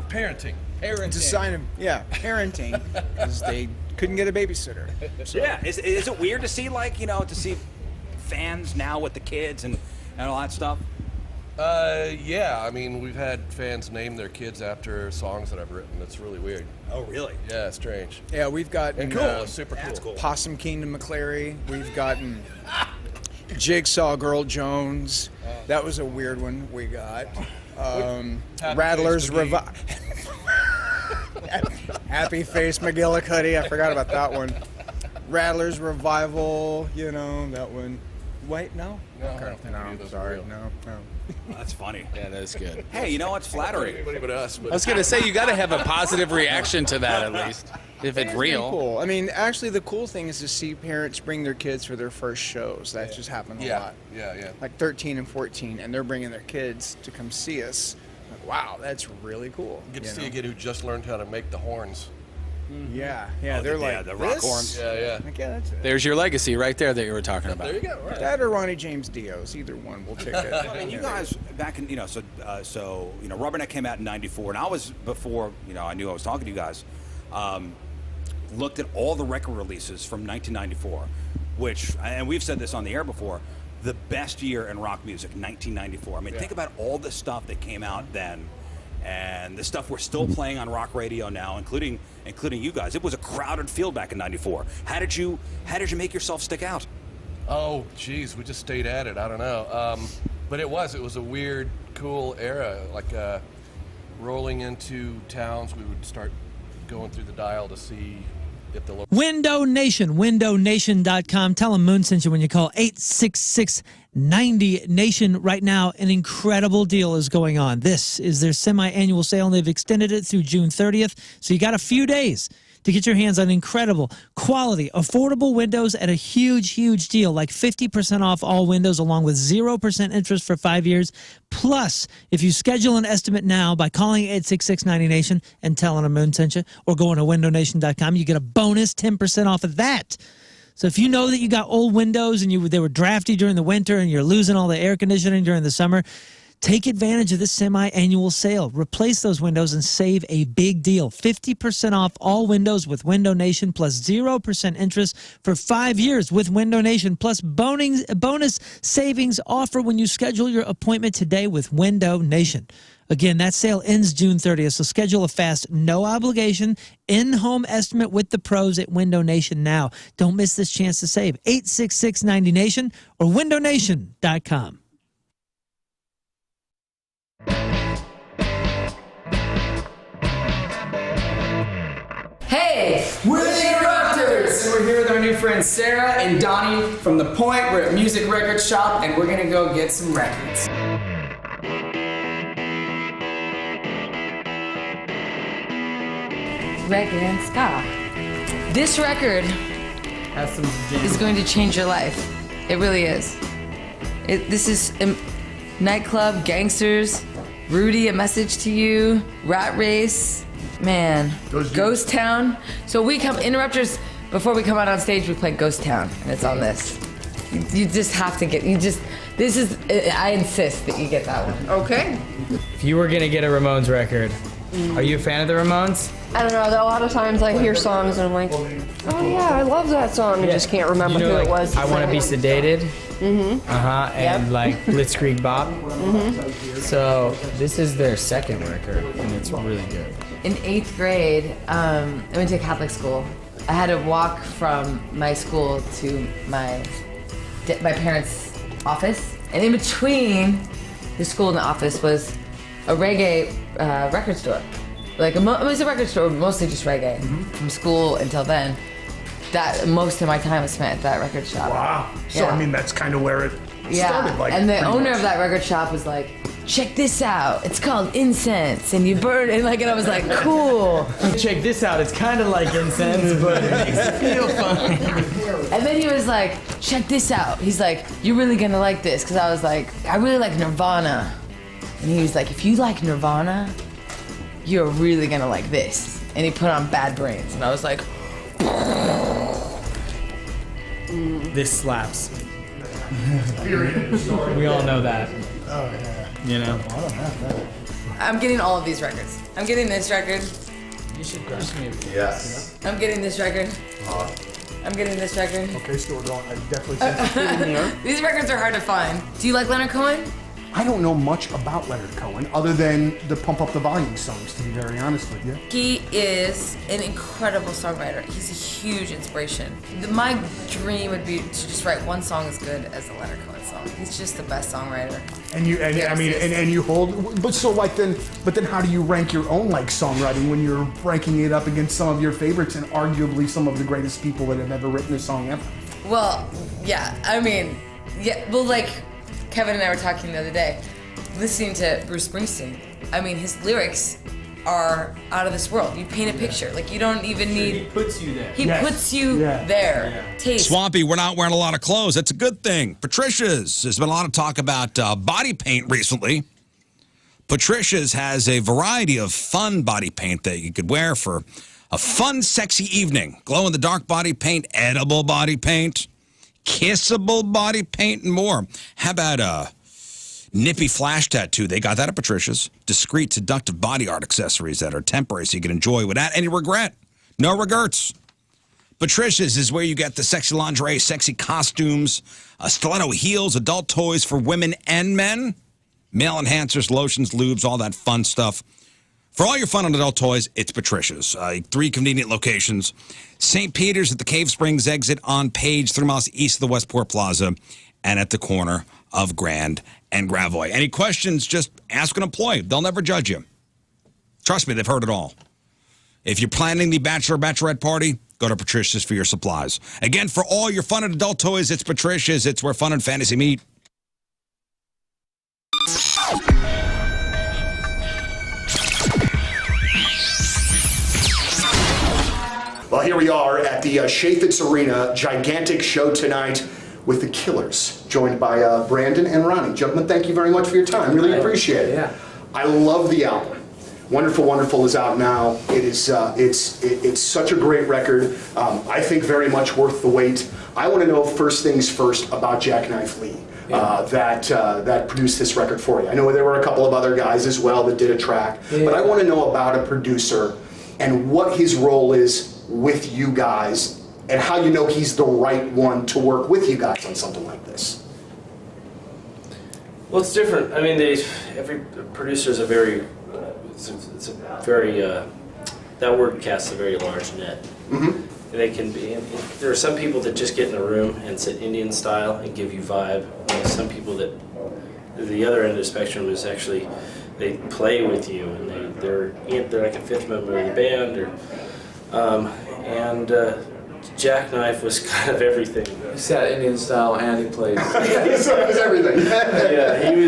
Parenting. It's a sign of, parenting, because they couldn't get a babysitter. So. Yeah. Is it weird to see, to see fans now with the kids and all that stuff? Yeah. I mean, we've had fans name their kids after songs that I've written. It's really weird. Oh, really? Yeah, strange. Yeah, we've got And cool. Super cool. That's cool. Possum Kingdom McClary. We've gotten Jigsaw Girl Jones. That was a weird one we got. Rattlers Revival. Happy Face McGillicuddy. I forgot about that one. Rattlers Revival. You know that one. Wait, no. No, I don't think any of No, those are sorry, real. no. That's funny. Yeah, that's good. Hey, you know what's flattering? Anybody but us. I was going to say, you got to have a positive reaction to that, at least, if it's real. Cool. I mean, actually, the cool thing is to see parents bring their kids for their first shows. That just happened a lot. Yeah. Like 13 and 14, and they're bringing their kids to come see us. Like, wow, that's really cool. Get to you see know? a kid who just learned how to make the horns. Yeah, they're like the rock this? horns. Yeah. Like, yeah, that's it. There's your legacy right there that you were talking about. There you go. Right. That or Ronnie James Dio's, either one. We'll take it. I mean, you guys back in, Rubberneck came out in '94, and I was before, I knew I was talking to you guys. Looked at all the record releases from 1994, which, and we've said this on the air before, the best year in rock music, 1994. I mean, think about all the stuff that came out then, and the stuff we're still playing on rock radio now, including you guys. It was a crowded field back in '94. How did you make yourself stick out? Oh, geez, we just stayed at it. I don't know. But it was a weird, cool era. Like rolling into towns, we would start going through the dial to see if the local... Window Nation, windownation.com. Tell them Moon sent you when you call 866-90-NATION. Right now, an incredible deal is going on. This is their semi-annual sale, and they've extended it through June 30th. So you got a few days to get your hands on incredible, quality, affordable windows at a huge, huge deal, like 50% off all windows along with 0% interest for 5 years. Plus, if you schedule an estimate now by calling 866-90-NATION and telling them Moon sent you, or going to windownation.com, you get a bonus 10% off of that. So if you know that you got old windows and they were drafty during the winter and you're losing all the air conditioning during the summer, take advantage of this semi-annual sale. Replace those windows and save a big deal. 50% off all windows with Window Nation, plus 0% interest for 5 years with Window Nation, plus bonus savings offer when you schedule your appointment today with Window Nation. Again, that sale ends June 30th, so schedule a fast, no-obligation, in-home estimate with the pros at Window Nation now. Don't miss this chance to save. 866-90-NATION or windownation.com. Hey, we're the Interrupters! And we're here with our new friends Sarah and Donnie from The Point. We're at Music Record Shop, and we're gonna go get some records. Reggae and ska. This record is going to change your life. It really is. This is nightclub, gangsters, Rudy, A Message to You, Rat Race, man, Ghost Town. So we come, Interrupters, before we come out on stage, we play Ghost Town, and it's on this. You just have to get, this is, I insist that you get that one. Okay. If you were gonna get a Ramones record, are you a fan of the Ramones? I don't know, a lot of times I hear songs and I'm like, oh yeah, I love that song. I just can't remember who it was. I Want to Be Sedated. Mm-hmm. And like Blitzkrieg Bop. Mm-hmm. So this is their second record, and it's really good. In 8th grade, I went to a Catholic school. I had to walk from my school to my parents' office, and in between the school and the office was a reggae record store. Like it was a record store, mostly just reggae. From school until then, that most of my time was spent at that record shop. Wow. So Yeah. I mean, that's kind of where it started. Like, and the pretty owner much. of that record shop was like, check this out. It's called incense, and you burn it. And I was like, cool. Check this out. It's kind of like incense, but it makes it feel fun. And then he was like, check this out. He's like, you're really gonna like this, because I was like, I really like Nirvana. And he was like, if you like Nirvana, you're really gonna like this. And he put on Bad Brains, and I was like, This slaps. We all know that. Oh, yeah. You know? I don't have that. I'm getting all of these records. I'm getting this record. You should crush me. Yes. I'm getting this record. I'm getting this record. Okay, so we're going. I definitely think These records are hard to find. Do you like Leonard Cohen? I don't know much about Leonard Cohen other than the Pump Up the Volume songs, to be very honest with you. He is an incredible songwriter. He's a huge inspiration. My dream would be to just write one song as good as a Leonard Cohen song. He's just the best songwriter. And you, and I mean, and you hold, but so like then, but then how do you rank your own like songwriting when you're ranking it up against some of your favorites and arguably some of the greatest people that have ever written a song ever? Well, yeah, I mean, yeah, well, like Kevin and I were talking the other day, listening to Bruce Springsteen. I mean, his lyrics are out of this world. You paint a picture. Like, you don't even need... He puts you there. He puts you there. Taste. Swampy, we're not wearing a lot of clothes. That's a good thing. Patricia's. There's been a lot of talk about body paint recently. Patricia's has a variety of fun body paint that you could wear for a fun, sexy evening. Glow-in-the-dark body paint, edible body paint, kissable body paint, and more. How about a nippy flash tattoo? They got that at Patricia's. Discreet, seductive body art accessories that are temporary so you can enjoy without any regret. No regrets. Patricia's is where you get the sexy lingerie, sexy costumes, stiletto heels, adult toys for women and men, male enhancers, lotions, lubes, all that fun stuff. For all your fun on adult toys, it's Patricia's. 3 convenient locations. St. Peter's at the Cave Springs exit on Page, 3 miles east of the Westport Plaza, and at the corner of Grand and Gravois. Any questions, just ask an employee. They'll never judge you. Trust me, they've heard it all. If you're planning the bachelorette party, go to Patricia's for your supplies. Again, for all your fun and adult toys, it's Patricia's. It's where fun and fantasy meet. Well, here we are at the Chaffetz Arena, gigantic show tonight with the Killers, joined by Brandon and Ronnie. Gentlemen, thank you very much for your time. Really appreciate it. Yeah. I love the album. Wonderful, Wonderful is out now. It is it's such a great record. I think very much worth the wait. I want to know first things first about Jackknife Lee. That produced this record for you. I know there were a couple of other guys as well that did a track, but I want to know about a producer and what his role is with you guys and how you know he's the right one to work with you guys on something like this. Well, it's different. I mean, every producer is a very, it's a very, that word casts a very large net. Mm-hmm. They can be, there are some people that just get in a room and sit Indian style and give you vibe. And some people that, the other end of the spectrum is actually, they play with you and they're like a fifth member of the band. Jackknife was kind of everything. He sat Indian style and he played. So it was everything. Yeah, he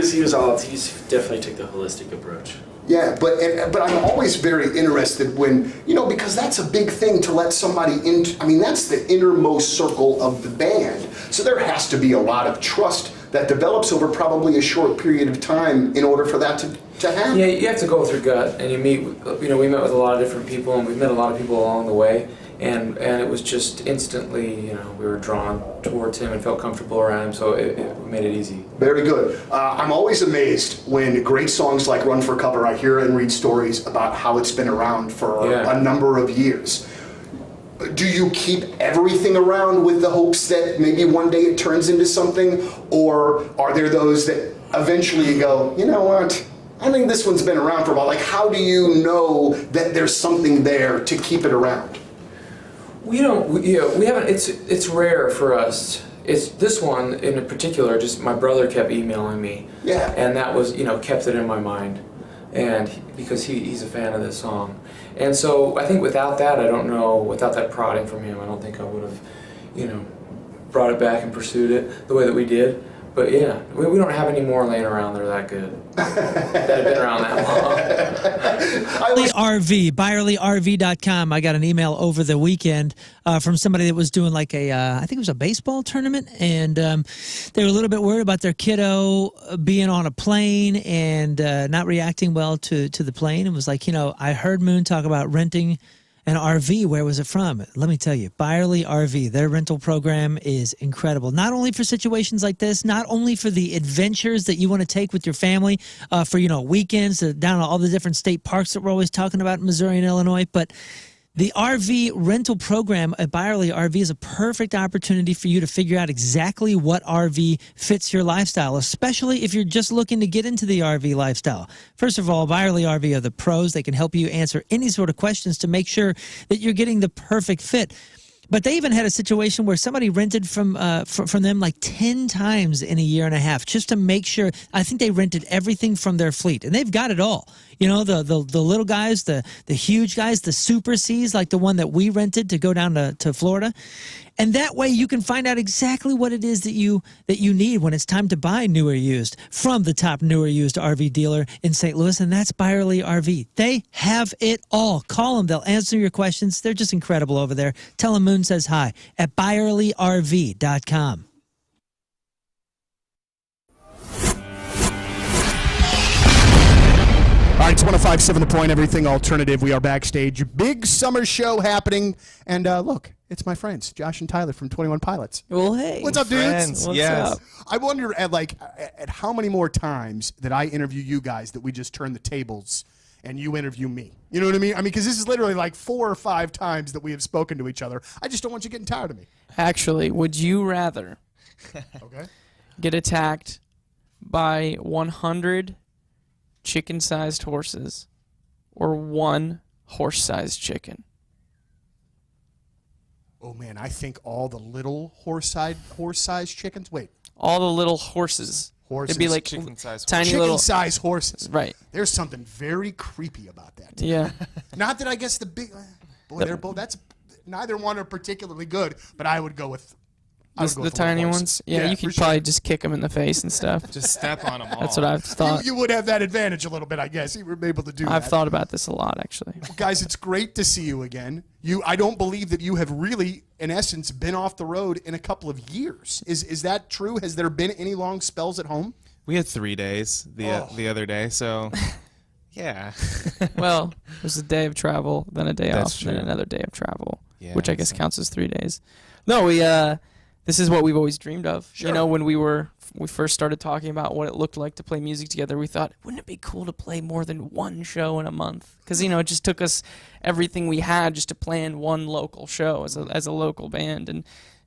definitely took the holistic approach. Yeah, but I'm always very interested when, because that's a big thing to let somebody in. I mean, that's the innermost circle of the band. So there has to be a lot of trust that develops over probably a short period of time in order for that to happen. Yeah, you have to go through gut, and you meet. We met with a lot of different people, and we met a lot of people along the way, and it was just instantly, we were drawn towards him and felt comfortable around him, so it made it easy. Very good. I'm always amazed when great songs like Run for Cover, I hear and read stories about how it's been around for a number of years. Do you keep everything around with the hopes that maybe one day it turns into something? Or are there those that eventually you go, you know what? I think this one's been around for a while. Like, how do you know that there's something there to keep it around? We haven't, it's rare for us. It's this one in particular, just my brother kept emailing me. Yeah. And that was, kept it in my mind. And because he's a fan of this song. And so I think without that, without that prodding from him, I don't think I would have, brought it back and pursued it the way that we did. But yeah, we don't have any more laying around that are that good. that have been around that long. ByerlyRV.com. I got an email over the weekend from somebody that was doing I think it was a baseball tournament, and they were a little bit worried about their kiddo being on a plane and not reacting well to the plane, and was like, I heard Moon talk about renting an RV. Where was it from? Let me tell you, Byerly RV, their rental program is incredible. Not only for situations like this, not only for the adventures that you want to take with your family, for, weekends down to all the different state parks that we're always talking about in Missouri and Illinois, but the RV rental program at Byerly RV is a perfect opportunity for you to figure out exactly what RV fits your lifestyle, especially if you're just looking to get into the RV lifestyle. First of all, Byerly RV are the pros. They can help you answer any sort of questions to make sure that you're getting the perfect fit. But they even had a situation where somebody rented from them like 10 times in a year and a half just to make sure. I think they rented everything from their fleet, and they've got it all. The little guys, the huge guys, the Super Cs, like the one that we rented to go down to Florida. And that way you can find out exactly what it is that you need when it's time to buy new or used from the top new or used RV dealer in St. Louis, and that's Byerly RV. They have it all. Call them. They'll answer your questions. They're just incredible over there. Tell them Moon says hi at ByerlyRV.com. All right, it's 105.7 The Point, Everything Alternative. We are backstage. Big summer show happening. And look, it's my friends, Josh and Tyler from 21 Pilots. Well, hey. What's up, dudes? What's up? I wonder at how many more times that I interview you guys that we just turn the tables and you interview me. You know what I mean? I mean, because this is literally like 4 or 5 times that we have spoken to each other. I just don't want you getting tired of me. Actually, would you rather Okay. get attacked by 100 chicken-sized horses or 1 horse-sized chicken? Oh man, I think all the little horse-sized chickens. Wait, All the little horses. horses. It'd be like chicken-sized tiny little. chicken-sized horses. Right. There's something very creepy about that. Yeah. Not that I guess the big. Boy, they're both. That's neither one are particularly good, but I would go with. The tiny ones. Yeah, you could probably just kick them in the face and stuff. Just step on them all. That's what I've thought. You would have that advantage a little bit, I guess. You were able to do that. I've thought about this a lot, actually. Guys, it's great to see you again. I don't believe that you have really, in essence, been off the road in a couple of years. Is that true? Has there been any long spells at home? We had 3 days the other day, so yeah. Well, there's a day of travel, then a day That's off, and then true. another day of travel, Yeah, which I guess so- counts as 3 days. No, this is what we've always dreamed of. Sure. You know, when we first started talking about what it looked like to play music together, we thought, wouldn't it be cool to play more than 1 show in a month? Because, you know, it just took us everything we had just to plan 1 local show as a local band. And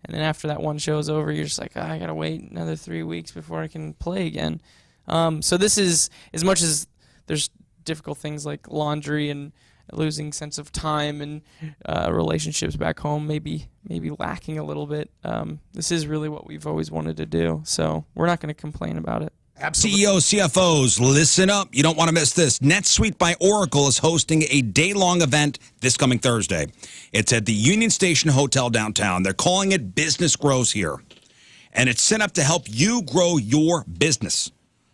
then after that 1 show is over, you're just like, I got to wait another 3 weeks before I can play again. So this is, as much as there's difficult things like laundry and losing sense of time and relationships back home maybe lacking a little bit. This is really what we've always wanted to do, so we're not going to complain about it. Absolutely. CEOs, CFOs, listen up. You don't want to miss this. NetSuite by Oracle is hosting a day-long event this coming Thursday. It's at the Union Station Hotel downtown. They're calling it Business Grows Here, and it's set up to help you grow your business.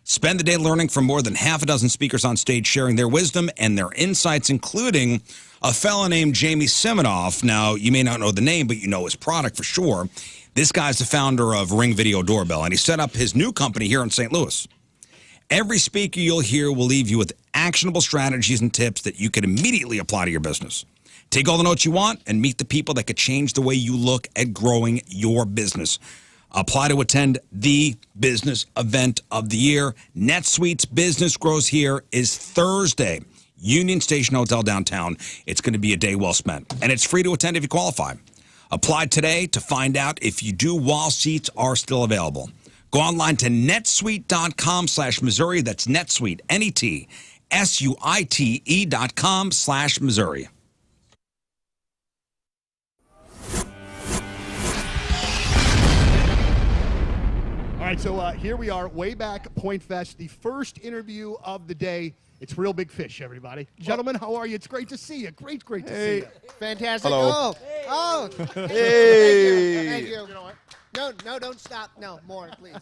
Spend the day learning from more than half a dozen speakers on stage, sharing their wisdom and their insights, including a fellow named Jamie Siminoff. Now, you may not know the name, but you know his product for sure. This guy's the founder of Ring Video Doorbell, and he set up his new company here in St. Louis. Every speaker you'll hear will leave you with actionable strategies and tips that you can immediately apply to your business. Take all the notes you want and meet the people that could change the way you look at growing your business. Apply to attend the business event of the year. NetSuite's Business Grows Here is Thursday, Union Station Hotel downtown. It's going to be a day well spent, and it's free to attend if you qualify. Apply today to find out if you do while seats are still available. Go online to netsuite.com/Missouri. That's NetSuite, NETSUITE.com/Missouri. All right, so here we are, way back at Point Fest, the first interview of the day. It's Real Big Fish, everybody. Gentlemen, how are you? It's great to see you. Great to see you. Fantastic. Hello. Oh. Hey. Thank you. No, don't stop. No, more, please.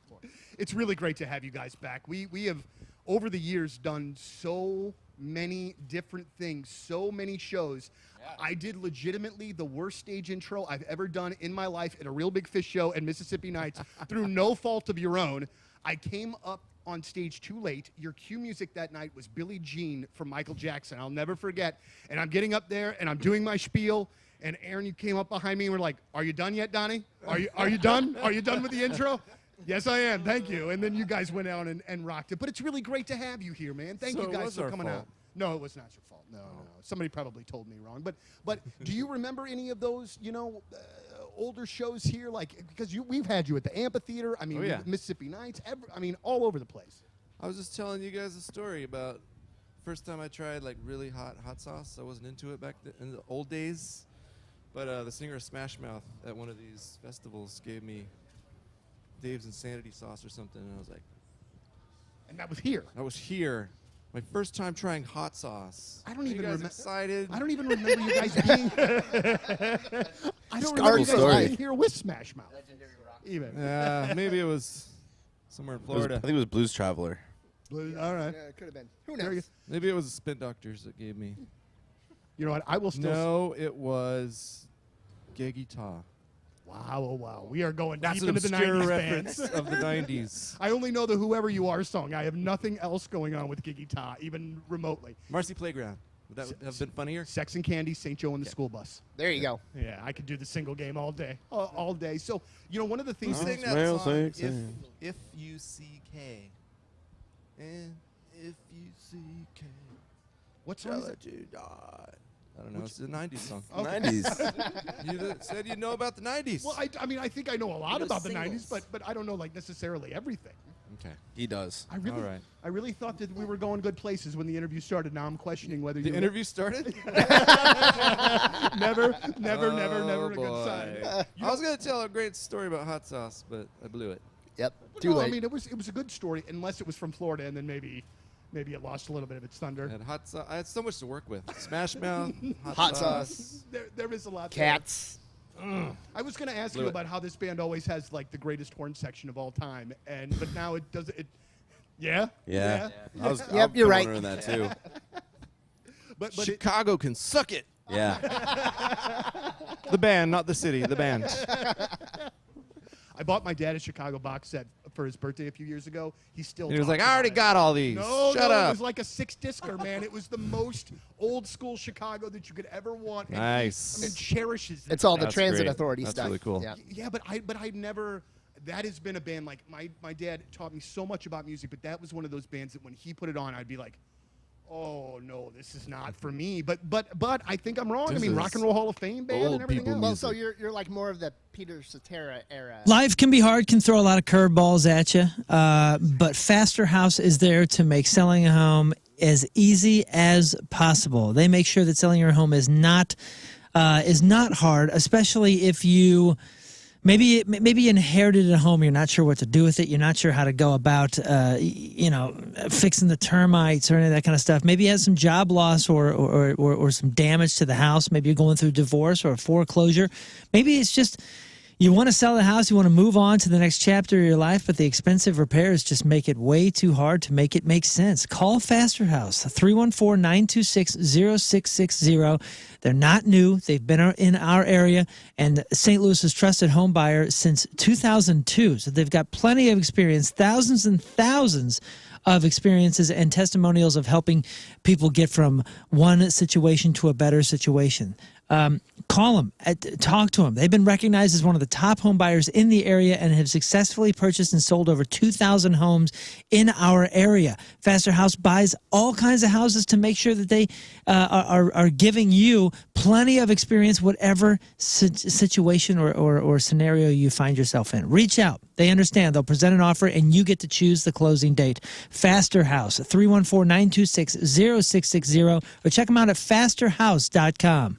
More. It's really great to have you guys back. We have, over the years, done so many different things, so many shows. I did legitimately the worst stage intro I've ever done in my life at a Real Big Fish show at Mississippi Nights through no fault of your own. I came up on stage too late. Your cue music that night was Billie Jean from Michael Jackson. I'll never forget. And I'm getting up there and I'm doing my spiel. And Aaron, you came up behind me and were like, "Are you done yet, Donnie? Are you done? Are you done with the intro?" Yes, I am. Thank you. And then you guys went out and rocked it. But it's really great to have you here, man. Thank you guys for coming out. No, it was not your fault. No. Somebody probably told me wrong. But do you remember any of those, older shows here? Like, because we've had you at the amphitheater. I mean, Mississippi Nights. All over the place. I was just telling you guys a story about first time I tried like really hot sauce. I wasn't into it back in the old days, but the singer of Smash Mouth at one of these festivals gave me Dave's Insanity sauce or something, and I was like, and that was here. I was here. My first time trying hot sauce. I don't even remember. Excited. I don't even remember you guys being. I don't remember you guys being here with Smash Mouth. Even. Yeah, maybe it was somewhere in Florida. I think it was Blues Traveler. All right. Yeah, it could have been. Who knows? Maybe it was the Spin Doctors that gave me. You know what? I will still. No, it was Gegita. Wow, oh wow. We are going That's deep an into the obscure 90s reference bands. of the 90s. I only know the Whoever You Are song. I have nothing else going on with Gigi Ta, even remotely. Marcy Playground. Would that have been funnier? Sex and Candy, St. Joe and the School Bus. There you go. Yeah, I could do the single game all day. All day. So, one of the things... Who sang that song? If you see K. And if you see K. What song is Let it? you die. I don't know. It's a 90s song. Okay. 90s. You said you know about the 90s. Well, I mean, I think I know a lot about the 90s, but I don't know like necessarily everything. Okay. He does. I really thought that we were going good places when the interview started. Now I'm questioning whether The interview started? never a Oh, good boy. sign. I was going to tell a great story about hot sauce, but I blew it. Yep. Too No, late. I mean, it was a good story, unless it was from Florida, and then maybe it lost a little bit of its thunder. I had hot sauce. I had so much to work with. Smash Mouth, Hot sauce. There is a lot. Cats. I was going to ask Blew you it. about how this band always has like the greatest horn section of all time, but now it does it. Yeah. Yeah. Yeah. I was, Yep, I'm you're right. wondering that too. But it, Chicago can suck it. Yeah. The band, not the city. The band. I bought my dad a Chicago box set for his birthday a few years ago. He still. He was talks like, I already about it. got all these. No, Shut no, up. it was like a 6-discer, man. It was the most old school Chicago that you could ever want. And Nice. He, I mean, cherishes it. It's all the That's transit great. authority That's stuff. really cool. Yeah. Yeah, but I never. That has been a band like my dad taught me so much about music, but that was one of those bands that when he put it on, I'd be like, oh no, this is not for me. But I think I'm wrong. I This mean, is Rock and Roll Hall of Fame band old and everything people else. Well, music. so you're like more of the Peter Cetera era. Life can be hard, can throw a lot of curveballs at you, but Faster House is there to make selling a home as easy as possible. They make sure that selling your home is not hard, especially if you maybe you inherited a home, you're not sure what to do with it, you're not sure how to go about fixing the termites or any of that kind of stuff. Maybe you had some job loss or some damage to the house. Maybe you're going through divorce or a foreclosure. Maybe it's just you want to sell the house, you want to move on to the next chapter of your life, but the expensive repairs just make it way too hard to make it make sense. Call Faster House, 314-926-0660. They're not new. They've been in our area and St. Louis's trusted home buyer since 2002. So they've got plenty of experience, thousands and thousands of experiences and testimonials of helping people get from one situation to a better situation. Call them, talk to them. They've been recognized as one of the top home buyers in the area and have successfully purchased and sold over 2,000 homes in our area. Faster House buys all kinds of houses to make sure that they are giving you plenty of experience, whatever situation or scenario you find yourself in. Reach out. They understand. They'll present an offer, and you get to choose the closing date. Faster House, 314-926-0660, or check them out at fasterhouse.com.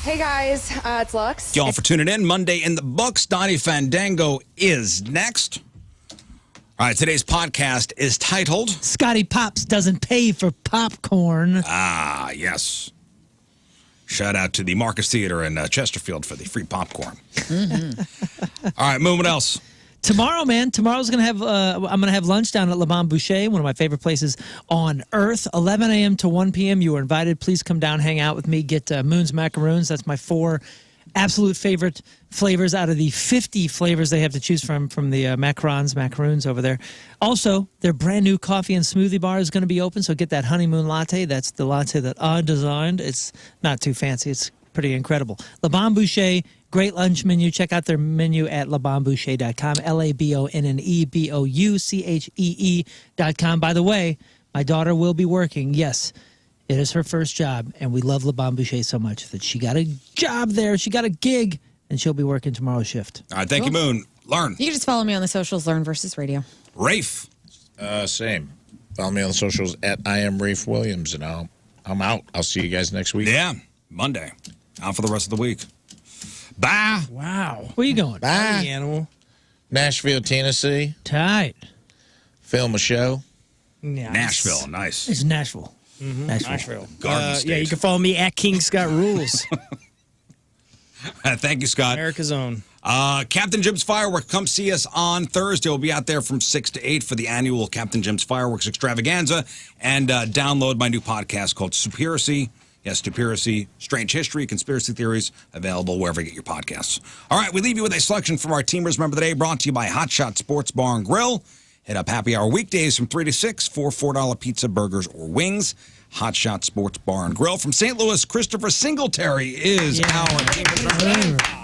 Hey guys, it's Lux. Y'all for tuning in. Monday in the books. Donnie Fandango is next. All right, today's podcast is titled Scottie Pops doesn't pay for popcorn. Ah, yes. Shout out to the Marcus Theater in Chesterfield for the free popcorn. All right, Moon, what else? Tomorrow, man. Tomorrow's gonna have. I'm gonna have lunch down at Le Bon Boucher, one of my favorite places on earth. 11 a.m. to 1 p.m. You are invited. Please come down, hang out with me. Get Moon's macaroons. That's my 4 absolute favorite flavors out of the 50 flavors they have to choose from the macaroons over there. Also, their brand new coffee and smoothie bar is going to be open. So get that honeymoon latte. That's the latte that I designed. It's not too fancy. It's pretty incredible. Le Bon Boucher. Great lunch menu. Check out their menu at lebonboucher.com, LABONNEBOUCHEE.com. By the way, my daughter will be working. Yes, it is her first job, and we love Le Bon Boucher so much that she got a job there. She got a gig, and she'll be working tomorrow's shift. All right, thank you, Moon. Learn. You can just follow me on the socials, Learn versus Radio. Rafe. Same. Follow me on the socials at I am Rafe Williams, and I'm out. I'll see you guys next week. Yeah, Monday. Out for the rest of the week. Bye. Wow. Where you going? Bye. Hey, animal. Nashville, Tennessee. Tight. Film a show. Nice. Nashville, nice. It's Nashville. Nashville. Garden State. Yeah, you can follow me at King Scott Rules. Thank you, Scott. America's own. Captain Jim's Fireworks. Come see us on Thursday. We'll be out there from 6 to 8 for the annual Captain Jim's Fireworks Extravaganza. And download my new podcast called Superacy. Yes, Superacy, Strange History, Conspiracy Theories, available wherever you get your podcasts. All right, we leave you with a selection from our Teamers Member of the Day, brought to you by Hot Shot Sports Bar and Grill. Hit up happy hour weekdays from 3 to 6 for $4 pizza, burgers, or wings. Hot Shot Sports Bar and Grill. From St. Louis, Christopher Singletary is our Teamers Member of the Day.